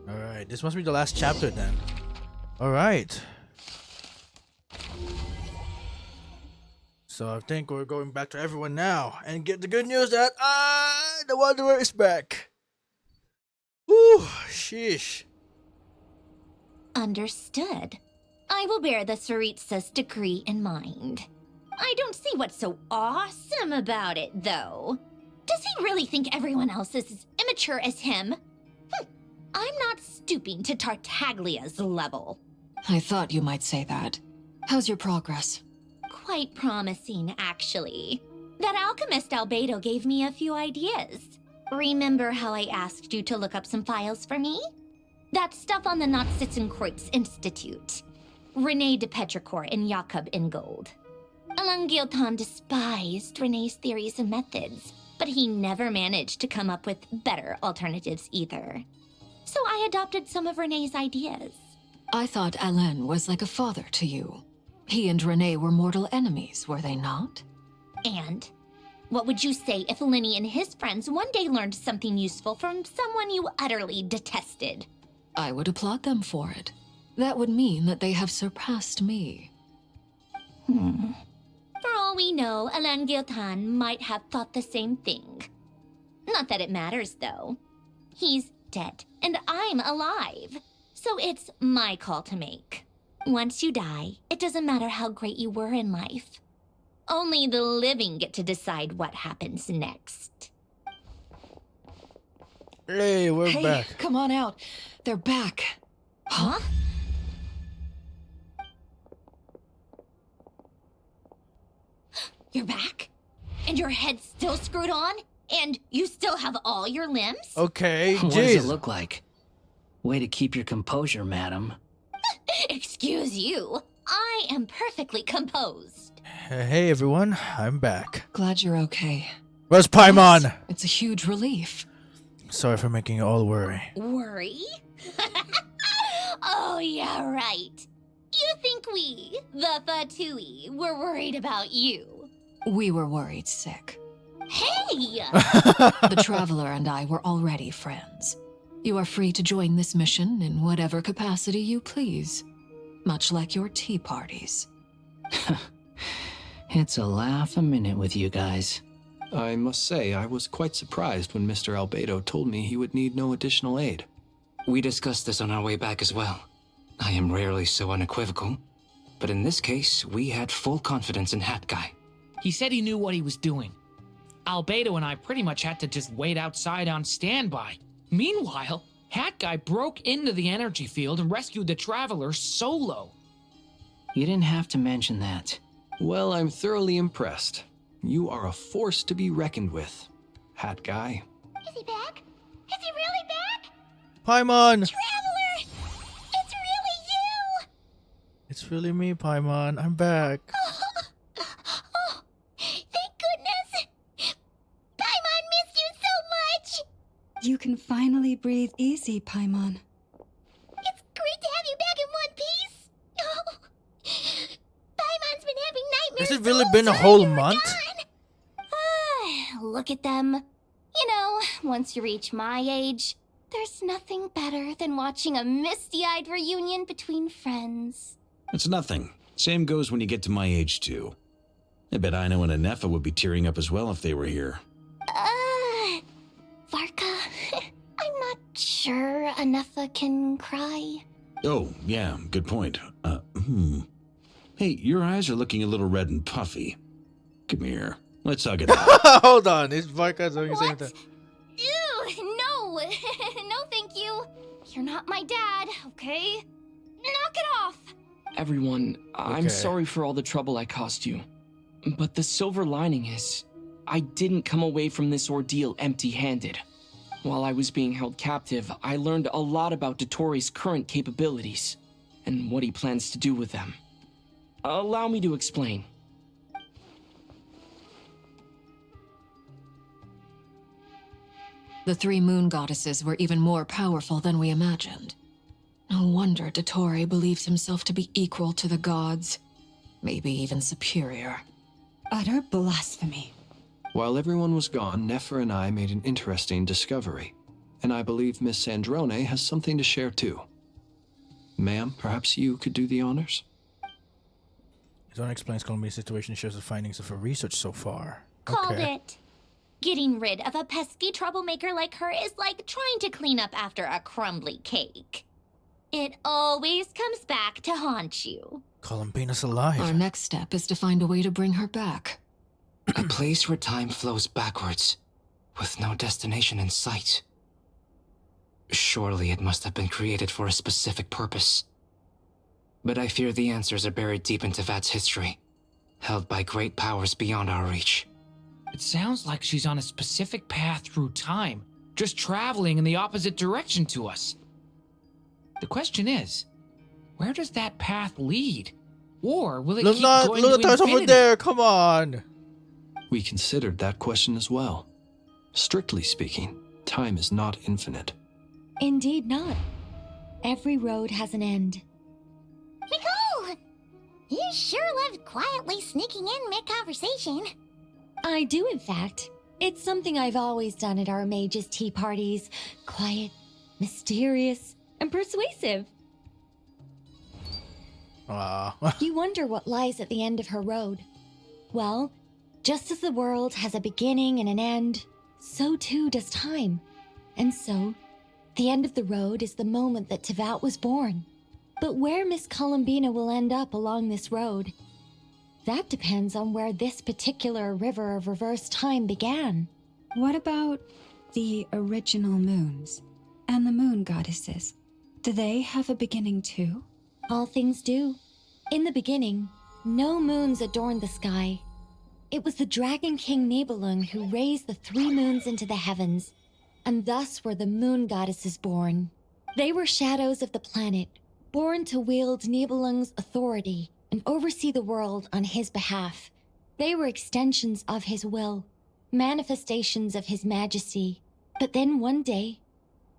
Alright, this must be the last chapter then. Alright. So I think we're going back to everyone now and get the good news that the Wanderer is back. Woo, sheesh. Understood. I will bear the Tsaritsa's decree in mind. I don't see what's so awesome about it, though. To Does he really think everyone else is as immature as him? I'm not stooping to Tartaglia's level. I thought you might say that. How's your progress? Quite promising, actually. That alchemist Albedo gave me a few ideas. Remember how I asked you to look up some files for me? That stuff on the Nachtschitzenkreuz Institute. René de Petrichor and Jakob Ingold. Alain Guillotin despised René's theories and methods, but he never managed to come up with better alternatives either. So I adopted some of René's ideas. I thought Alain was like a father to you. He and René were mortal enemies, were they not? And what would you say if Lenny and his friends one day learned something useful from someone you utterly detested? I would applaud them for it. That would mean that they have surpassed me. For all we know, Alain Guillotin might have thought the same thing. Not that it matters, though. He's dead, and I'm alive. So it's my call to make. Once you die, it doesn't matter how great you were in life. Only the living get to decide what happens next. Hey, we're back. Come on out. They're back. Huh? You're back? And your head's still screwed on? And you still have all your limbs? Okay, What does it jeez. look like? Way to keep your composure, madam. Excuse you. I am perfectly composed. Hey everyone, I'm back. Glad you're okay. Where's Paimon? It's a huge relief. Sorry for making you all worry. Worry? Oh, yeah, right. You think we, the Fatui, were worried about you? We were worried sick. Hey! The Traveler and I were already friends. You are free to join this mission in whatever capacity you please. Much like your tea parties. It's a laugh a minute with you guys. I must say, I was quite surprised when Mr. Albedo told me he would need no additional aid. We discussed this on our way back as well. I am rarely so unequivocal, but in this case, we had full confidence in Hat Guy. He said he knew what he was doing. Albedo and I pretty much had to just wait outside on standby. Meanwhile, Hat Guy broke into the energy field and rescued the Traveler solo. You didn't have to mention that. Well, I'm thoroughly impressed. You are a force to be reckoned with, Hat Guy. Is he back? Is he really back? Paimon! Traveler! It's really you! It's really me, Paimon. I'm back. Oh, thank goodness! Paimon missed you so much! You can finally breathe easy, Paimon. It's great to have you back in one piece! Oh, Paimon's been having nightmares. Has it really been a whole month? Look at them. You know, once you reach my age, there's nothing better than watching a misty-eyed reunion between friends. It's nothing. Same goes when you get to my age, too. I bet Ino and Anefa would be tearing up as well if they were here. Varka, I'm not sure Anefa can cry. Oh, yeah, good point. Hey, your eyes are looking a little red and puffy. Come here. Let's hug it out. Hold on, is Varka doing the same thing? Ew, no. No, thank you. You're not my dad, okay? Knock it off. Everyone, I'm Okay. sorry for all the trouble I caused you. But the silver lining is, I didn't come away from this ordeal empty-handed. While I was being held captive, I learned a lot about Dottore's current capabilities, and what he plans to do with them. Allow me to explain. The three moon goddesses were even more powerful than we imagined. No wonder Dottore believes himself to be equal to the gods. Maybe even superior. Utter blasphemy. While everyone was gone, Nefer and I made an interesting discovery. And I believe Miss Sandrone has something to share too. Ma'am, perhaps you could do the honors? Zone explains Columbia's situation and shares the findings of her research so far. Called Okay. it. Getting rid of a pesky troublemaker like her is like trying to clean up after a crumbly cake. It always comes back to haunt you. Columbina's alive. Our next step is to find a way to bring her back. A place where time flows backwards. with no destination in sight. Surely it must have been created for a specific purpose. But I fear the answers are buried deep in Tevat's history, held by great powers beyond our reach. It sounds like she's on a specific path through time, just traveling in the opposite direction to us. The question is, where does that path lead? Or will it keep going to infinity? Over there, come on! We considered that question as well. Strictly speaking, time is not infinite. Indeed not. Every road has an end. Nicole! You sure love quietly sneaking in mid-conversation. I do, in fact. It's something I've always done at our mages' tea parties. Quiet, mysterious, and persuasive. You wonder what lies at the end of her road. Well, just as the world has a beginning and an end, so too does time. And so, the end of the road is the moment that Tevat was born. But where Miss Columbina will end up along this road, that depends on where this particular river of reverse time began. What about the original moons and the moon goddesses? Do they have a beginning too? All things do. In the beginning, no moons adorned the sky. It was the Dragon King Nibelung who raised the 3 moons into the heavens, and thus were the moon goddesses born. They were shadows of the planet, born to wield Nibelung's authority and oversee the world on his behalf. They were extensions of his will, manifestations of his majesty. But then one day,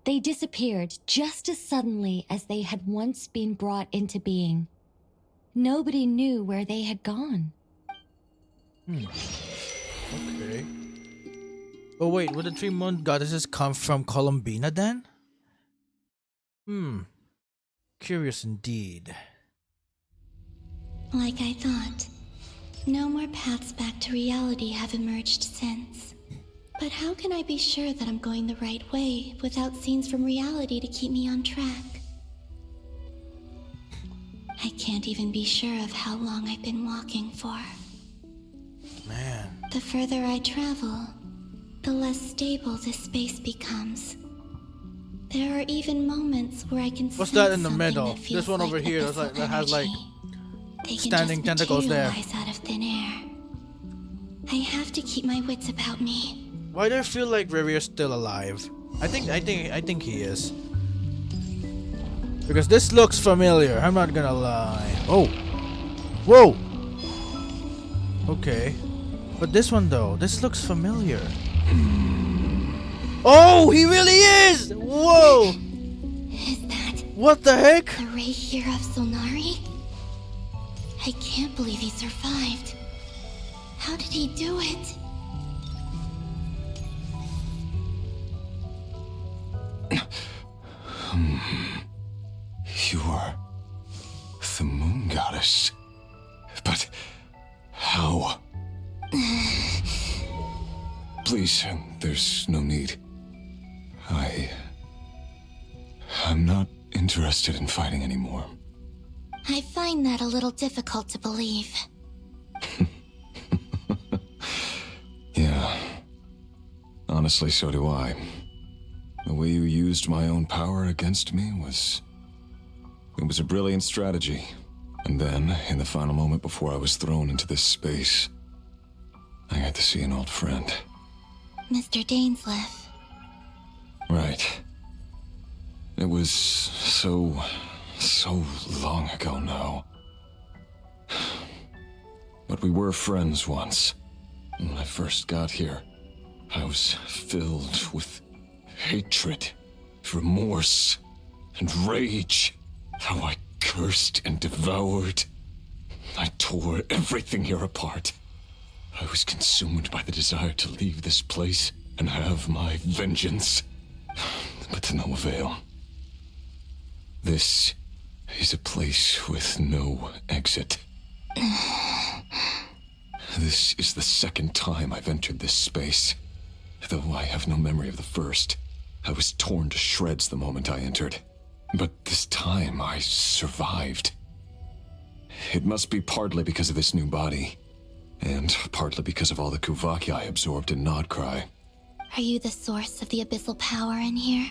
they disappeared just as suddenly as they had once been brought into being. Nobody knew where they had gone. Okay. Oh wait, would the 3 moon goddesses come from Columbina then? Curious indeed. Like I thought, no more paths back to reality have emerged since. But how can I be sure that I'm going the right way without scenes from reality to keep me on track? I can't even be sure of how long I've been walking for. Man. The further I travel, the less stable this space becomes. There are even moments where I can What's sense that in the something middle? that feels This one over here abyssal that has like They can standing just tentacles there. materialize out of thin air. I have to keep my wits about me. Why do I feel like Rivier's still alive? I think he is. Because this looks familiar, I'm not gonna lie. Oh! Whoa! Okay. But this one though, this looks familiar. Oh, he really is! Whoa! Is that what the heck? The Ray here of Solnari? I can't believe he survived. How did he do it? You're the moon goddess. But how? Please, there's no need. I'm not interested in fighting anymore. I find that a little difficult to believe. Yeah. Honestly, so do I. The way you used my own power against me was... It was a brilliant strategy. And then, in the final moment before I was thrown into this space, I got to see an old friend. Mr. Dainsleif. Right. It was so long ago now. But we were friends once. When I first got here, I was filled with hatred, remorse, and rage. How I cursed and devoured. I tore everything here apart. I was consumed by the desire to leave this place and have my vengeance. But to no avail. This is a place with no exit. This is the second time I've entered this space. Though I have no memory of the first. I was torn to shreds the moment I entered. But this time I survived. It must be partly because of this new body. And partly because of all the Kuvaki I absorbed in Nodcry. Are you the source of the abyssal power in here?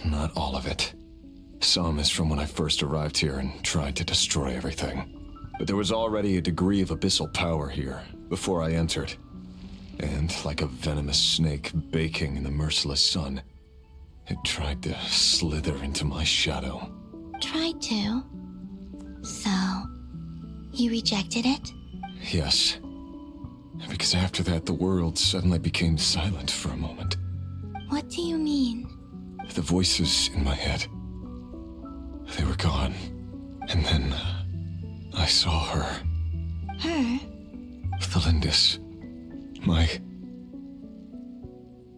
Not all of it. Some is from when I first arrived here and tried to destroy everything. But there was already a degree of abyssal power here before I entered. And like a venomous snake baking in the merciless sun, it tried to slither into my shadow. Tried to? So, you rejected it? Yes. Because after that, the world suddenly became silent for a moment. What do you mean? The voices in my head, they were gone. And then I saw her. Her? Thalindis. My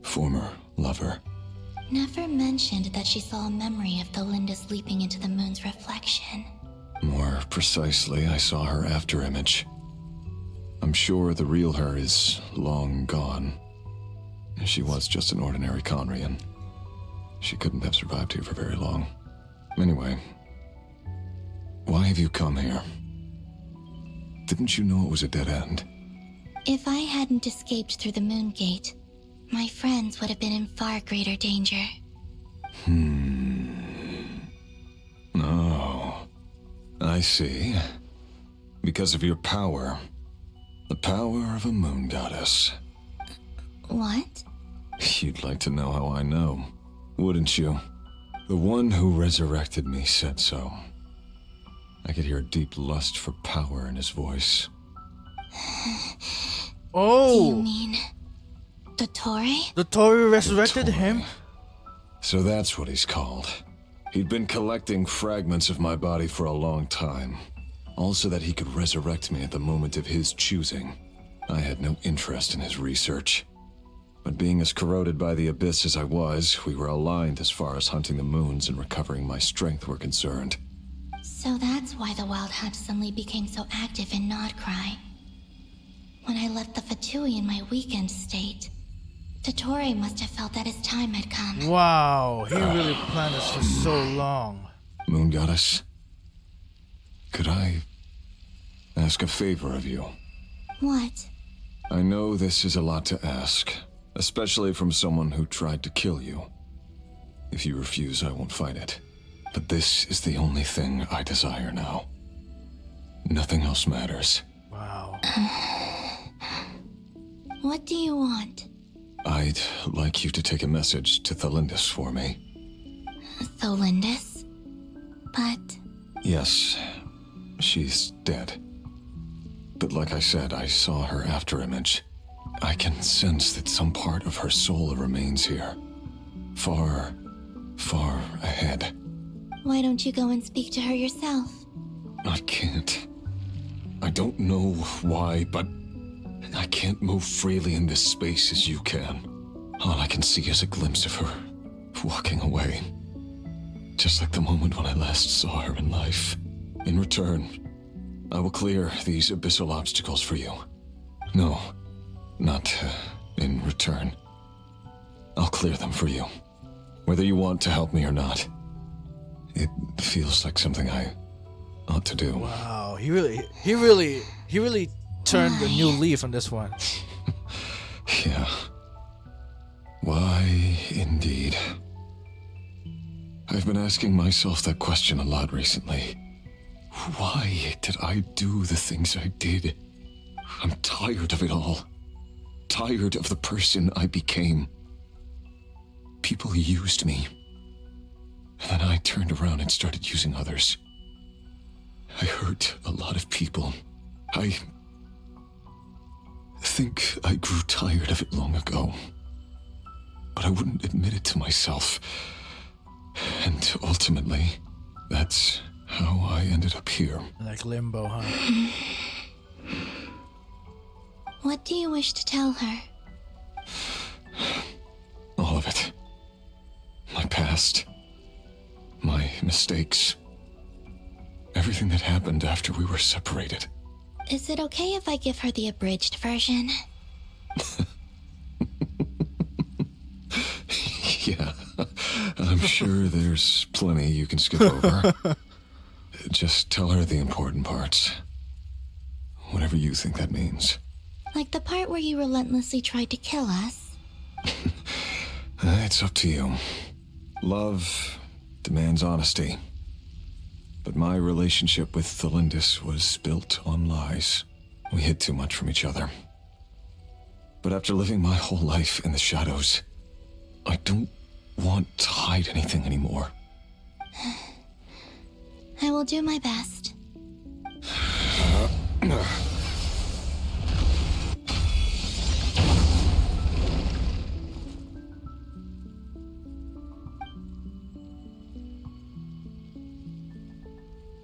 former lover. Never mentioned that she saw a memory of Thalindis leaping into the moon's reflection. More precisely, I saw her afterimage. I'm sure the real her is long gone. She was just an ordinary Conrian. She couldn't have survived here for very long. Anyway, why have you come here? Didn't you know it was a dead end? If I hadn't escaped through the moon gate, my friends would have been in far greater danger. Oh, I see. Because of your power. The power of a moon goddess. What? You'd like to know how I know, wouldn't you? The one who resurrected me said so. I could hear a deep lust for power in his voice. Oh! Do you mean Dottore? Dottore resurrected him? So that's what he's called. He'd been collecting fragments of my body for a long time. All so that he could resurrect me at the moment of his choosing. I had no interest in his research. But being as corroded by the abyss as I was, we were aligned as far as hunting the moons and recovering my strength were concerned. So that's why the Wild Hunt suddenly became so active in Nodcry. When I left the Fatui in my weakened state, Dottore must have felt that his time had come. Wow, he really planned this for so long. Moon Goddess, could I ask a favor of you? What? I know this is a lot to ask, especially from someone who tried to kill you. If you refuse, I won't fight it. But this is the only thing I desire now. Nothing else matters. Wow. What do you want? I'd like you to take a message to Thalindis for me. Thalindis? But... Yes, she's dead. But like I said, I saw her afterimage. I can sense that some part of her soul remains here. Far, far ahead. Why don't you go and speak to her yourself? I can't. I don't know why, but I can't move freely in this space as you can. All I can see is a glimpse of her walking away. Just like the moment when I last saw her in life. In return, I will clear these abyssal obstacles for you. No, not in return. I'll clear them for you. Whether you want to help me or not. It feels like something I ought to do. Wow, he really turned a new leaf on this one. Yeah. Why, indeed. I've been asking myself that question a lot recently. Why did I do the things I did? I'm tired of it all. Tired of the person I became. People used me. And then I turned around and started using others. I hurt a lot of people. I think I grew tired of it long ago. But I wouldn't admit it to myself. And ultimately, that's how I ended up here. Like limbo, huh? What do you wish to tell her? All of it. My past. My mistakes. Everything that happened after we were separated. Is it okay if I give her the abridged version? Yeah, I'm sure there's plenty you can skip over. Just tell her the important parts. Whatever you think that means. Like the part where you relentlessly tried to kill us? It's up to you. Love demands honesty. But my relationship with Thelindis was built on lies. We hid too much from each other. But after living my whole life in the shadows, I don't want to hide anything anymore. I will do my best.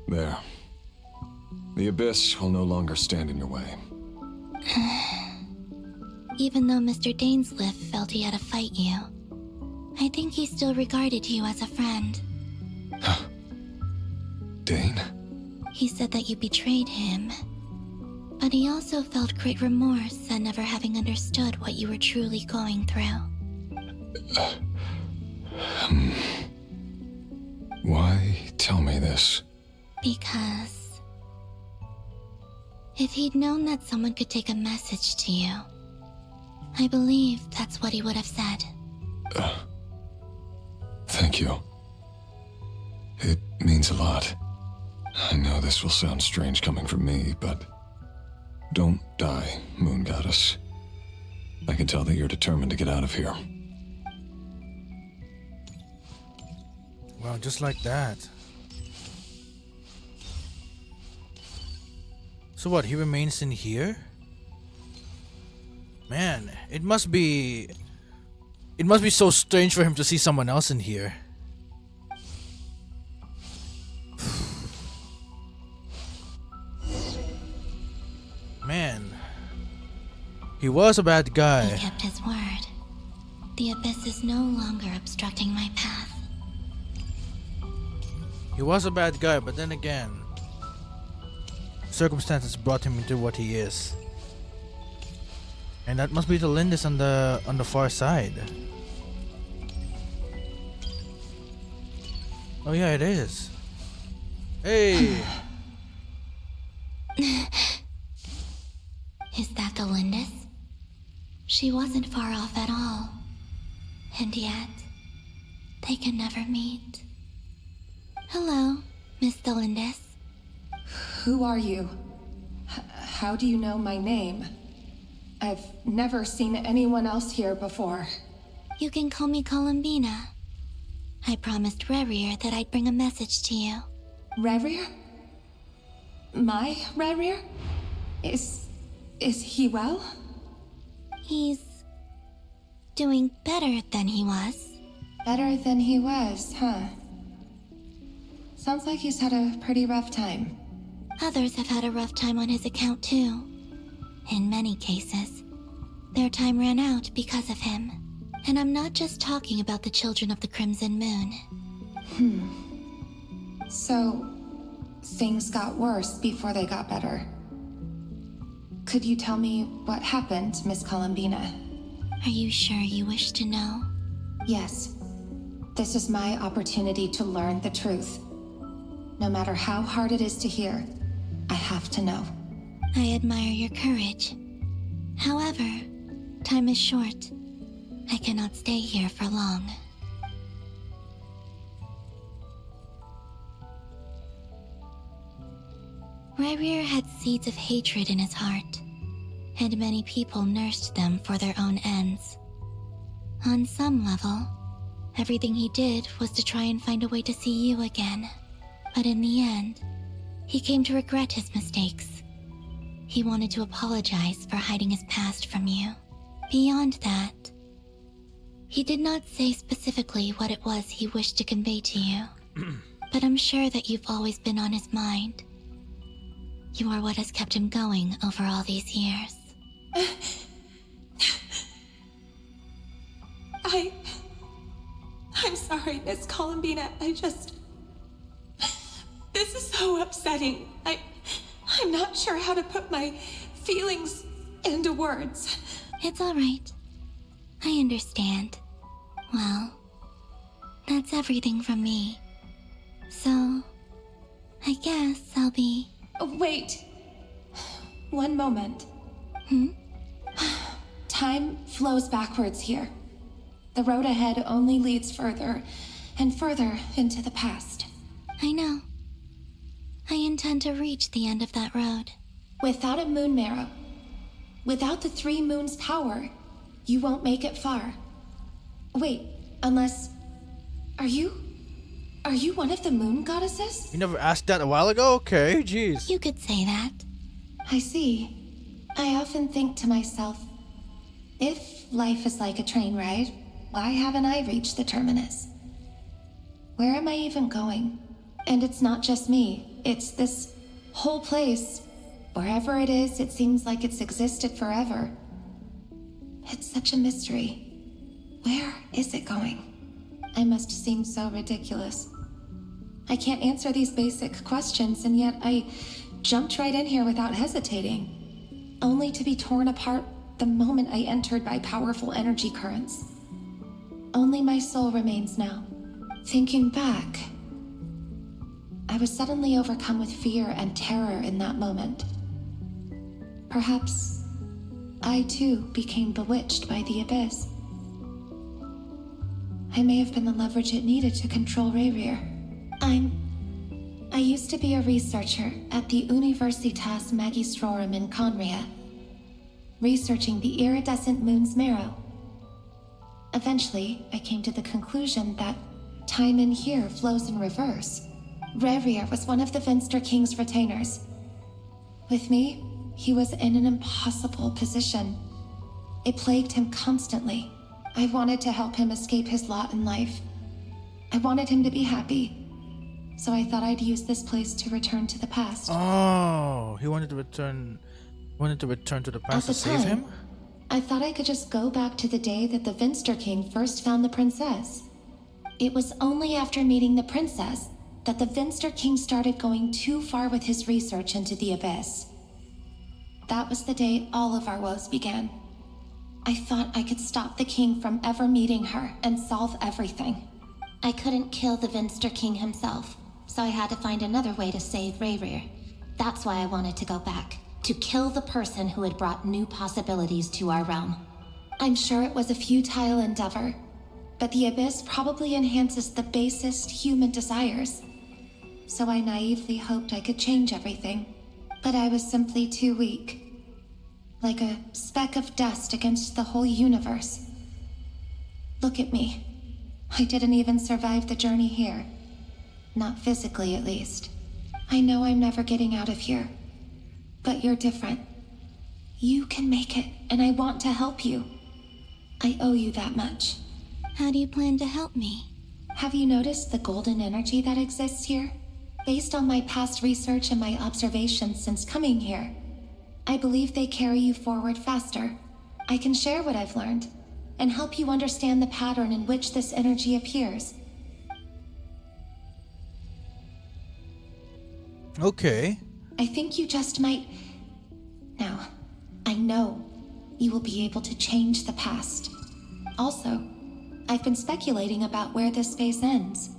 There. The Abyss will no longer stand in your way. Even though Mr. Dainsliff felt he had to fight you, I think he still regarded you as a friend. Dane? He said that you betrayed him, but he also felt great remorse at never having understood what you were truly going through. Why tell me this? Because if he'd known that someone could take a message to you, I believe that's what he would have said. Thank you. It means a lot. I know this will sound strange coming from me, but don't die, Moon Goddess. I can tell that you're determined to get out of here. Wow, just like that. So what, he remains in here? Man, it must be so strange for him to see someone else in here. Man, he was a bad guy. He kept his word. The Abyss is no longer obstructing my path. He was a bad guy, but then again, circumstances brought him into what he is. And that must be the Lindis on the far side. Oh yeah, it is. Hey! Is that the Lindis? She wasn't far off at all. And yet, they can never meet. Hello, Miss Thelindis. Who are you? How do you know my name? I've never seen anyone else here before. You can call me Columbina. I promised Rerir that I'd bring a message to you. Rerir? My Rerir? Is he well? He's doing better than he was. Better than he was, huh? Sounds like he's had a pretty rough time. Others have had a rough time on his account too. In many cases, their time ran out because of him. And I'm not just talking about the children of the Crimson Moon. So, things got worse before they got better. Could you tell me what happened, Miss Columbina? Are you sure you wish to know? Yes. This is my opportunity to learn the truth. No matter how hard it is to hear, I have to know. I admire your courage. However, time is short. I cannot stay here for long. Rerir had seeds of hatred in his heart, and many people nursed them for their own ends. On some level, everything he did was to try and find a way to see you again. But in the end, he came to regret his mistakes. He wanted to apologize for hiding his past from you. Beyond that, he did not say specifically what it was he wished to convey to you, but I'm sure that you've always been on his mind. You are what has kept him going over all these years. I'm sorry, Miss Columbina. This is so upsetting. I'm not sure how to put my feelings into words. It's all right. I understand. Well, that's everything from me. So, I guess I'll be... Wait. One moment. Time flows backwards here. The road ahead only leads further and further into the past. I know. I intend to reach the end of that road. Without a moon marrow, without the 3 moons' power, you won't make it far. Wait, unless... Are you one of the moon goddesses? You never asked that a while ago? Okay, jeez. You could say that. I see. I often think to myself, if life is like a train ride, why haven't I reached the terminus? Where am I even going? And it's not just me. It's this whole place. Wherever it is, it seems like it's existed forever. It's such a mystery. Where is it going? I must seem so ridiculous. I can't answer these basic questions, and yet I jumped right in here without hesitating, only to be torn apart the moment I entered by powerful energy currents. Only my soul remains now. Thinking back, I was suddenly overcome with fear and terror in that moment. Perhaps I too became bewitched by the abyss. I may have been the leverage it needed to control Rayrir. I used to be a researcher at the Universitas Magistrorum in Conria, researching the iridescent moon's marrow. Eventually, I came to the conclusion that time in here flows in reverse. Rayrir was one of the Finster King's retainers. With me, he was in an impossible position. It plagued him constantly. I wanted to help him escape his lot in life. I wanted him to be happy. So I thought I'd use this place to return to the past. Oh, he wanted to return to the past to save him? I thought I could just go back to the day that the Finster King first found the princess. It was only after meeting the princess that the Finster King started going too far with his research into the abyss. That was the day all of our woes began. I thought I could stop the king from ever meeting her and solve everything. I couldn't kill the Finster King himself, so I had to find another way to save Rayrir. That's why I wanted to go back, to kill the person who had brought new possibilities to our realm. I'm sure it was a futile endeavor, but the abyss probably enhances the basest human desires. So I naively hoped I could change everything, but I was simply too weak. Like a speck of dust against the whole universe. Look at me. I didn't even survive the journey here. Not physically, at least. I know I'm never getting out of here. But you're different. You can make it, and I want to help you. I owe you that much. How do you plan to help me? Have you noticed the golden energy that exists here? Based on my past research and my observations since coming here, I believe they carry you forward faster. I can share what I've learned and help you understand the pattern in which this energy appears. Okay. I think you just might... Now, I know you will be able to change the past. Also, I've been speculating about where this space ends.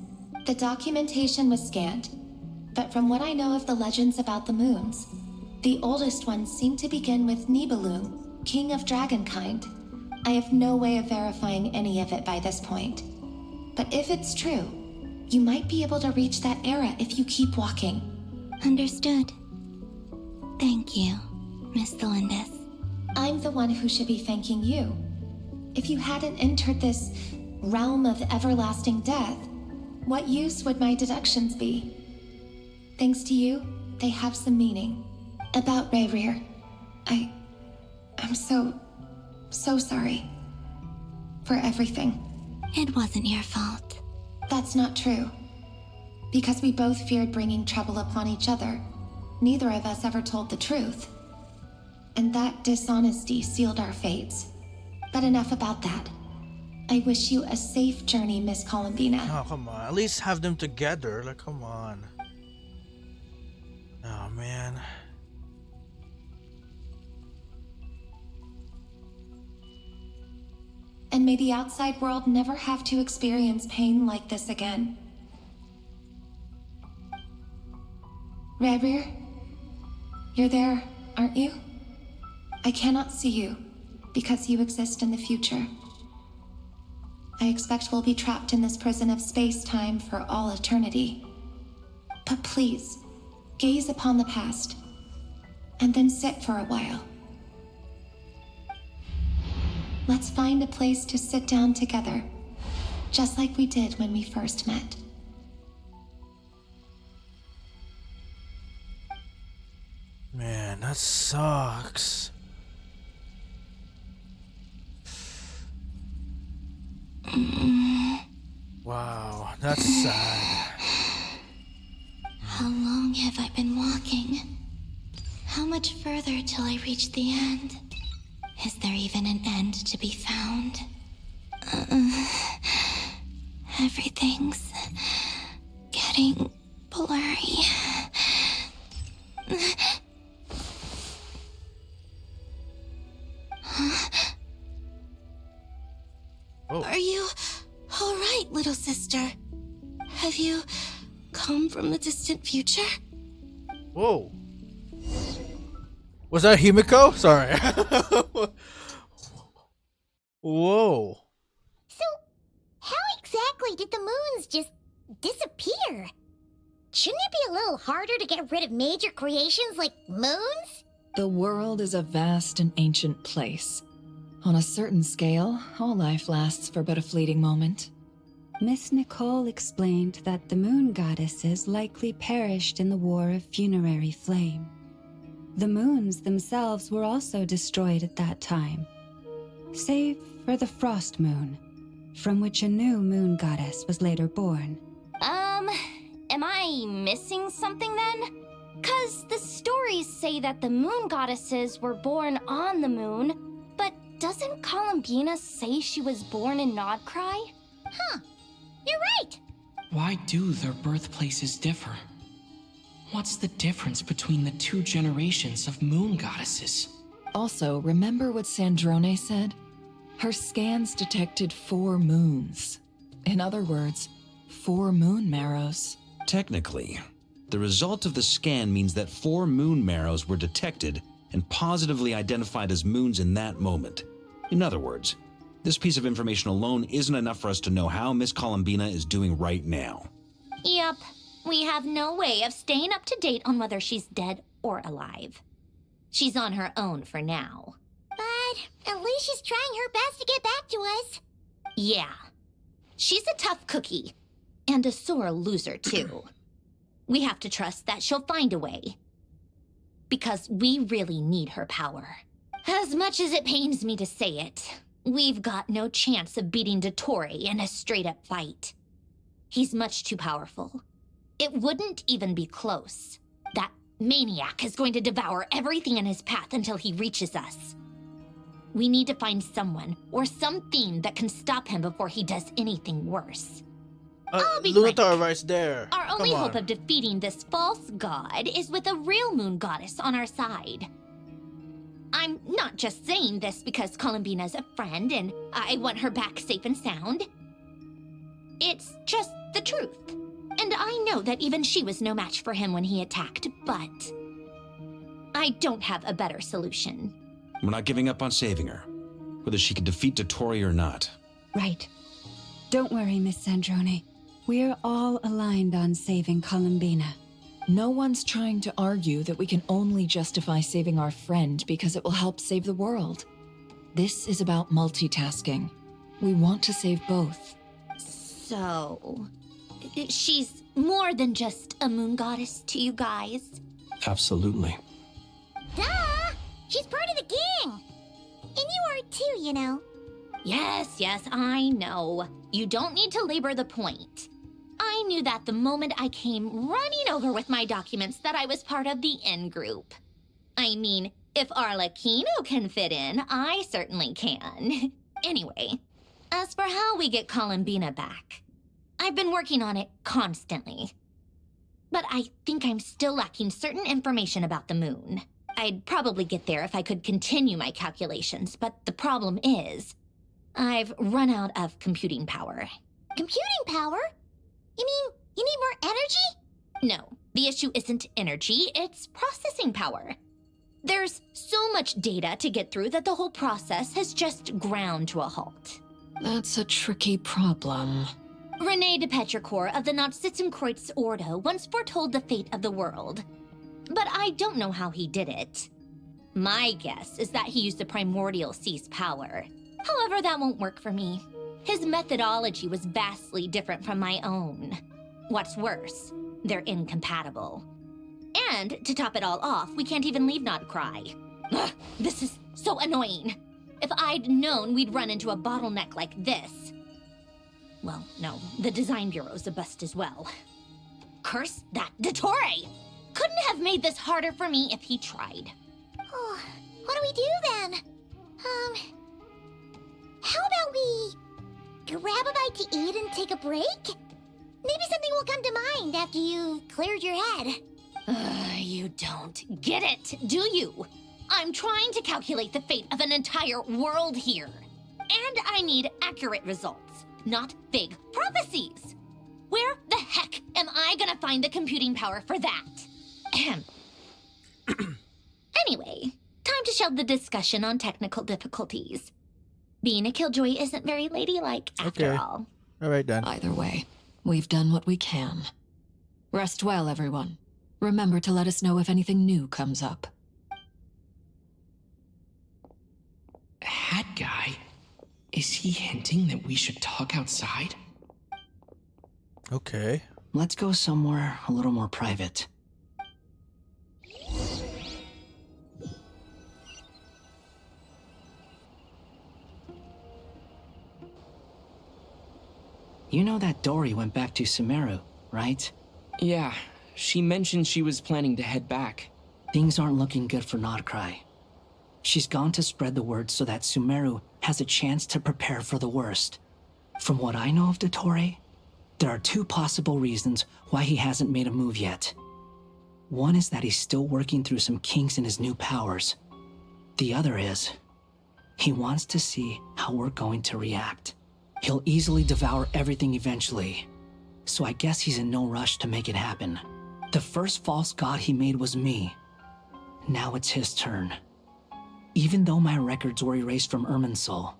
The documentation was scanned, but from what I know of the legends about the moons, the oldest ones seem to begin with Nibelung, king of dragonkind. I have no way of verifying any of it by this point. But if it's true, you might be able to reach that era if you keep walking. Understood. Thank you, Miss Thelindis. I'm the one who should be thanking you. If you hadn't entered this realm of everlasting death, what use would my deductions be? Thanks to you, they have some meaning. About Rayrir, I'm so sorry. For everything. It wasn't your fault. That's not true. Because we both feared bringing trouble upon each other, neither of us ever told the truth. And that dishonesty sealed our fates. But enough about that. I wish you a safe journey, Miss Columbina. Oh, come on. At least have them together. Like, come on. Oh, man. And may the outside world never have to experience pain like this again. Rayrir, you're there, aren't you? I cannot see you, because you exist in the future. I expect we'll be trapped in this prison of space-time for all eternity. But please, gaze upon the past, and then sit for a while. Let's find a place to sit down together, just like we did when we first met. Man, that sucks. Wow, that's sad. How long have I been walking? How much further till I reach the end? Is there even an end to be found? Everything's getting blurry. Oh. Are you all right, little sister? Have you come from the distant future? Whoa. Was that Himiko? Sorry. Whoa. So, how exactly did the moons just disappear? Shouldn't it be a little harder to get rid of major creations like moons? The world is a vast and ancient place. On a certain scale, all life lasts for but a fleeting moment. Miss Nicole explained that the moon goddesses likely perished in the War of Funerary Flame. The moons themselves were also destroyed at that time, save for the Frost Moon, from which a new moon goddess was later born. Am I missing something then? 'Cause the stories say that the moon goddesses were born on the moon, but doesn't Columbina say she was born in Nodcry? Huh, you're right. Why do their birthplaces differ? What's the difference between the two generations of moon goddesses? Also, remember what Sandrone said? Her scans detected 4 moons. In other words, 4 moon marrows. Technically, the result of the scan means that 4 moon marrows were detected and positively identified as moons in that moment. In other words, this piece of information alone isn't enough for us to know how Miss Columbina is doing right now. Yep, we have no way of staying up to date on whether she's dead or alive. She's on her own for now. But at least she's trying her best to get back to us. Yeah, she's a tough cookie. And a sore loser, too. We have to trust that she'll find a way. Because we really need her power. As much as it pains me to say it, we've got no chance of beating Dottore in a straight-up fight. He's much too powerful. It wouldn't even be close. That maniac is going to devour everything in his path until he reaches us. We need to find someone or something that can stop him before he does anything worse. I'll be frank. Luthor right there. Our only Come on. hope of defeating this false god is with a real moon goddess on our side. I'm not just saying this because Columbina's a friend and I want her back safe and sound. It's just the truth. And I know that even she was no match for him when he attacked, but I don't have a better solution. We're not giving up on saving her, whether she can defeat Dottore or not. Right. Don't worry, Miss Sandrone. We're all aligned on saving Columbina. No one's trying to argue that we can only justify saving our friend because it will help save the world. This is about multitasking. We want to save both. So, she's more than just a moon goddess to you guys? Absolutely. Duh! She's part of the gang! And you are too, you know. Yes, I know. You don't need to labor the point. I knew that the moment I came running over with my documents that I was part of the in-group. I mean, if Arlecchino can fit in, I certainly can. Anyway, as for how we get Columbina back, I've been working on it constantly. But I think I'm still lacking certain information about the moon. I'd probably get there if I could continue my calculations, but the problem is, I've run out of computing power. Computing power? You mean you need more energy? No, the issue isn't energy, it's processing power. There's so much data to get through that the whole process has just ground to a halt. That's a tricky problem. Rene de Petrichor of the Nazissenkreuz Ordo once foretold the fate of the world. But I don't know how he did it. My guess is that he used the primordial sea's power. However, that won't work for me. His methodology was vastly different from my own. What's worse, they're incompatible. And to top it all off, we can't even leave Nodcry. Ugh, this is so annoying. If I'd known we'd run into a bottleneck like this. Well, no, the design bureau's a bust as well. Curse that Dottore! Couldn't have made this harder for me if he tried. Oh, what do we do then? How about we grab a bite to eat and take a break? Maybe something will come to mind after you've cleared your head. You don't get it, do you? I'm trying to calculate the fate of an entire world here. And I need accurate results, not vague prophecies. Where the heck am I gonna find the computing power for that? Anyway, time to shelve the discussion on technical difficulties. Being a killjoy isn't very ladylike after all. All right then. Either way, we've done what we can. Rest well, everyone. Remember to let us know if anything new comes up. Hat guy? Is he hinting that we should talk outside? Okay. Let's go somewhere a little more private. You know that Dory went back to Sumeru, right? Yeah, she mentioned she was planning to head back. Things aren't looking good for Nodcry. She's gone to spread the word so that Sumeru has a chance to prepare for the worst. From what I know of Dottore, there are two possible reasons why he hasn't made a move yet. One is that he's still working through some kinks in his new powers. The other is, he wants to see how we're going to react. He'll easily devour everything eventually, so I guess he's in no rush to make it happen. The first false god he made was me. Now it's his turn. Even though my records were erased from Irminsul,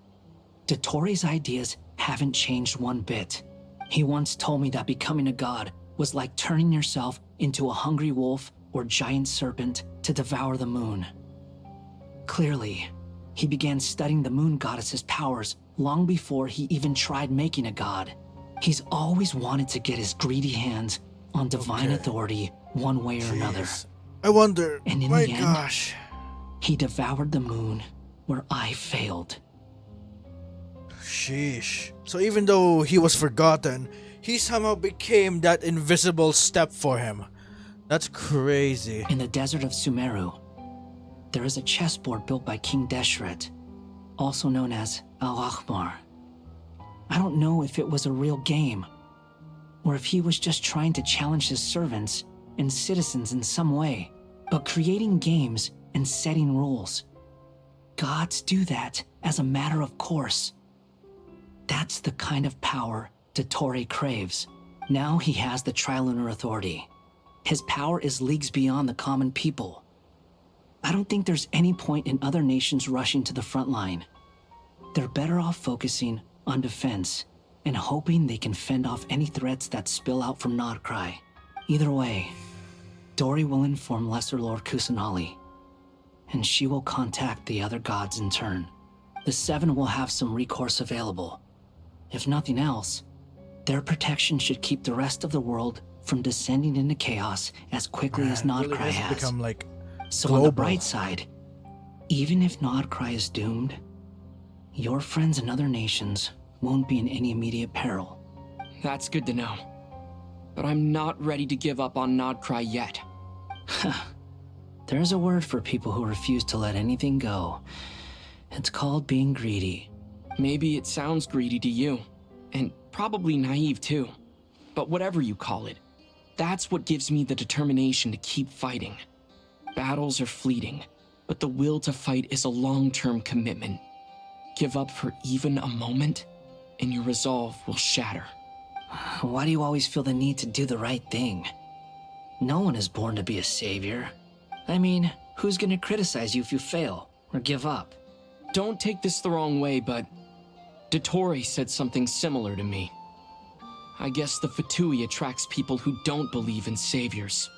Dottore's ideas haven't changed one bit. He once told me that becoming a god was like turning yourself into a hungry wolf or giant serpent to devour the moon. Clearly, he began studying the moon goddess's powers long before he even tried making a god. He's always wanted to get his greedy hands on divine authority one way or another. I wonder, and in my the end, gosh. He devoured the moon where I failed. Sheesh. So even though he was forgotten, he somehow became that invisible step for him. That's crazy. In the desert of Sumeru, there is a chessboard built by King Deshret, also known as Al-Ahmar. I don't know if it was a real game, or if he was just trying to challenge his servants and citizens in some way, but creating games and setting rules. Gods do that as a matter of course. That's the kind of power Dottore craves. Now he has the Trilunar Authority. His power is leagues beyond the common people. I don't think there's any point in other nations rushing to the front line. They're better off focusing on defense and hoping they can fend off any threats that spill out from Nodcry. Either way, Dory will inform Lesser Lord Kusanali, and she will contact the other gods in turn. The Seven will have some recourse available. If nothing else, their protection should keep the rest of the world from descending into chaos as quickly as Nodcry really has. Become like so global. On the bright side, even if Nodcry is doomed, your friends in other nations won't be in any immediate peril. That's good to know. But I'm not ready to give up on Nodcry yet. There's a word for people who refuse to let anything go. It's called being greedy. Maybe it sounds greedy to you, and probably naive too. But whatever you call it, that's what gives me the determination to keep fighting. Battles are fleeting, but the will to fight is a long-term commitment. Give up for even a moment, and your resolve will shatter. Why do you always feel the need to do the right thing? No one is born to be a savior. I mean, who's gonna criticize you if you fail or give up? Don't take this the wrong way, but Dottore said something similar to me. I guess the Fatui attracts people who don't believe in saviors.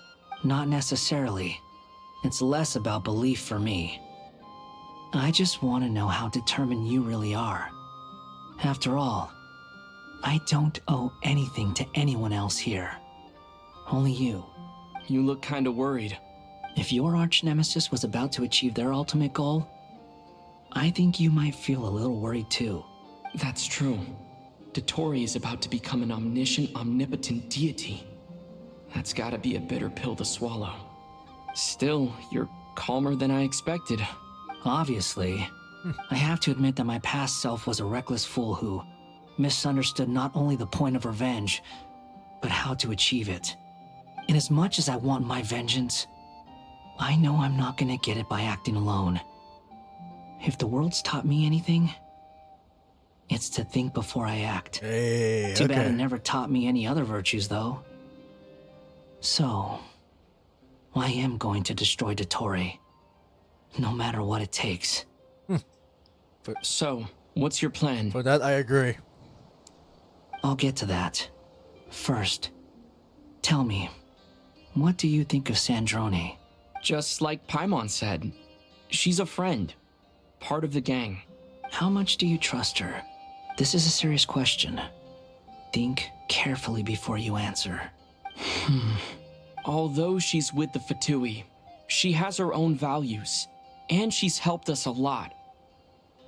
Not necessarily. It's less about belief for me. I just want to know how determined you really are. After all, I don't owe anything to anyone else here. Only you. You look kinda worried. If your arch-nemesis was about to achieve their ultimate goal, I think you might feel a little worried too. That's true. Dottore is about to become an omniscient, omnipotent deity. That's gotta be a bitter pill to swallow. Still, you're calmer than I expected. Obviously. I have to admit that my past self was a reckless fool who misunderstood not only the point of revenge, but how to achieve it. And as much as I want my vengeance, I know I'm not gonna get it by acting alone. If the world's taught me anything, it's to think before I act. Hey, Too okay. bad it never taught me any other virtues, though. So, I am going to destroy Dottore, no matter what it takes. So, what's your plan? For that, I agree. I'll get to that. First, tell me, what do you think of Sandrone? Just like Paimon said, she's a friend. Part of the gang. How much do you trust her? This is a serious question. Think carefully before you answer. Although she's with the Fatui, she has her own values, and she's helped us a lot.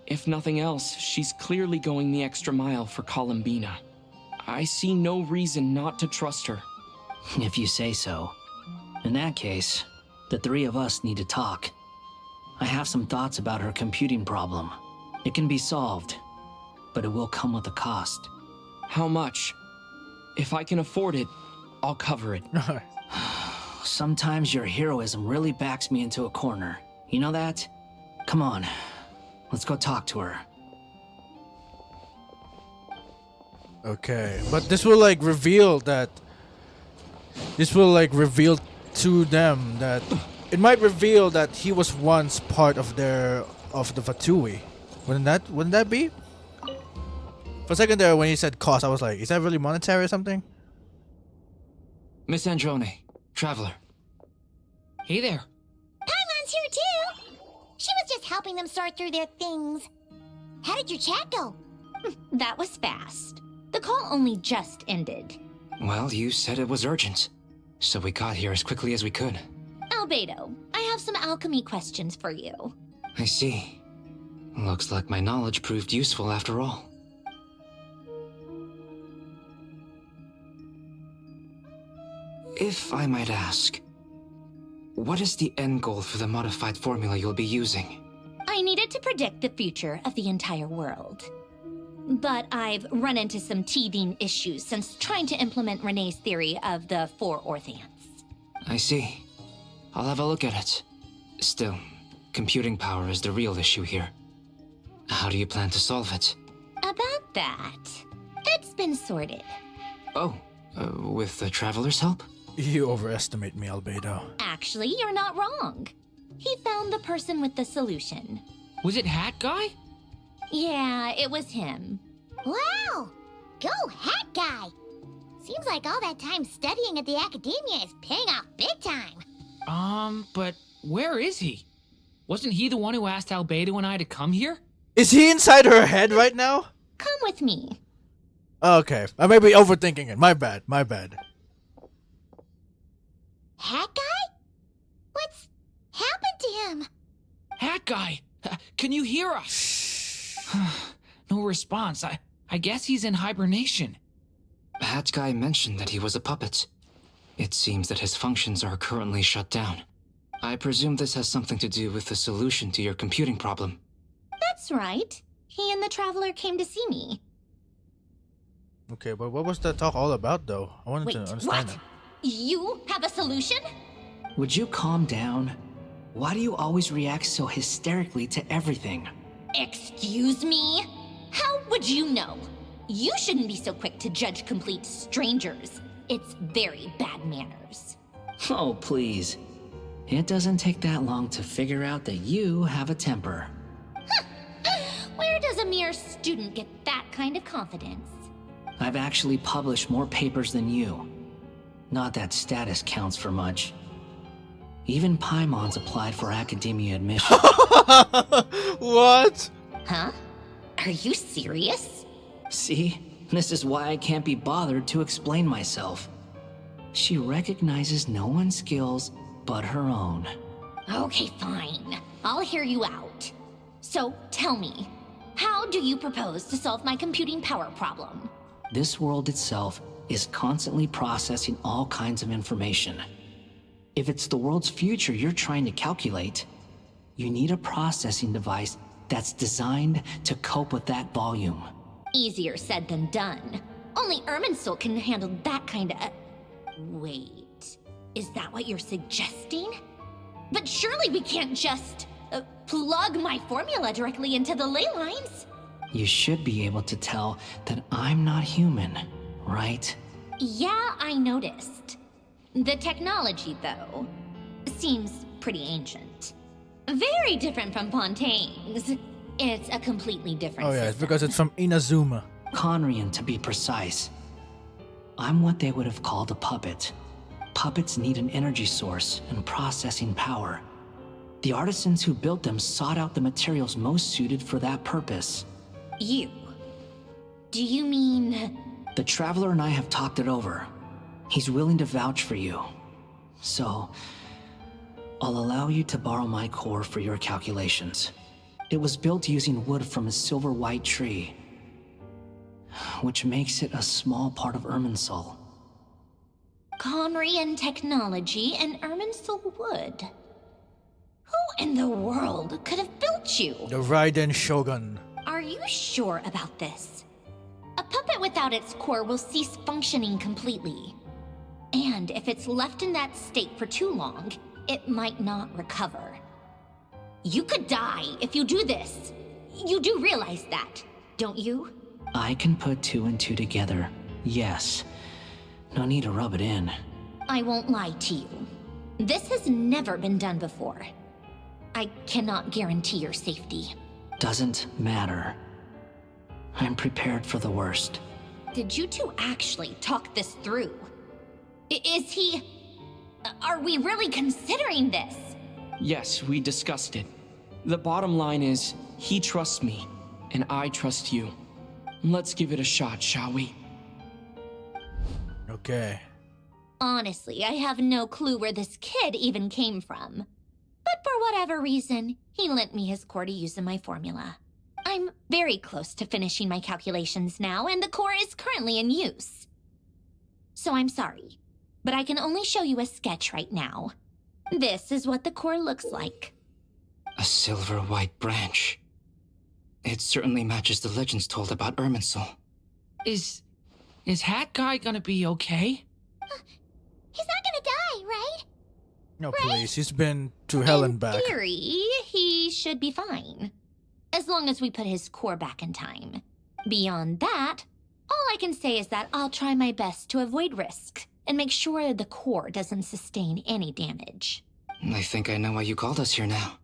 If nothing else, she's clearly going the extra mile for Columbina. I see no reason not to trust her. If you say so. In that case, the three of us need to talk. I have some thoughts about her computing problem. It can be solved, but it will come with a cost. How much? If I can afford it, I'll cover it. Sometimes your heroism really backs me into a corner. You know that? Come on, let's go talk to her. Okay, but this will like reveal that. This will like reveal to them that it might reveal that he was once part of the Fatui. Wouldn't that be? For a second there, when he said cost, I was like, is that really monetary or something? Miss Androne, traveler. Hey there. Paimon's here too. She was just helping them sort through their things. How did your chat go? That was fast. The call only just ended. Well, you said it was urgent, so we got here as quickly as we could. Albedo, I have some alchemy questions for you. I see. Looks like my knowledge proved useful after all. If I might ask, what is the end goal for the modified formula you'll be using? I needed to predict the future of the entire world. But I've run into some teething issues since trying to implement Renee's theory of the 4 Orthants. I see. I'll have a look at it. Still, computing power is the real issue here. How do you plan to solve it? About that, it's been sorted. Oh, with the Traveler's help? You overestimate me, Albedo. Actually, you're not wrong. He found the person with the solution. Was it Hat Guy? Yeah, it was him. Wow! Go Hat Guy! Seems like all that time studying at the academia is paying off big time. But where is he? Wasn't he the one who asked Albedo and I to come here? Is he inside her head right now? Come with me. Okay, I may be overthinking it. My bad. Hat Guy? What's happened to him? Hat Guy! Can you hear us? No response. I guess he's in hibernation. Hat Guy mentioned that he was a puppet. It seems that his functions are currently shut down. I presume this has something to do with the solution to your computing problem. That's right. He and the Traveler came to see me. Okay, but what was that talk all about, though? I wanted to understand what? You have a solution? Would you calm down? Why do you always react so hysterically to everything? Excuse me? How would you know? You shouldn't be so quick to judge complete strangers. It's very bad manners. Oh, please. It doesn't take that long to figure out that you have a temper. Where does a mere student get that kind of confidence? I've actually published more papers than you. Not that status counts for much. Even Paimon's applied for academia admission. What? Huh? Are you serious? See? This is why I can't be bothered to explain myself. She recognizes no one's skills but her own. Okay, fine. I'll hear you out. So, tell me, how do you propose to solve my computing power problem? This world itself is constantly processing all kinds of information. If it's the world's future you're trying to calculate, you need a processing device that's designed to cope with that volume. Easier said than done. Only Irminsul can handle that kind of... Wait, is that what you're suggesting? But surely we can't just plug my formula directly into the ley lines. You should be able to tell that I'm not human, right? Yeah, I noticed. The technology, though, seems pretty ancient. Very different from Fontaine's. It's a completely different Oh yeah, it's system. because it's from Inazuma. Conrian, to be precise. I'm what they would have called a puppet. Puppets need an energy source and processing power. The artisans who built them sought out the materials most suited for that purpose. You? Do you mean... The Traveler and I have talked it over. He's willing to vouch for you. So, I'll allow you to borrow my core for your calculations. It was built using wood from a silver white tree, which makes it a small part of Irminsul. Conrian technology and Irminsul wood. Who in the world could have built you? The Raiden Shogun. Are you sure about this? A puppet without its core will cease functioning completely. And if it's left in that state for too long, it might not recover. You could die if you do this. You do realize that, don't you? I can put two and two together, yes. No need to rub it in. I won't lie to you. This has never been done before. I cannot guarantee your safety. Doesn't matter. I'm prepared for the worst. Did you two actually talk this through? Is he... Are we really considering this? Yes, we discussed it. The bottom line is, he trusts me, and I trust you. Let's give it a shot, shall we? Okay. Honestly, I have no clue where this kid even came from. But for whatever reason, he lent me his core to use in my formula. I'm very close to finishing my calculations now, and the core is currently in use. So I'm sorry, but I can only show you a sketch right now. This is what the core looks like. A silver white branch. It certainly matches the legends told about Irminsul. Is Hat Guy gonna be okay? He's not gonna die, right? No, please. He's been to hell and back. In theory, he should be fine. As long as we put his core back in time. Beyond that, all I can say is that I'll try my best to avoid risk and make sure the core doesn't sustain any damage. I think I know why you called us here now.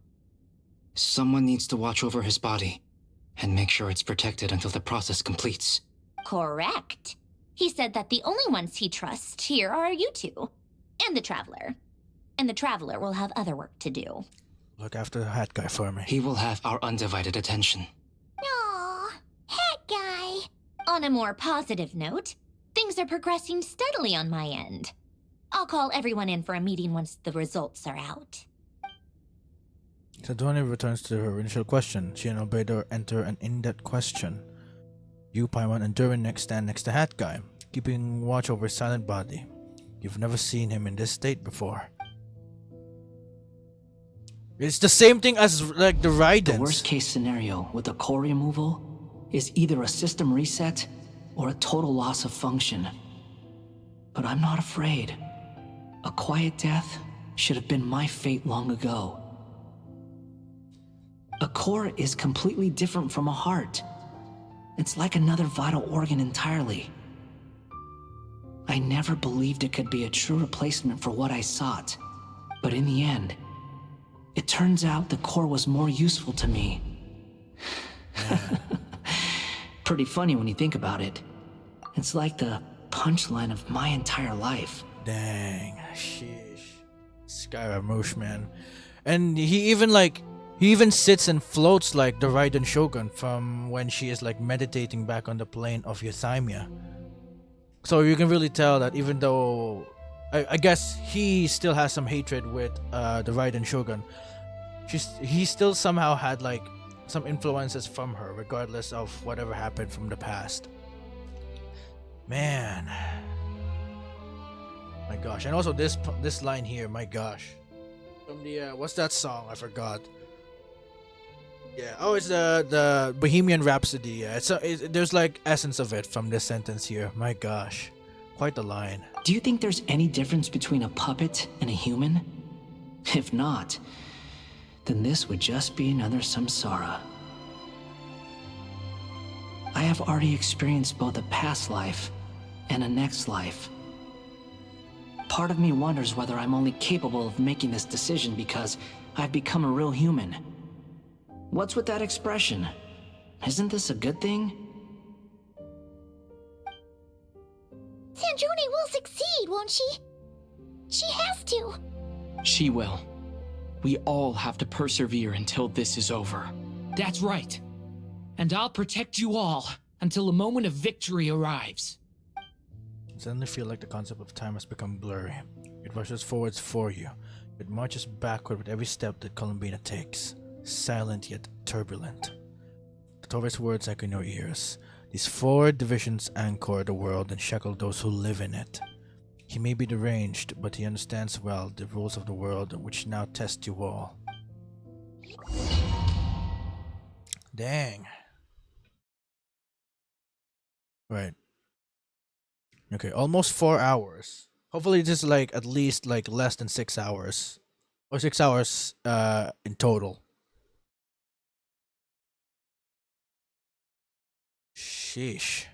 Someone needs to watch over his body and make sure it's protected until the process completes. Correct. He said that the only ones he trusts here are you two, and the Traveler. And the Traveler will have other work to do. Look after the Hat Guy for me. He will have our undivided attention. Aww, Hat Guy. On a more positive note, things are progressing steadily on my end. I'll call everyone in for a meeting once the results are out. So Dottore returns to her initial question. She and Albedo enter an in-depth question. You, Paimon, and Durin next stand next to Hat Guy, keeping watch over his silent body. You've never seen him in this state before. It's the same thing as like the Raidens. The worst case scenario with the core removal is either a system reset or a total loss of function. But I'm not afraid. A quiet death should have been my fate long ago. A core is completely different from a heart. It's like another vital organ entirely. I never believed it could be a true replacement for what I sought. But in the end, it turns out the core was more useful to me. Pretty funny when you think about it. It's like the punchline of my entire life. Dang, sheesh. Skyramouche, man. And he even sits and floats like the Raiden Shogun from when she is like meditating back on the plane of Euthymia. So you can really tell that even though I guess he still has some hatred with the Raiden Shogun, he still somehow had like some influences from her, regardless of whatever happened from the past. Man, my gosh. And also this line here, my gosh, from the what's that song? I forgot. Yeah. Oh, it's the Bohemian Rhapsody. Yeah. There's like essence of it from this sentence here. My gosh, quite the line. Do you think there's any difference between a puppet and a human? If not, then this would just be another samsara. I have already experienced both a past life and a next life. Part of me wonders whether I'm only capable of making this decision because I've become a real human. What's with that expression? Isn't this a good thing? Sanjuni will succeed, won't she? She has to. She will. We all have to persevere until this is over. That's right. And I'll protect you all until the moment of victory arrives. I suddenly feel like the concept of time has become blurry. It rushes forwards for you. It marches backward with every step that Columbina takes. Silent yet turbulent. Dottore's words echo in your ears. These 4 divisions anchor the world and shackle those who live in it. He may be deranged, but he understands well the rules of the world which now test you all. Dang. Right. Okay, almost 4 hours. Hopefully this is like at least like less than 6 hours. Or 6 hours in total. Sheesh.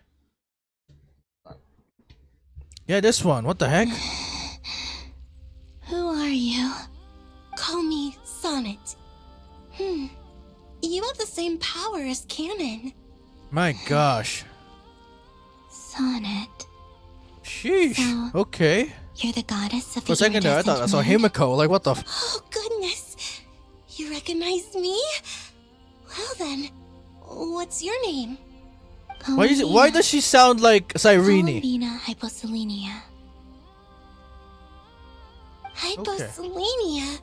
Yeah, this one. What the heck? Who are you? Call me Sonnet. You have the same power as Canon. My gosh. Sonnet. Sheesh. So, okay. You're the goddess of For a second there, I thought I saw moon? Himiko. Like, what the f- Oh, goodness. You recognize me? Well then, what's your name? Why does she sound like Cyrene? Columbina hyposelenia. Hyposelenia?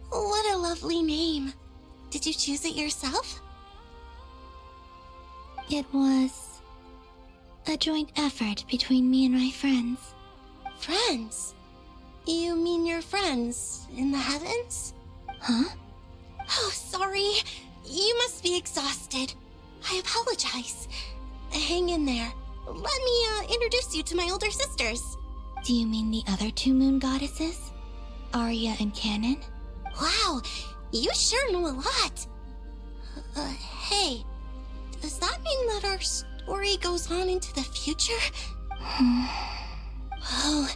What a lovely name. Did you choose it yourself? It was a joint effort between me and my friends. Friends? You mean your friends in the heavens? Huh? Oh, sorry. You must be exhausted. I apologize. Hang in there. Let me introduce you to my older sisters. Do you mean the other 2 moon goddesses? Arya and Canon? Wow, you sure know a lot. Hey, does that mean that our story goes on into the future? Oh,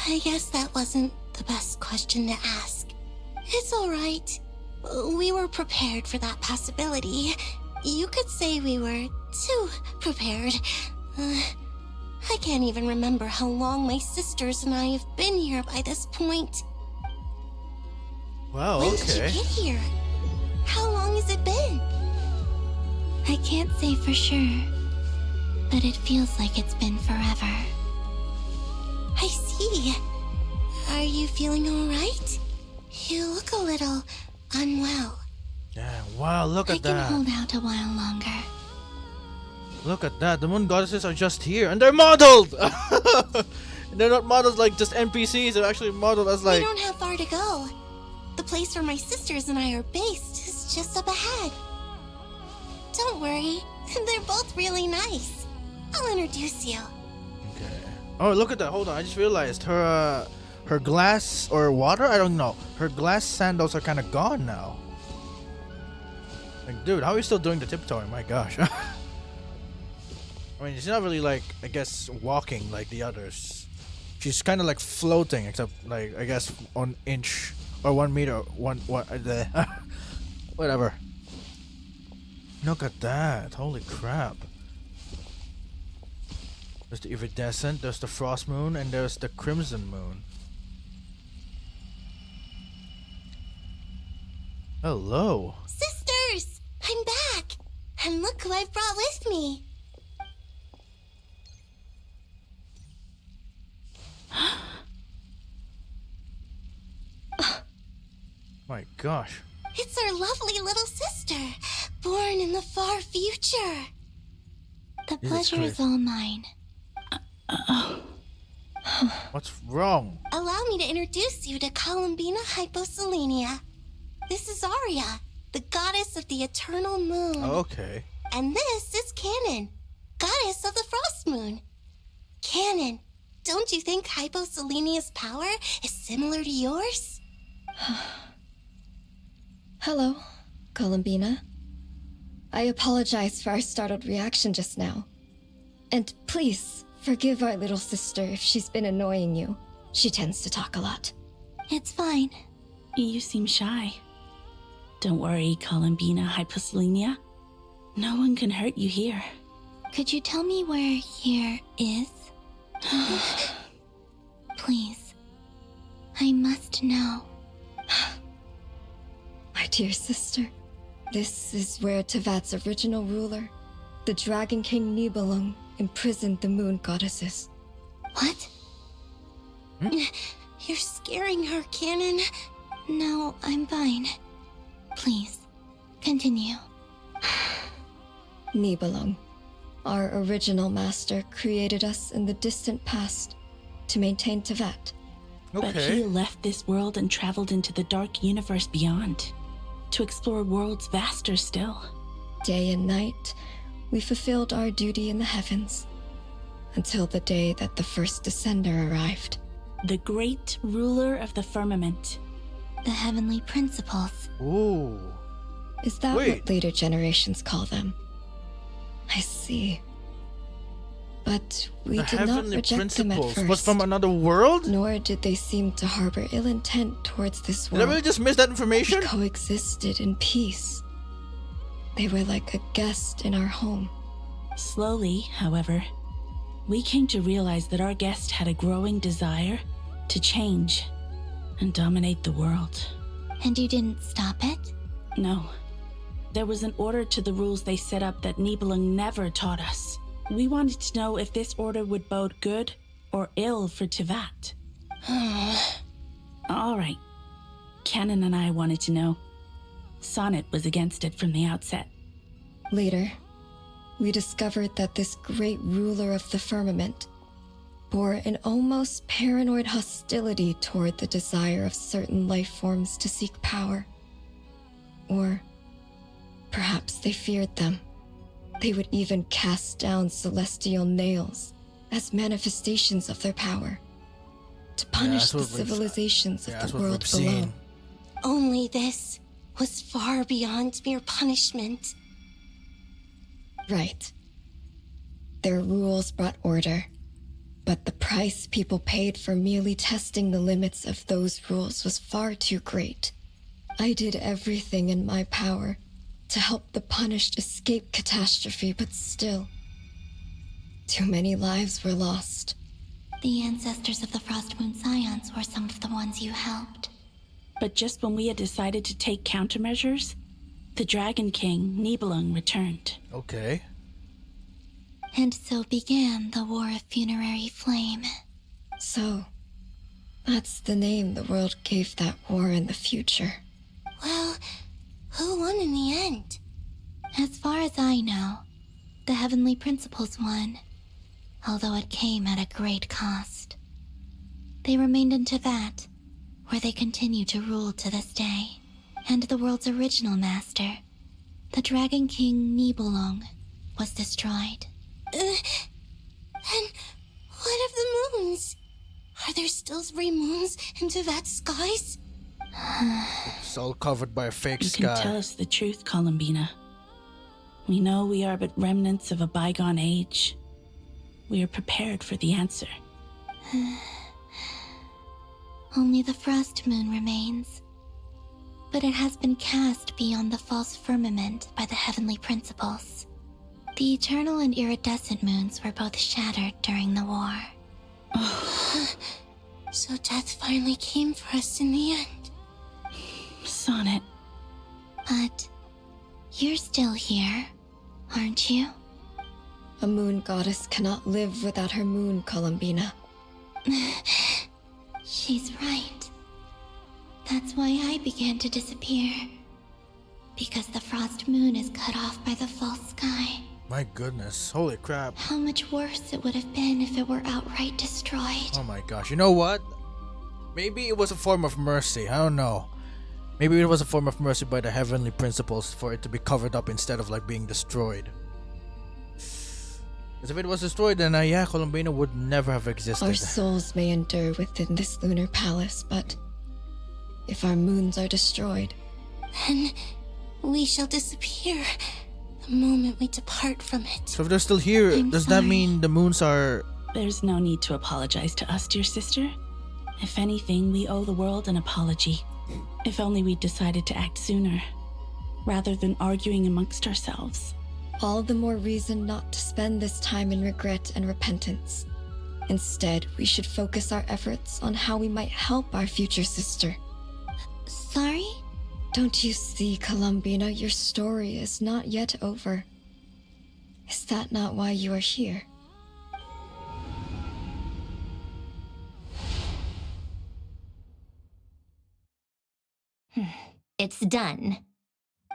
I guess that wasn't the best question to ask. It's alright. We were prepared for that possibility. You could say we were too prepared. I can't even remember how long my sisters and I have been here by this point. Wow, When okay. did you get here? How long has it been? I can't say for sure, but it feels like it's been forever. I see. Are you feeling alright? You look a little unwell. Yeah, wow, look at I can that. hold out a while longer. Look at that. The moon goddesses are just here and they're modeled! They're not modeled like just NPCs, they're actually modeled as like... We don't have far to go. The place where my sisters and I are based is just up ahead. Don't worry, they're both really nice. I'll introduce you. Oh, look at that. Hold on. I just realized her glass or water? I don't know. Her glass sandals are kind of gone now. Like, dude, how are you still doing the tiptoeing? My gosh. I mean, she's not really like, I guess, walking like the others. She's kind of like floating, except like, I guess, 1 inch or 1 meter, whatever. Look at that. Holy crap. There's the iridescent, there's the frost moon, and there's the crimson moon. Hello. Sisters! I'm back! And look who I've brought with me! My gosh. It's our lovely little sister, born in the far future. The Jesus pleasure Christ. is all mine. What's wrong? Allow me to introduce you to Columbina Hyposelenia. This is Arya, the goddess of the eternal moon. Okay. And this is Canon, goddess of the frost moon. Canon, don't you think Hyposelenia's power is similar to yours? Hello, Columbina. I apologize for our startled reaction just now. And please, forgive our little sister if she's been annoying you. She tends to talk a lot. It's fine. You seem shy. Don't worry, Columbina Hyposelenia. No one can hurt you here. Could you tell me where here is? Please. I must know. My dear sister, this is where Tevat's original ruler, the Dragon King Nibelung, imprisoned the moon goddesses. What? You're scaring her, Canon. No, I'm fine. Please, continue. Nibelung, our original master, created us in the distant past to maintain Tevat. But he left this world and traveled into the dark universe beyond, to explore worlds vaster still. Day and night, we fulfilled our duty in the heavens, until the day that the first descender arrived. The great ruler of the firmament. The heavenly principles. Ooh. Is that what later generations call them? I see. But we did not heavenly reject them at principles first. was from another world? Nor did they seem to harbor ill intent towards this Did I world. really just miss that information? We coexisted in peace. They were like a guest in our home. Slowly, however, we came to realize that our guest had a growing desire to change and dominate the world. And you didn't stop it? No. There was an order to the rules they set up that Nibelung never taught us. We wanted to know if this order would bode good or ill for Tevat. All right. Canon and I wanted to know. Sonnet was against it from the outset. Later, we discovered that this great ruler of the firmament bore an almost paranoid hostility toward the desire of certain life forms to seek power. Or perhaps they feared them. They would even cast down celestial nails as manifestations of their power to punish the civilizations of the world below. Only this was far beyond mere punishment. Right. Their rules brought order, but the price people paid for merely testing the limits of those rules was far too great. I did everything in my power to help the punished escape catastrophe, but still, too many lives were lost. The ancestors of the Frost Moon Scions were some of the ones you helped. But just when we had decided to take countermeasures, the Dragon King, Nibelung, returned. Okay. And so began the War of Funerary Flame. So, that's the name the world gave that war in the future. Well, who won in the end? As far as I know, the Heavenly Principles won, although it came at a great cost. They remained in Tevat, where they continue to rule to this day. And the world's original master, the Dragon King Nibelung, was destroyed. And what of the moons? Are there still 3 moons in Tevat's skies? It's all covered by a fake You sky. can tell us the truth, Columbina. We know we are but remnants of a bygone age. We are prepared for the answer. Only the Frost Moon remains. But it has been cast beyond the false firmament by the Heavenly Principles. The eternal and iridescent moons were both shattered during the war. So death finally came for us in the end. Sonnet. But you're still here, aren't you? A moon goddess cannot live without her moon, Columbina. She's right. That's why I began to disappear. Because the frost moon is cut off by the false sky. My goodness, holy crap. How much worse it would have been if it were outright destroyed. Oh my gosh, you know what? Maybe it was a form of mercy, I don't know. Maybe it was a form of mercy by the heavenly principles for it to be covered up instead of like being destroyed. Because if it was destroyed, then yeah, Columbina would never have existed. Our souls may endure within this lunar palace, but if our moons are destroyed, then we shall disappear the moment we depart from it. So if they're still here, does that mean the moons are... There's no need to apologize to us, dear sister. If anything, we owe the world an apology. If only we'd decided to act sooner, rather than arguing amongst ourselves. All the more reason not to spend this time in regret and repentance. Instead, we should focus our efforts on how we might help our future sister. Sorry? Don't you see, Columbina, your story is not yet over. Is that not why you are here? It's done.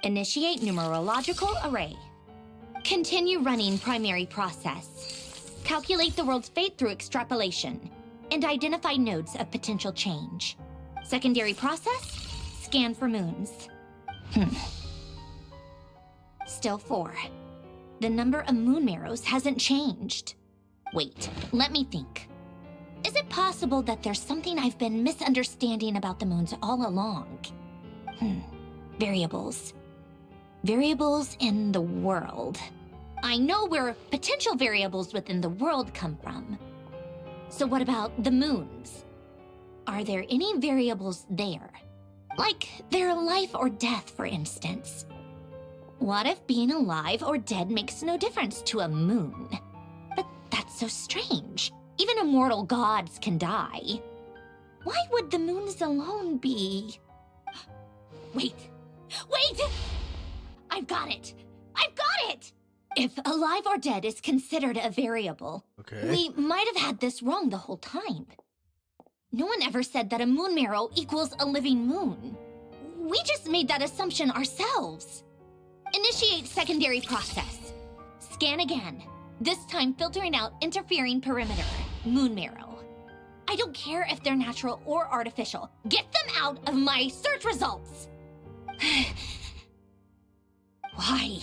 Initiate numerological array. Continue running primary process. Calculate the world's fate through extrapolation. And identify nodes of potential change. Secondary process. Scan for moons. Still 4. The number of moon marrows hasn't changed. Wait, let me think. Is it possible that there's something I've been misunderstanding about the moons all along? Variables. Variables in the world. I know where potential variables within the world come from. So what about the moons? Are there any variables there? Like their life or death, for instance. What if being alive or dead makes no difference to a moon? But that's so strange. Even immortal gods can die. Why would the moons alone be... Wait! I've got it! If alive or dead is considered a variable, we might have had this wrong the whole time. No one ever said that a moon marrow equals a living moon. We just made that assumption ourselves. Initiate secondary process. Scan again. This time filtering out interfering perimeter, moon marrow. I don't care if they're natural or artificial. Get them out of my search results! Why?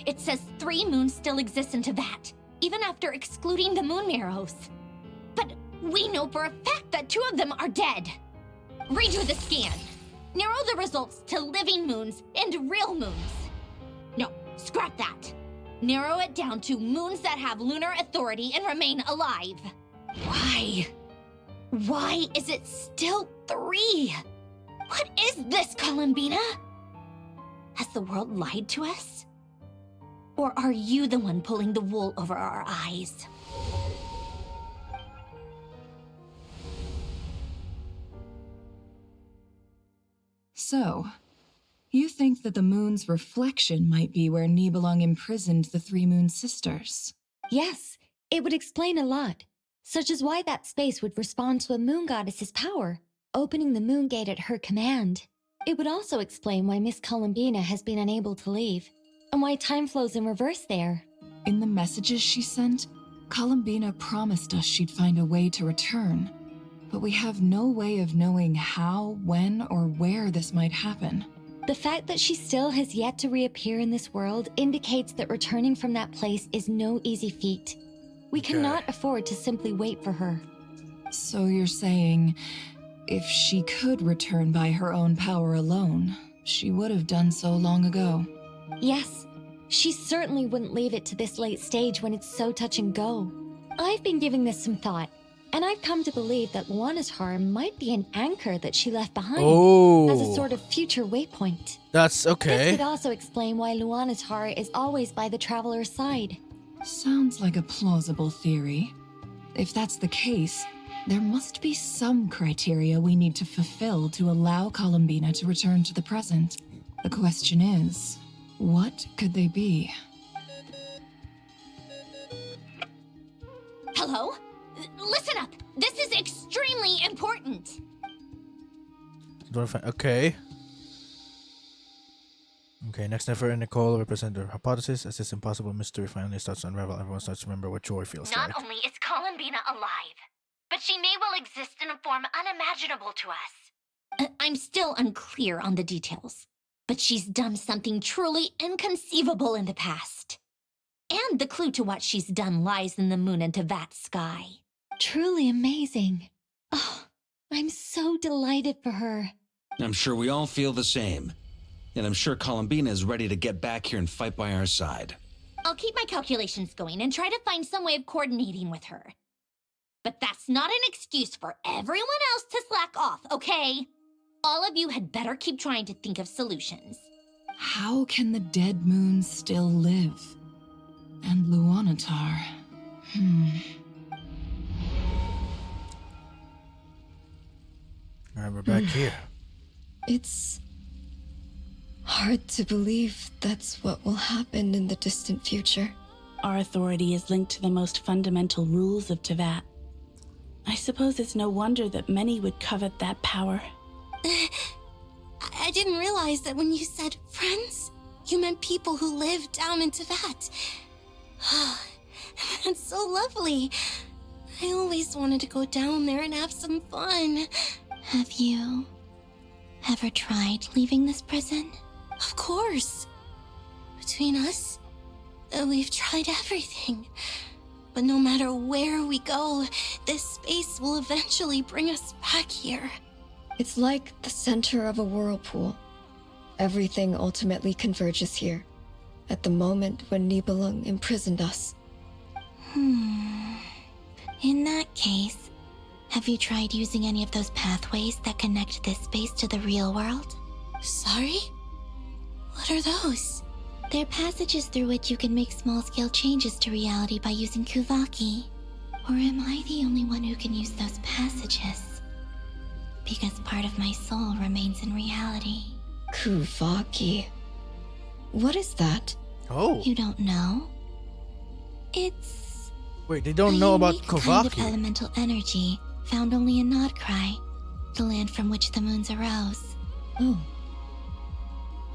It says 3 moons still exist in Teyvat, even after excluding the moon marrows. But we know for a fact that 2 of them are dead. Redo the scan. Narrow the results to living moons and real moons. No, scrap that. Narrow it down to moons that have lunar authority and remain alive. Why? Why is it still 3? What is this, Columbina? Has the world lied to us? Or are you the one pulling the wool over our eyes? So, you think that the moon's reflection might be where Nibelung imprisoned the 3 moon sisters? Yes, it would explain a lot, such as why that space would respond to a moon goddess's power, opening the moon gate at her command. It would also explain why Miss Columbina has been unable to leave, and why time flows in reverse there. In the messages she sent, Columbina promised us she'd find a way to return, but we have no way of knowing how, when, or where this might happen. The fact that she still has yet to reappear in this world indicates that returning from that place is no easy feat. We cannot afford to simply wait for her. So you're saying, if she could return by her own power alone, she would have done so long ago? Yes, she certainly wouldn't leave it to this late stage when it's so touch and go. I've been giving this some thought, And I've come to believe that Luana's heart might be an anchor that she left behind as a sort of future waypoint. That's okay. This could also explain why Luana's heart is always by the traveler's side. Sounds like a plausible theory. If that's the case, there must be some criteria we need to fulfill to allow Columbina to return to the present. The question is, what could they be? Hello? Listen up! This is extremely important! Okay. Okay, next effort and Nicole represent their hypothesis. As this impossible mystery finally starts to unravel, everyone starts to remember what joy feels like. Not only is Columbina alive, but she may well exist in a form unimaginable to us. I'm still unclear on the details, but she's done something truly inconceivable in the past. And the clue to what she's done lies in the moon and Tevat sky. Truly amazing. Oh, I'm so delighted for her. I'm sure we all feel the same. And I'm sure Columbina is ready to get back here and fight by our side. I'll keep my calculations going and try to find some way of coordinating with her. But that's not an excuse for everyone else to slack off, okay? All of you had better keep trying to think of solutions. How can the dead moon still live? And Luanatar? Alright, we're back here. It's hard to believe that's what will happen in the distant future. Our authority is linked to the most fundamental rules of Tevat. I suppose it's no wonder that many would covet that power. I didn't realize that when you said friends, you meant people who live down in Tevat. That's so lovely. I always wanted to go down there and have some fun. Have you ever tried leaving this prison? Of course. Between us, we've tried everything. But no matter where we go, this space will eventually bring us back here. It's like the center of a whirlpool. Everything ultimately converges here, at the moment when Nibelung imprisoned us. In that case, have you tried using any of those pathways that connect this space to the real world? Sorry? What are those? They're passages through which you can make small-scale changes to reality by using Kuvaki. Or am I the only one who can use those passages? Because part of my soul remains in reality. Kuvaki. What is that? Oh. You don't know? It's Wait, they don't know about a kind of Kuvaki. elemental energy found only in Nodkrai, the land from which the moons arose. Oh.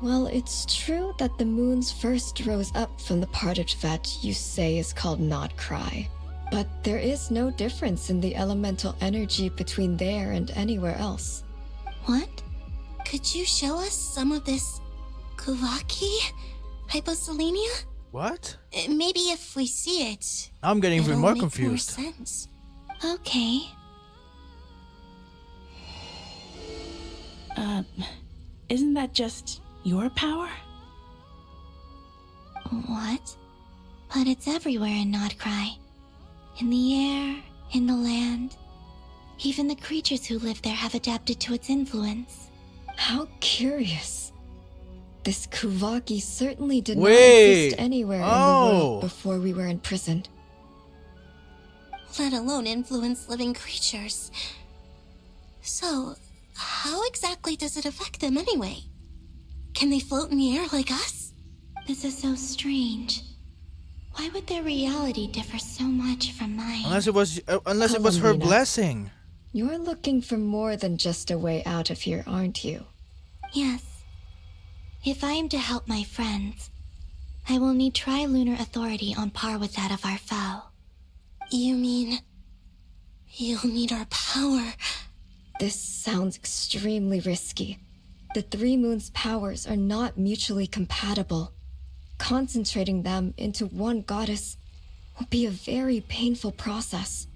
Well, it's true that the moons first rose up from the part of Tevat you say is called Nodkrai. But there is no difference in the elemental energy between there and anywhere else. What? Could you show us some of this Kuvaki? Hyposelenia? What? Maybe if we see it. I'm getting even more it'll make confused. More sense. Okay. Isn't that just your power? What? But it's everywhere in Nodkrai. In the air, in the land. Even the creatures who live there have adapted to its influence. How curious. This Kuvaki certainly did not exist anywhere in the world before we were imprisoned. Let alone influence living creatures. So, how exactly does it affect them anyway? Can they float in the air like us? This is so strange. Why would their reality differ so much from mine? Unless it was her Columbina. blessing. You're looking for more than just a way out of here, aren't you? Yes. If I am to help my friends, I will need tri-lunar authority on par with that of our foe. You mean you'll need our power? This sounds extremely risky. The three moons' powers are not mutually compatible. Concentrating them into one goddess will be a very painful process.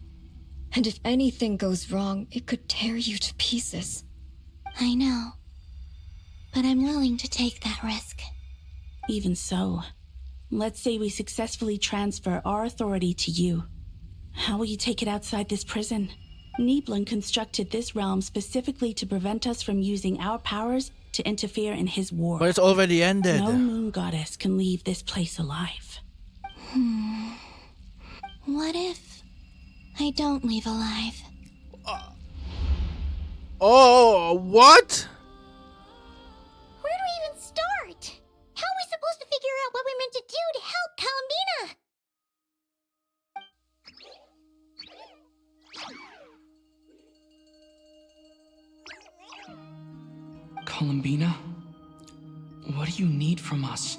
And if anything goes wrong, it could tear you to pieces. I know. But I'm willing to take that risk. Even so, let's say we successfully transfer our authority to you. How will you take it outside this prison? Niblin constructed this realm specifically to prevent us from using our powers to interfere in his war. But it's already ended. No moon goddess can leave this place alive. What if I don't leave alive? Oh, what? Where do we even start? How are we supposed to figure out what we're meant to do to help Columbina? Columbina? What do you need from us?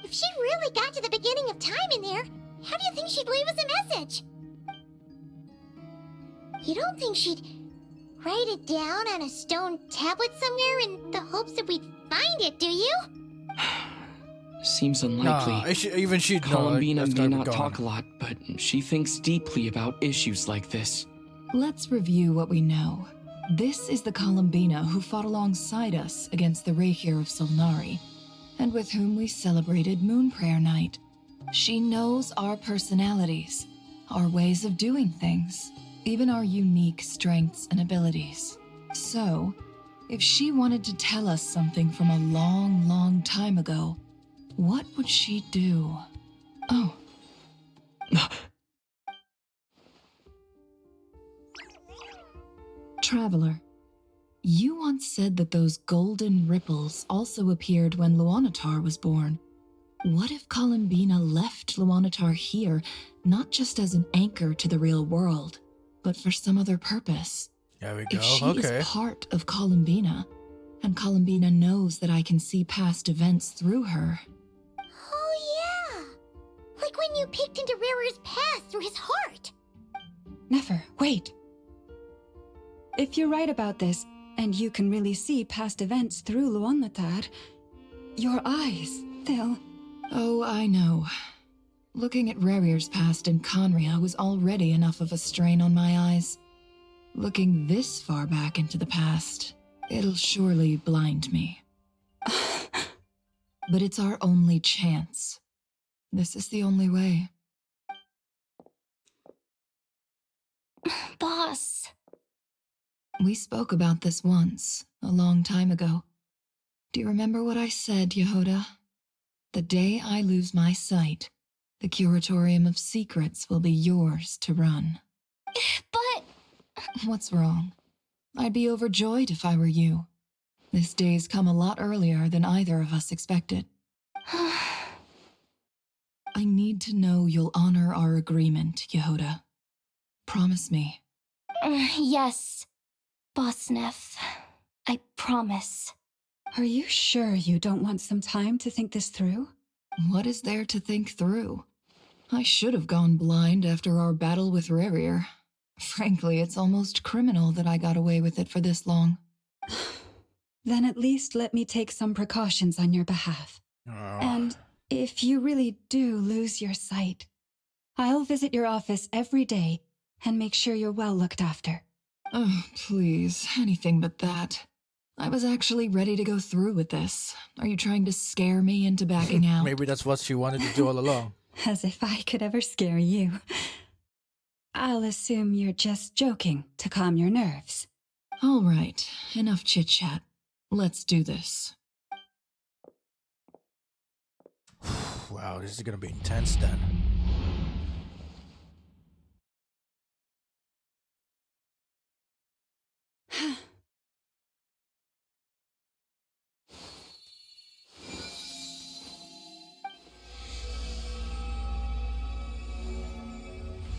If she really got to the beginning of time in there, how do you think she'd leave us a message? You don't think she'd write it down on a stone tablet somewhere in the hopes that we'd find it, do you? Seems unlikely. Nah, even she'd know. Columbina That's may gotta be not gone. talk a lot, but she thinks deeply about issues like this. Let's review what we know. This is the Columbina who fought alongside us against the Rahyr of Solnari, and with whom we celebrated Moon Prayer Night. She knows our personalities, our ways of doing things, even our unique strengths and abilities. So, if she wanted to tell us something from a long, long time ago, what would she do? Oh. Traveler, you once said that those golden ripples also appeared when Luanatar was born. What if Columbina left Luanatar here, not just as an anchor to the real world, but for some other purpose? There we go. If she Okay. is part of Columbina, and Columbina knows that I can see past events through her. Oh yeah! Like when you peeked into Rarer's past through his heart! Never, wait. If you're right about this, and you can really see past events through Luanatar, your eyes, they'll... Oh, I know. Looking at Rarier's past in Conria was already enough of a strain on my eyes. Looking this far back into the past, it'll surely blind me. But it's our only chance. This is the only way. Boss. We spoke about this once, a long time ago. Do you remember what I said, Yehoda? The day I lose my sight, the Curatorium of Secrets will be yours to run. But... What's wrong? I'd be overjoyed if I were you. This day's come a lot earlier than either of us expected. I need to know you'll honor our agreement, Yehoda. Promise me. Yes, Boss Neff. I promise. Are you sure you don't want some time to think this through? What is there to think through? I should have gone blind after our battle with Rarier. Frankly, it's almost criminal that I got away with it for this long. Then at least let me take some precautions on your behalf. And if you really do lose your sight, I'll visit your office every day and make sure you're well looked after. Oh, please, anything but that. I was actually ready to go through with this. Are you trying to scare me into backing out? Maybe that's what she wanted to do all along. As if I could ever scare you. I'll assume you're just joking to calm your nerves. All right, enough chit-chat. Let's do this. Wow, this is gonna be intense then.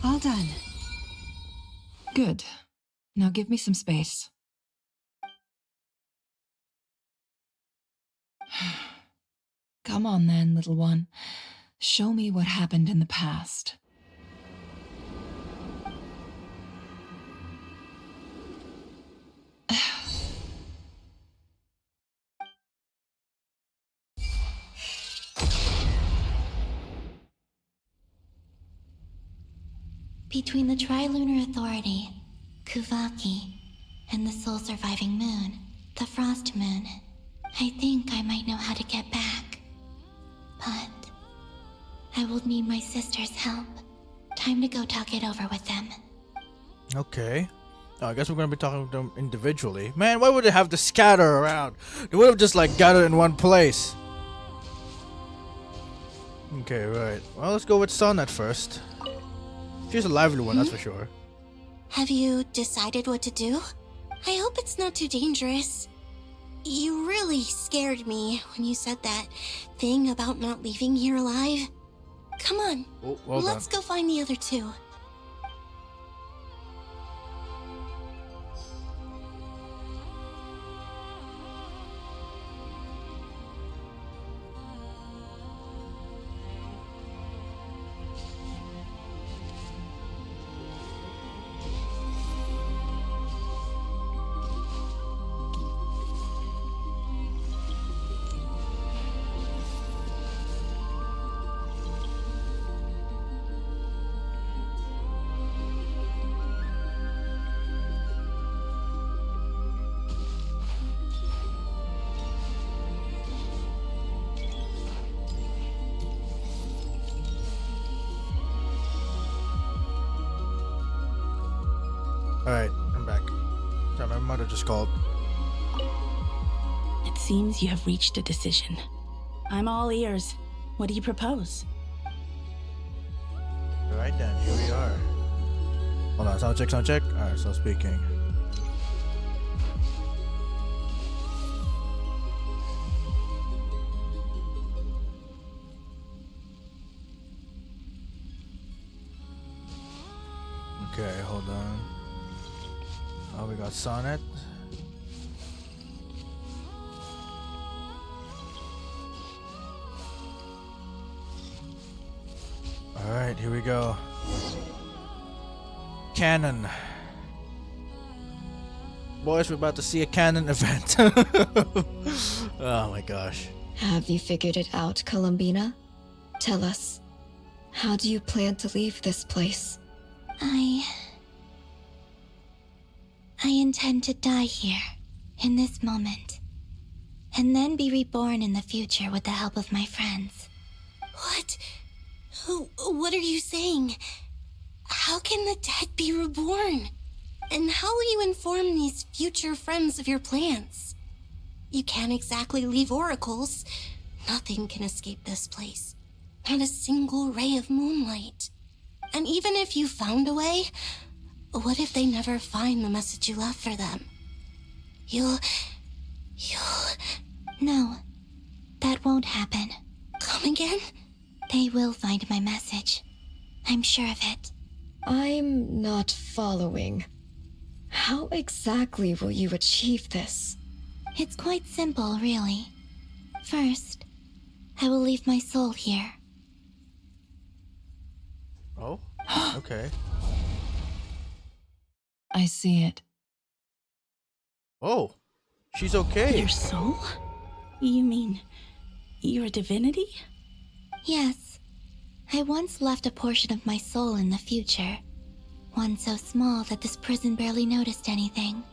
All done. Good. Now give me some space. Come on then, little one. Show me what happened in the past. Between the Trilunar Authority, Kuvaki, and the sole-surviving moon, the Frost Moon, I think I might know how to get back. But I will need my sister's help. Time to go talk it over with them. Okay. Oh, I guess we're gonna be talking to them individually. Man, why would they have to scatter around? They would have just like gathered in one place. Okay, right. Well, let's go with Sun at first. She's a lively one, that's for sure. Have you decided what to do? I hope it's not too dangerous. You really scared me when you said that thing about not leaving here alive. Come on, let's go find the other two. Alright, I'm back. Sorry, my mother just called. It seems you have reached a decision. I'm all ears. What do you propose? Alright then, here we are. Hold on, sound check, sound check. Alright, so speaking. Okay, hold on. Oh, we got Sonnet. Alright, here we go. Canon. Boys, we're about to see a canon event. Oh my gosh. Have you figured it out, Columbina? Tell us, how do you plan to leave this place? I intend to die here, in this moment, and then be reborn in the future with the help of my friends. What? What are you saying? How can the dead be reborn? And how will you inform these future friends of your plans? You can't exactly leave oracles. Nothing can escape this place. Not a single ray of moonlight. And even if you found a way, what if they never find the message you left for them? You'll... No, that won't happen. Come again? They will find my message. I'm sure of it. I'm not following. How exactly will you achieve this? It's quite simple, really. First, I will leave my soul here. Oh? Okay. I see it. Oh, she's okay. Your soul? You mean you're a divinity? Yes. I once left a portion of my soul in the future. One so small that this prison barely noticed anything.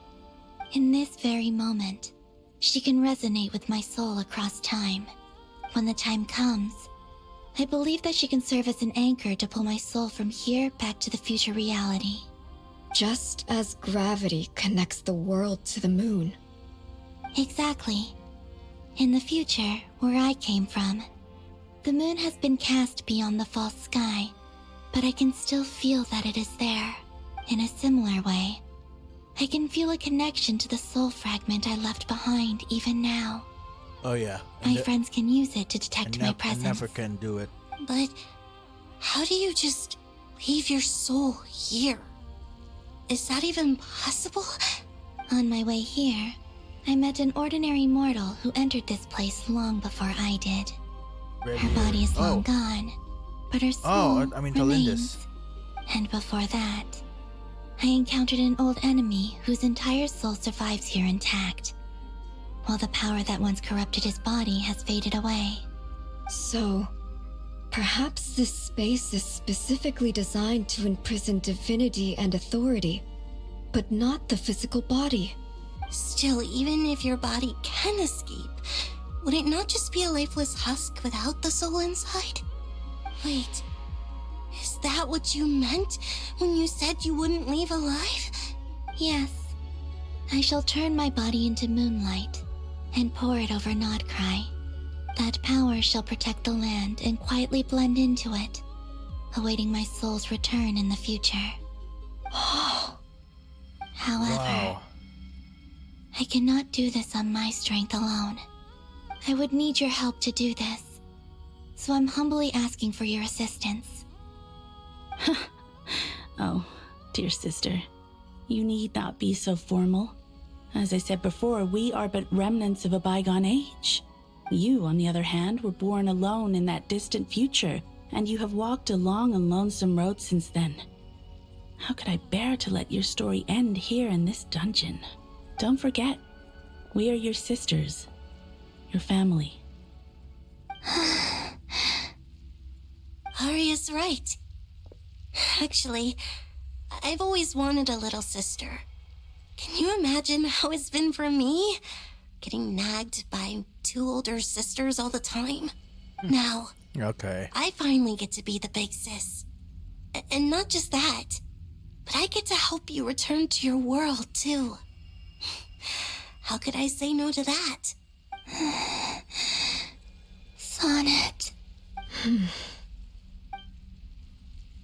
In this very moment, she can resonate with my soul across time. When the time comes, I believe that she can serve as an anchor to pull my soul from here back to the future reality. Just as gravity connects the world to the moon. Exactly. In the future, where I came from, the moon has been cast beyond the false sky, but I can still feel that it is there. In a similar way, I can feel a connection to the soul fragment I left behind even now. Oh yeah. My friends can use it to detect my presence. I never can do it. But how do you just leave your soul here? Is that even possible? On my way here, I met an ordinary mortal who entered this place long before I did. Her body is long gone, but her soul remains. And before that, I encountered an old enemy whose entire soul survives here intact, while the power that once corrupted his body has faded away. So, perhaps this space is specifically designed to imprison divinity and authority, but not the physical body. Still, even if your body can escape, would it not just be a lifeless husk without the soul inside? Wait, is that what you meant when you said you wouldn't leave alive? Yes. I shall turn my body into moonlight and pour it over Nodcry. That power shall protect the land and quietly blend into it, awaiting my soul's return in the future. However, I cannot do this on my strength alone. I would need your help to do this, so I'm humbly asking for your assistance. Oh, dear sister, you need not be so formal. As I said before, we are but remnants of a bygone age. You, on the other hand, were born alone in that distant future, and you have walked a long and lonesome road since then. How could I bear to let your story end here in this dungeon? Don't forget, we are your sisters, your family. Arya's right. Actually, I've always wanted a little sister. Can you imagine how it's been for me? Getting nagged by 2 older sisters all the time. Now, I finally get to be the big sis. And not just that, but I get to help you return to your world, too. How could I say no to that? Sonnet.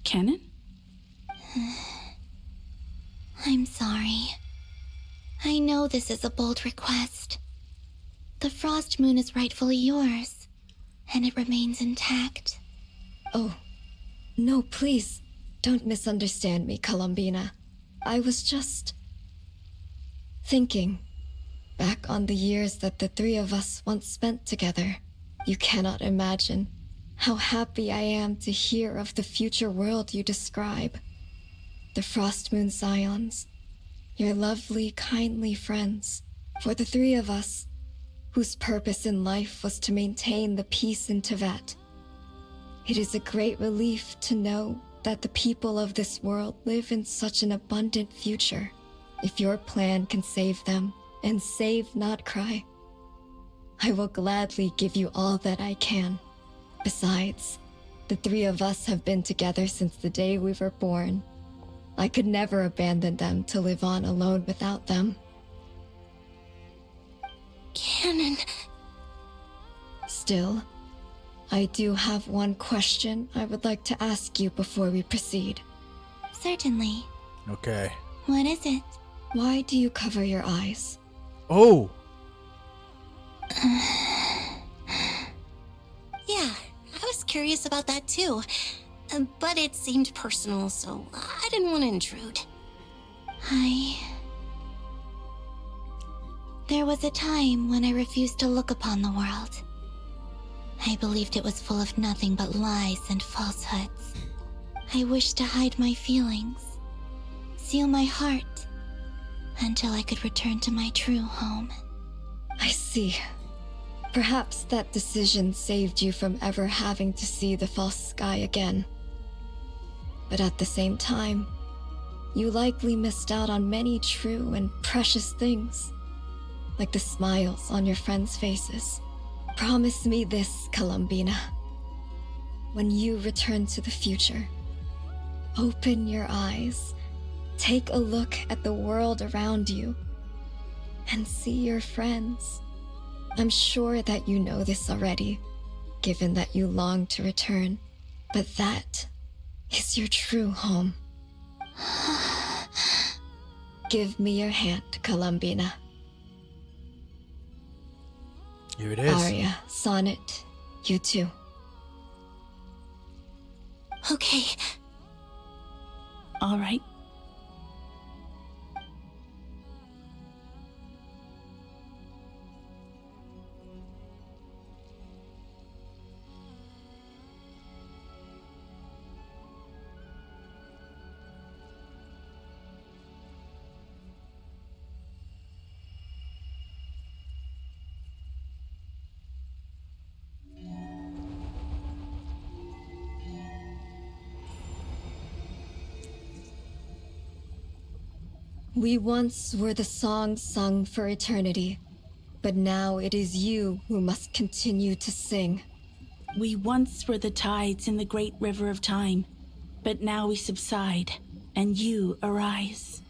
Canon? I'm sorry. I know this is a bold request. The Frost Moon is rightfully yours, and it remains intact. Oh, no, please, don't misunderstand me, Columbina. I was just thinking back on the years that the 3 of us once spent together. You cannot imagine how happy I am to hear of the future world you describe. The Frost Moon Scions, your lovely, kindly friends. For the 3 of us, whose purpose in life was to maintain the peace in Teyvat. It is a great relief to know that the people of this world live in such an abundant future. If your plan can save them and save Nodcry, I will gladly give you all that I can. Besides, the 3 of us have been together since the day we were born. I could never abandon them to live on alone without them. Canon. Still, I do have one question I would like to ask you before we proceed. Certainly. Okay. What is it? Why do you cover your eyes? Oh! Yeah, I was curious about that too. But it seemed personal, so I didn't want to intrude. There was a time when I refused to look upon the world. I believed it was full of nothing but lies and falsehoods. I wished to hide my feelings, seal my heart, until I could return to my true home. I see. Perhaps that decision saved you from ever having to see the false sky again. But at the same time, you likely missed out on many true and precious things, like the smiles on your friends' faces. Promise me this, Columbina. When you return to the future, open your eyes, take a look at the world around you, and see your friends. I'm sure that you know this already, given that you long to return, but that is your true home. Give me your hand, Columbina. Here it is. Arya, Sonnet, you too. Okay. All right. We once were the song sung for eternity, but now it is you who must continue to sing. We once were the tides in the great river of time, but now we subside, and you arise.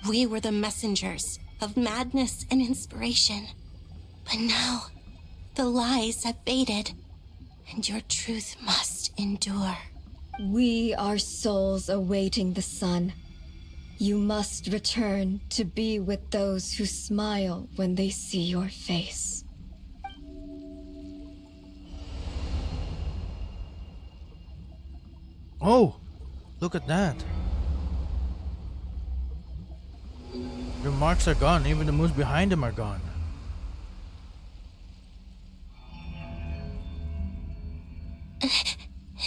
We were the messengers of madness and inspiration. But now, the lies have faded, and your truth must endure. We are souls awaiting the sun. You must return to be with those who smile when they see your face. Oh, look at that. The marks are gone. Even the moons behind them are gone.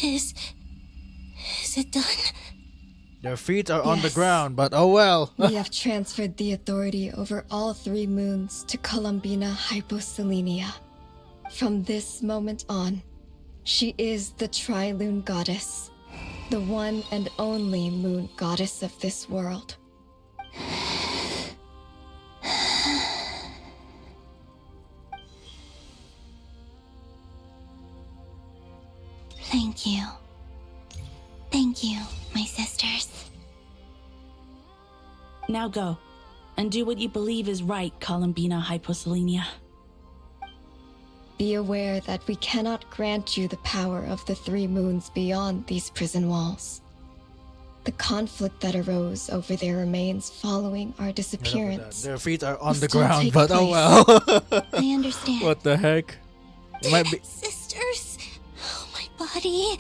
Is it done? Their feet are on the Yes. ground, but oh well. We have transferred the authority over all 3 moons to Columbina Hyposelenia. From this moment on, she is the Trilune Goddess, the one and only moon goddess of this world. Thank you. Thank you, my sisters. Now go, and do what you believe is right, Columbina Hyposelenia. Be aware that we cannot grant you the power of the 3 moons beyond these prison walls. The conflict that arose over their remains following our disappearance. Their feet are on will the still ground, take but oh place. well. I understand. What the heck? It might be. Sisters, oh, my body.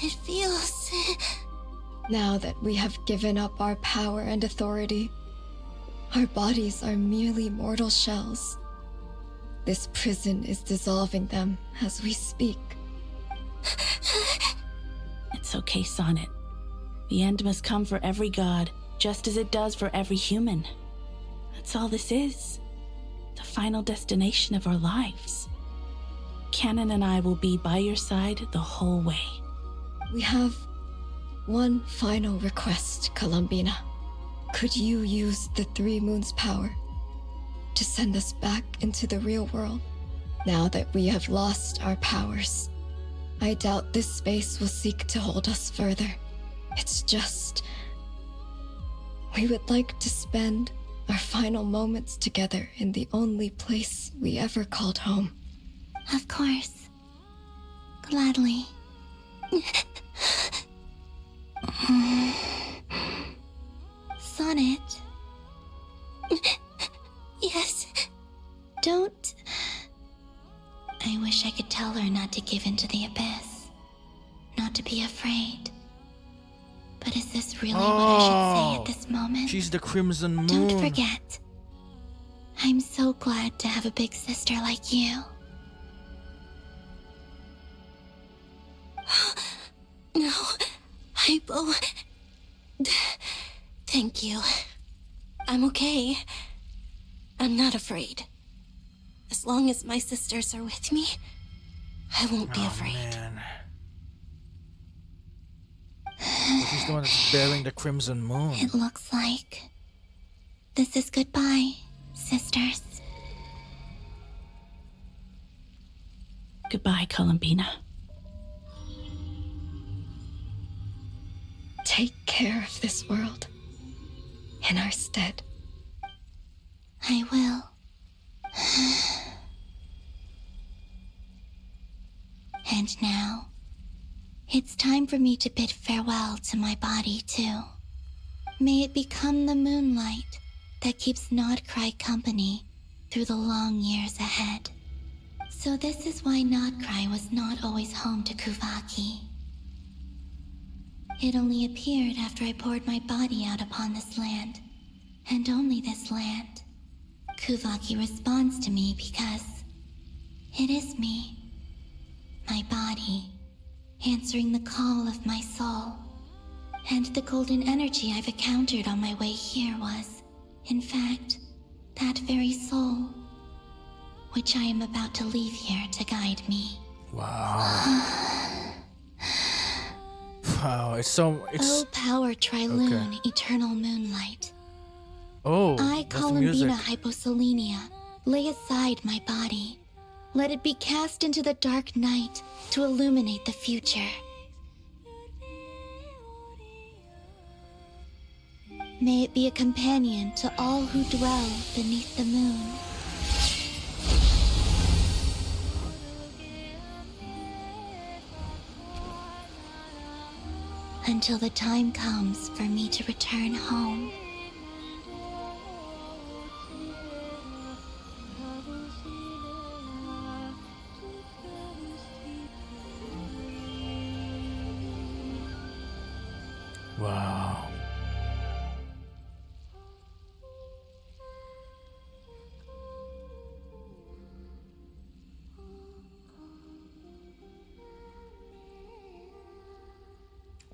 It feels. Now that we have given up our power and authority, our bodies are merely mortal shells. This prison is dissolving them as we speak. It's okay, Sonnet. The end must come for every god, just as it does for every human. That's all this is. The final destination of our lives. Canon and I will be by your side the whole way. We have one final request, Columbina. Could you use the 3 moons' power to send us back into the real world? Now that we have lost our powers, I doubt this space will seek to hold us further. It's just, we would like to spend our final moments together in the only place we ever called home. Of course. Gladly. Sonnet. Yes. Don't. I wish I could tell her not to give in to the abyss. Not to be afraid. But is this really what I should say at this moment? She's the Crimson Moon. Don't forget. I'm so glad to have a big sister like you. No, Hypo. Thank you. I'm okay. I'm not afraid. As long as my sisters are with me, I won't be afraid. Man. But she's the one that's bearing the Crimson Moon. It looks like this is goodbye, sisters. Goodbye, Columbina. Take care of this world in our stead. I will. And now, it's time for me to bid farewell to my body, too. May it become the moonlight that keeps Nodcry company through the long years ahead. So this is why Nodcry was not always home to Kuvaki. It only appeared after I poured my body out upon this land, and only this land. Kuvaki responds to me because it is me, my body, answering the call of my soul. And the golden energy I've encountered on my way here was, in fact, that very soul, which I am about to leave here to guide me. Wow. Wow, it's so. Oh, power Trilune, Okay. eternal moonlight. Oh, I, that's the Columbina music. Hyposelenia, lay aside my body, Let it be cast into the dark night to illuminate the future. May it be a companion to all who dwell beneath the moon. Until the time comes for me to return home. Wow.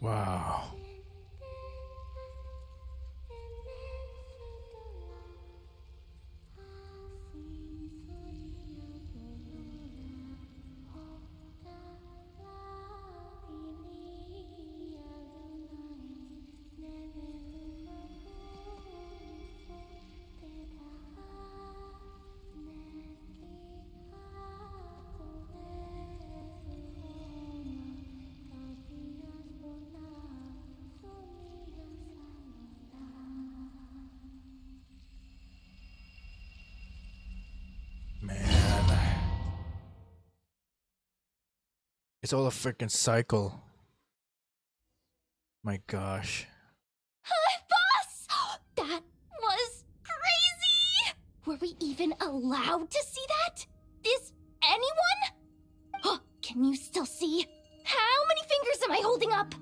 Wow. Man. It's all a freaking cycle. My gosh. Boss! That was crazy! Were we even allowed to see that? Is anyone? Oh, can you still see? How many fingers am I holding up?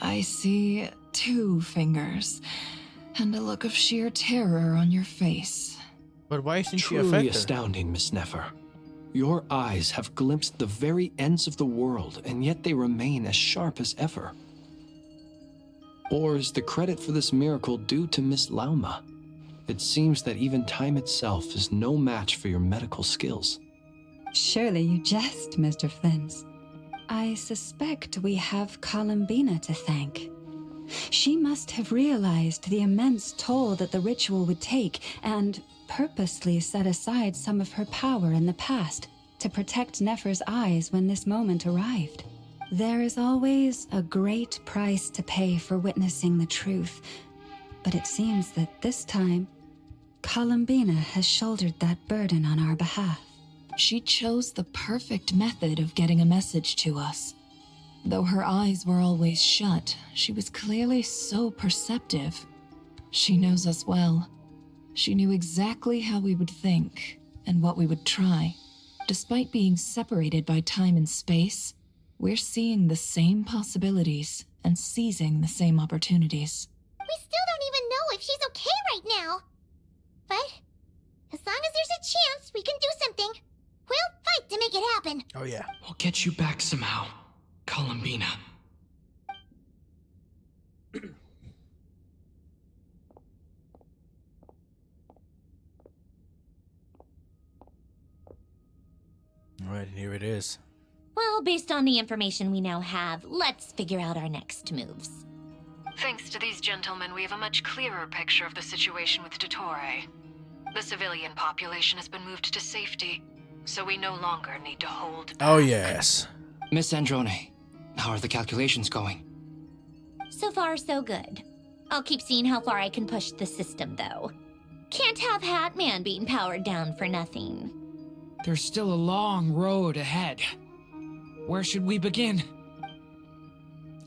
I see 2 fingers, and a look of sheer terror on your face. But why isn't she Truly affected? astounding, Miss Nefer. Your eyes have glimpsed the very ends of the world, and yet they remain as sharp as ever. Or is the credit for this miracle due to Miss Lauma? It seems that even time itself is no match for your medical skills. Surely you jest, Mr. Flins. I suspect we have Columbina to thank. She must have realized the immense toll that the ritual would take and purposely set aside some of her power in the past to protect Nefer's eyes when this moment arrived. There is always a great price to pay for witnessing the truth, but it seems that this time, Columbina has shouldered that burden on our behalf. She chose the perfect method of getting a message to us. Though her eyes were always shut, she was clearly so perceptive. She knows us well. She knew exactly how we would think and what we would try. Despite being separated by time and space, we're seeing the same possibilities and seizing the same opportunities. We still don't even know if she's okay right now. But as long as there's a chance we can do something, we'll fight to make it happen. Oh yeah. We'll get you back somehow, Columbina. Alright, here it is. Well, based on the information we now have, let's figure out our next moves. Thanks to these gentlemen, we have a much clearer picture of the situation with Dottore. The civilian population has been moved to safety, so we no longer need to hold back. Oh yes. Miss Androne, how are the calculations going? So far, so good. I'll keep seeing how far I can push the system, though. Can't have Hatman being powered down for nothing. There's still a long road ahead. Where should we begin?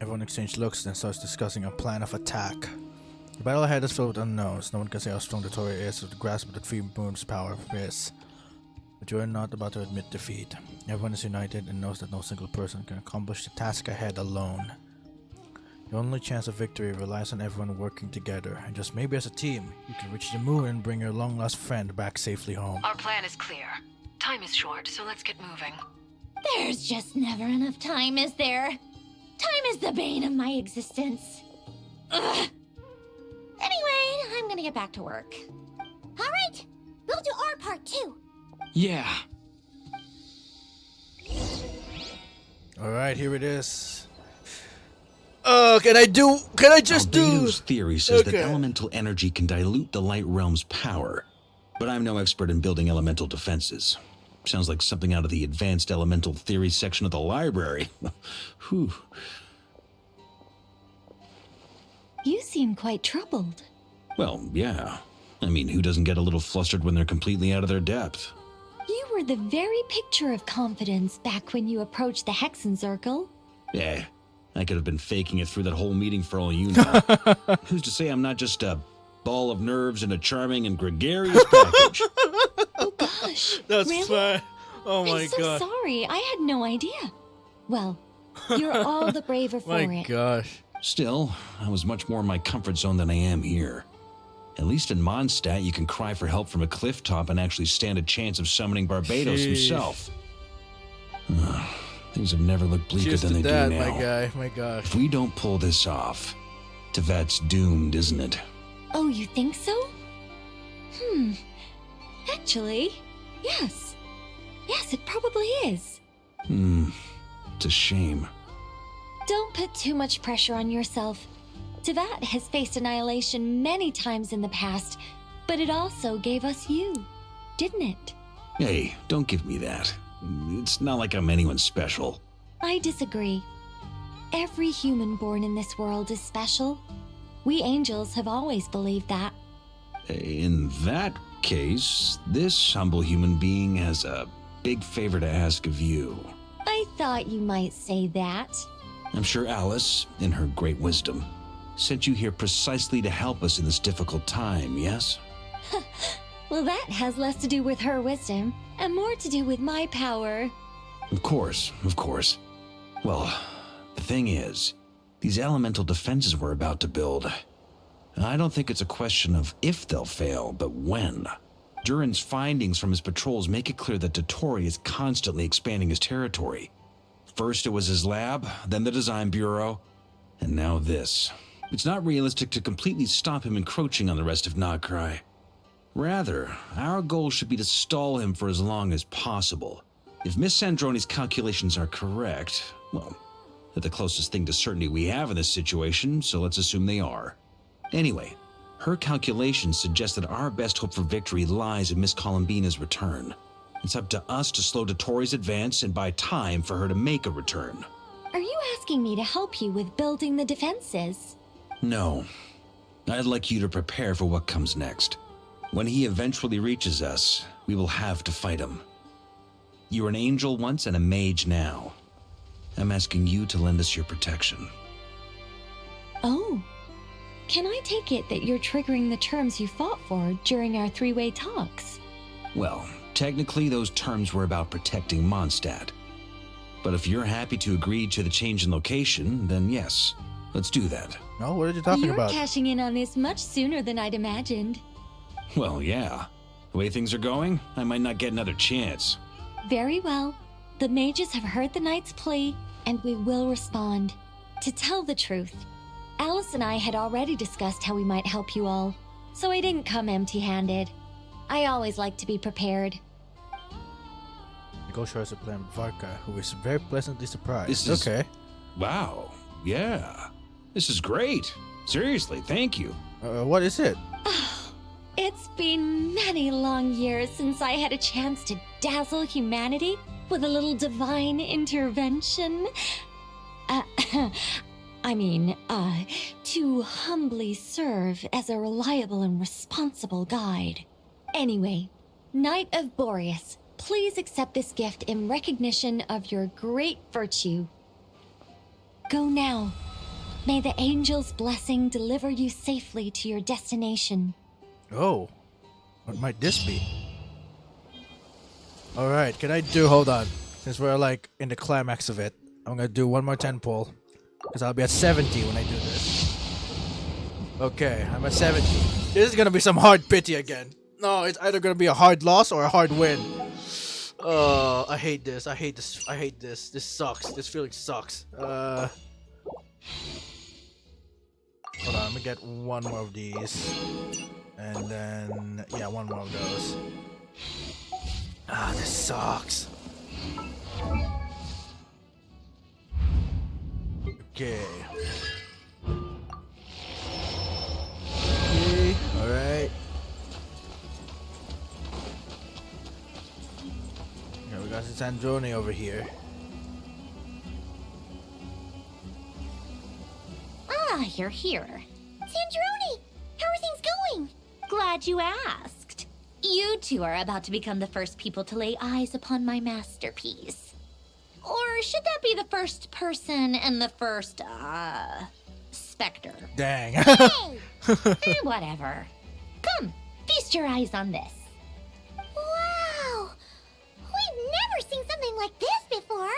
Everyone exchanges looks, then starts discussing a plan of attack. The battle ahead is filled with unknowns. No one can say how strong Dottore is or the grasp of the three moons' power is. But you are not about to admit defeat. Everyone is united and knows that no single person can accomplish the task ahead alone. The only chance of victory relies on everyone working together, and just maybe as a team, you can reach the moon and bring your long-lost friend back safely home. Our plan is clear. Time is short, so let's get moving. There's just never enough time, is there? Time is the bane of my existence. Ugh. Anyway, I'm gonna get back to work. All right, we'll do our part too. Yeah. Alright, here it is. Can I just Albedo's theory says that Okay. elemental energy can dilute the light realm's power, but I'm no expert in building elemental defenses. Sounds like something out of the advanced elemental theory section of the library. Whew. You seem quite troubled. Well, yeah. I mean, who doesn't get a little flustered when they're completely out of their depth? You were the very picture of confidence back when you approached the Hexen Circle. Yeah, I could have been faking it through that whole meeting for all you know. Who's to say I'm not just a ball of nerves in a charming and gregarious package? Oh gosh. That's really? fine. Oh my I'm so god. sorry. I had no idea. Well, you're all the braver for My it. gosh. Still, I was much more in my comfort zone than I am here. At least in Mondstadt, you can cry for help from a cliff top and actually stand a chance of summoning Barbados himself. Things have never looked bleaker Cheers than to they that, do now. my guy. My gosh. If we don't pull this off, Tevat's doomed, isn't it? Oh, you think so? Actually, yes. Yes, it probably is. It's a shame. Don't put too much pressure on yourself. Tevat has faced annihilation many times in the past, but it also gave us you, didn't it? Hey, don't give me that. It's not like I'm anyone special. I disagree. Every human born in this world is special. We angels have always believed that. In that case, this humble human being has a big favor to ask of you. I thought you might say that. I'm sure Alice, in her great wisdom, sent you here precisely to help us in this difficult time, yes? Well, that has less to do with her wisdom and more to do with my power. Of course, of course. Well, the thing is, these elemental defenses we're about to build, I don't think it's a question of if they'll fail, but when. Durin's findings from his patrols make it clear that Dottore is constantly expanding his territory. First it was his lab, then the design bureau, and now this. It's not realistic to completely stop him encroaching on the rest of Nagcry. Rather, our goal should be to stall him for as long as possible. If Miss Sandroni's calculations are correct, well, they're the closest thing to certainty we have in this situation, so let's assume they are. Anyway, her calculations suggest that our best hope for victory lies in Miss Columbina's return. It's up to us to slow Dottore's advance and buy time for her to make a return. Are you asking me to help you with building the defenses? No. I'd like you to prepare for what comes next. When he eventually reaches us, we will have to fight him. You were an angel once and a mage now. I'm asking you to lend us your protection. Oh. Can I take it that you're triggering the terms you fought for during our three-way talks? Well, technically those terms were about protecting Mondstadt. But if you're happy to agree to the change in location, then yes, let's do that. Oh, what are you talking about? You're cashing in on this much sooner than I'd imagined. Well, yeah. The way things are going, I might not get another chance. Very well. The mages have heard the knight's plea, and we will respond. To tell the truth, Alice and I had already discussed how we might help you all, so I didn't come empty-handed. I always like to be prepared. Go show us a plan Varka, who is very pleasantly surprised. This is... Okay. Wow. Yeah. This is great. Seriously, thank you. What is it? It's been many long years since I had a chance to dazzle humanity with a little divine intervention. To humbly serve as a reliable and responsible guide. Anyway, Knight of Boreas, please accept this gift in recognition of your great virtue. Go now. May the angel's blessing deliver you safely to your destination. Oh, what might this be? Alright, hold on. Since we're like in the climax of it, I'm gonna do one more 10 pull. Because I'll be at 70 when I do this. Okay, I'm at 70. This is gonna be some hard pity again. No, it's either gonna be a hard loss or a hard win. Oh, I hate this. I hate this. I hate this. This sucks. This feeling sucks. Hold on, I'm gonna get one more of these. And then, yeah, one more of those. Ah, this sucks. Okay. Okay, alright. That's Sandrone over here. Ah, you're here. Sandrone! How are things going? Glad you asked. You two are about to become the first people to lay eyes upon my masterpiece. Or should that be the first person and the first, specter? Dang. Hey! Whatever. Come, feast your eyes on this. Wow! We've never seen something like this before.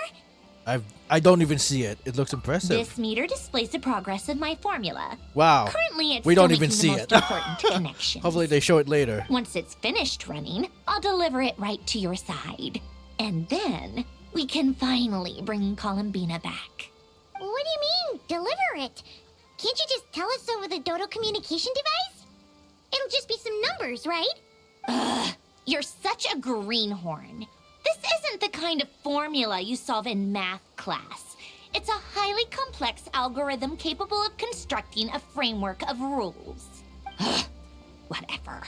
I don't even see it. It looks impressive. This meter displays the progress of my formula. Wow. Currently, it's we still don't even making see the most it. important connections. Hopefully they show it later. Once it's finished running, I'll deliver it right to your side. And then we can finally bring Columbina back. What do you mean, deliver it? Can't you just tell us over the Dodo communication device? It'll just be some numbers, right? Ugh, you're such a greenhorn. This isn't the kind of formula you solve in math class. It's a highly complex algorithm capable of constructing a framework of rules. Ugh, whatever.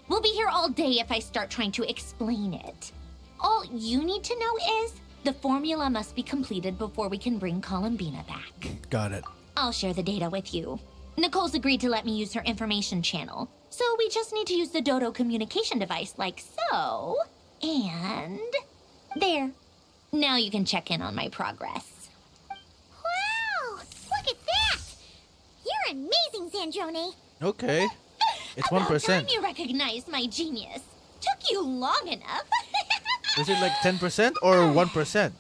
We'll be here all day if I start trying to explain it. All you need to know is the formula must be completed before we can bring Columbina back. Got it. I'll share the data with you. Nicole's agreed to let me use her information channel, so we just need to use the Dodo communication device like so. And there. Now you can check in on my progress. Wow! Look at that! You're amazing, Sandrone. Okay. It's About 1%. time you recognized my genius. Took you long enough. Is it like 10% or 1%?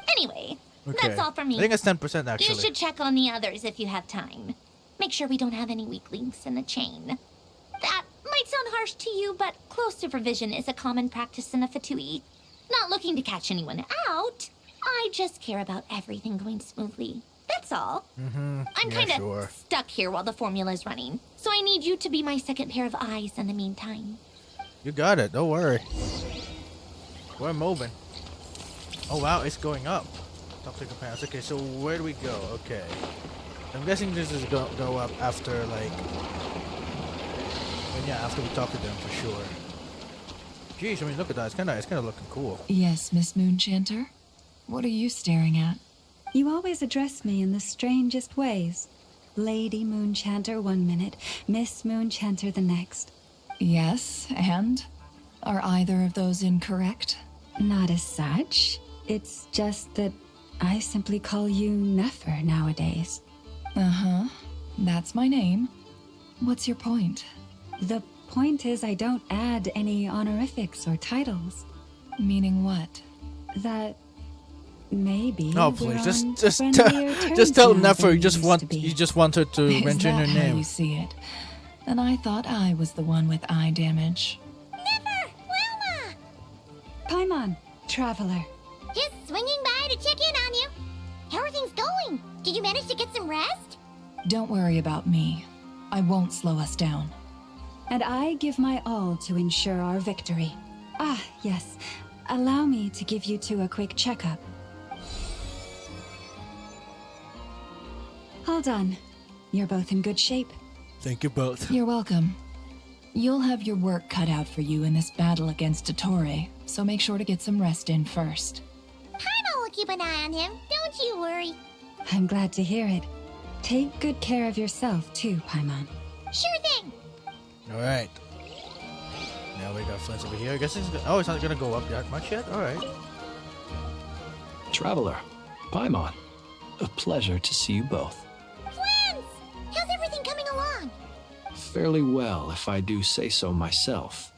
Anyway, Okay. that's all for me. I think it's 10% actually. You should check on the others if you have time. Make sure we don't have any weak links in the chain. That might sound harsh to you, but close supervision is a common practice in a Fatui. Not looking to catch anyone out. I just care about everything going smoothly. That's all. I'm kind of stuck here while the formula is running, so I need you to be my second pair of eyes in the meantime. You got it. Don't worry. We're moving. Oh wow, it's going up. Toxic compounds. Okay, so where do we go? Okay. I'm guessing this is go up after like. And yeah, after we talk to them for sure. Jeez, I mean, look at that. It's kind of looking cool. Yes, Miss Moonchanter? What are you staring at? You always address me in the strangest ways. Lady Moonchanter 1 minute, Miss Moonchanter the next. Yes, and? Are either of those incorrect? Not as such. It's just that I simply call you Nefer nowadays. Uh-huh. That's my name. What's your point? The point is I don't add any honorifics or titles. Meaning what? That maybe Oh please, just tell Nefer you just want her to mention her Is that how name. you see it? And I thought I was the one with eye damage. Never! Wilma! Paimon, traveler. Just swinging by to check in on you. How are things going? Did you manage to get some rest? Don't worry about me. I won't slow us down. And I give my all to ensure our victory. Ah, yes. Allow me to give you two a quick checkup. All done. You're both in good shape. Thank you both. You're welcome. You'll have your work cut out for you in this battle against Dottore, so make sure to get some rest in first. Paimon will keep an eye on him. Don't you worry. I'm glad to hear it. Take good care of yourself, too, Paimon. Sure thing. Alright. Now we got Flint's over here. I guess it's not gonna go up that much yet? Alright. Traveler, Paimon, a pleasure to see you both. Flans! How's everything coming along? Fairly well, if I do say so myself.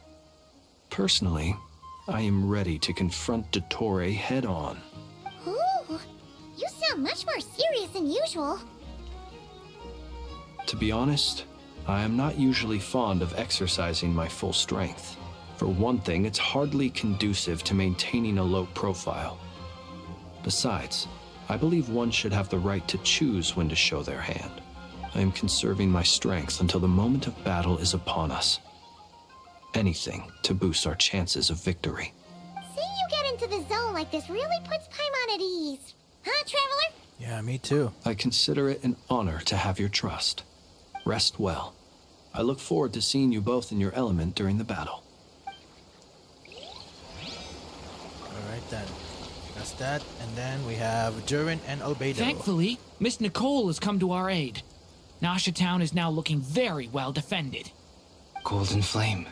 Personally, I am ready to confront Dottore head-on. Ooh, you sound much more serious than usual. To be honest, I am not usually fond of exercising my full strength. For one thing, it's hardly conducive to maintaining a low profile. Besides, I believe one should have the right to choose when to show their hand. I am conserving my strength until the moment of battle is upon us. Anything to boost our chances of victory. Seeing you get into the zone like this really puts Paimon at ease. Huh, Traveler? Yeah, me too. I consider it an honor to have your trust. Rest well. I look forward to seeing you both in your element during the battle. Alright, then. That's that. And then we have Durin and Albedo. Thankfully, Miss Nicole has come to our aid. Nasha Town is now looking very well defended. Golden Flame.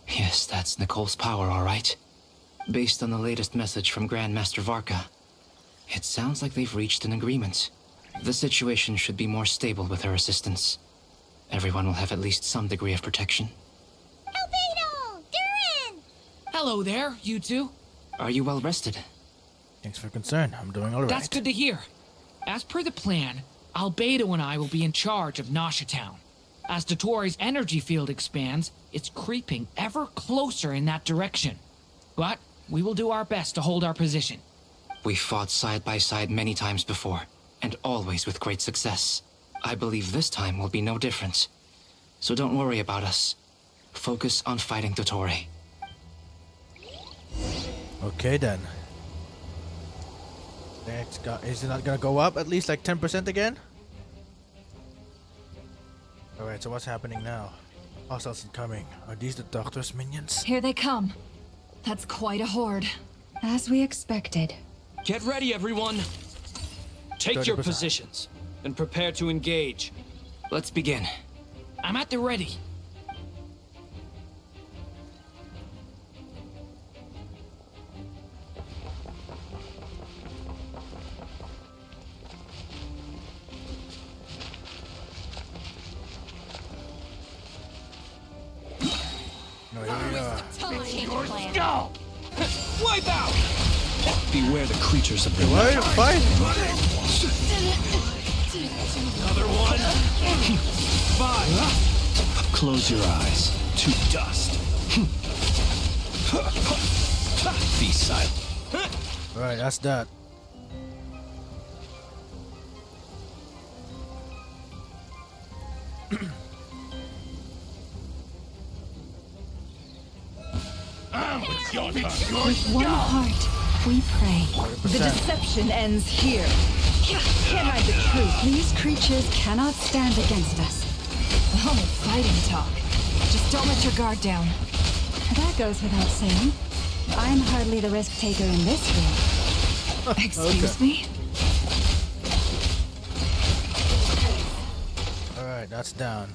Yes, that's Nicole's power, all right. Based on the latest message from Grandmaster Varka, it sounds like they've reached an agreement. The situation should be more stable with her assistance. Everyone will have at least some degree of protection. Albedo! Durin! Hello there, you two. Are you well rested? Thanks for concern. I'm doing all right. That's good to hear. As per the plan, Albedo and I will be in charge of Nasha Town. As Dottore's energy field expands, it's creeping ever closer in that direction. But we will do our best to hold our position. We've fought side by side many times before, and always with great success. I believe this time will be no different. So don't worry about us. Focus on fighting Dottore. Okay then. Is it not gonna go up at least like 10% again? Alright, so what's happening now? Hostiles incoming. Are these the Doctor's minions? Here they come. That's quite a horde. As we expected. Get ready, everyone. Take your 30%. positions and prepare to engage. Let's begin. I'm at the ready. No, here we are. Go! Wipe out! Beware the creatures of the Why are you fighting? Another one. 5. Close your eyes to dust. Be silent. Alright, that's that. With one heart, we pray. 100%. The deception ends here. Can't hide the truth. These creatures cannot stand against us. Oh, fighting talk. Just don't let your guard down. That goes without saying. I'm hardly the risk taker in this field. Excuse me? Alright, that's down.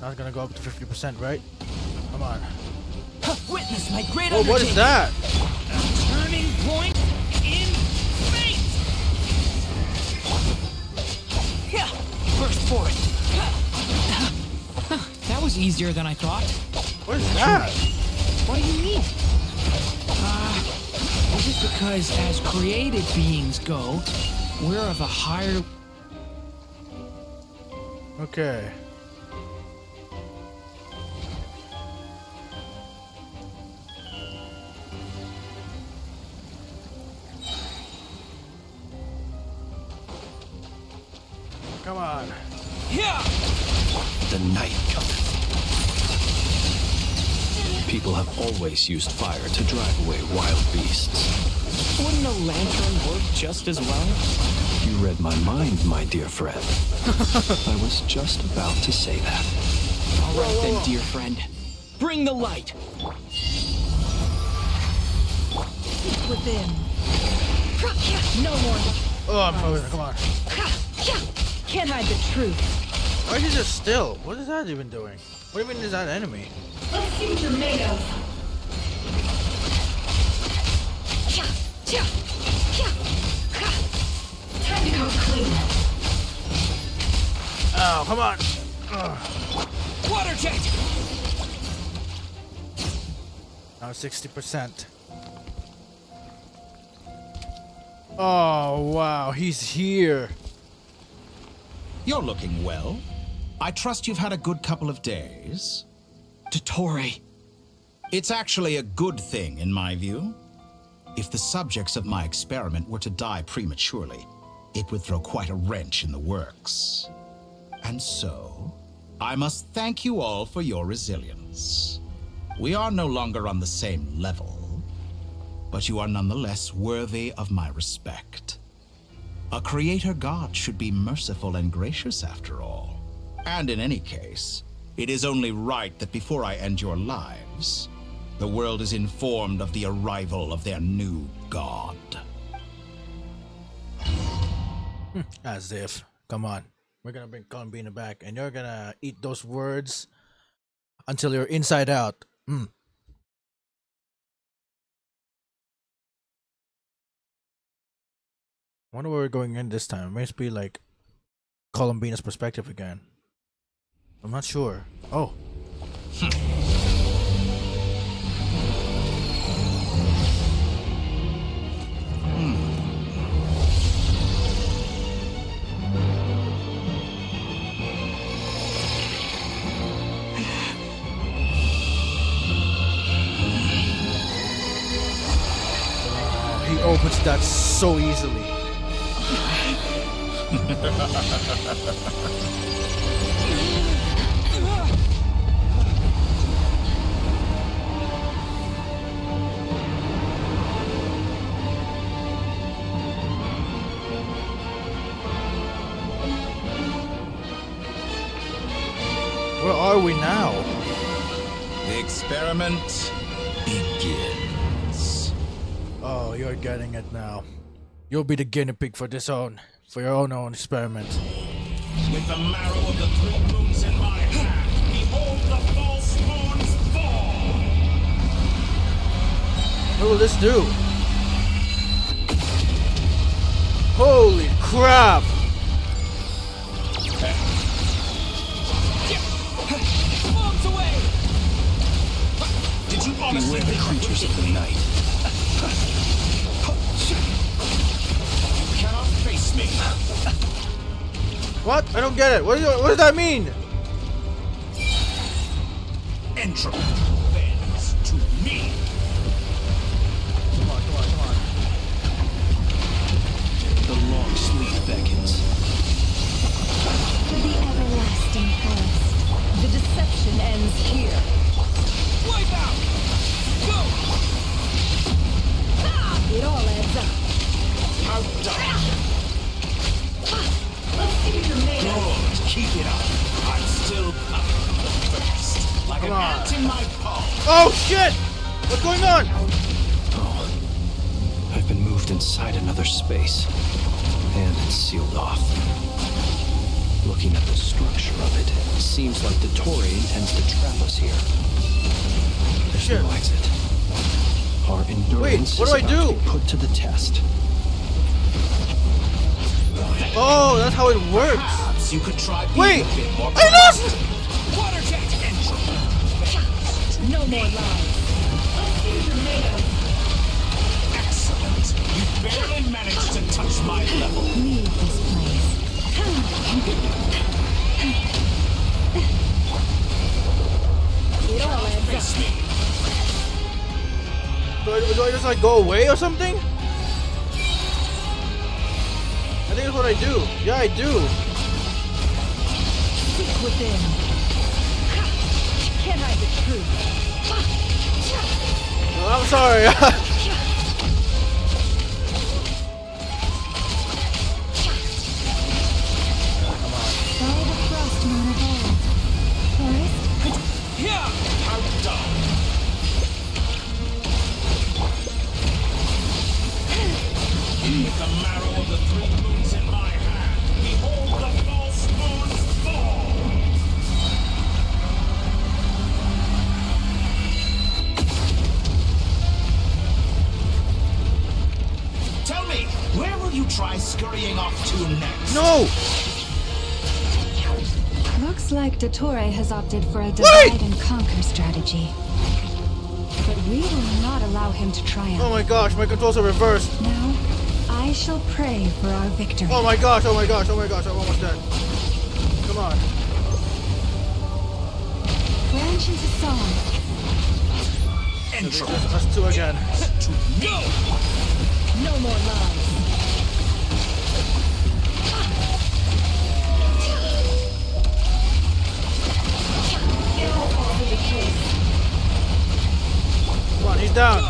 Now it's gonna go up to 50%, right? Come on. Witness my great Oh, what is that? Turning point in fate! Burst forth. That was easier than I thought. What is that? What do you mean? Is it because as created beings go, we're of a higher... Okay. Come on. Yeah! The night cometh. People have always used fire to drive away wild beasts. Wouldn't a lantern work just as well? You read my mind, my dear friend. I was just about to say that. All right then, dear friend. Bring the light. Within. No more. Oh, I'm frozen. Come on. Can't hide the truth. Why is he just still? What is that even doing? What even is that enemy? Let's see what you're made of. Time to go clean. Oh, come on. Ugh. Water jet! Now 60%. Oh, wow. He's here. You're looking well. I trust you've had a good couple of days. Dottore. It's actually a good thing, in my view. If the subjects of my experiment were to die prematurely, it would throw quite a wrench in the works. And so, I must thank you all for your resilience. We are no longer on the same level, but you are nonetheless worthy of my respect. A creator god should be merciful and gracious after all. And in any case, it is only right that before I end your lives, the world is informed of the arrival of their new god. As if. Come on. We're gonna bring Columbina back, and you're gonna eat those words until you're inside out. I wonder where we're going in this time. It must be like Columbina's perspective again. I'm not sure. Oh. He opens that so easily. Where are we now? The experiment begins. Oh, you're getting it now. You'll be the guinea pig for your own experiment. With the marrow of the 3 moons in my hand, behold the false moons fall! What will this do? Holy crap! Bombs away! Did you honestly think creatures of the night? You cannot face me! What? I don't get it. What does that mean? Entropy bends to me. Come on. The long sleep beckons. The everlasting forest. The deception ends here. Wipe out! Go! It all adds up. Good, keep it up. I'm still first. Like an ant in my palm. Oh shit! What's going on? Oh, I've been moved inside another space, and it's sealed off. Looking at the structure of it, it seems like Dottore intends to trap us here. There's no exit. Our endurance what do I is about do? to be put to the test. Oh, that's how it works. Perhaps you could try being Wait! a bit more I lost! Water jet entropy. No more lies. Excellent. You barely managed to touch my level. Leave this place. It all adds Face up. me. Do I just like go away or something? I think that's what I do. Yeah, I do. Seek within. Can't hide the truth. Well, I'm sorry. Follow the frost moon of old. Forest, Yeah! How dumb. With the marrow of the 3 moons in my hand, behold the false moons fall! Tell me, where will you try scurrying off to next? No! Looks like Dottore has opted for a divide and conquer strategy. But we will not allow him to triumph. Oh my gosh, my controls are reversed. Now, I shall pray for our victory. Oh my gosh, I'm almost dead. Come on. Branch into song. Entropy. Us two again. To me. No more lies. Come on, he's down.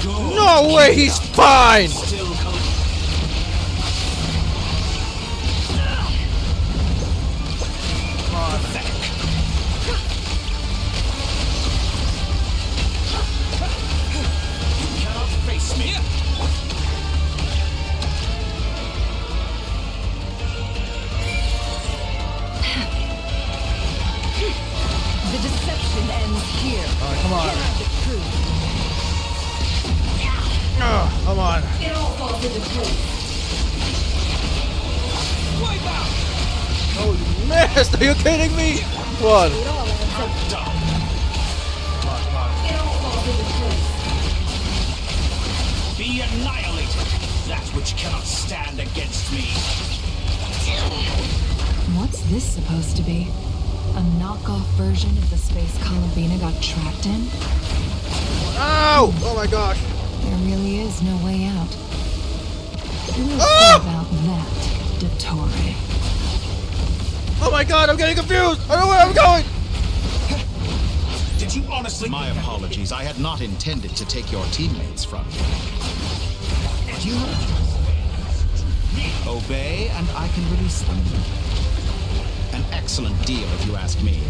No way, he's fine! Still chest! Are you kidding me? What? Be annihilated, that which cannot stand against me. What's this supposed to be? A knockoff version of the space Columbina got trapped in? Ow! Oh my gosh. There really is no way out. We'll see about that, Dottore. Oh my god, I'm getting confused! I don't know where I'm going! Did you honestly? My apologies. I had not intended to take your teammates from you. But you obey, and I can release them. An excellent deal, if you ask me.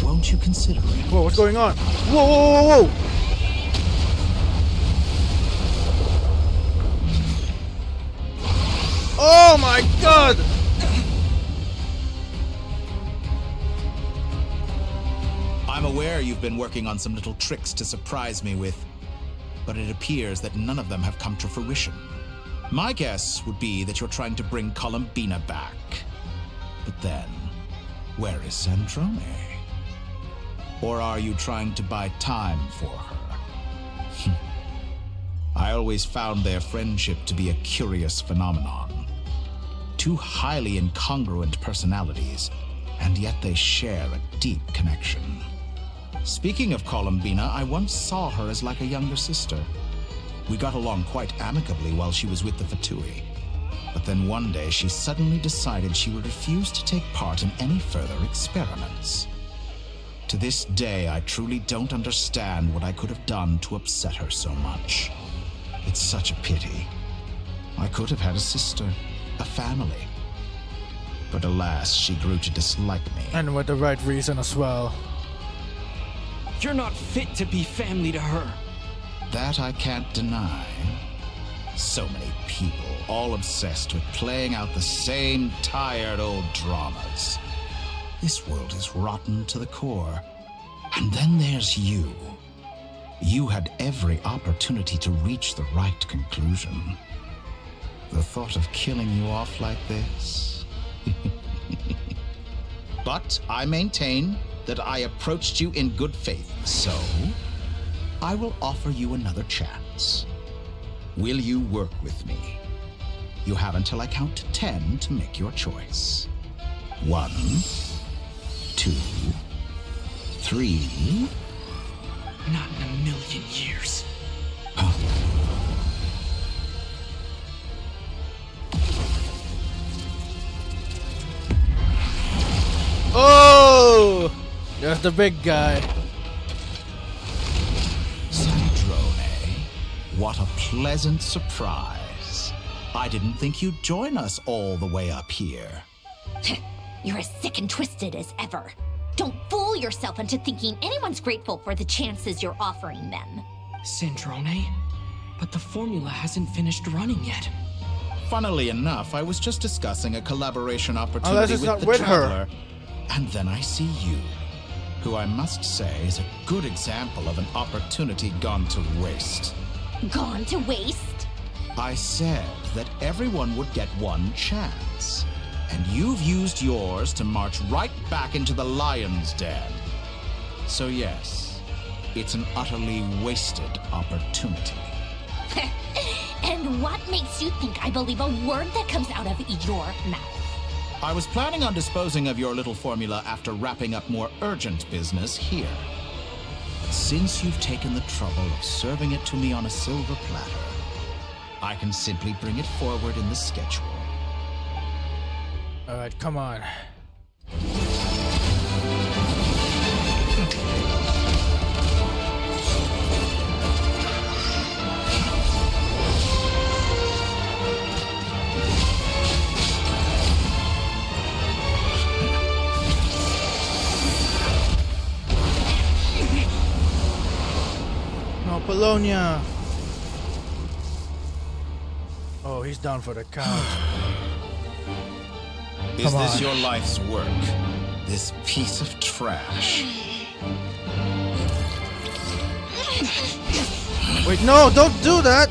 Won't you consider it? Whoa, what's going on? Whoa, whoa, whoa, whoa! Oh my god! I'm aware you've been working on some little tricks to surprise me with, but it appears that none of them have come to fruition. My guess would be that you're trying to bring Columbina back. But then, where is Sandrone? Or are you trying to buy time for her? I always found their friendship to be a curious phenomenon. Two highly incongruent personalities, and yet they share a deep connection. Speaking of Columbina, I once saw her as like a younger sister. We got along quite amicably while she was with the Fatui. But then one day she suddenly decided she would refuse to take part in any further experiments. To this day, I truly don't understand what I could have done to upset her so much. It's such a pity. I could have had a sister, a family. But alas, she grew to dislike me. And with the right reason as well. You're not fit to be family to her. That I can't deny. So many people, all obsessed with playing out the same tired old dramas. This world is rotten to the core. And then there's you. You had every opportunity to reach the right conclusion. The thought of killing you off like this? But I maintain that I approached you in good faith, so I will offer you another chance. Will you work with me? You have until I count to 10 to make your choice. 1, 2, 3. Not in a million years. Oh! There's the big guy. Sandrone, what a pleasant surprise. I didn't think you'd join us all the way up here. You're as sick and twisted as ever. Don't fool yourself into thinking anyone's grateful for the chances you're offering them. Sandrone? But the formula hasn't finished running yet. Funnily enough, I was just discussing a collaboration opportunity Unless it's with not the with Traveler, and then I see you, who I must say is a good example of an opportunity gone to waste. Gone to waste? I said that everyone would get one chance, and you've used yours to march right back into the lion's den. So yes, it's an utterly wasted opportunity. And what makes you think I believe a word that comes out of your mouth? I was planning on disposing of your little formula after wrapping up more urgent business here. But since you've taken the trouble of serving it to me on a silver platter, I can simply bring it forward in the schedule. Alright, come on. No, Polonia. Oh, he's down for the count. Is this your life's work? This piece of trash? Wait, no, don't do that!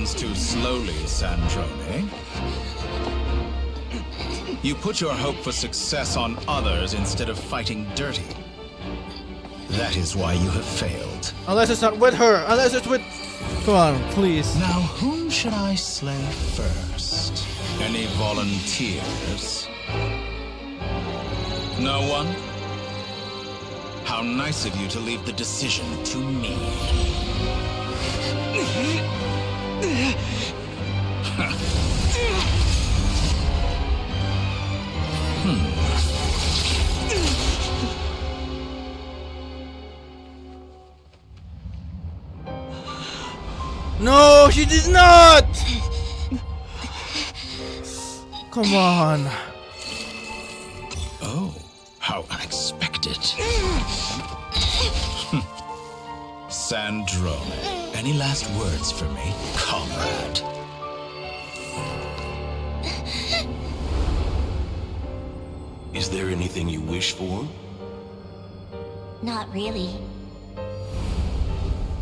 runs too slowly, Sandrone. You put your hope for success on others instead of fighting dirty. That is why you have failed. Unless it's not with her. Unless it's with... Come on, please. Now, whom should I slay first? Any volunteers? No one? How nice of you to leave the decision to me. No, she did not! Come on. Oh, how unexpected. Sandrone, any last words for me, comrade? Is there anything you wish for? Not really.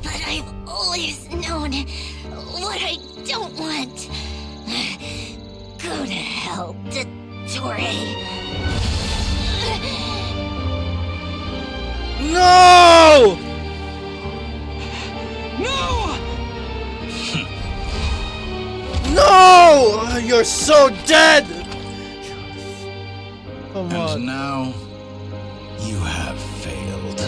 But I've always known what I don't want. Go to hell, Dottore. No! No! No! You're so dead! Come on. And now, you have failed.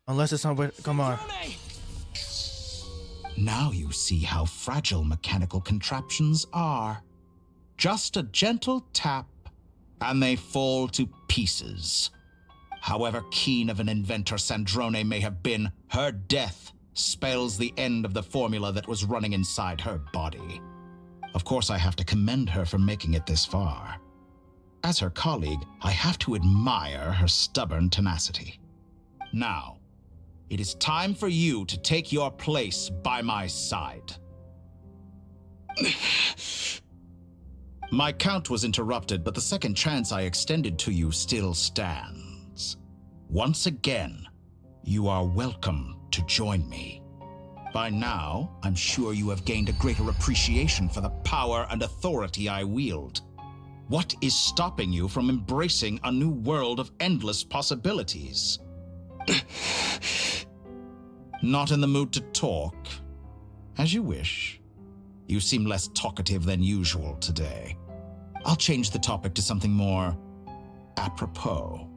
Unless it's not with... Come on. Now you see how fragile mechanical contraptions are. Just a gentle tap, and they fall to pieces. However keen of an inventor Sandrone may have been, her death spells the end of the formula that was running inside her body. Of course, I have to commend her for making it this far. As her colleague, I have to admire her stubborn tenacity. Now, it is time for you to take your place by my side. My count was interrupted, but the second chance I extended to you still stands. Once again, you are welcome to join me. By now, I'm sure you have gained a greater appreciation for the power and authority I wield. What is stopping you from embracing a new world of endless possibilities? Not in the mood to talk? As you wish. You seem less talkative than usual today. I'll change the topic to something more apropos.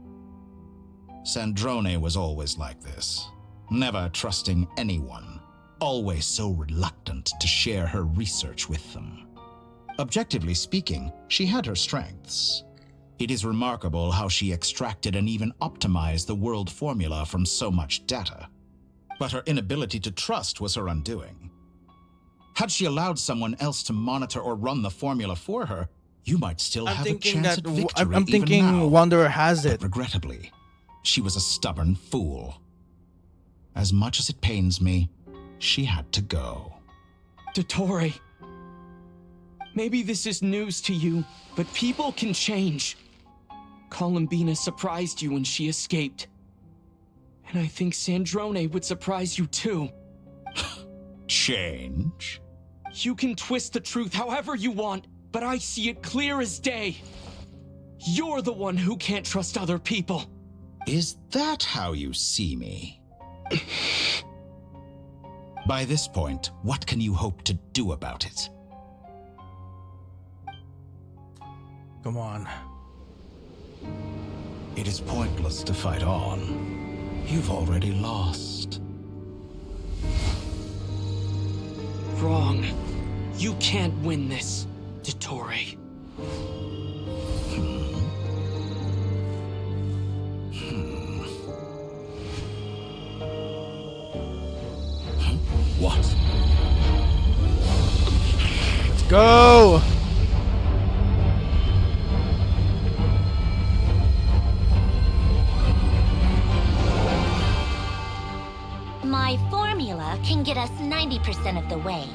Sandrone was always like this, never trusting anyone, always so reluctant to share her research with them. Objectively speaking, she had her strengths. It is remarkable how she extracted and even optimized the world formula from so much data. But her inability to trust was her undoing. Had she allowed someone else to monitor or run the formula for her, you might still have a chance at victory. I'm thinking Wanderer has it. But regrettably, she was a stubborn fool. As much as it pains me, she had to go. Dottore. Maybe this is news to you, but people can change. Columbina surprised you when she escaped. And I think Sandrone would surprise you too. Change? You can twist the truth however you want, but I see it clear as day. You're the one who can't trust other people. Is that how you see me? By this point, what can you hope to do about it? Come on. It is pointless to fight on. You've already lost. Wrong. You can't win this, Dottore. What? Let's go! My formula can get us 90% of the way.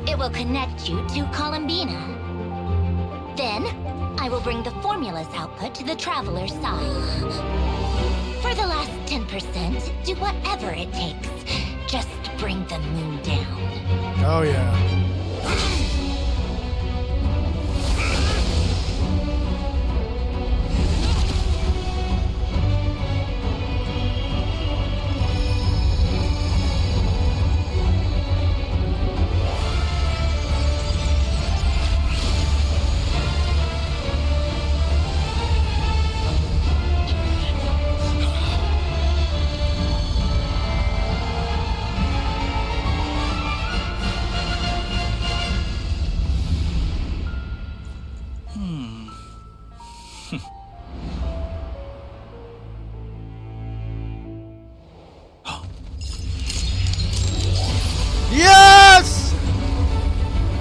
It will connect you to Columbina. Then, I will bring the formula's output to the Traveler's side. For the last 10%, do whatever it takes. Just bring the moon down. Oh yeah. Yes!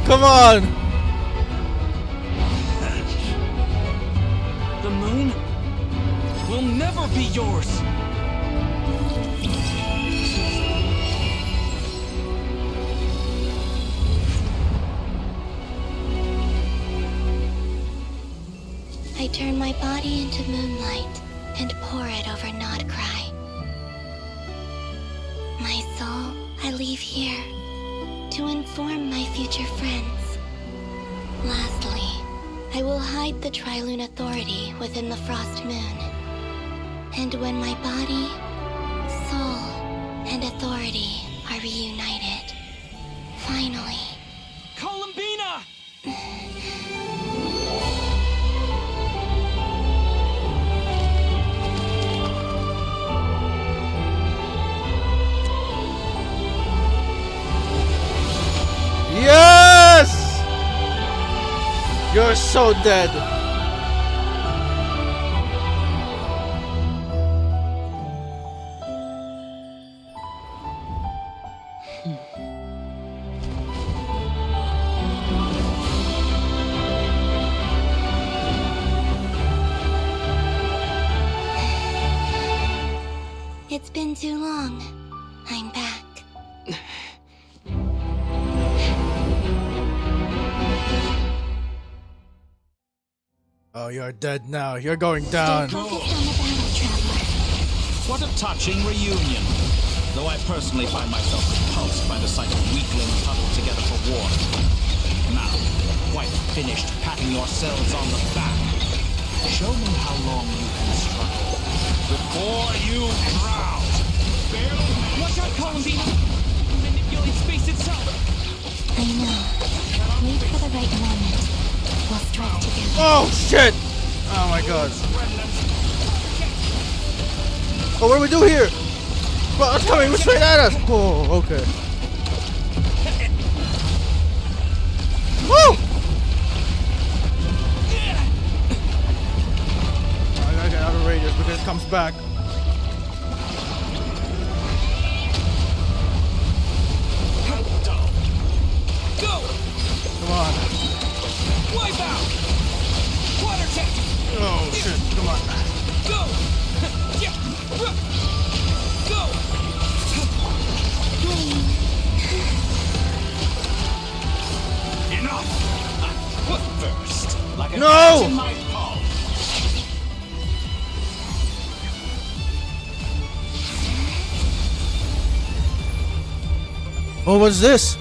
Come on! The moon will never be yours. I turn my body into moonlight and pour it over Nodcry. My soul, I leave here to inform my future friends. Lastly, I will hide the Trilune Authority within the Frost Moon. And when my body, soul, and authority are reunited, finally... Columbina! Yes! You're so dead. It's been too long. I'm back. Oh, you're dead now. You're going down. What a touching reunion. Though I personally find myself repulsed by the sight of weaklings huddled together for war. Now, quite finished patting yourselves on the back. Show me how long you can struggle before you drown. Watch out, Columbina! Manipulate space itself! I know. Wait for the right moment. We'll strike together. Oh shit! Oh my god. Oh, what do we do here? Bro, it's coming straight at us! Oh, okay. Woo! I gotta get out of radius because it comes back. Go! Come on. Wipe out! Water tank! Oh shit, come on. Go! Go! Enough! First, like an No! ant in my palm. What was this?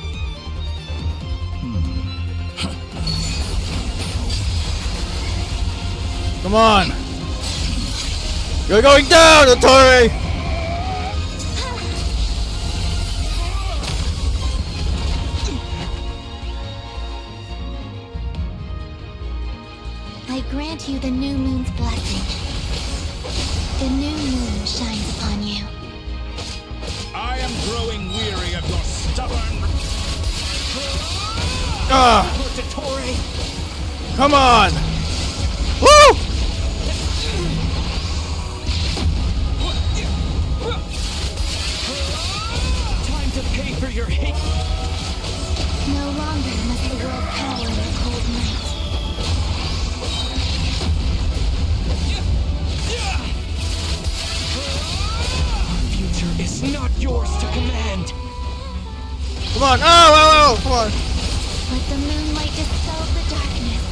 Come on! You're going down, Dottore! I grant you the new moon's blessing. The new moon shines upon you. I am growing weary of your stubborn... Dottore! Come on! Woo! Time to pay for your hate! No longer must the world cower in the cold night. Our future is not yours to command! Come on! Oh, come on! Let the moonlight dispel the darkness.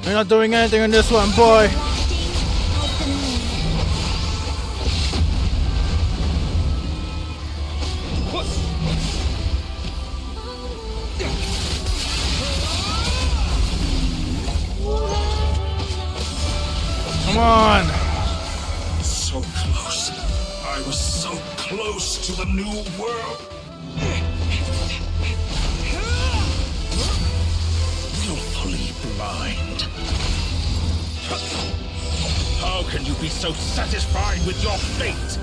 You're not doing anything on this one, boy. Come on. So close. I was so close to the new world. Willfully blind. How can you be so satisfied with your fate?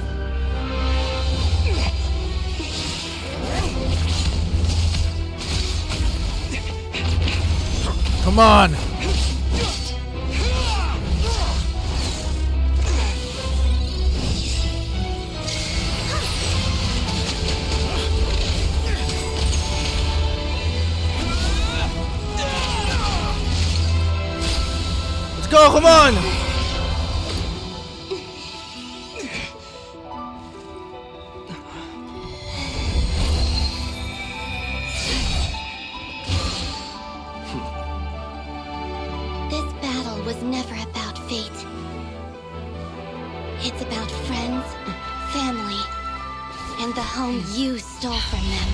Come on. Let's go, come on. This battle was never about fate. It's about friends, family, and the home you stole from them.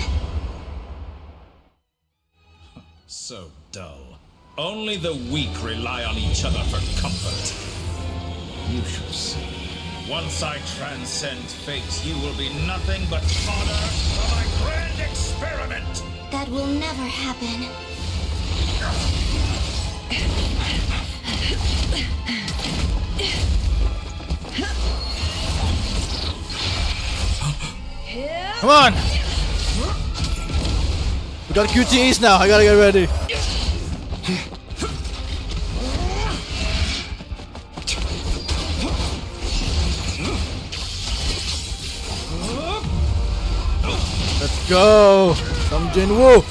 So dull. Only the weak rely on each other for comfort. You shall see. Once I transcend fate, you will be nothing but fodder for my grand experiment. That will never happen. Come on. We got QTEs now. I gotta get ready. Let's go. Some Jinwoo.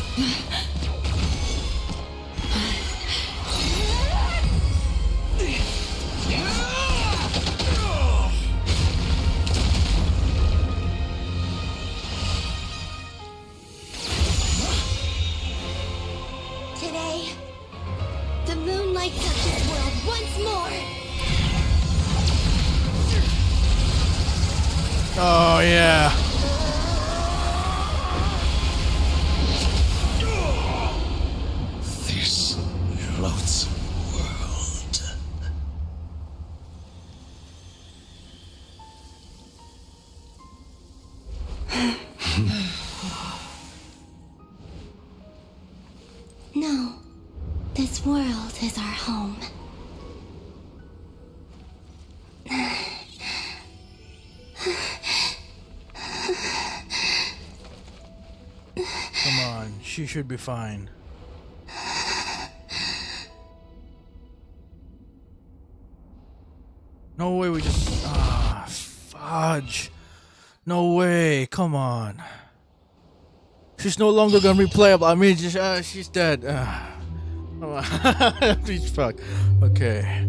Today, the moon lights up this world once more. Oh yeah. This loathsome world. No, this world is our home. Come on. She should be fine. No way we just... Ah, fudge. No way. Come on. She's no longer gonna be playable. I mean, just, she's dead. Come on. Please, fuck. Okay.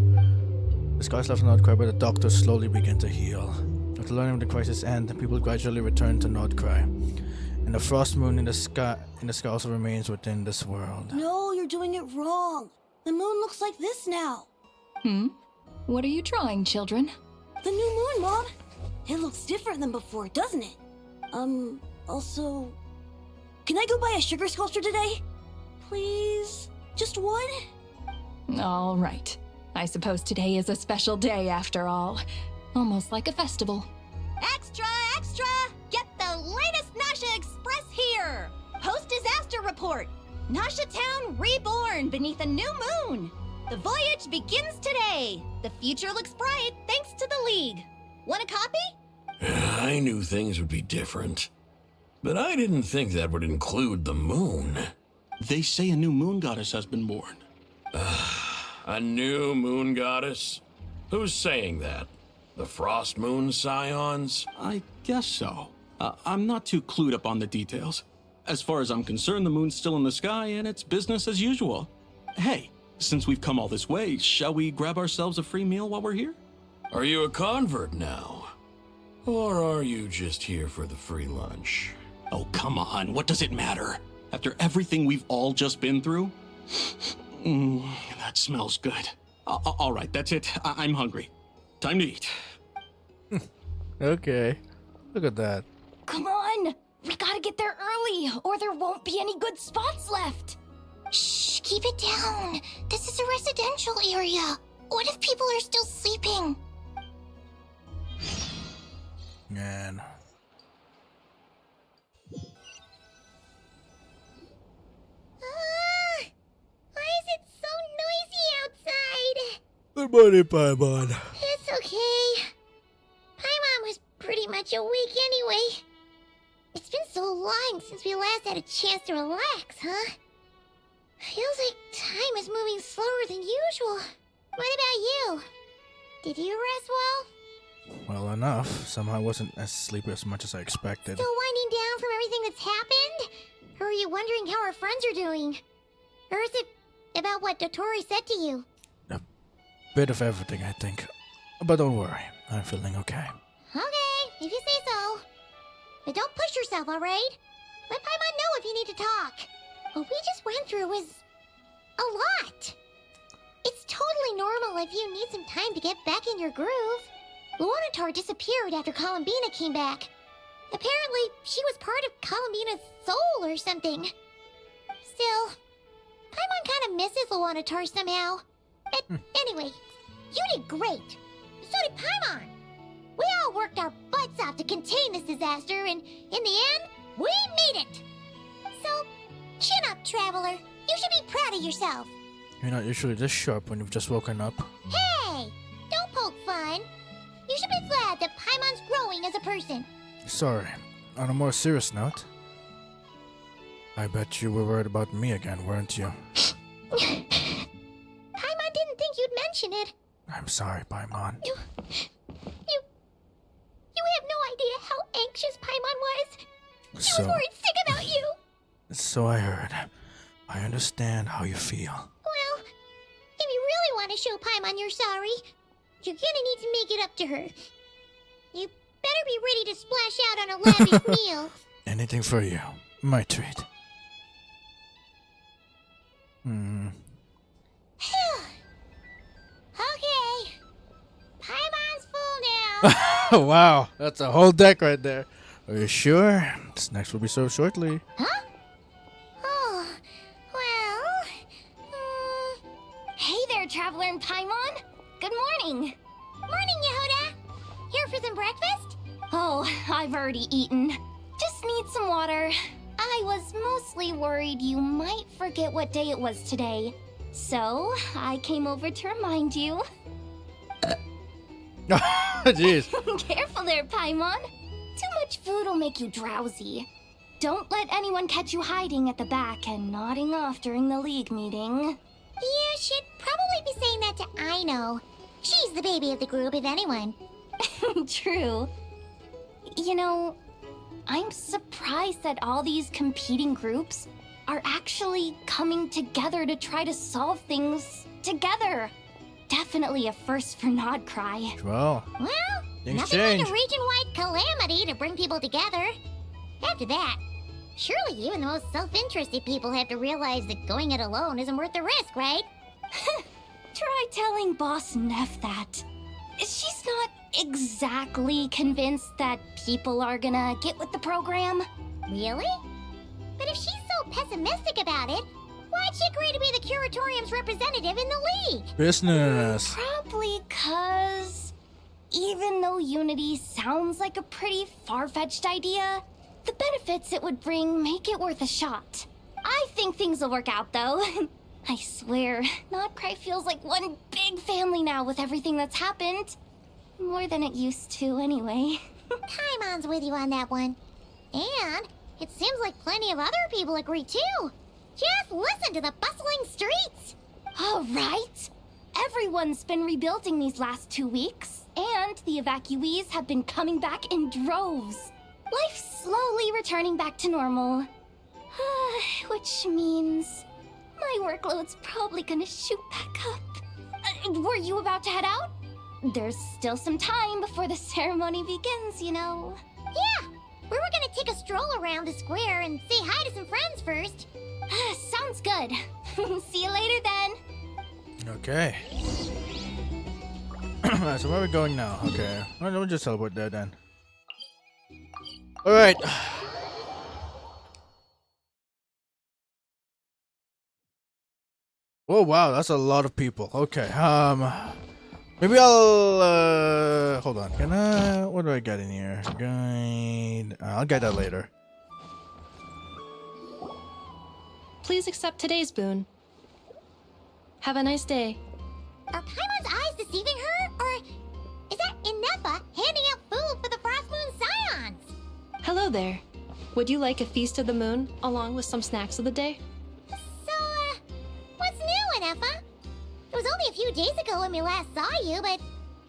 The skies left Nordcry, but the doctors slowly begin to heal. After learning of the crisis end, people gradually return to Nordcry. And the frost moon in the sky also remains within this world. No, you're doing it wrong. The moon looks like this now. What are you drawing, children? The new moon, Mom. It looks different than before, doesn't it? Also... Can I go buy a sugar sculpture today? Please? Just one? All right. I suppose today is a special day after all. Almost like a festival. Extra, extra! Get the latest Nasha Express here! Post-disaster report! Nasha Town reborn beneath a new moon! The voyage begins today! The future looks bright thanks to the League. Want a copy? I knew things would be different. But I didn't think that would include the moon. They say a new moon goddess has been born. A new moon goddess? Who's saying that? The Frost Moon Scions? I guess so. I'm not too clued up on the details. As far as I'm concerned, the moon's still in the sky and it's business as usual. Hey, since we've come all this way, shall we grab ourselves a free meal while we're here? Are you a convert now? Or are you just here for the free lunch? Oh, come on. What does it matter? After everything we've all just been through? That smells good. All right, that's it. I'm hungry. Time to eat. Okay. Look at that. Come on! We gotta get there early, or there won't be any good spots left. Shh, keep it down. This is a residential area. What if people are still sleeping? Man. Why is it so noisy outside? Good morning, Paimon. It's okay. Paimon was pretty much awake anyway. It's been so long since we last had a chance to relax, huh? Feels like time is moving slower than usual. What about you? Did you rest well? Well enough. Somehow I wasn't as sleepy as much as I expected. Still winding down from everything that's happened? Or are you wondering how our friends are doing? Or is it about what Dottore said to you? A bit of everything, I think. But don't worry. I'm feeling okay. Okay, if you say so. But don't push yourself, alright? Let Paimon know if you need to talk. What we just went through was a lot. It's totally normal if you need some time to get back in your groove. Luanatar disappeared after Columbina came back. Apparently, she was part of Columbina's soul or something. Still, Paimon kind of misses Luanatar somehow. But anyway, you did great. So did Paimon. We all worked our butts off to contain this disaster, and in the end, we made it. So, chin up, Traveler. You should be proud of yourself. You're not usually this sharp when you've just woken up. Hey, don't poke fun. You should be glad that Paimon's growing as a person. Sorry. On a more serious note, I bet you were worried about me again, weren't you? Paimon didn't think you'd mention it. I'm sorry, Paimon. You have no idea how anxious Paimon was. She was worried sick about you. So I heard. I understand how you feel. Well, if you really want to show Paimon you're sorry, you're gonna need to make it up to her. You better be ready to splash out on a lavish meal. Anything for you. My treat. Okay. Paimon's full now. Wow, that's a whole deck right there. Are you sure? Snacks will be served shortly. Huh? Oh, well... Hey there, Traveler and Paimon. Good morning. Morning, Yehuda. Here for some breakfast? Oh, I've already eaten. Just need some water. I was mostly worried you might forget what day it was today. So, I came over to remind you. Jeez. Careful there, Paimon. Too much food will make you drowsy. Don't let anyone catch you hiding at the back and nodding off during the league meeting. You should probably be saying that to Aino. She's the baby of the group, if anyone. True. You know, I'm surprised that all these competing groups are actually coming together to try to solve things together. Definitely a first for Nodcry. Well, nothing change. like a region-wide calamity to bring people together. After that, surely even the most self-interested people have to realize that going it alone isn't worth the risk, right? Try telling Boss Neff that. She's not exactly convinced that people are gonna get with the program. Really? But if she's so pessimistic about it, why'd she agree to be the Curatorium's representative in the league? Business. Probably 'cause even though Unity sounds like a pretty far-fetched idea, the benefits it would bring make it worth a shot. I think things will work out, though. I swear, Nodcry feels like one big family now with everything that's happened. More than it used to, anyway. Paimon's with you on that one. And it seems like plenty of other people agree, too. Just listen to the bustling streets. All right. Everyone's been rebuilding these last 2 weeks, and the evacuees have been coming back in droves. Life's slowly returning back to normal. Which means my workload's probably gonna shoot back up. Were you about to head out? There's still some time before the ceremony begins, you know. Yeah, we were gonna take a stroll around the square and say hi to some friends first. Sounds good. See you later then. Okay. Alright, so where are we going now? Okay. Well, we'll just teleport there then. Alright. Oh wow, that's a lot of people. Okay. Maybe I'll hold on. Can I what do I get in here? Guide. I'll get that later. Please accept today's boon. Have a nice day. Are Paimon's eyes deceiving her? Or is that Inefa handing out food for the Frost Moon Scions? Hello there. Would you like a feast of the moon along with some snacks of the day? So, what's new, Inefa? It was only a few days ago when we last saw you, but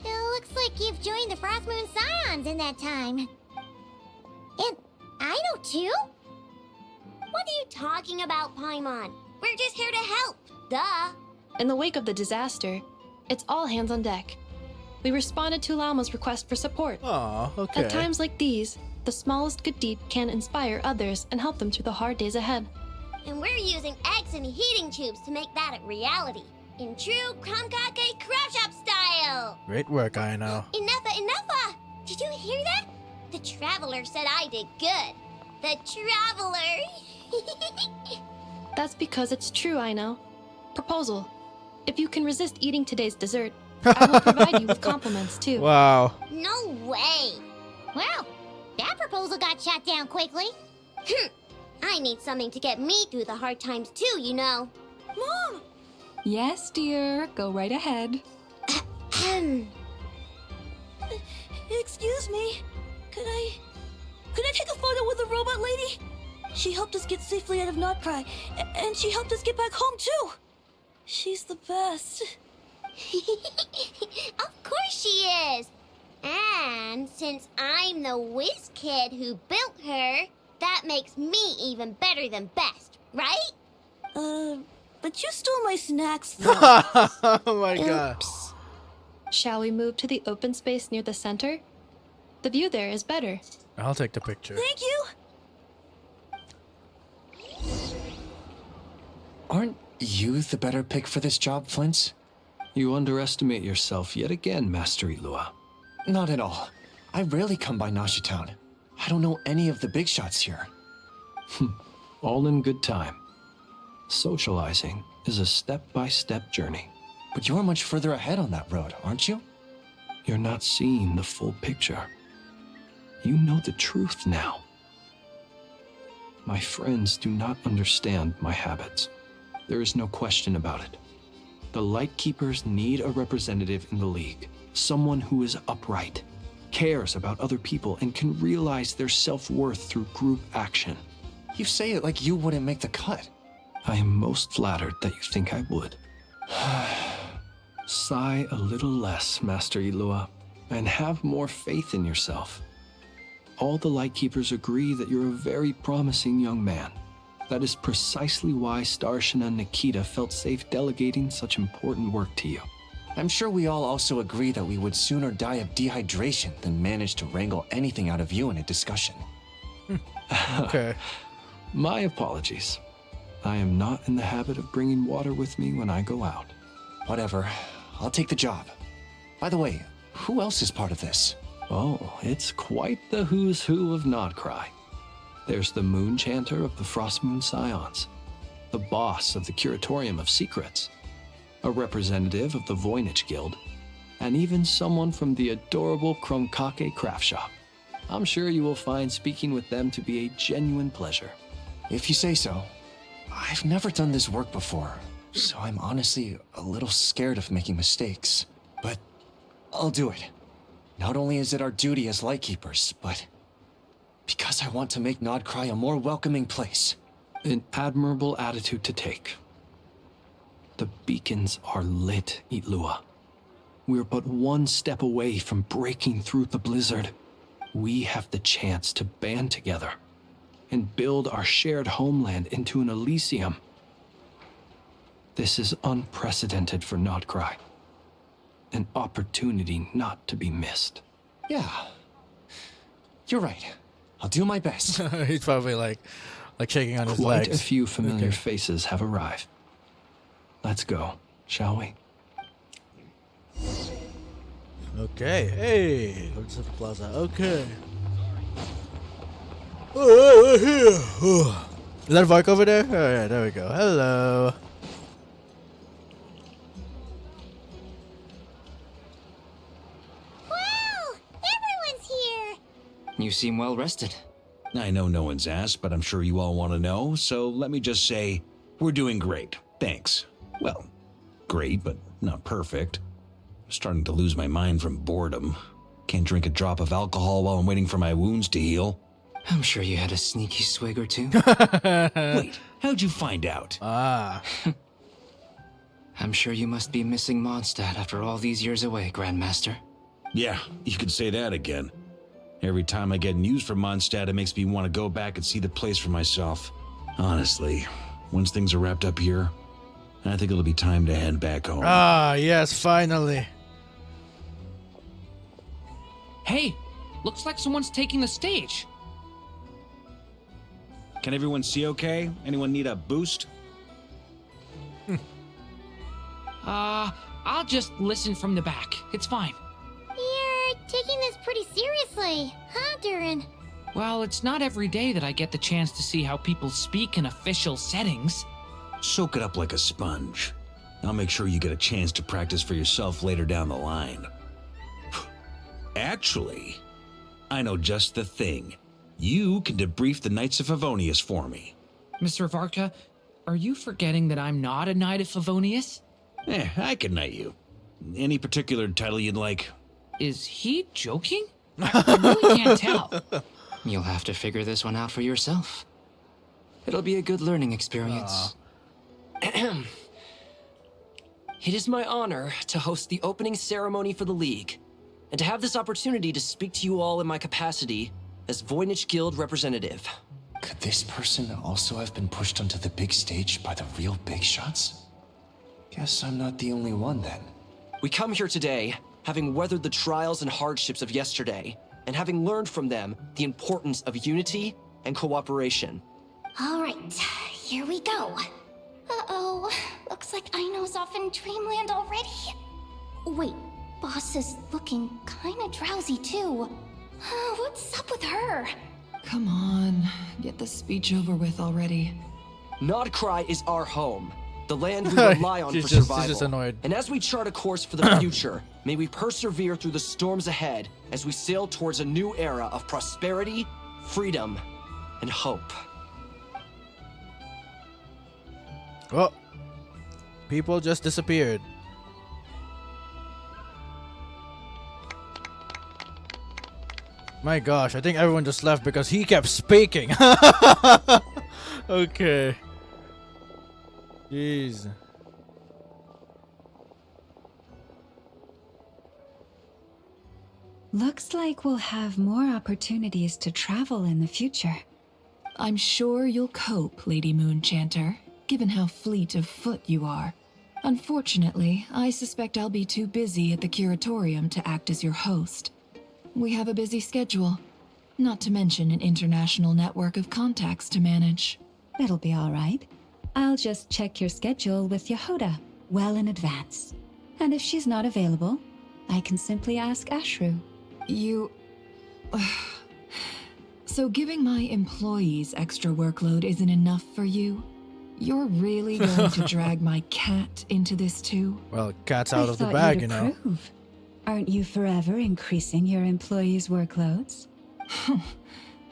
it looks like you've joined the Frost Moon Scions in that time. And I know too? What are you talking about, Paimon? We're just here to help. Duh. In the wake of the disaster, it's all hands on deck. We responded to Lauma's request for support. Aw, okay. At times like these, the smallest good deed can inspire others and help them through the hard days ahead. And we're using eggs and heating tubes to make that a reality. In true Krumkake Craft Shop style. Great work, I know. Enough! Did you hear that? The Traveler said I did good. The Traveler! That's because it's true, I know. Proposal. If you can resist eating today's dessert, I will provide you with compliments too. Wow. No way! Well, that proposal got shot down quickly. I need something to get me through the hard times too, you know. Mom! Yes, dear. Go right ahead. Excuse me. Could I take a photo with the robot lady? She helped us get safely out of Notcry, and she helped us get back home too. She's the best. Of course she is. And since I'm the whiz kid who built her, that makes me even better than best, right? But you stole my snacks, though. Oh my god. Oops. Shall we move to the open space near the center? The view there is better. I'll take the picture. Thank you. Aren't you the better pick for this job, Flint? You underestimate yourself yet again, Master Ilua. Not at all. I rarely come by Nashi Town. I don't know any of the big shots here. All in good time. Socializing is a step-by-step journey. But you're much further ahead on that road, aren't you? You're not seeing the full picture. You know the truth now. My friends do not understand my habits. There is no question about it. The Lightkeepers need a representative in the League. Someone who is upright, cares about other people, and can realize their self-worth through group action. You say it like you wouldn't make the cut. I am most flattered that you think I would. Sigh a little less, Master Ilua, and have more faith in yourself. All the Lightkeepers agree that you're a very promising young man. That is precisely why Starshina Nikita felt safe delegating such important work to you. I'm sure we all also agree that we would sooner die of dehydration than manage to wrangle anything out of you in a discussion. Okay. My apologies. I am not in the habit of bringing water with me when I go out. Whatever. I'll take the job. By the way, who else is part of this? Oh, it's quite the who's who of Notcry. There's the Moon Chanter of the Frost Moon Scions, the boss of the Curatorium of Secrets, a representative of the Voynich Guild, and even someone from the adorable Krumkake Craft Shop. I'm sure you will find speaking with them to be a genuine pleasure. If you say so. I've never done this work before, so I'm honestly a little scared of making mistakes. But I'll do it. Not only is it our duty as Lightkeepers, but because I want to make Notcry a more welcoming place. An admirable attitude to take. The beacons are lit, Ilua. We're but one step away from breaking through the blizzard. We have the chance to band together and build our shared homeland into an Elysium. This is unprecedented for Notcry. An opportunity not to be missed. Yeah. You're right. I'll do my best. He's probably like shaking on his Quite legs. a few familiar faces have arrived. Let's go, shall we? Okay, hey, let's have the plaza. Okay. Oh, here. Oh. Is that Vark over there? Oh yeah, there we go. Hello. Wow! Everyone's here! You seem well rested. I know no one's asked, but I'm sure you all want to know, so let me just say, we're doing great. Thanks. Well, great, but not perfect. I'm starting to lose my mind from boredom. Can't drink a drop of alcohol while I'm waiting for my wounds to heal. I'm sure you had a sneaky swig or two. Wait, how'd you find out? Ah. I'm sure you must be missing Mondstadt after all these years away, Grandmaster. Yeah, you could say that again. Every time I get news from Mondstadt, it makes me want to go back and see the place for myself. Honestly, once things are wrapped up here, I think it'll be time to head back home. Ah, yes, finally. Hey, looks like someone's taking the stage. Can everyone see okay? Anyone need a boost? I'll just listen from the back. It's fine. You're taking this pretty seriously, huh, Durin? Well, it's not every day that I get the chance to see how people speak in official settings. Soak it up like a sponge. I'll make sure you get a chance to practice for yourself later down the line. Actually, I know just the thing. You can debrief the Knights of Favonius for me. Mr. Varka, are you forgetting that I'm not a Knight of Favonius? I can knight you. Any particular title you'd like? Is he joking? I really can't tell. You'll have to figure this one out for yourself. It'll be a good learning experience. It is my honor to host the opening ceremony for the League, and to have this opportunity to speak to you all in my capacity as Voynich Guild representative. Could this person also have been pushed onto the big stage by the real big shots? Guess I'm not the only one then. We come here today, having weathered the trials and hardships of yesterday, and having learned from them the importance of unity and cooperation. All right, here we go. Uh-oh, looks like Aino's off in Dreamland already. Wait, Boss is looking kinda drowsy too. What's up with her? Come on, get the speech over with already. Nodcry is our home, the land we rely on for survival. She's just annoyed. And as we chart a course for the future, may we persevere through the storms ahead as we sail towards a new era of prosperity, freedom, and hope. Oh, people just disappeared. My gosh, I think everyone just left because he kept speaking. Okay. Jeez. Looks like we'll have more opportunities to travel in the future. I'm sure you'll cope, Lady Moonchanter, given how fleet of foot you are. Unfortunately, I suspect I'll be too busy at the curatorium to act as your host. We have a busy schedule, not to mention an international network of contacts to manage. It'll be all right. I'll just check your schedule with Yehoda well in advance. And if she's not available, I can simply ask Ashru. You... So giving my employees extra workload isn't enough for you? You're really going to drag my cat into this too? Well, cat's out of the I bag, thought you you'd know. approve. Aren't you forever increasing your employees' workloads?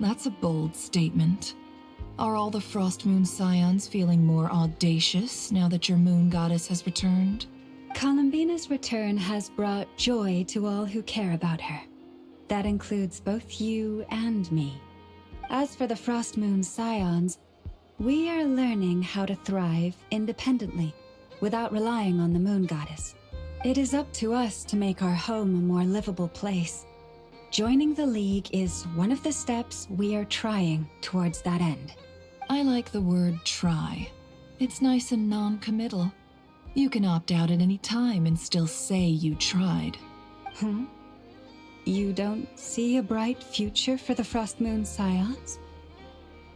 That's a bold statement. Are all the Frost Moon Scions feeling more audacious now that your moon goddess has returned? Columbina's return has brought joy to all who care about her. That includes both you and me. As for the Frost Moon Scions, we are learning how to thrive independently, without relying on the moon goddess. It is up to us to make our home a more livable place. Joining the League is one of the steps we are trying towards that end. I like the word try. It's nice and non-committal. You can opt out at any time and still say you tried. You don't see a bright future for the Frost Moon Scions?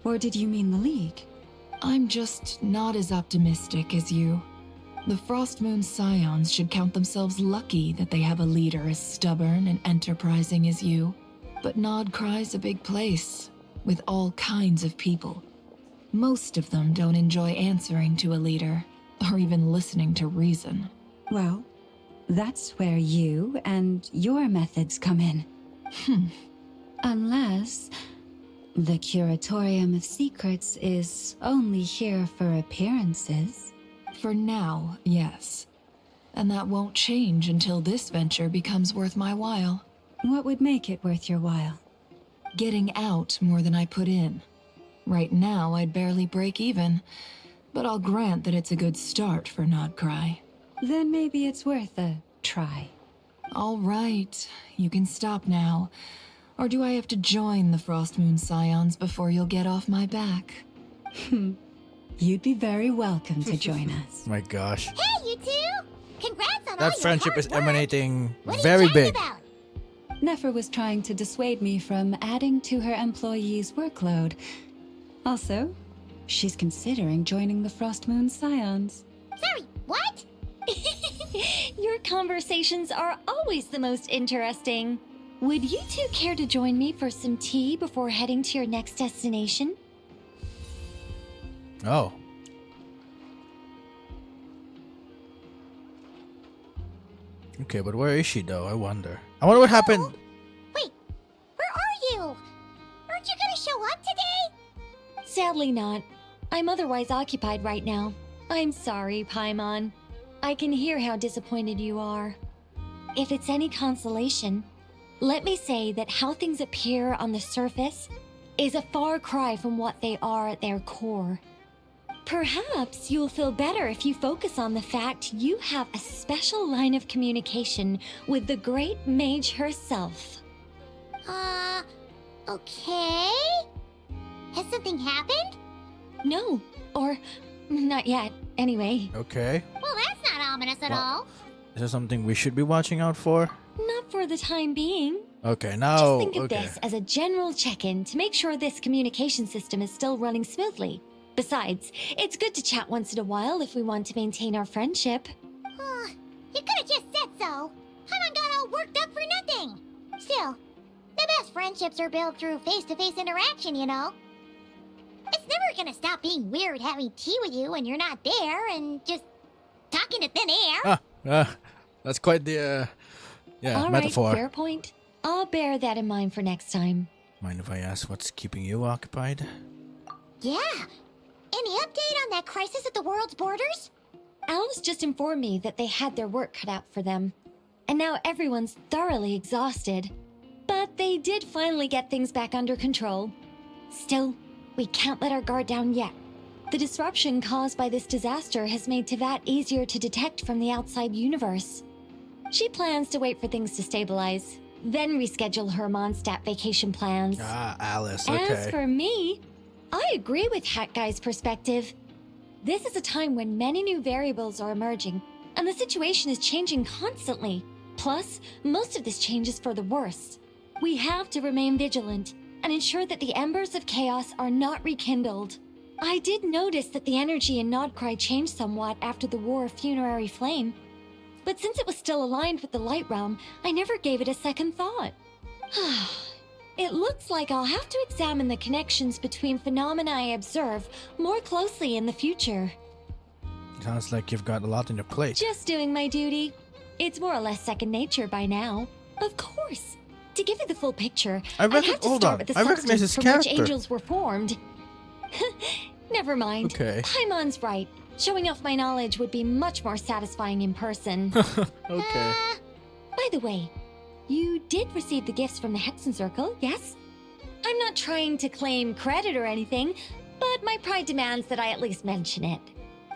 Or did you mean the League? I'm just not as optimistic as you. The Frostmoon Scions should count themselves lucky that they have a leader as stubborn and enterprising as you. But Nodcry's a big place, with all kinds of people. Most of them don't enjoy answering to a leader, or even listening to reason. Well, that's where you and your methods come in. Unless the Curatorium of Secrets is only here for appearances. For now, yes. And that won't change until this venture becomes worth my while. What would make it worth your while? Getting out more than I put in. Right now, I'd barely break even, but I'll grant that it's a good start for Nodcry. Then maybe it's worth a try. All right, you can stop now. Or do I have to join the Frostmoon Scions before you'll get off my back? You'd be very welcome to join us. My gosh. Hey, you two! Congrats on all That your friendship hard is work. emanating What are very you chatting big. about? Nefer was trying to dissuade me from adding to her employees' workload. Also, she's considering joining the Frostmoon Scions. Sorry, what? Your conversations are always the most interesting. Would you two care to join me for some tea before heading to your next destination? Oh. Okay, but where is she though? I wonder. I wonder what happened. Wait, where are you? Aren't you gonna show up today? Sadly not. I'm otherwise occupied right now. I'm sorry, Paimon. I can hear how disappointed you are. If it's any consolation, let me say that how things appear on the surface is a far cry from what they are at their core. Perhaps you'll feel better if you focus on the fact you have a special line of communication with the great mage herself. Okay? Has something happened? No, or not yet, anyway. Okay. Well, that's not ominous at all. Is there something we should be watching out for? Not for the time being. Okay, now. Just think of okay. this as a general check-in to make sure this communication system is still running smoothly. Besides, it's good to chat once in a while if we want to maintain our friendship. You could have just said so. Haven't got all worked up for nothing. Still, the best friendships are built through face-to-face interaction, you know. It's never gonna stop being weird having tea with you when you're not there and just talking to thin air. That's quite the All metaphor. right, fair point. I'll bear that in mind for next time. Mind if I ask what's keeping you occupied? Yeah. Any update on that crisis at the world's borders? Alice just informed me that they had their work cut out for them. And now everyone's thoroughly exhausted. But they did finally get things back under control. Still, we can't let our guard down yet. The disruption caused by this disaster has made Tevat easier to detect from the outside universe. She plans to wait for things to stabilize, then reschedule her Mondstadt vacation plans. Alice, As okay. for me, I agree with Hat Guy's perspective. This is a time when many new variables are emerging, and the situation is changing constantly. Plus, most of this change is for the worse. We have to remain vigilant and ensure that the embers of chaos are not rekindled. I did notice that the energy in Nodcry changed somewhat after the War of Funerary Flame, but since it was still aligned with the Light Realm, I never gave it a second thought. It looks like I'll have to examine the connections between phenomena I observe more closely in the future. Sounds like you've got a lot on your plate. Just doing my duty. It's more or less second nature by now. Of course. To give you the full picture, I'd have to start with the I recognize substance his from character. which angels were formed. Never mind. Okay. Paimon's right. Showing off my knowledge would be much more satisfying in person. Okay. By the way, you did receive the gifts from the Hexen Circle, yes? I'm not trying to claim credit or anything, but my pride demands that I at least mention it.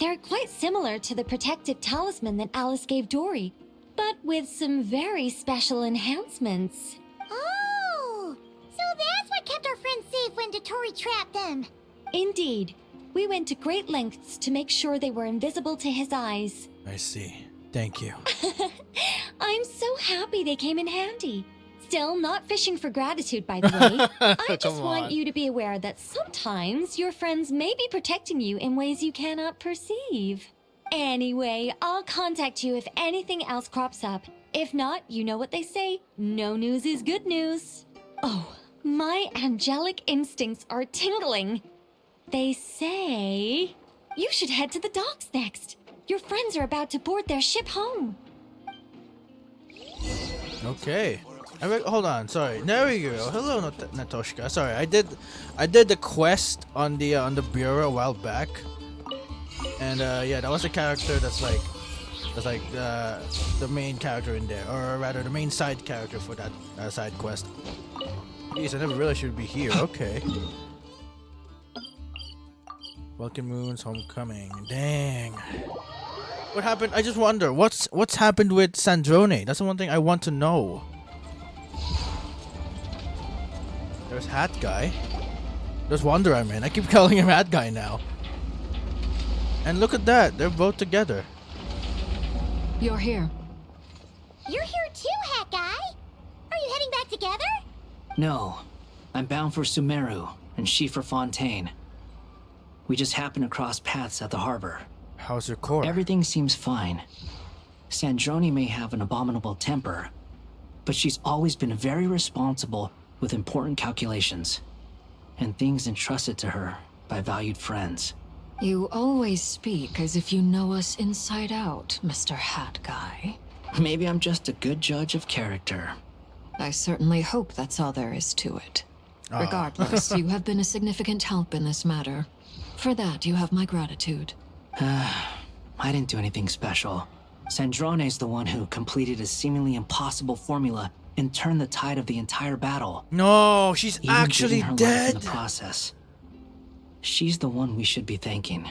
They're quite similar to the protective talisman that Alice gave Dory, but with some very special enhancements. Oh, so that's what kept our friends safe when Dottore trapped them. Indeed. We went to great lengths to make sure they were invisible to his eyes. I see. Thank you. I'm so happy they came in handy. Still, not fishing for gratitude, by the way. I just want you to be aware that sometimes your friends may be protecting you in ways you cannot perceive. Anyway, I'll contact you if anything else crops up. If not, you know what they say, no news is good news. Oh, my angelic instincts are tingling. They say you should head to the docks next. Your friends are about to board their ship home. Okay. Hold on, sorry. There we go. Hello, Natoshka. Sorry, I did the quest on the bureau a while back, and yeah, that was a character that's like the main character in there, or rather the main side character for that side quest. Jeez, I never realized she would be here. Okay. Welcome Moon's homecoming. Dang. What happened? I just wonder what's happened with Sandrone. That's the one thing I want to know. There's Hat Guy. There's Wanderer Man. I keep calling him Hat Guy now. And look at that. They're both together. You're here. You're here too, Hat Guy. Are you heading back together? No. I'm bound for Sumeru, and she for Fontaine. We just happened to cross paths at the harbor. How's your core? Everything seems fine. Sandrone may have an abominable temper, but she's always been very responsible with important calculations, and things entrusted to her by valued friends. You always speak as if you know us inside out, Mr. Hat Guy. Maybe I'm just a good judge of character. I certainly hope that's all there is to it. Regardless, you have been a significant help in this matter. For that, you have my gratitude. I didn't do anything special. Sandrone's the one who completed a seemingly impossible formula and turned the tide of the entire battle. No, she's Even actually giving her dead. life in the process. She's the one we should be thanking.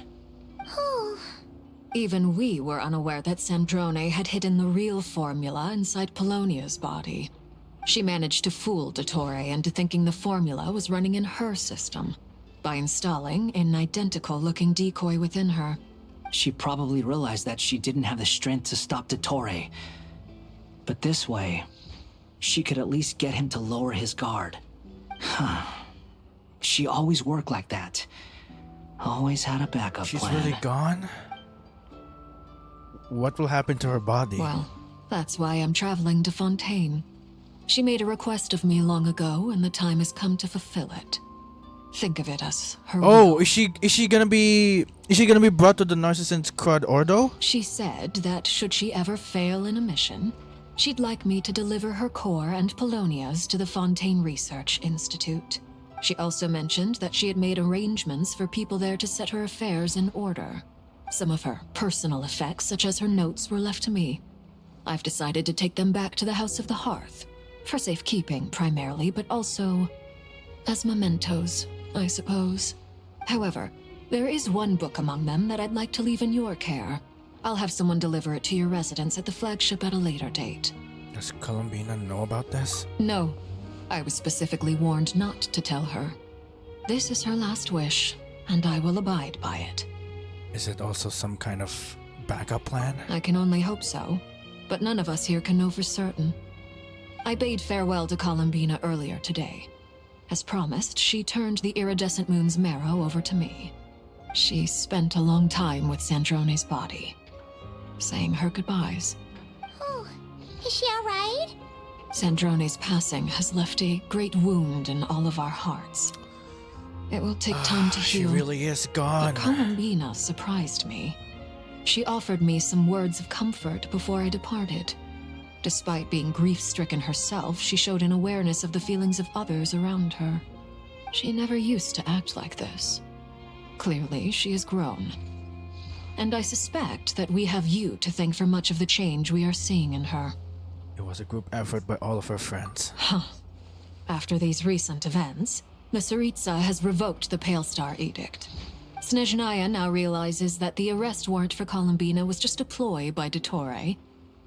Even we were unaware that Sandrone had hidden the real formula inside Polonia's body. She managed to fool Dottore into thinking the formula was running in her system by installing an identical-looking decoy within her. She probably realized that she didn't have the strength to stop Dottore. But this way, she could at least get him to lower his guard. She always worked like that. Always had a backup plan. She's really gone? What will happen to her body? Well, that's why I'm traveling to Fontaine. She made a request of me long ago, and the time has come to fulfill it. Think of it as her will. Is she gonna be brought to the Narcissist's Crud Ordo? She said that should she ever fail in a mission, she'd like me to deliver her core and Polonia's to the Fontaine Research Institute. She also mentioned that she had made arrangements for people there to set her affairs in order. Some of her personal effects, such as her notes, were left to me. I've decided to take them back to the House of the Hearth, for safekeeping primarily, but also as mementos, I suppose. However, there is one book among them that I'd like to leave in your care. I'll have someone deliver it to your residence at the flagship at a later date. Does Columbina know about this? No. I was specifically warned not to tell her. This is her last wish, and I will abide by it. Is it also some kind of backup plan? I can only hope so, but none of us here can know for certain. I bade farewell to Columbina earlier today. As promised, she turned the iridescent moon's marrow over to me. She spent a long time with Sandrone's body, saying her goodbyes. Oh, is she all right? Sandrone's passing has left a great wound in all of our hearts. It will take time to heal. She really is gone. But Columbina surprised me. She offered me some words of comfort before I departed. Despite being grief-stricken herself, she showed an awareness of the feelings of others around her. She never used to act like this. Clearly, she has grown. And I suspect that we have you to thank for much of the change we are seeing in her. It was a group effort by all of her friends. Huh. After these recent events, the Tsaritsa has revoked the Pale Star Edict. Snezhnaya now realizes that the arrest warrant for Columbina was just a ploy by Dottore,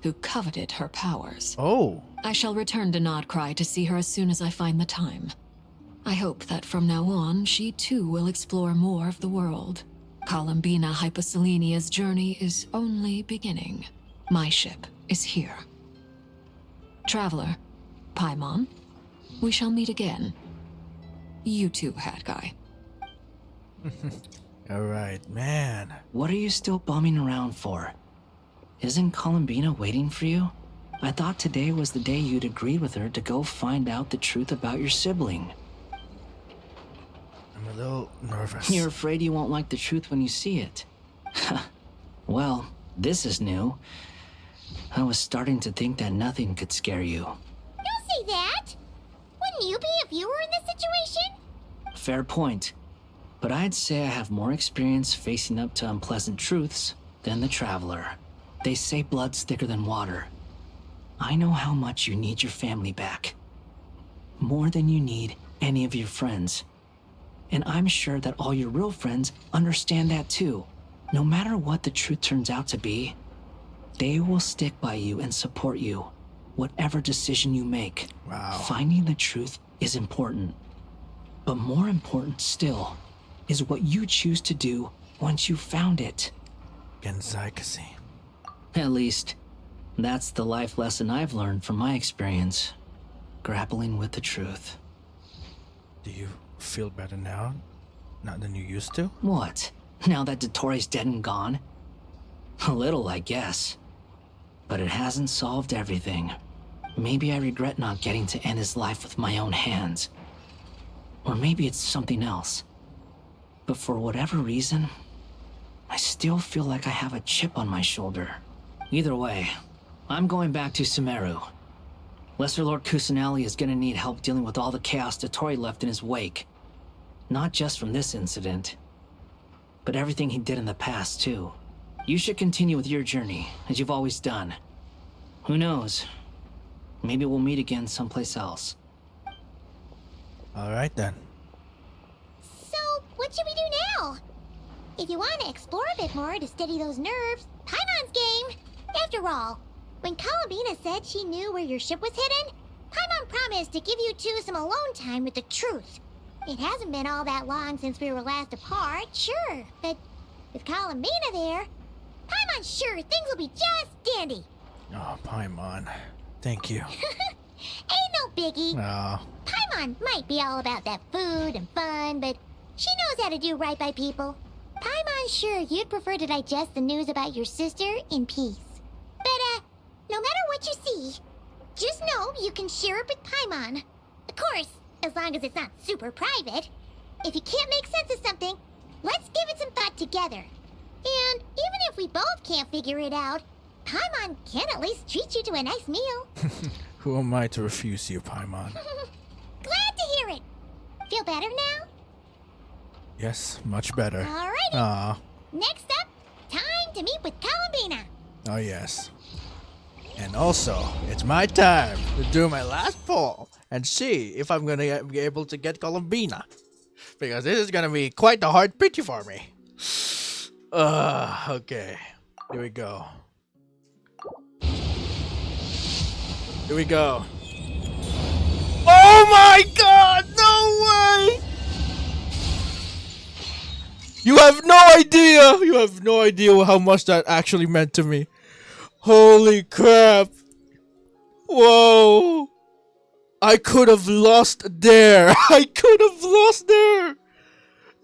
who coveted her powers. Oh. I shall return to Nodcry to see her as soon as I find the time. I hope that from now on, she too will explore more of the world. Columbina Hyposelenia's journey is only beginning. My ship is here. Traveler, Paimon, we shall meet again. You too, Hat Guy. Alright, man. What are you still bumming around for? Isn't Columbina waiting for you? I thought today was the day you'd agreed with her to go find out the truth about your sibling. I'm a little nervous. You're afraid you won't like the truth when you see it. Well, this is new. I was starting to think that nothing could scare you. Don't say that! Wouldn't you be if you were in this situation? Fair point. But I'd say I have more experience facing up to unpleasant truths than the Traveler. They say blood's thicker than water. I know how much you need your family back. More than you need any of your friends. And I'm sure that all your real friends understand that too. No matter what the truth turns out to be, they will stick by you and support you, whatever decision you make. Wow. Finding the truth is important. But more important still is what you choose to do once you've found it. Genshin. At least, that's the life lesson I've learned from my experience, grappling with the truth. Do you feel better now? Not than you used to? What? Now that Dottore's dead and gone? A little, I guess. But it hasn't solved everything. Maybe I regret not getting to end his life with my own hands. Or maybe it's something else. But for whatever reason, I still feel like I have a chip on my shoulder. Either way, I'm going back to Sumeru. Lesser Lord Kusanali is gonna need help dealing with all the chaos Dottore left in his wake. Not just from this incident, but everything he did in the past, too. You should continue with your journey, as you've always done. Who knows? Maybe we'll meet again someplace else. Alright then. So, what should we do now? If you want to explore a bit more to steady those nerves, Paimon's game! After all, when Columbina said she knew where your ship was hidden, Paimon promised to give you two some alone time with the truth. It hasn't been all that long since we were last apart, sure, but with Columbina there, Paimon's sure things will be just dandy. Oh, Paimon. Thank you. Ain't no biggie. Oh. Paimon might be all about that food and fun, but she knows how to do right by people. Paimon's sure you'd prefer to digest the news about your sister in peace. But, no matter what you see, just know you can share it with Paimon. Of course, as long as it's not super private. If you can't make sense of something, let's give it some thought together. And even if we both can't figure it out, Paimon can at least treat you to a nice meal. Who am I to refuse you, Paimon? Glad to hear it. Feel better now? Yes, much better. Alrighty. Ah. Next up, time to meet with Columbina. Oh, yes. And also, it's my time to do my last poll and see if I'm gonna be able to get Columbina. Because this is gonna be quite a hard picture for me. Okay. Here we go. Here we go. Oh my god! No way! You have no idea! You have no idea how much that actually meant to me. Holy crap! Whoa! I could have lost there! I could have lost there!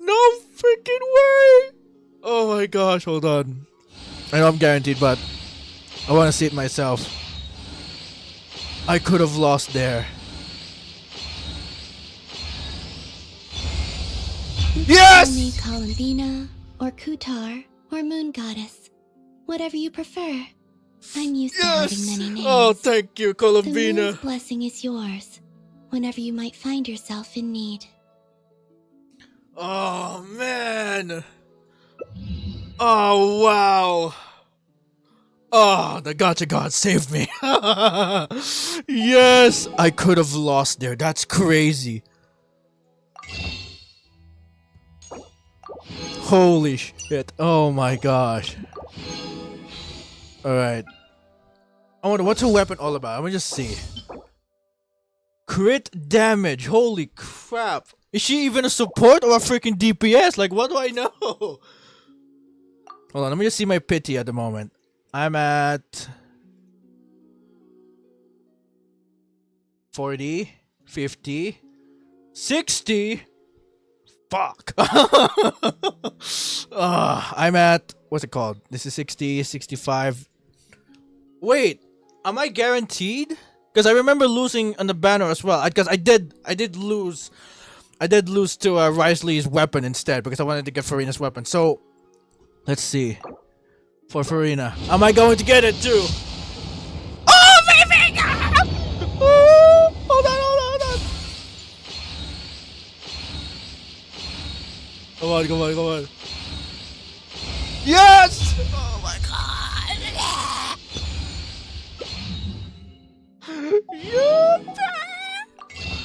No freaking way! Oh my gosh, hold on. I know I'm guaranteed, but I want to see it myself. I could have lost there. Yes! Call me Columbina, or Kutar, or Moon Goddess. Whatever you prefer. I'm used to having many names. Oh, thank you, The Columbina. moon's blessing is yours, whenever you might find yourself in need. Oh, man. Oh, wow. Oh, the Gacha God saved me. Yes, I could have lost there. That's crazy. Holy shit. Oh my gosh. Alright. I wonder, what's her weapon all about? Let me just see. Crit damage. Holy crap. Is she even a support or a freaking DPS? Like, what do I know? Hold on, let me just see my pity at the moment. I'm at 40, 50, 60. Fuck. I'm at, what's it called? This is 60, 65. Wait, am I guaranteed? Because I remember losing on the banner as well. Because I did lose to Risley's weapon instead because I wanted to get Farina's weapon. So, let's see. For Farina, am I going to get it too? Oh, baby! Oh, hold on. Come on. Yes! Oh my god! Yes!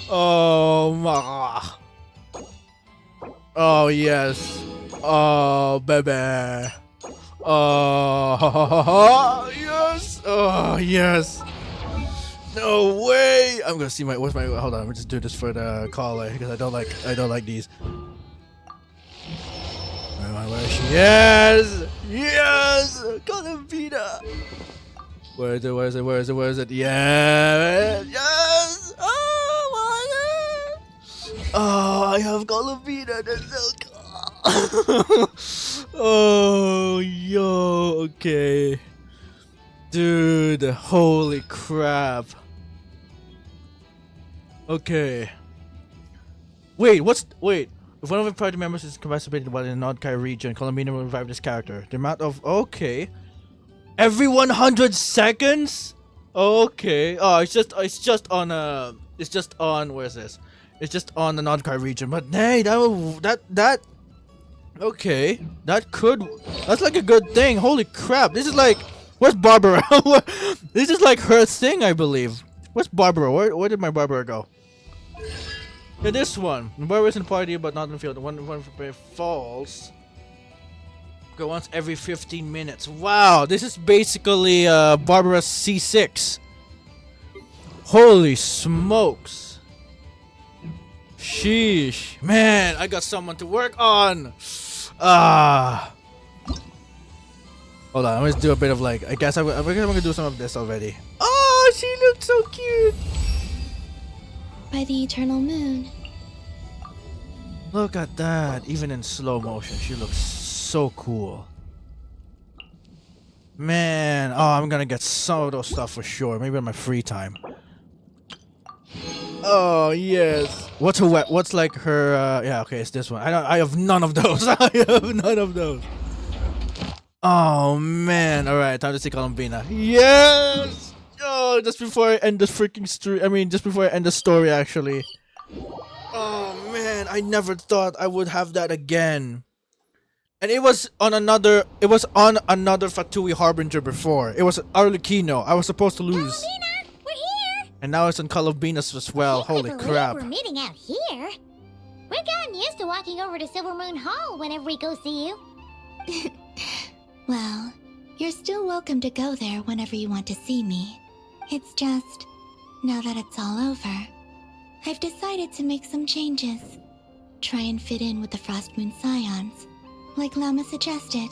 Oh my! Oh yes! Oh baby! Oh yes! Oh yes! No way! I'm gonna see hold on. I'm gonna just do this for the caller because I don't like these. Where is she? Yes! Columbina! Where is it? Yes! Oh my god! Oh, I have Columbina. That's so cool. Oh, yo, okay. Dude, holy crap. Okay. Wait. If one of the party members is incapacitated while in the Nodkai region, Columbina will revive this character. The amount of... Okay. Every 100 seconds? Okay. Oh, it's just on where is this? It's just on the Nodkai region. But hey, okay. That's like a good thing. Holy crap. This is like... Where's Barbara? This is like her thing, I believe. Where's Barbara? Where did my Barbara go? Yeah, this one. Barbara's in the party, but not in the field. The one for falls. Go once every 15 minutes. Wow, this is basically Barbara's C6. Holy smokes. Sheesh. Man, I got someone to work on. Hold on, I'm gonna do a bit of like, I guess I'm gonna do some of this already. Oh, she looks so cute. By the eternal moon. Look at that. Even in slow motion, she looks so cool. Man, oh, I'm gonna get some of those stuff for sure. Maybe in my free time. Oh yes. What's like her? Yeah, okay, it's this one. I have none of those. I have none of those. Oh man! All right, time to see Columbina. Yes. Oh, just before I end the freaking stream. I mean, just before I end the story, actually. Oh man, I never thought I would have that again. And it was on another Fatui Harbinger before. It was Arlecchino. I was supposed to lose. Columbina, we're here. And now it's on Columbina's as well. Holy crap. We're meeting out here. We're gotten used to walking over to Silver Moon Hall whenever we go see you. Well, you're still welcome to go there whenever you want to see me. It's just, now that it's all over, I've decided to make some changes. Try and fit in with the Frost Moon Scions, like Lama suggested.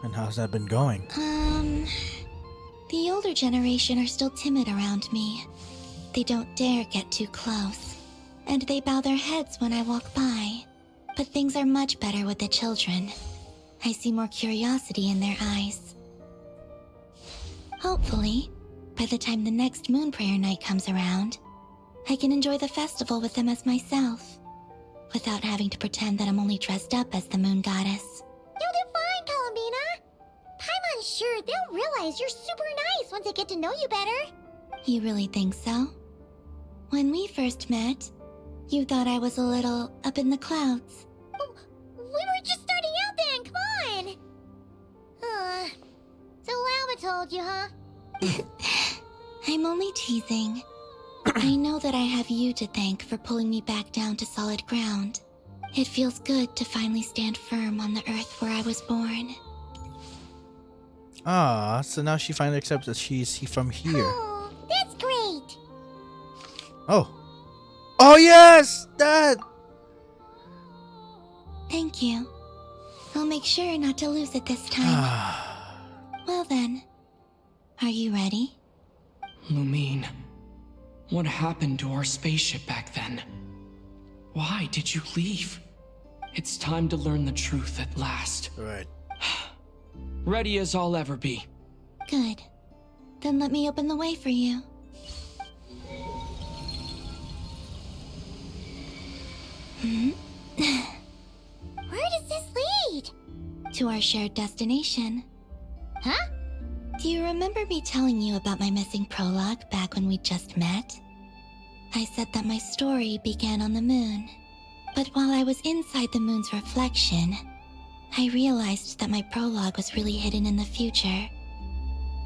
And how's that been going? The older generation are still timid around me. They don't dare get too close, and they bow their heads when I walk by. But things are much better with the children. I see more curiosity in their eyes. Hopefully, by the time the next Moon Prayer Night comes around, I can enjoy the festival with them as myself, without having to pretend that I'm only dressed up as the Moon Goddess. You'll do fine, Columbina. Paimon's sure they'll realize you're super nice once they get to know you better. You really think so? When we first met, you thought I was a little up in the clouds. We were just starting out then, come on! So Lama told you, huh? I'm only teasing. I know that I have you to thank for pulling me back down to solid ground. It feels good to finally stand firm on the earth where I was born. Ah, so now she finally accepts that she's from here. Oh, that's great! Oh. Oh yes! That! Thank you. I'll make sure not to lose it this time. Well then, are you ready? Lumine, what happened to our spaceship back then? Why did you leave? It's time to learn the truth at last. Right. Ready as I'll ever be. Good. Then let me open the way for you. Where does this lead? To our shared destination. Huh? Do you remember me telling you about my missing prologue back when we just met? I said that my story began on the moon. But while I was inside the moon's reflection, I realized that my prologue was really hidden in the future.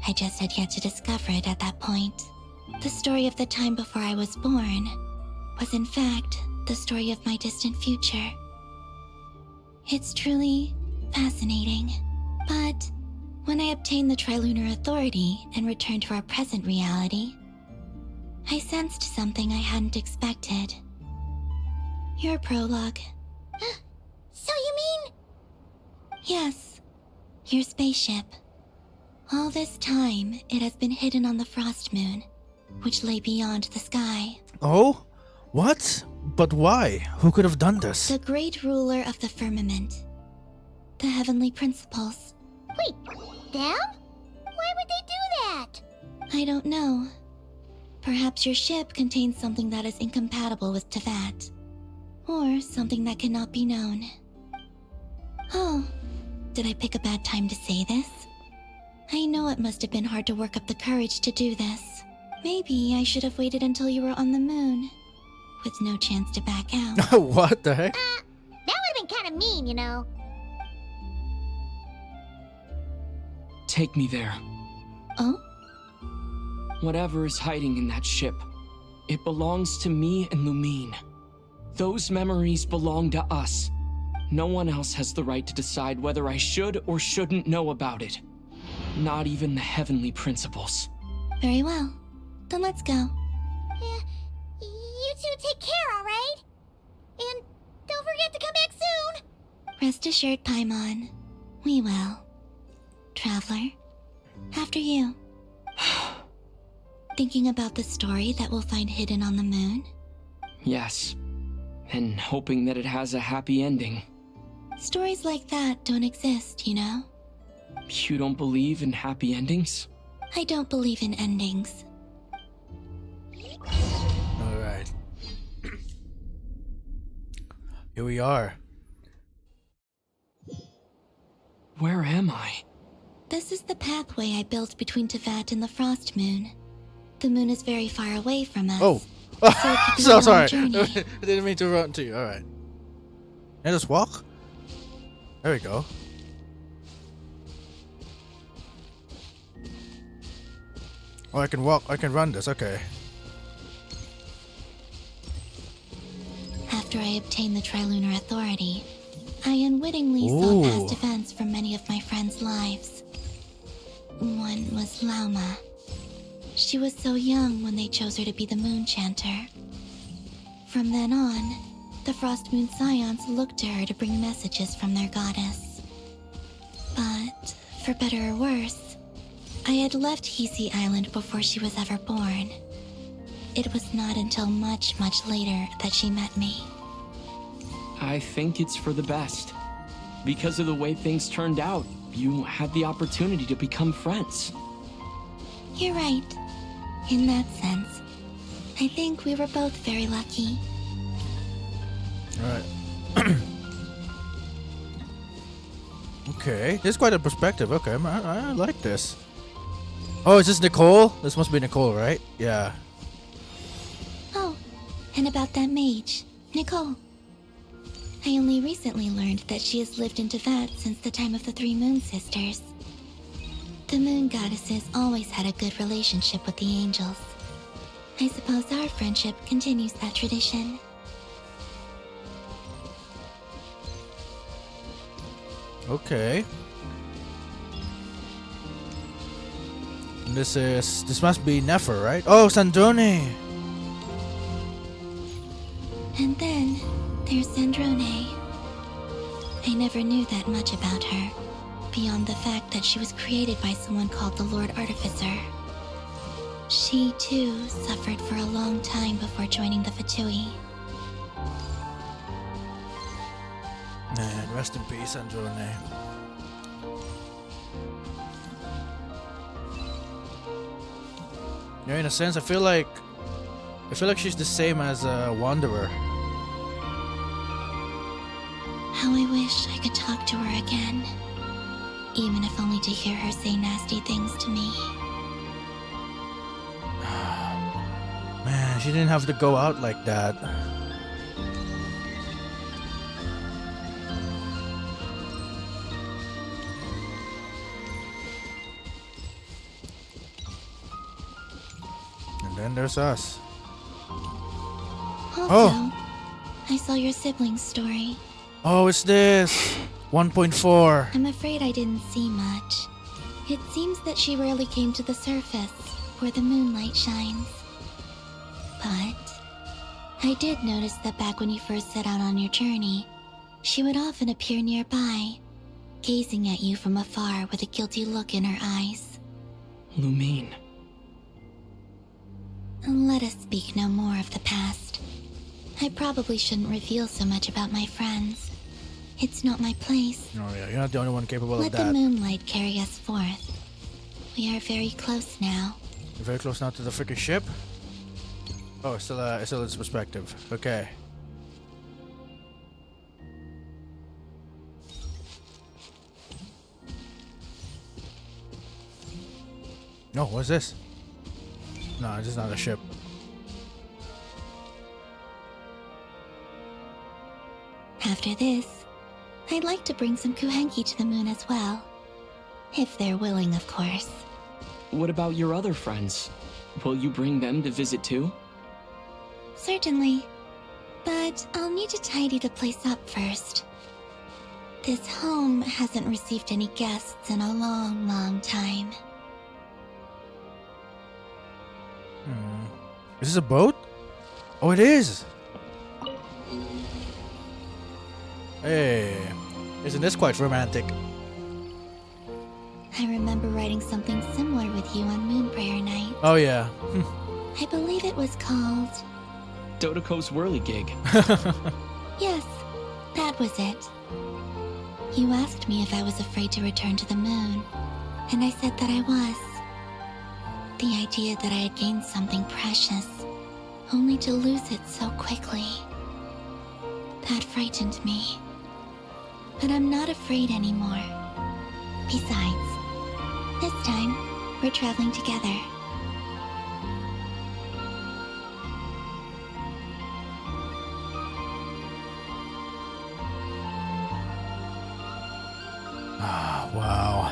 I just had yet to discover it at that point. The story of the time before I was born was in fact the story of my distant future. It's truly fascinating. But when I obtained the Trilunar Authority and returned to our present reality, I sensed something I hadn't expected. Your prologue. So you mean... Yes, your spaceship. All this time, it has been hidden on the frost moon, which lay beyond the sky. Oh? What? But why? Who could have done this? The great ruler of the firmament. The heavenly principles. Wait, them? Why would they do that? I don't know. Perhaps your ship contains something that is incompatible with Teyvat. Or something that cannot be known. Oh, did I pick a bad time to say this? I know it must have been hard to work up the courage to do this. Maybe I should have waited until you were on the moon, with no chance to back out. What the heck? That would have been kind of mean, you know. Take me there. Oh? Whatever is hiding in that ship, it belongs to me and Lumine. Those memories belong to us. No one else has the right to decide whether I should or shouldn't know about it. Not even the heavenly principles. Very well. Then let's go. Yeah, you two take care, alright? And don't forget to come back soon! Rest assured, Paimon. We will. Traveler, after you. Thinking about the story that we'll find hidden on the moon? Yes. And hoping that it has a happy ending. Stories like that don't exist, you know? You don't believe in happy endings? I don't believe in endings. Alright. Here we are. Where am I? This is the pathway I built between Teyvat and the Frost Moon. The moon is very far away from us. Oh! So sorry. I didn't mean to run to you. Alright. Can I just walk? There we go. Oh, I can walk. I can run this. Okay. After I obtained the Trilunar Authority, I unwittingly saw past events from many of my friends' lives. One was Lauma. She was so young when they chose her to be the Moon Chanter. From then on, the Frost Moon Scions looked to her to bring messages from their goddess. But, for better or worse, I had left Hisi Island before she was ever born. It was not until much, much later that she met me. I think it's for the best. Because of the way things turned out, you had the opportunity to become friends. You're right. In that sense, I think we were both very lucky. Alright. Okay, this is quite a perspective. Okay, I like this. Oh, is this Nicole? This must be Nicole, right? Yeah. Oh, and about that mage, Nicole. I only recently learned that she has lived in Teyvat since the time of the Three Moon Sisters. The Moon Goddesses always had a good relationship with the angels. I suppose our friendship continues that tradition. Okay. And this must be Nefer, right? Oh, Sandrone! And then there's Sandrone. I never knew that much about her, beyond the fact that she was created by someone called the Lord Artificer. She, too, suffered for a long time before joining the Fatui. Man, rest in peace, Androne. Yeah, in a sense, I feel like she's the same as Wanderer. How I wish I could talk to her again. Even if only to hear her say nasty things to me. Man, she didn't have to go out like that. And then there's us. Also, I saw your siblings' story. Oh, it's this 1.4. I'm afraid I didn't see much. It seems that she rarely came to the surface, where the moonlight shines. But I did notice that back when you first set out on your journey, she would often appear nearby, gazing at you from afar with a guilty look in her eyes. Lumine. Let us speak no more of the past. I probably shouldn't reveal so much about my friends. It's not my place. Oh yeah, you're not the only one capable Let of that. the moonlight carry us forth. We are very close now. You're very close now to the freaking ship. Oh, it's still its perspective. Okay. No, what's this? No, this is not a ship. After this, I'd like to bring some Kuhenki to the moon as well. If they're willing, of course. What about your other friends? Will you bring them to visit too? Certainly. But I'll need to tidy the place up first. This home hasn't received any guests in a long, long time. Is this a boat? Oh, it is! Hey, isn't this quite romantic? I remember writing something similar with you on Moonprayer Night. Oh yeah. I believe it was called... Dodoko's whirligig. Yes, that was it. You asked me if I was afraid to return to the moon, and I said that I was. The idea that I had gained something precious, only to lose it so quickly. That frightened me. But I'm not afraid anymore. Besides, this time, we're traveling together. Ah, wow.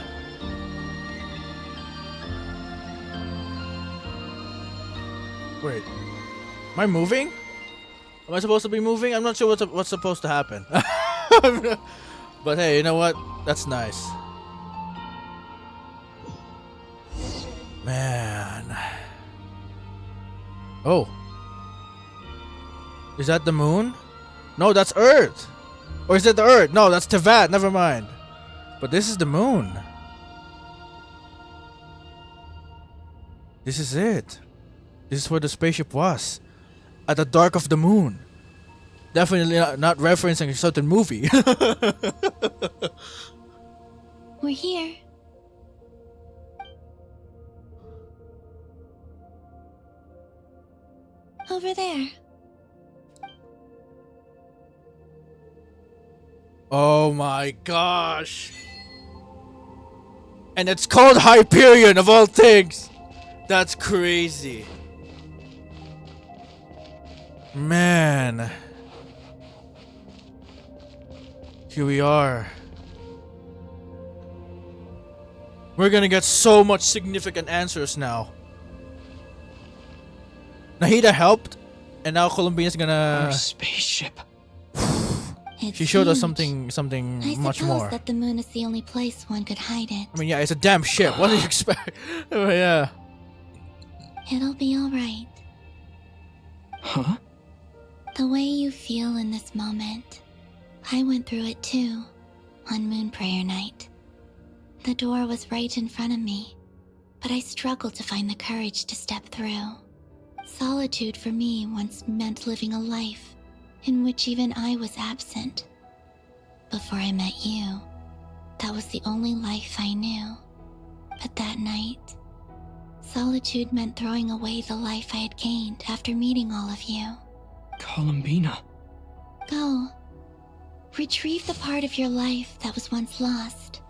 Wait, am I moving? Am I supposed to be moving? I'm not sure what's supposed to happen. But hey, you know what? That's nice. Man. Oh. Is that the moon? No, that's Earth. Or is it the Earth? No, that's Tevat. Never mind. But this is the moon. This is it. This is where the spaceship was. At the dark of the moon. Definitely not referencing a certain movie. We're here. Over there. Oh my gosh. And it's called Hyperion of all things. That's crazy. Man. Here we are. We're gonna get so much significant answers now. Nahida helped, and now Columbina's gonna... Our spaceship. She showed us something I much suppose more. that the moon is the only place one could hide it. I mean, yeah, it's a damn ship. What do you expect? Oh, yeah. It'll be alright. Huh? The way you feel in this moment, I went through it too, on Moonprayer Night. The door was right in front of me, but I struggled to find the courage to step through. Solitude for me once meant living a life in which even I was absent. Before I met you, that was the only life I knew. But that night, solitude meant throwing away the life I had gained after meeting all of you. Columbina. Go. Retrieve the part of your life that was once lost.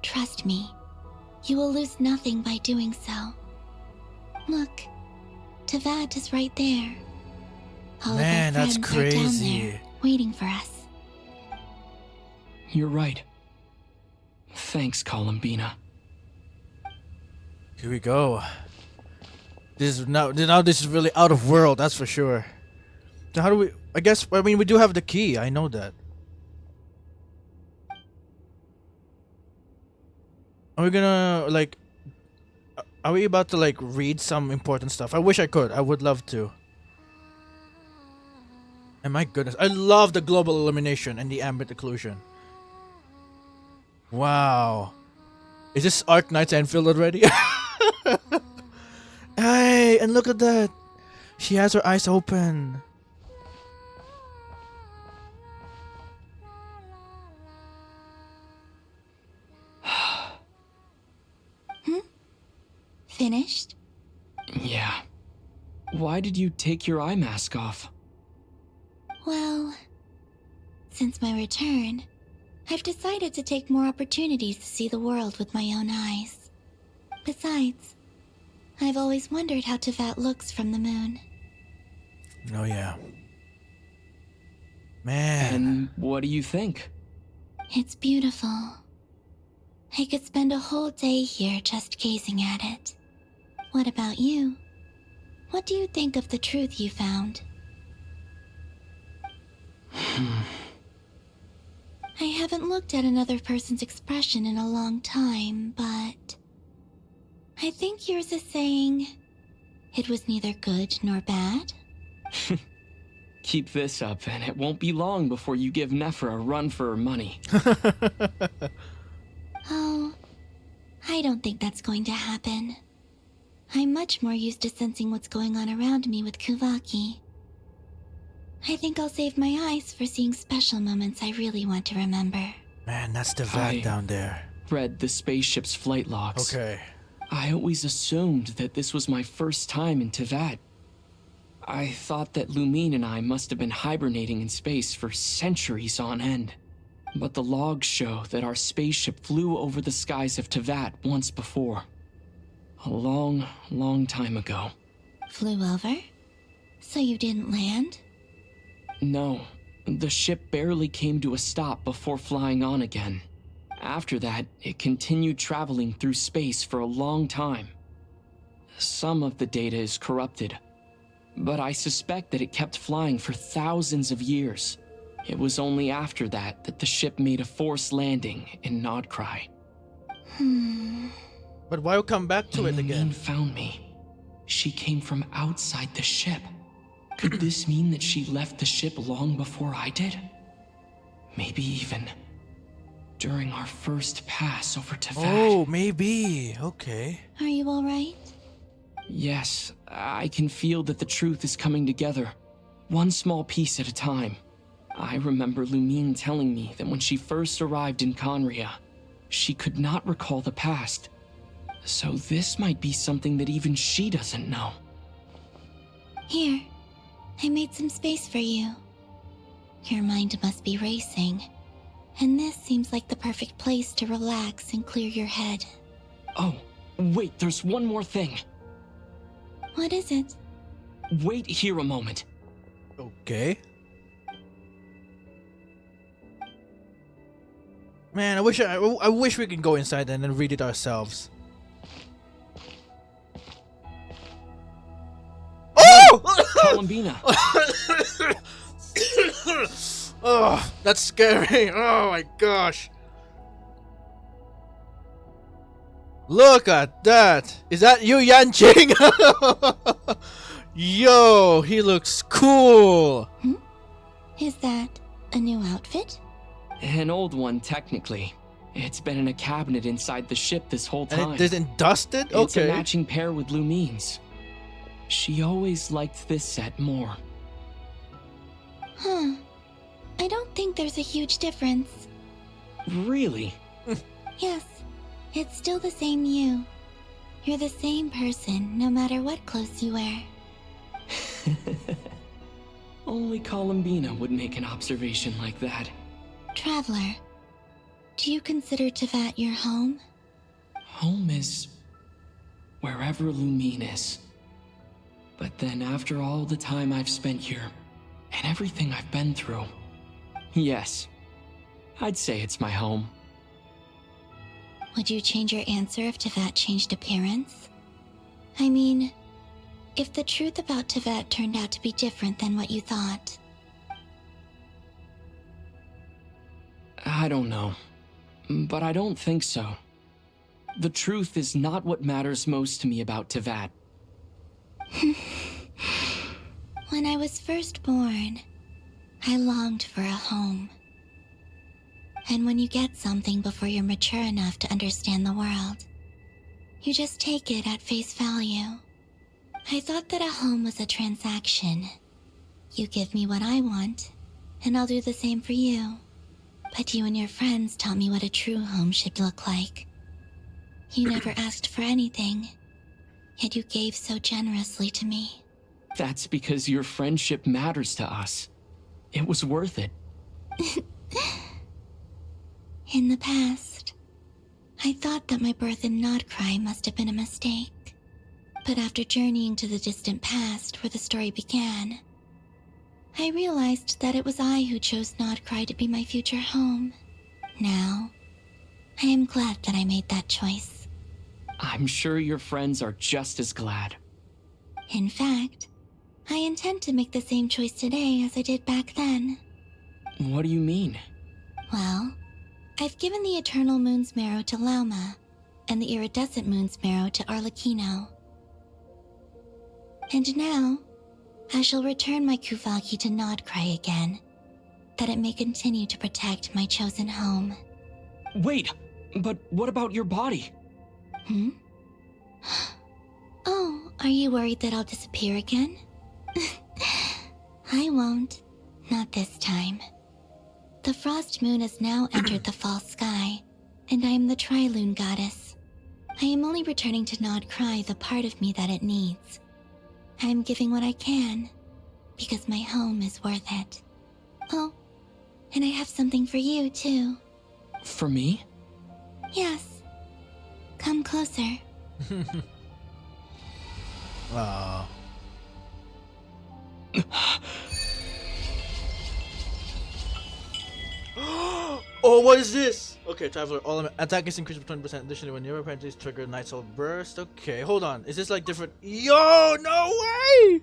Trust me, you will lose nothing by doing so. Look, Teyvat is right there. All Man, of our that's friends are down crazy. there, waiting for us. You're right. Thanks, Columbina. Here we go. This is now this is really out of world, that's for sure. So how do we? I mean, we do have the key. I know that. Are we gonna like? Are we about to like read some important stuff? I wish I could. I would love to. And my goodness, I love the global illumination and the ambient occlusion. Wow. Is this Arc Knight's Enfield already? Hey, and look at that. She has her eyes open. Finished? Yeah. Why did you take your eye mask off? Well, since my return, I've decided to take more opportunities to see the world with my own eyes. Besides, I've always wondered how Teyvat looks from the moon. Oh yeah. Man. And what do you think? It's beautiful. I could spend a whole day here just gazing at it. What about you? What do you think of the truth you found? I haven't looked at another person's expression in a long time, but I think yours is saying it was neither good nor bad. Keep this up, and it won't be long before you give Nephra a run for her money. Oh, I don't think that's going to happen. I'm much more used to sensing what's going on around me with Kuvaki. I think I'll save my eyes for seeing special moments I really want to remember. Man, that's the vat down there. Read the spaceship's flight logs. Okay. I always assumed that this was my first time in Teyvat. I thought that Lumine and I must have been hibernating in space for centuries on end. But the logs show that our spaceship flew over the skies of Teyvat once before. A long, long time ago. Flew over? So you didn't land? No, the ship barely came to a stop before flying on again. After that, it continued traveling through space for a long time. Some of the data is corrupted, but I suspect that it kept flying for thousands of years. It was only after that that the ship made a forced landing in Nodcry. But why come back to it again? Lumine found me. She came from outside the ship. Could this mean that she left the ship long before I did? Maybe even during our first pass over Teyvat. Oh, maybe. Okay. Are you alright? Yes, I can feel that the truth is coming together, one small piece at a time. I remember Lumine telling me that when she first arrived in Conria, she could not recall the past. So this might be something that even she doesn't know. Here, I made some space for you. Your mind must be racing, and this seems like the perfect place to relax and clear your head. Oh, wait, there's one more thing. What is it? Wait here a moment. Okay. Man, I wish we could go inside and then read it ourselves. Oh! Columbina. Oh, that's scary. Oh my gosh. Look at that. Is that you, Yanqing? Yo, he looks cool. Is that a new outfit? An old one, technically. It's been in a cabinet inside the ship this whole time. And it isn't dusted? It's Okay. a matching pair with Lumine's. She always liked this set more. Huh. I don't think there's a huge difference. Really? Yes, it's still the same you. You're the same person, no matter what clothes you wear. Only Columbina would make an observation like that. Traveler, do you consider Tevat your home? Home is wherever Lumine is. But then after all the time I've spent here, and everything I've been through, yes, I'd say it's my home. Would you change your answer if Tevat changed appearance? I mean, if the truth about Tevat turned out to be different than what you thought. I don't know, but I don't think so. The truth is not what matters most to me about Tevat. When I was first born, I longed for a home. And when you get something before you're mature enough to understand the world, you just take it at face value. I thought that a home was a transaction. You give me what I want, and I'll do the same for you. But you and your friends taught me what a true home should look like. You never asked for anything, yet you gave so generously to me. That's because your friendship matters to us. It was worth it. In the past, I thought that my birth in Nodcry must have been a mistake. But after journeying to the distant past where the story began, I realized that it was I who chose Nodcry to be my future home. Now, I am glad that I made that choice. I'm sure your friends are just as glad. In fact, I intend to make the same choice today as I did back then. What do you mean? Well, I've given the Eternal Moon's Marrow to Lauma, and the Iridescent Moon's Marrow to Arlecchino. And now, I shall return my Kuvaki to Nodcry again, that it may continue to protect my chosen home. Wait, but what about your body? Oh, are you worried that I'll disappear again? I won't. Not this time. The Frost Moon has now entered the fall sky, and I am the Trilune Goddess. I am only returning to Nodcry the part of me that it needs. I am giving what I can, because my home is worth it. Oh, and I have something for you, too. For me? Yes. Come closer. Aww. Oh, what is this? Okay, Traveler, all attack is increased by 20%. Additionally, when nearby penalties trigger Night Soul Burst. Okay, hold on. Is this like different? Yo, no way!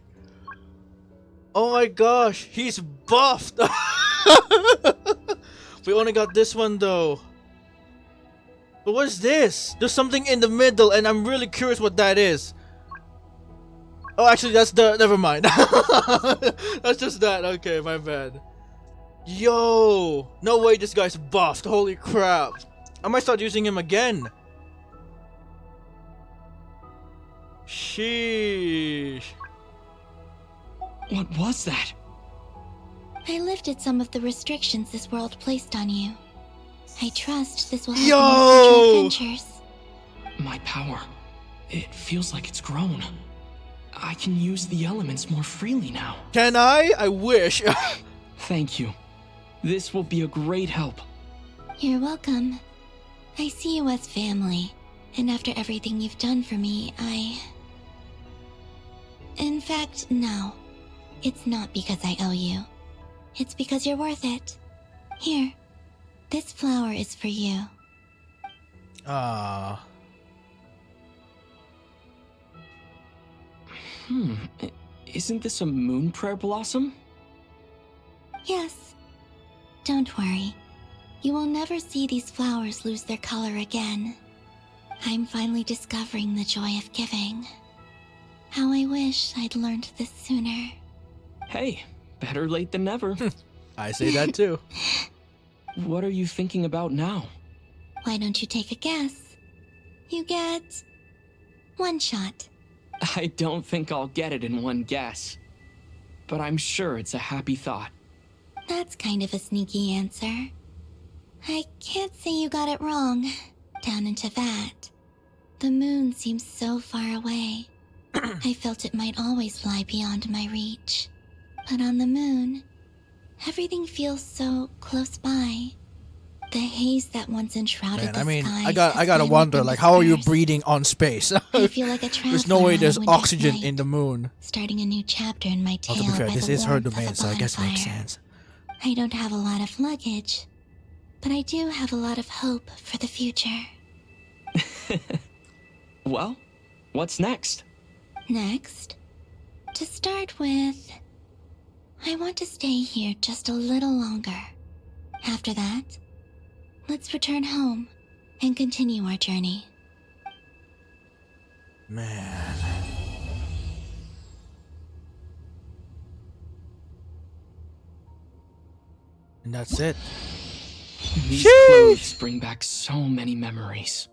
Oh my gosh, he's buffed! We only got this one though. But what is this? There's something in the middle and I'm really curious what that is. Oh, actually, that's the... Never mind. That's just that. Okay, my bad. Yo! No way this guy's buffed. Holy crap. I might start using him again. Sheesh. What was that? I lifted some of the restrictions this world placed on you. I trust this will help you in future adventures. My power. It feels like it's grown. I can use the elements more freely now. Can I? I wish. Thank you. This will be a great help. You're welcome. I see you as family, and after everything you've done for me, In fact, no. It's not because I owe you. It's because you're worth it. Here, this flower is for you. Ah. Isn't this a moon prayer blossom? Yes. Don't worry. You will never see these flowers lose their color again. I'm finally discovering the joy of giving. How I wish I'd learned this sooner. Hey, better late than never. I say that too. What are you thinking about now? Why don't you take a guess? You get... one shot. I don't think I'll get it in one guess. But I'm sure it's a happy thought. That's kind of a sneaky answer. I can't say you got it wrong. Down in Teyvat, the moon seems so far away. I felt it might always lie beyond my reach. But on the moon, everything feels so close by. The haze that once enshrouded the skies I gotta wonder, like, how are you breathing on space? I feel like a traveler. There's no way on a there's winter's oxygen night, in the moon. starting a new chapter in my tale. To be fair, by this the is her warmth of domain, a so I guess it makes bonfire. sense. I don't have a lot of luggage, but I do have a lot of hope for the future. Well, what's next? Next, to start with, I want to stay here just a little longer. After that, let's return home and continue our journey. Man. And that's it. These clothes bring back so many memories.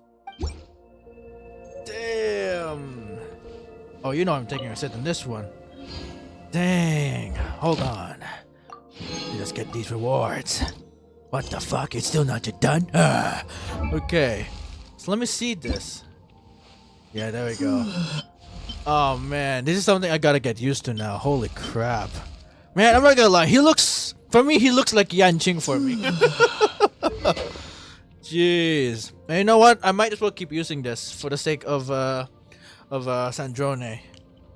Damn. Oh, you know I'm taking a sit on this one. Dang. Hold on. Let's get these rewards. What the fuck? It's still not yet done? Okay. So let me see this. Yeah, there we go. Oh man, this is something I gotta get used to now. Holy crap. Man, I'm not gonna lie. He looks like Yanqing for me. Jeez. And you know what? I might as well keep using this for the sake of Sandrone.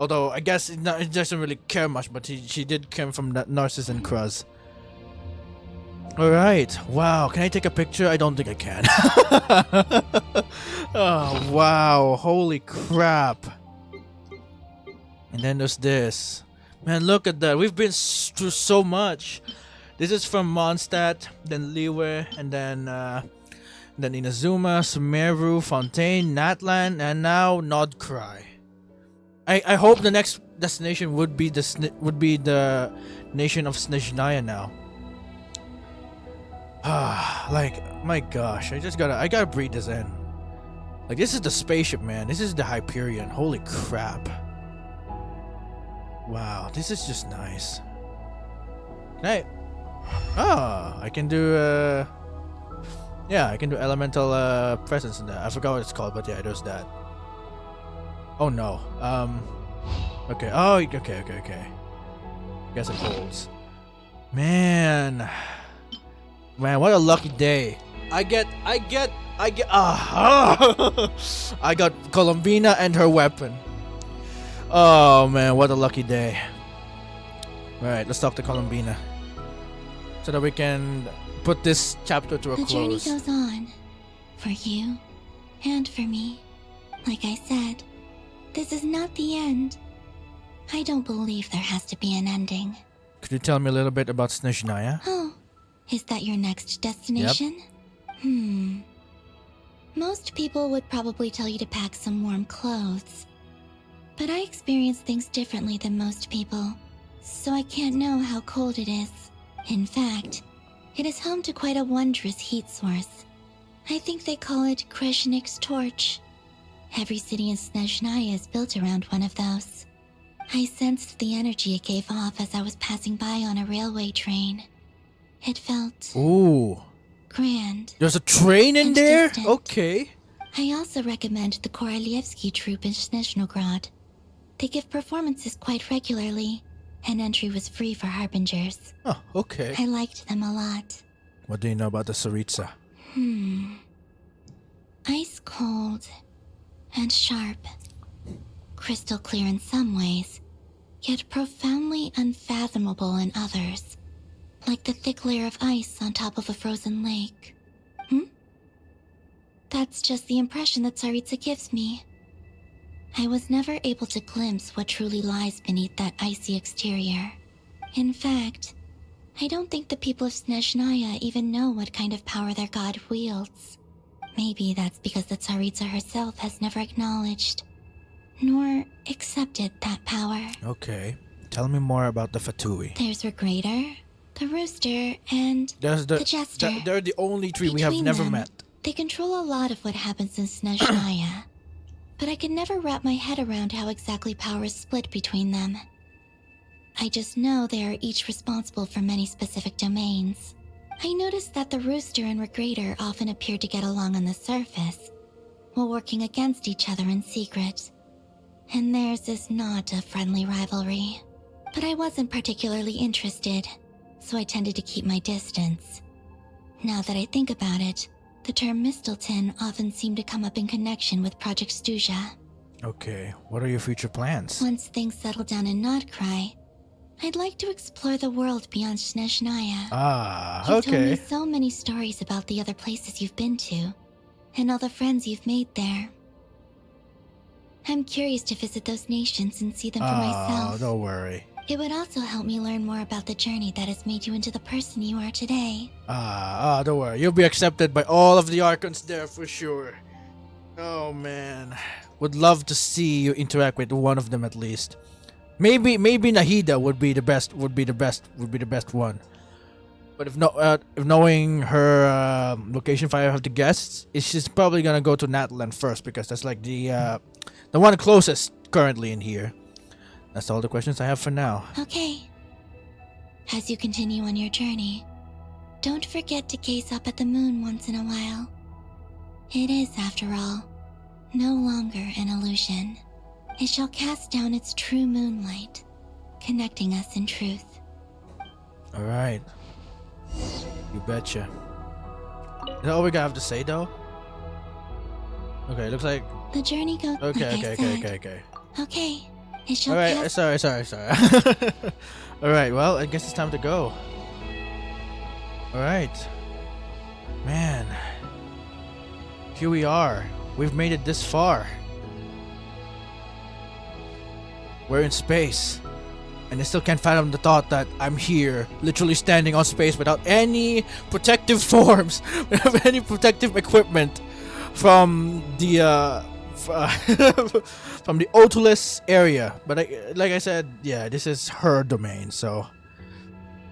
Although I guess it doesn't really care much, but she did come from that Narcissus and Kruz. Alright. Wow. Can I take a picture? I don't think I can. Oh, wow. Holy crap. And then there's this. Man, look at that. We've been through so much. This is from Mondstadt, then Liyue, and then Inazuma, Sumeru, Fontaine, Natlan, and now Nodcry. I hope the next destination would be the nation of Snezhnaya now. Like, my gosh, I gotta breathe this in. Like, this is the spaceship, man. This is the Hyperion. Holy crap. Wow, this is just nice. Can I can do I can do elemental presence in that. I forgot what it's called, but yeah, there's that. Oh no. Okay. Oh, okay. Guess it holds. Man, what a lucky day. I got Columbina and her weapon. Oh man, what a lucky day. Alright, let's talk to Columbina, so that we can put this chapter to a close. The journey goes on, for you and for me. Like I said, this is not the end. I don't believe there has to be an ending. Could you tell me a little bit about Snezhnaya? Oh, is that your next destination? Yep. Most people would probably tell you to pack some warm clothes. But I experience things differently than most people, so I can't know how cold it is. In fact, it is home to quite a wondrous heat source. I think they call it Kreshnik's torch. Every city in Snezhnaya is built around one of those. I sensed the energy it gave off as I was passing by on a railway train. It felt... Ooh. Grand. There's a train in there? Distant. Okay. I also recommend the Korolievsky troupe in Snezhnograd. They give performances quite regularly, and entry was free for harbingers. Oh, okay. I liked them a lot. What do you know about the Tsaritsa? Ice cold and sharp. Crystal clear in some ways, yet profoundly unfathomable in others. Like the thick layer of ice on top of a frozen lake. That's just the impression that Tsaritsa gives me. I was never able to glimpse what truly lies beneath that icy exterior. In fact, I don't think the people of Snezhnaya even know what kind of power their god wields. Maybe that's because the Tsaritsa herself has never acknowledged, nor accepted that power. Okay. Tell me more about the Fatui. There's Regrator, the Rooster, and the Jester. They're the only three we have never met. They control a lot of what happens in Snezhnaya. But I can never wrap my head around how exactly power is split between them. I just know they are each responsible for many specific domains. I noticed that the Rooster and Regrator often appeared to get along on the surface, while working against each other in secret. And theirs is not a friendly rivalry. But I wasn't particularly interested, so I tended to keep my distance. Now that I think about it, the term Mistelton often seemed to come up in connection with Project Stuja. Okay, what are your future plans? Once things settle down in Notcry, I'd like to explore the world beyond Snezhnaya. You've told me so many stories about the other places you've been to, and all the friends you've made there. I'm curious to visit those nations and see them for myself. Oh, don't worry. It would also help me learn more about the journey that has made you into the person you are today. Don't worry. You'll be accepted by all of the Archons there for sure. Oh man, would love to see you interact with one of them at least. Maybe Nahida would be the best one. But if knowing her location, if I have to guess, she's probably gonna go to Natlan first because that's like the one closest currently in here. That's all the questions I have for now. Okay. As you continue on your journey, don't forget to gaze up at the moon once in a while. It is, after all, no longer an illusion. It shall cast down its true moonlight, connecting us in truth. Alright. You betcha. Is that all we gotta have to say though? Okay, looks like... The journey goes... Okay. Okay. It shall Alright, sorry. Alright, well, I guess it's time to go. Alright. Man. Here we are. We've made it this far. We're in space. And I still can't fathom the thought that I'm here, literally standing on space without any protective forms, without any protective equipment from the from the Otulus area. But like I said, yeah, this is her domain, so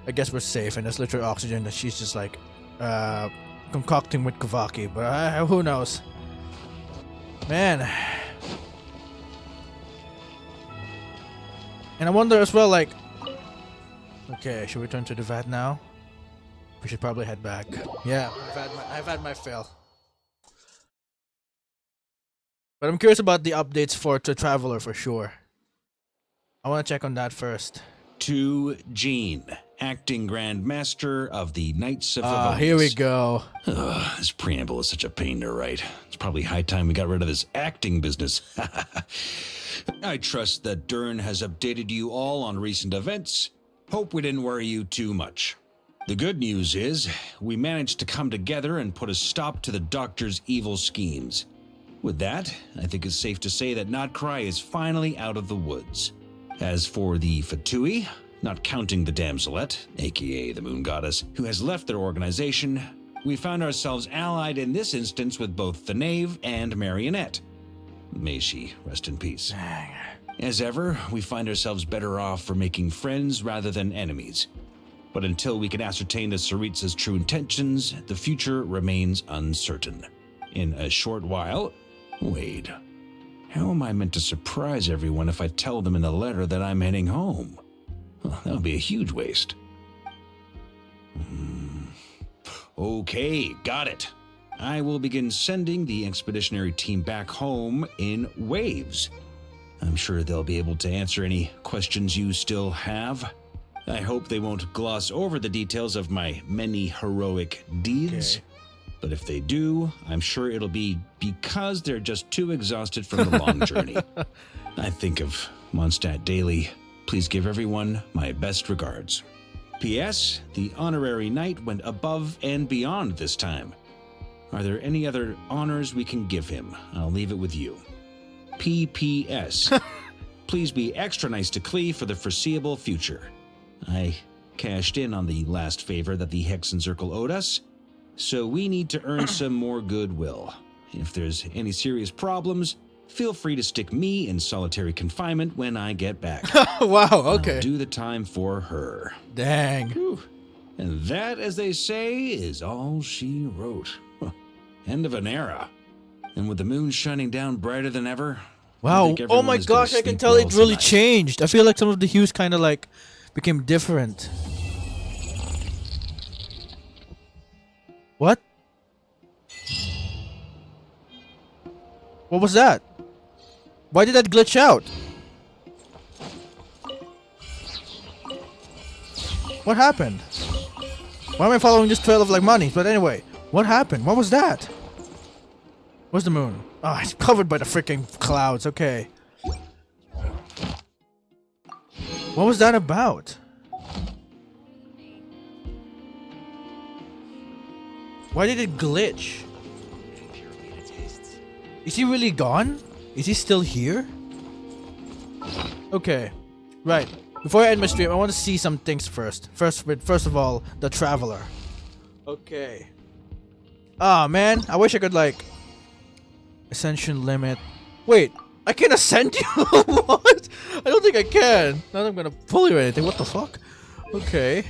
I guess we're safe. And there's literally oxygen that she's just like concocting with Kuvaki, but who knows, man. And I wonder as well, like, okay, should we turn to the vat now? We should probably head back. Yeah, I've had my fill. But I'm curious about the updates for Traveler for sure. I want to check on that first. To Jean, acting Grand Master of the Knights of Favonius. Here we go. This preamble is such a pain to write. It's probably high time we got rid of this acting business. I trust that Dern has updated you all on recent events. Hope we didn't worry you too much. The good news is, we managed to come together and put a stop to the Doctor's evil schemes. With that, I think it's safe to say that Notcry is finally out of the woods. As for the Fatui, not counting the Damselette, aka the Moon Goddess, who has left their organization, we found ourselves allied in this instance with both the Knave and Marionette. May she rest in peace. As ever, we find ourselves better off for making friends rather than enemies. But until we can ascertain the Tsaritsa's true intentions, the future remains uncertain. In a short while... Wait. How am I meant to surprise everyone if I tell them in the letter that I'm heading home? Well, that would be a huge waste. Okay, got it. I will begin sending the expeditionary team back home in waves. I'm sure they'll be able to answer any questions you still have. I hope they won't gloss over the details of my many heroic deeds. Okay. But if they do, I'm sure it'll be because they're just too exhausted from the long journey. I think of Mondstadt daily. Please give everyone my best regards. P.S. The honorary knight went above and beyond this time. Are there any other honors we can give him? I'll leave it with you. P.P.S. Please be extra nice to Klee for the foreseeable future. I cashed in on the last favor that the Hexen Circle owed us, so we need to earn some more goodwill. If there's any serious problems, feel free to stick me in solitary confinement when I get back. Wow, okay. I'll do the time for her. Dang. Whew. And that, as they say, is all she wrote. End of an era. And with the moon shining down brighter than ever... Wow, oh my gosh, I can tell it really changed. I feel like some of the hues kind of like became different. What? What was that? Why did that glitch out? What happened? Why am I following this trail of like money? But anyway, what happened? What was that? Where's the moon? Oh, it's covered by the freaking clouds. Okay. What was that about? Why did it glitch? Is he really gone? Is he still here? Okay. Right. Before I end my stream, I want to see some things first. First of all, the Traveler. Okay. Ah, man. I wish I could, like... Ascension limit. Wait. I can ascend you? What? I don't think I can. Not that I'm gonna pull you or anything. What the fuck? Okay.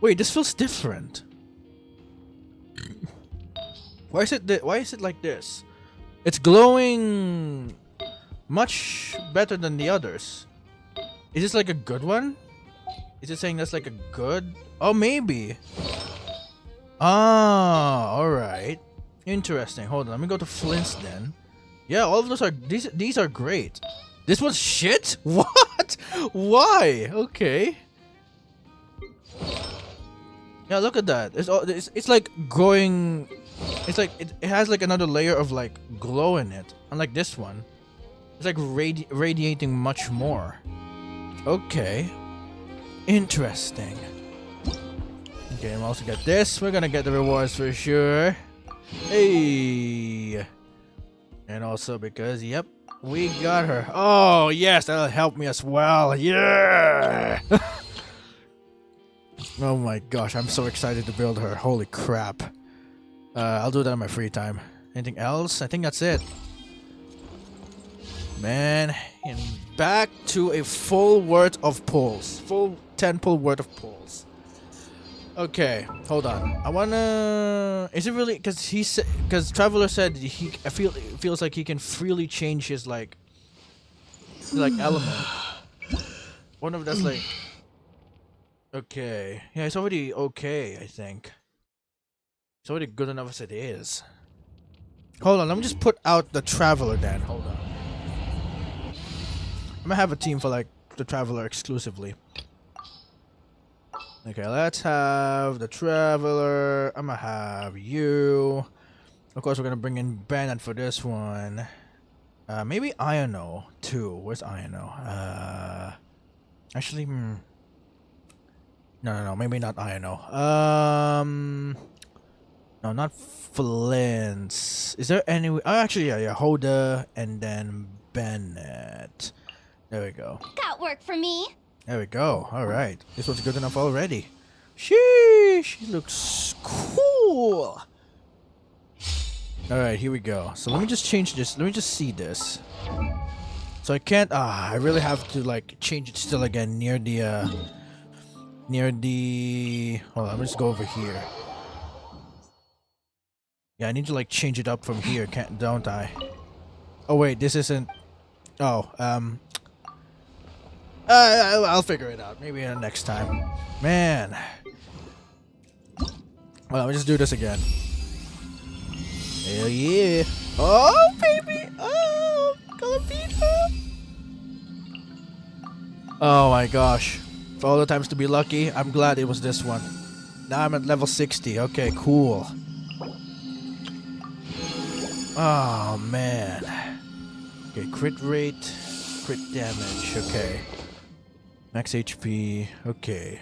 Wait, this feels different. Why is it like this? It's glowing much better than the others. Is this like a good one? Is it saying that's like a good? Oh, maybe. Ah, all right. Interesting. Hold on. Let me go to Flint's then. Yeah, all of those are these are great. This one's shit? What? Why? Okay. Yeah, look at that. It's like growing. It's like it has like another layer of like glow in it. Unlike this one. It's like radiating much more. Okay. Interesting. Okay, I'm also get this. We're gonna get the rewards for sure. Hey. And also because, yep, we got her. Oh, yes, that'll help me as well. Yeah. Oh my gosh, I'm so excited to build her. Holy crap. I'll do that in my free time. Anything else? I think that's it. Man, and back to a full worth of pulls. Full 10 pull worth of pulls. Okay, hold on. I wanna... Is it really... Because he said... Because Traveler said it feels like he can freely change his, like element. Wonder if that's, like... Okay. Yeah, it's already okay, I think. It's already good enough as it is. Hold on, let me just put out the Traveler then. Hold on. I'm gonna have a team for, like, the Traveler exclusively. Okay, let's have the Traveler. I'm gonna have you. Of course, we're gonna bring in Bennett for this one. Maybe Iono too. Where's Iono? Actually, No, maybe not Iono. No, not Flint. Is there any? Oh, actually, yeah, Hoda and then Bennett. There we go. Got work for me. There we go. All right. This one's good enough already. Sheesh. She looks cool. All right, here we go. So let me just change this. Let me just see this. So I can't. I really have to like change it still again near the. Hold on. Let me just go over here. Yeah, I need to like change it up from here. Don't I? Oh wait, this isn't. Oh, I'll figure it out. Maybe next time. Man. Well, let me just do this again. Hell yeah. Oh, baby. Oh, Columbina. Oh my gosh. For all the times to be lucky, I'm glad it was this one. Now I'm at level 60. Okay, cool. Oh, man. Okay, crit rate, crit damage. Okay. Max HP. Okay.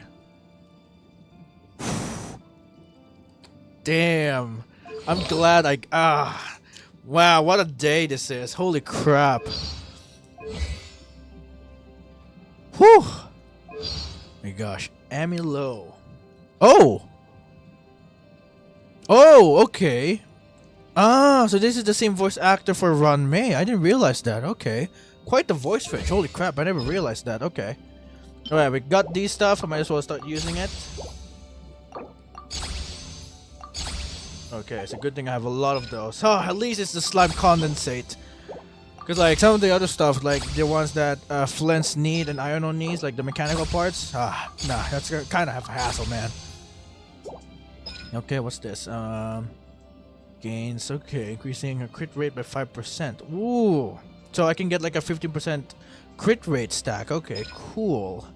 Damn. I'm glad wow, what a day this is. Holy crap. Whew. My gosh. Amilo. Oh! Oh, okay. Ah, so this is the same voice actor for Ron May. I didn't realize that. Okay. Quite the voice switch. Holy crap, I never realized that. Okay. Alright, we got these stuff. I might as well start using it. Okay, it's a good thing I have a lot of those. Oh, at least it's the slime condensate. Because like some of the other stuff, like the ones that Flint's need and Iono needs, like the mechanical parts, nah, that's kind of a hassle, man. Okay, what's this? Gains, okay, increasing her crit rate by 5%. Ooh, so I can get like a 15% crit rate stack. Okay, cool.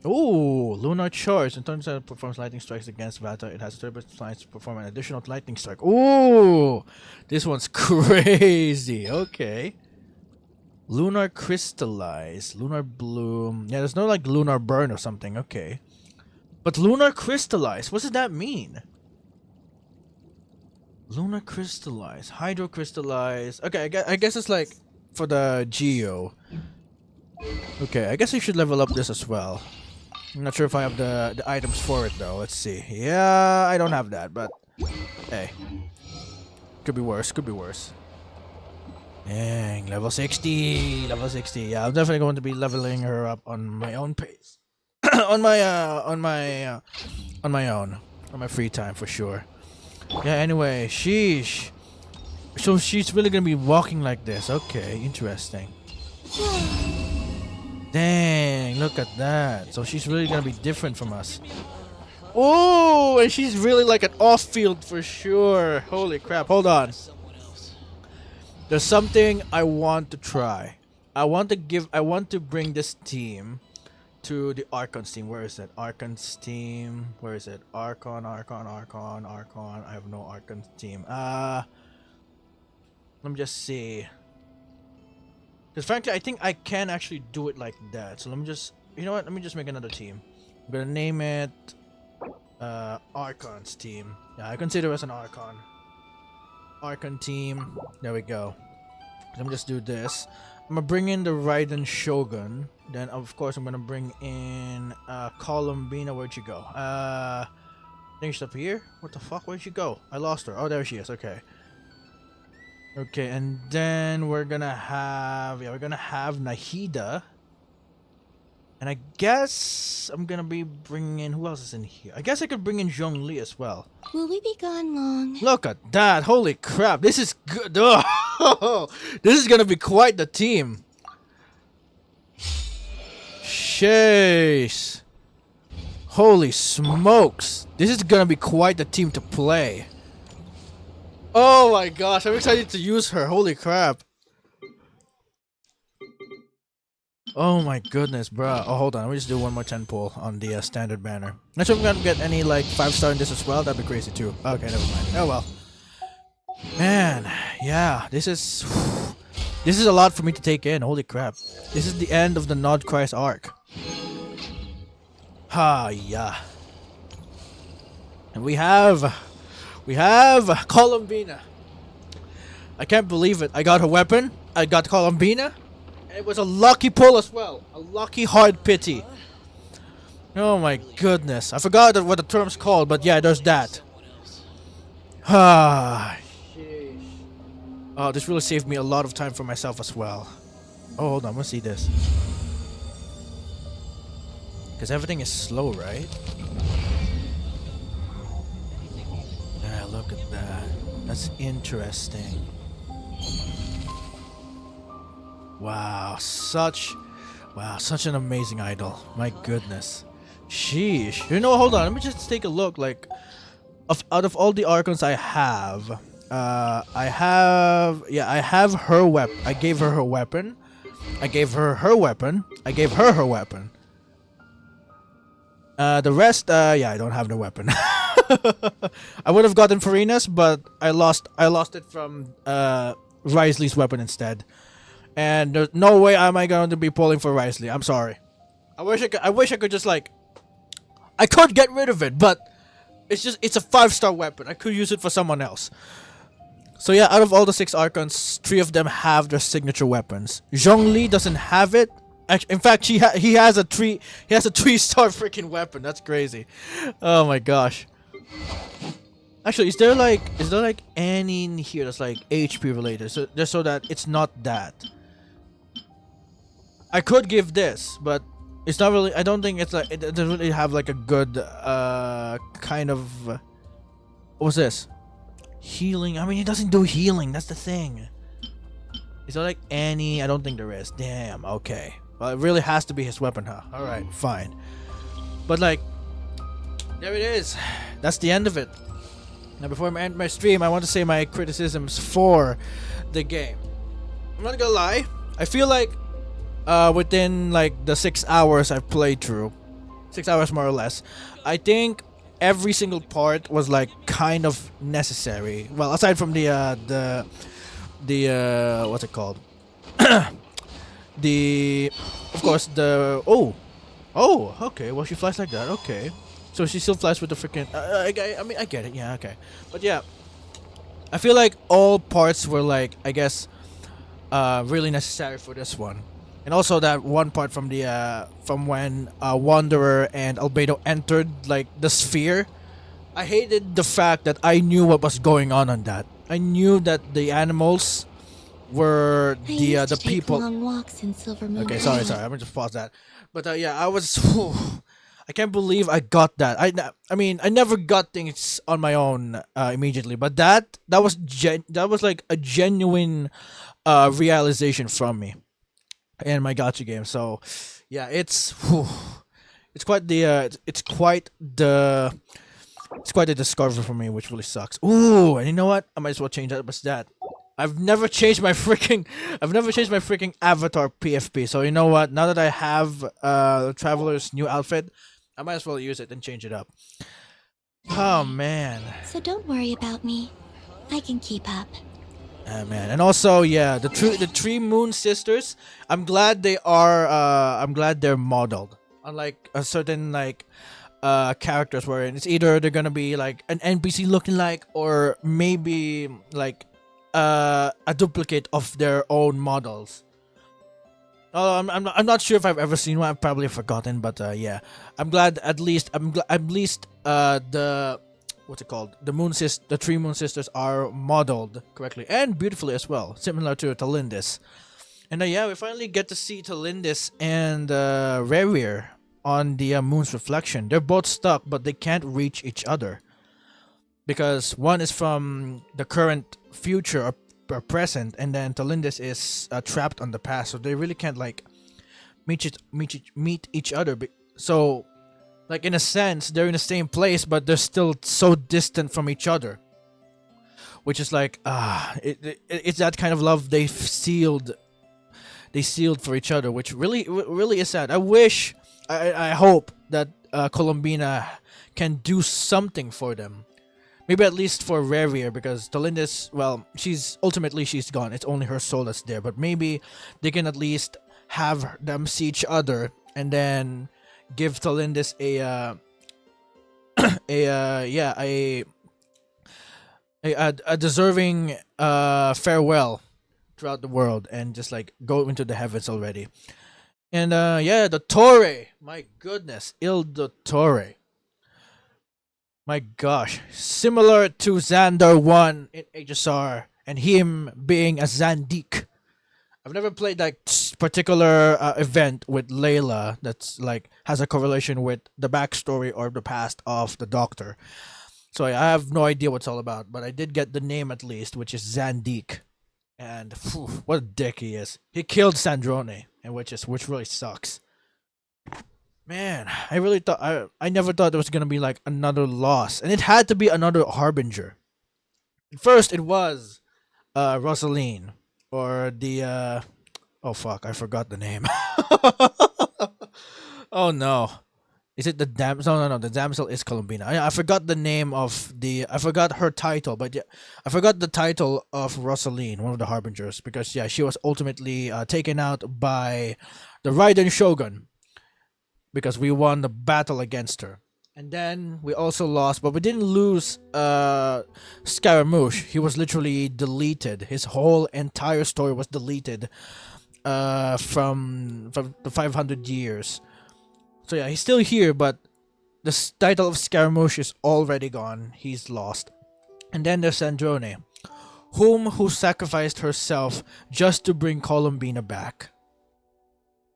Ooh, Lunar Charge. In turns it performs lightning strikes against Vata. It has a turbo chance to perform an additional lightning strike. Ooh, this one's crazy. Okay. Lunar Crystallize. Lunar Bloom. Yeah, there's no like Lunar Burn or something. Okay. But Lunar Crystallize, what does that mean? Lunar Crystallize. Hydro Crystallize. Okay, I guess it's like for the Geo. Okay, I guess I should level up this as well. I'm not sure if I have the items for it though. Let's see. Yeah, I don't have that, but hey. Could be worse, could be worse. Dang, level 60. Level 60. Yeah, I'm definitely going to be leveling her up on my own pace. on my own. On my free time for sure. Yeah, anyway, sheesh. So she's really gonna be walking like this. Okay, interesting. Dang, look at that. So she's really gonna be different from us. Oh, and she's really like an off-field for sure. Holy crap, hold on. There's something I want to try. I want to bring this team to the Archon's team. Where is it? Archon's team. Where is it? Archon. I have no Archon's team. Let me just see. Because frankly, I think I can actually do it like that. So let me just, you know what? Let me just make another team. I'm gonna name it Archon's team. Yeah, I consider us an Archon. Archon team. There we go. Let me just do this. I'm gonna bring in the Raiden Shogun. Then of course I'm gonna bring in Columbina. Where'd you go? I think she's up here. What the fuck? Where'd she go? I lost her. Oh, there she is. Okay. Okay, and then we're gonna have Nahida. And I guess I'm gonna be bringing in, who else is in here? I guess I could bring in Zhongli as well. Will we be gone long? Look at that! Holy crap! This is good. Oh, this is gonna be quite the team. Sheesh! Holy smokes! This is gonna be quite the team to play. Oh my gosh! I'm excited to use her. Holy crap! Oh my goodness, bruh. Oh, hold on. Let me just do one more 10 pull on the standard banner. Not sure if I'm gonna get any like 5-star in this as well. That'd be crazy too. Okay, never mind. Oh well. Man, yeah. This is a lot for me to take in. Holy crap. This is the end of the Nodcry's arc. Ha, yeah. And we have Columbina. I can't believe it. I got her weapon. I got Columbina. It was a lucky pull as well. A lucky hard pity. Oh my goodness. I forgot what the term's called, but yeah, there's that. Ah, oh, this really saved me a lot of time for myself as well. Oh, hold on. Let's see this. Because everything is slow, right? Yeah, look at that. That's interesting. Wow, such an amazing idol. My goodness. Sheesh. You know, hold on. Let me just take a look. Like, out of all the Archons I have, I have her weapon. I gave her her weapon. I gave her her weapon. I gave her her weapon. The rest, yeah, I don't have the weapon. I would have gotten Farina's, but I lost it from Risley's weapon instead. And there's no way am I going to be pulling for Risley. I'm sorry. I wish I could just like, I could get rid of it, but it's a 5-star weapon. I could use it for someone else. So yeah, out of all the 6 Archons, 3 of them have their signature weapons. Zhongli doesn't have it. In fact, he has a 3-star freaking weapon. That's crazy. Oh my gosh. Actually, is there like any in here that's like HP related? So just so that it's not that. I could give this, but it's not really. I don't think it's like it doesn't really have like a good kind of. What was this? Healing. I mean, he doesn't do healing. That's the thing. Is there like any? I don't think there is. Damn. Okay. Well, it really has to be his weapon, huh? All right. Fine. But like, there it is. That's the end of it. Now, before I end my stream, I want to say my criticisms for the game. I'm not gonna lie. I feel like within like the 6 hours I've played through, 6 hours more or less, I think every single part was like kind of necessary. Well, aside from the what's it called? Of course the okay. Well, she flies like that. Okay, so she still flies with the freaking. I mean, I get it. Yeah, okay, but yeah, I feel like all parts were like, I guess, really necessary for this one. And also that one part from the from when Wanderer and Albedo entered like the sphere. I hated the fact that I knew what was going on that. I knew that the animals were the people. Long walks in Silver Moon Okay, sorry. I'm gonna just pause that. But yeah, I was. I can't believe I got that. I mean, I never got things on my own immediately, but that was like a genuine realization from me in my gacha game. So yeah, it's quite a discovery for me, which really sucks. Ooh, and you know what? I might as well change that. What's that? I've never changed my freaking avatar PFP. So you know what? Now that I have Traveler's new outfit, I might as well use it and change it up. Oh man. So don't worry about me. I can keep up. Man, and also yeah, the three Moon Sisters. I'm glad they are. I'm glad they're modeled. Unlike a certain like characters wherein it's either they're gonna be like an NPC looking like, or maybe like a duplicate of their own models. Oh, I'm not sure if I've ever seen one. I've probably forgotten, but yeah, I'm glad at least the what's it called? The three Moon Sisters are modeled correctly and beautifully as well, similar to Talindis. And yeah, we finally get to see Talindis and Revir on the moon's reflection. They're both stuck, but they can't reach each other because one is from the current future or present, and then Talindis is trapped on the past. So they really can't like meet each other. So, like in a sense, they're in the same place, but they're still so distant from each other. Which is like it's that kind of love they sealed for each other, which really is sad. I hope that Columbina can do something for them. Maybe at least for Revir, because Talindis, well, she's gone. It's only her soul that's there. But maybe they can at least have them see each other and then give Talindis a deserving farewell throughout the world, and just like go into the heavens already. And yeah, Dottore, my goodness, Dottore. My gosh, similar to Xander 1 in HSR, and him being a Zandik. I've never played that particular event with Layla that's like has a correlation with the backstory or the past of the Doctor. So I have no idea what it's all about, but I did get the name at least, which is Zandik. And whew, what a dick he is. He killed Sandrone, and which really sucks. Man, I really thought I never thought there was gonna be like another loss, and it had to be another Harbinger. At first, it was Rosaline, or the oh fuck, I forgot the name. Oh no, is it the damsel? No, the damsel is Columbina. I forgot the name of I forgot her title, but yeah, I forgot the title of Rosaline, one of the Harbingers, because yeah, she was ultimately taken out by the Raiden Shogun. Because we won the battle against her. And then we also lost, but we didn't lose Scaramouche. He was literally deleted. His whole entire story was deleted from the 500 years. So yeah, he's still here, but the title of Scaramouche is already gone. He's lost. And then there's Sandrone, who sacrificed herself just to bring Columbina back.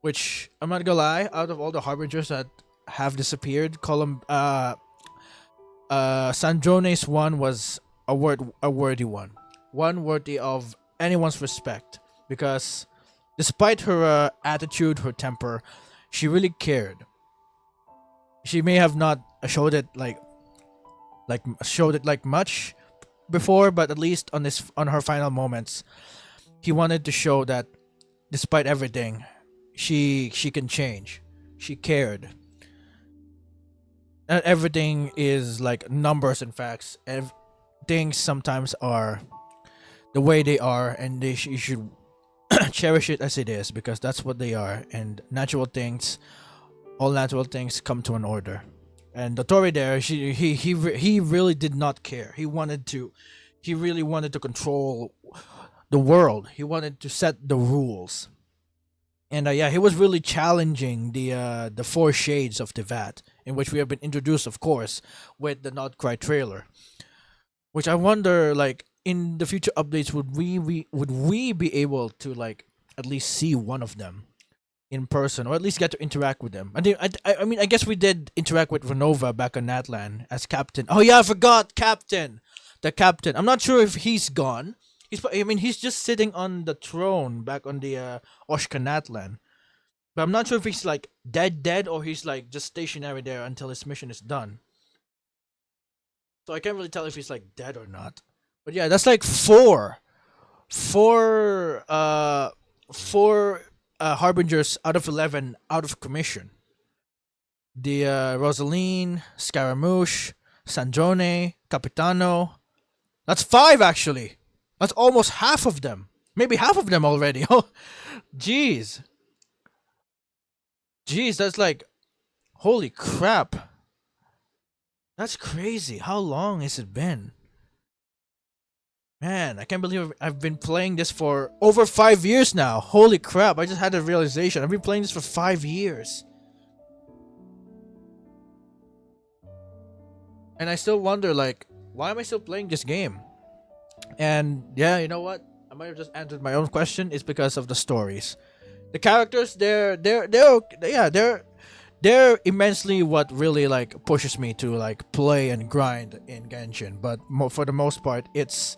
Which, I'm not gonna lie, out of all the Harbingers that have disappeared, Sandrone's one was a worthy one worthy of anyone's respect, because despite her attitude, her temper, she really cared. She may have not showed it like much before, but at least on her final moments, he wanted to show that despite everything, she can change. She cared. Not everything is like numbers and facts. Things sometimes are the way they are, and you should cherish it as it is, because that's what they are. And all natural things come to an order. And Dottore there, he really did not care. He really wanted to control the world. He wanted to set the rules. And he was really challenging the four shades of Tivat, in which we have been introduced, of course, with the Not Cry trailer. Which I wonder, like, in the future updates, would we be able to, like, at least see one of them in person, or at least get to interact with them? I mean, I guess we did interact with Renova back on Natlan as Captain. Oh yeah, I forgot Captain. The Captain. I'm not sure if he's gone. He's just sitting on the throne back on the Oshka Natlan. But I'm not sure if he's like dead, or he's like just stationary there until his mission is done. So I can't really tell if he's like dead or not. But yeah, that's like four harbingers out of 11 out of commission. The Rosaline, Scaramouche, Sandrone, Capitano. That's 5 actually. That's almost half of them. Maybe half of them already. Oh, jeez. That's like, holy crap. That's crazy. How long has it been? Man, I can't believe I've been playing this for over 5 years now. Holy crap, I just had a realization. I've been playing this for 5 years. And I still wonder, like, why am I still playing this game? And yeah, you know what? I might have just answered my own question. It's because of the stories. The characters, they're immensely what really like pushes me to like play and grind in Genshin. But for the most part, it's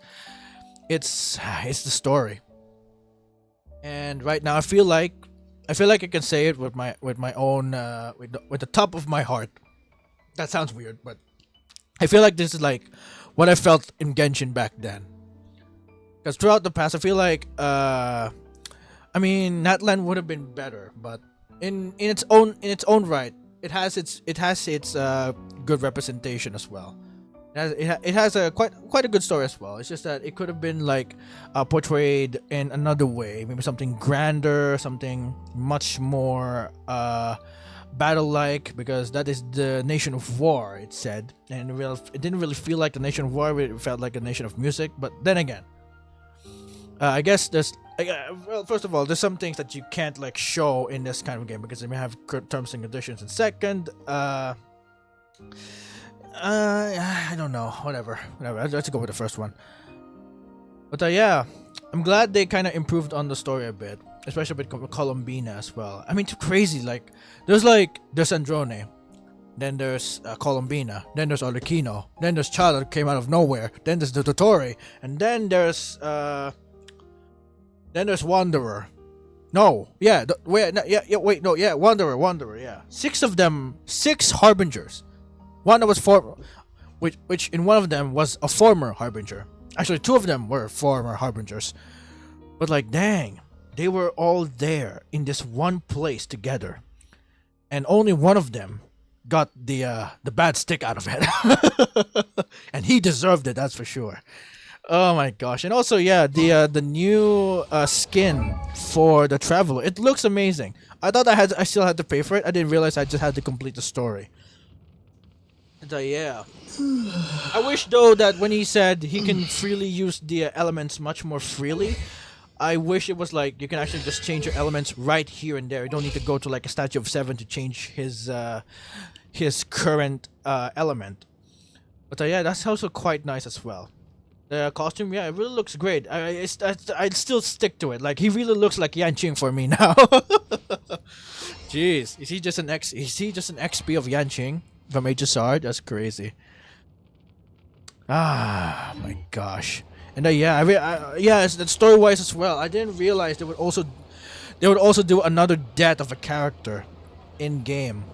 the story. And right now, I feel like I can say it with my own with the top of my heart. That sounds weird, but I feel like this is like what I felt in Genshin back then. Because throughout the past, I feel like Natlan would have been better, but in its own right, it has its good representation as well. It has a quite a good story as well. It's just that it could have been like portrayed in another way, maybe something grander, something much more battle-like, because that is the Nation of War, it said, and it didn't really feel like the Nation of War. It felt like a Nation of Music. But then again, I guess well, first of all, there's some things that you can't like show in this kind of game because they may have terms and conditions. And second, I don't know. Whatever. Let's go with the first one. But yeah, I'm glad they kind of improved on the story a bit, especially with Columbina as well. I mean, too crazy. Like, there's Androne, then there's Columbina, then there's Arlecchino, then there's Child that came out of nowhere, then there's the Dottore, and then there's Wanderer. No, yeah, Wanderer, yeah. 6 of them, 6 harbingers. One that was which in one of them was a former harbinger. Actually, 2 of them were former harbingers. But like, dang, they were all there in this one place together, and only one of them got the bad stick out of it, and he deserved it. That's for sure. Oh my gosh! And also, yeah, the new skin for the Traveler. It looks amazing. I thought I still had to pay for it. I didn't realize I just had to complete the story. And, yeah. I wish though that when he said he can freely use the elements much more freely, I wish it was like you can actually just change your elements right here and there. You don't need to go to like a Statue of 7 to change his current element. But yeah, that's also quite nice as well. The costume, yeah, it really looks great. I'd still stick to it. Like, he really looks like Yanqing for me now. Jeez, is he just an XP of Yanqing from HSR? That's crazy. Ah, my gosh. And yeah, it's story wise as well. I didn't realize they would also do another death of a character in game.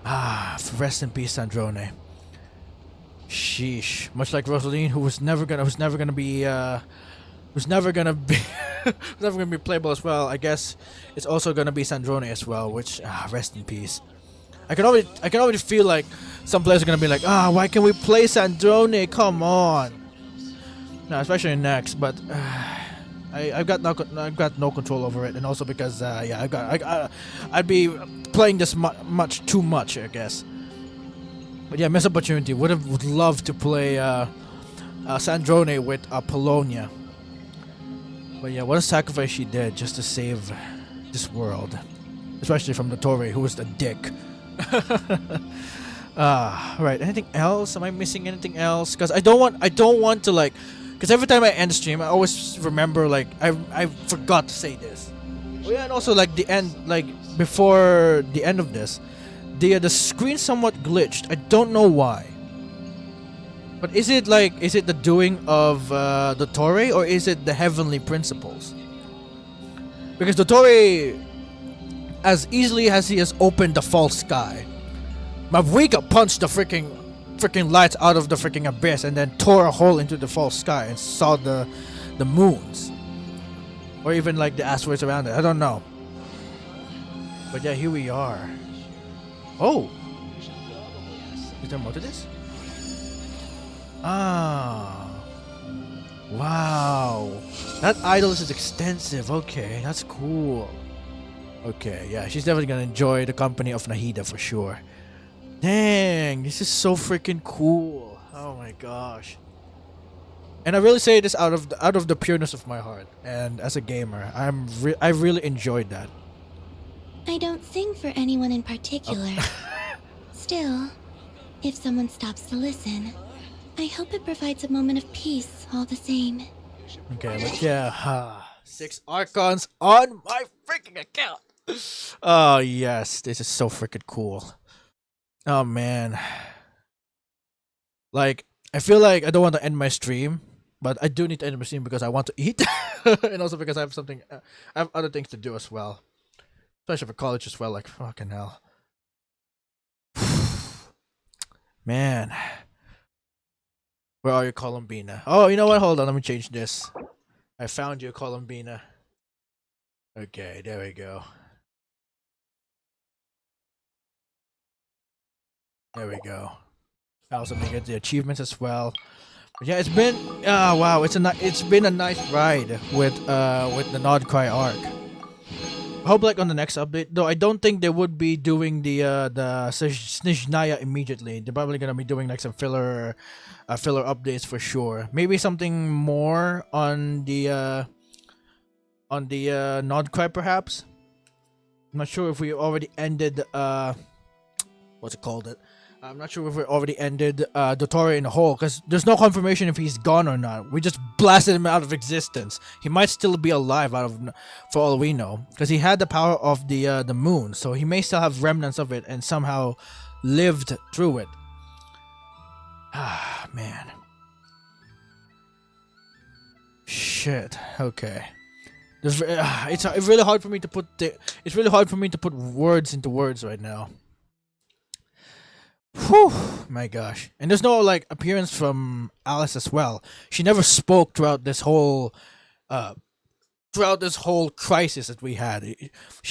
Ah, rest in peace, Sandrone. Sheesh. Much like Rosaline, who's never gonna be who's never gonna be who's never gonna be playable as well. I guess it's also gonna be Sandrone as well, which rest in peace. I can already feel like some players are gonna be like, why can't we play Sandrone? Come on. No, especially next, but I've got no control over it, and also because I'd be playing this much too much, I guess. But yeah, missed opportunity. Would love to play Sandrone with Apollonia. But yeah, what a sacrifice she did just to save this world, especially from Dottore, who was the dick. Right. Anything else? Am I missing anything else? Because I don't want to like. Because every time I end the stream, I always remember like I forgot to say this. Oh yeah, and also like the end, like before the end of this, the screen somewhat glitched. I don't know why. But is it the doing of Dottore, or is it the heavenly principles? Because Dottore, as easily as he has opened the false sky, Mavuika punched the freaking lights out of the freaking abyss and then tore a hole into the false sky and saw the moons, or even like the asteroids around it. I don't know. But yeah, here we are. Oh, is there more to this? Wow, that idol is extensive. Okay, that's cool. Okay, yeah, she's definitely gonna enjoy the company of Nahida for sure. Dang, this is so freaking cool. Oh my gosh. And I really say this out of the pureness of my heart, and as a gamer, I really enjoyed that. I don't sing for anyone in particular. Still, if someone stops to listen, I hope it provides a moment of peace all the same. Okay, but yeah, 6 Archons on my freaking account. Oh yes, this is so freaking cool. Oh man. Like, I feel like I don't want to end my stream, but I do need to end my stream because I want to eat, and also because I have other things to do as well, especially for college as well. Like fucking hell, man. Where are you, Columbina? Oh, you know what? Hold on, let me change this. I found you, Columbina. Okay, there we go. There we go. I also make the achievements as well. But yeah, it's been wow, it's been a nice ride with the Nodcry arc. I hope like on the next update, though I don't think they would be doing the Snezhnaya immediately. They're probably gonna be doing like some filler updates for sure. Maybe something more on the Nodcry perhaps. I'm not sure if we already ended what's it called? I'm not sure if we already ended Dottore in the hole, because there's no confirmation if he's gone or not. We just blasted him out of existence. He might still be alive for all we know, because he had the power of the moon, so he may still have remnants of it and somehow lived through it. Ah, man. Shit. Okay. It's really hard for me to put it's really hard for me to put words into words right now. Whew, my gosh. And there's no like appearance from Alice as well. She never spoke throughout this whole crisis that we had.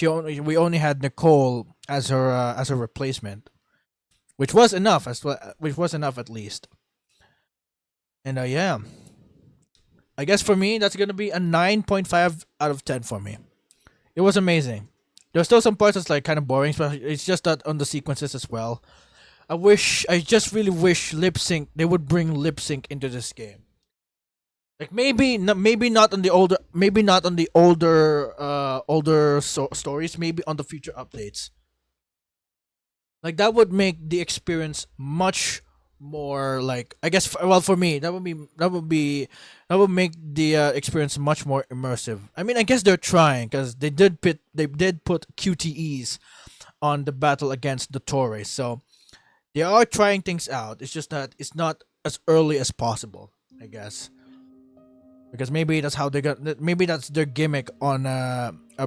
We only had Nicole as her replacement, which was enough at least. And yeah, I guess for me that's gonna be a 9.5 out of 10 for me. It was amazing. There's still some parts that's like kind of boring, but it's just that on the sequences as well. I just really wish lip sync. They would bring lip sync into this game. Like maybe not on the older stories. Maybe on the future updates. Like that would make the experience much more like, I guess. Well, for me, that would make the experience much more immersive. I mean, I guess they're trying because they did put QTEs on the battle against Dottore, so They are trying things out. It's just that it's not as early as possible, I guess. Because maybe that's how they got. Maybe that's their gimmick on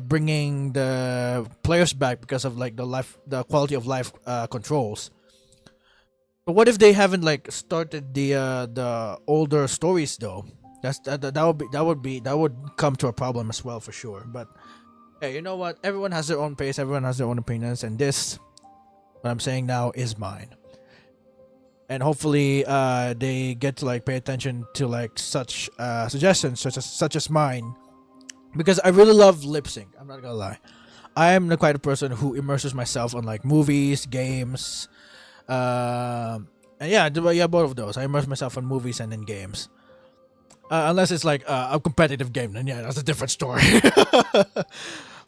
bringing the players back because of like the quality of life controls. But what if they haven't like started the older stories though? That would come to a problem as well for sure. But hey, you know what? Everyone has their own pace. Everyone has their own opinions, and this, what I'm saying now, is mine. And hopefully, they get to like pay attention to like such suggestions, such as mine, because I really love lip sync. I'm not gonna lie, I am the kind of person who immerses myself on like movies, games, and yeah, both of those. I immerse myself on movies and in games. Unless it's like a competitive game, then yeah, that's a different story.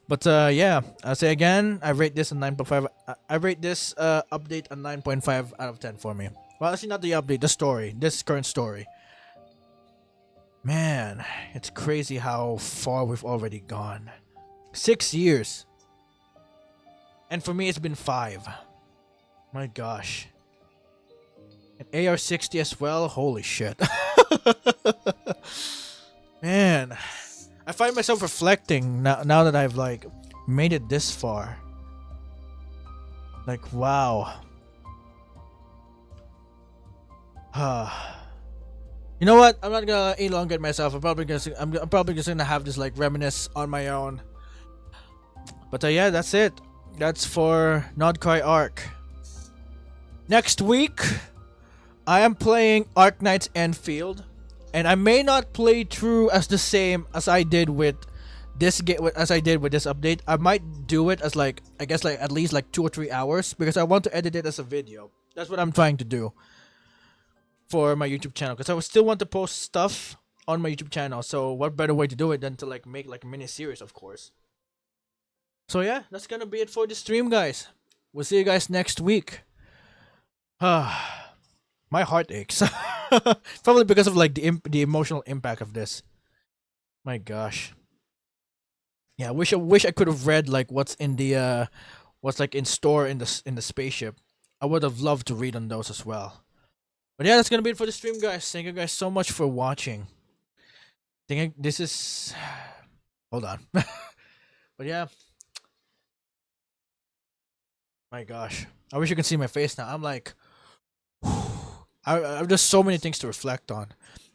But yeah, I'll say again, I rate this a 9.5. I rate this update a 9.5 out of 10 for me. Well, actually, not the update, the story, this current story. Man, it's crazy how far we've already gone. 6 years. And for me, it's been 5. My gosh. An AR-60 as well? Holy shit. Man, I find myself reflecting now that I've like made it this far. Like, wow. You know what? I'm not gonna elongate myself. I'm probably just gonna have this like reminisce on my own. But yeah, that's it. That's for Nodcry Arc. Next week, I am playing Arknight's Enfield, and I may not play through as the same as I did with this update. I might do it as like, I guess like at least like 2 or 3 hours, because I want to edit it as a video. That's what I'm trying to do for my YouTube channel, because I would still want to post stuff on my YouTube channel. So what better way to do it than to like make like a mini series, of course. So yeah, that's gonna be it for the stream, guys. We'll see you guys next week. My heart aches. Probably because of like the emotional impact of this. My gosh. Yeah, I wish I could have read like what's in the what's like in store in the spaceship. I would have loved to read on those as well. But yeah, that's gonna be it for the stream, guys. Thank you guys so much for watching. This is hold on. But yeah. My gosh. I wish you could see my face now. I'm like I've just so many things to reflect on.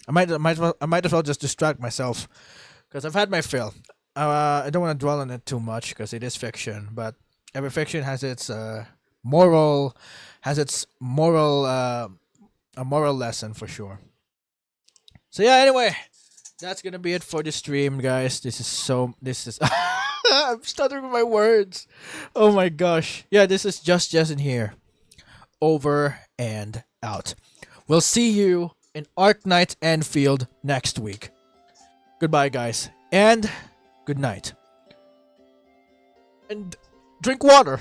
I might as well just distract myself, because I've had my fill. I don't want to dwell on it too much because it is fiction, but every fiction has its moral a moral lesson for sure. So yeah, anyway, that's gonna be it for the stream, guys. This is I'm stuttering with my words. Oh my gosh. Yeah, this is just Jess in here. Over and out. We'll see you in Arknight's Enfield next week. Goodbye, guys, and good night. And drink water.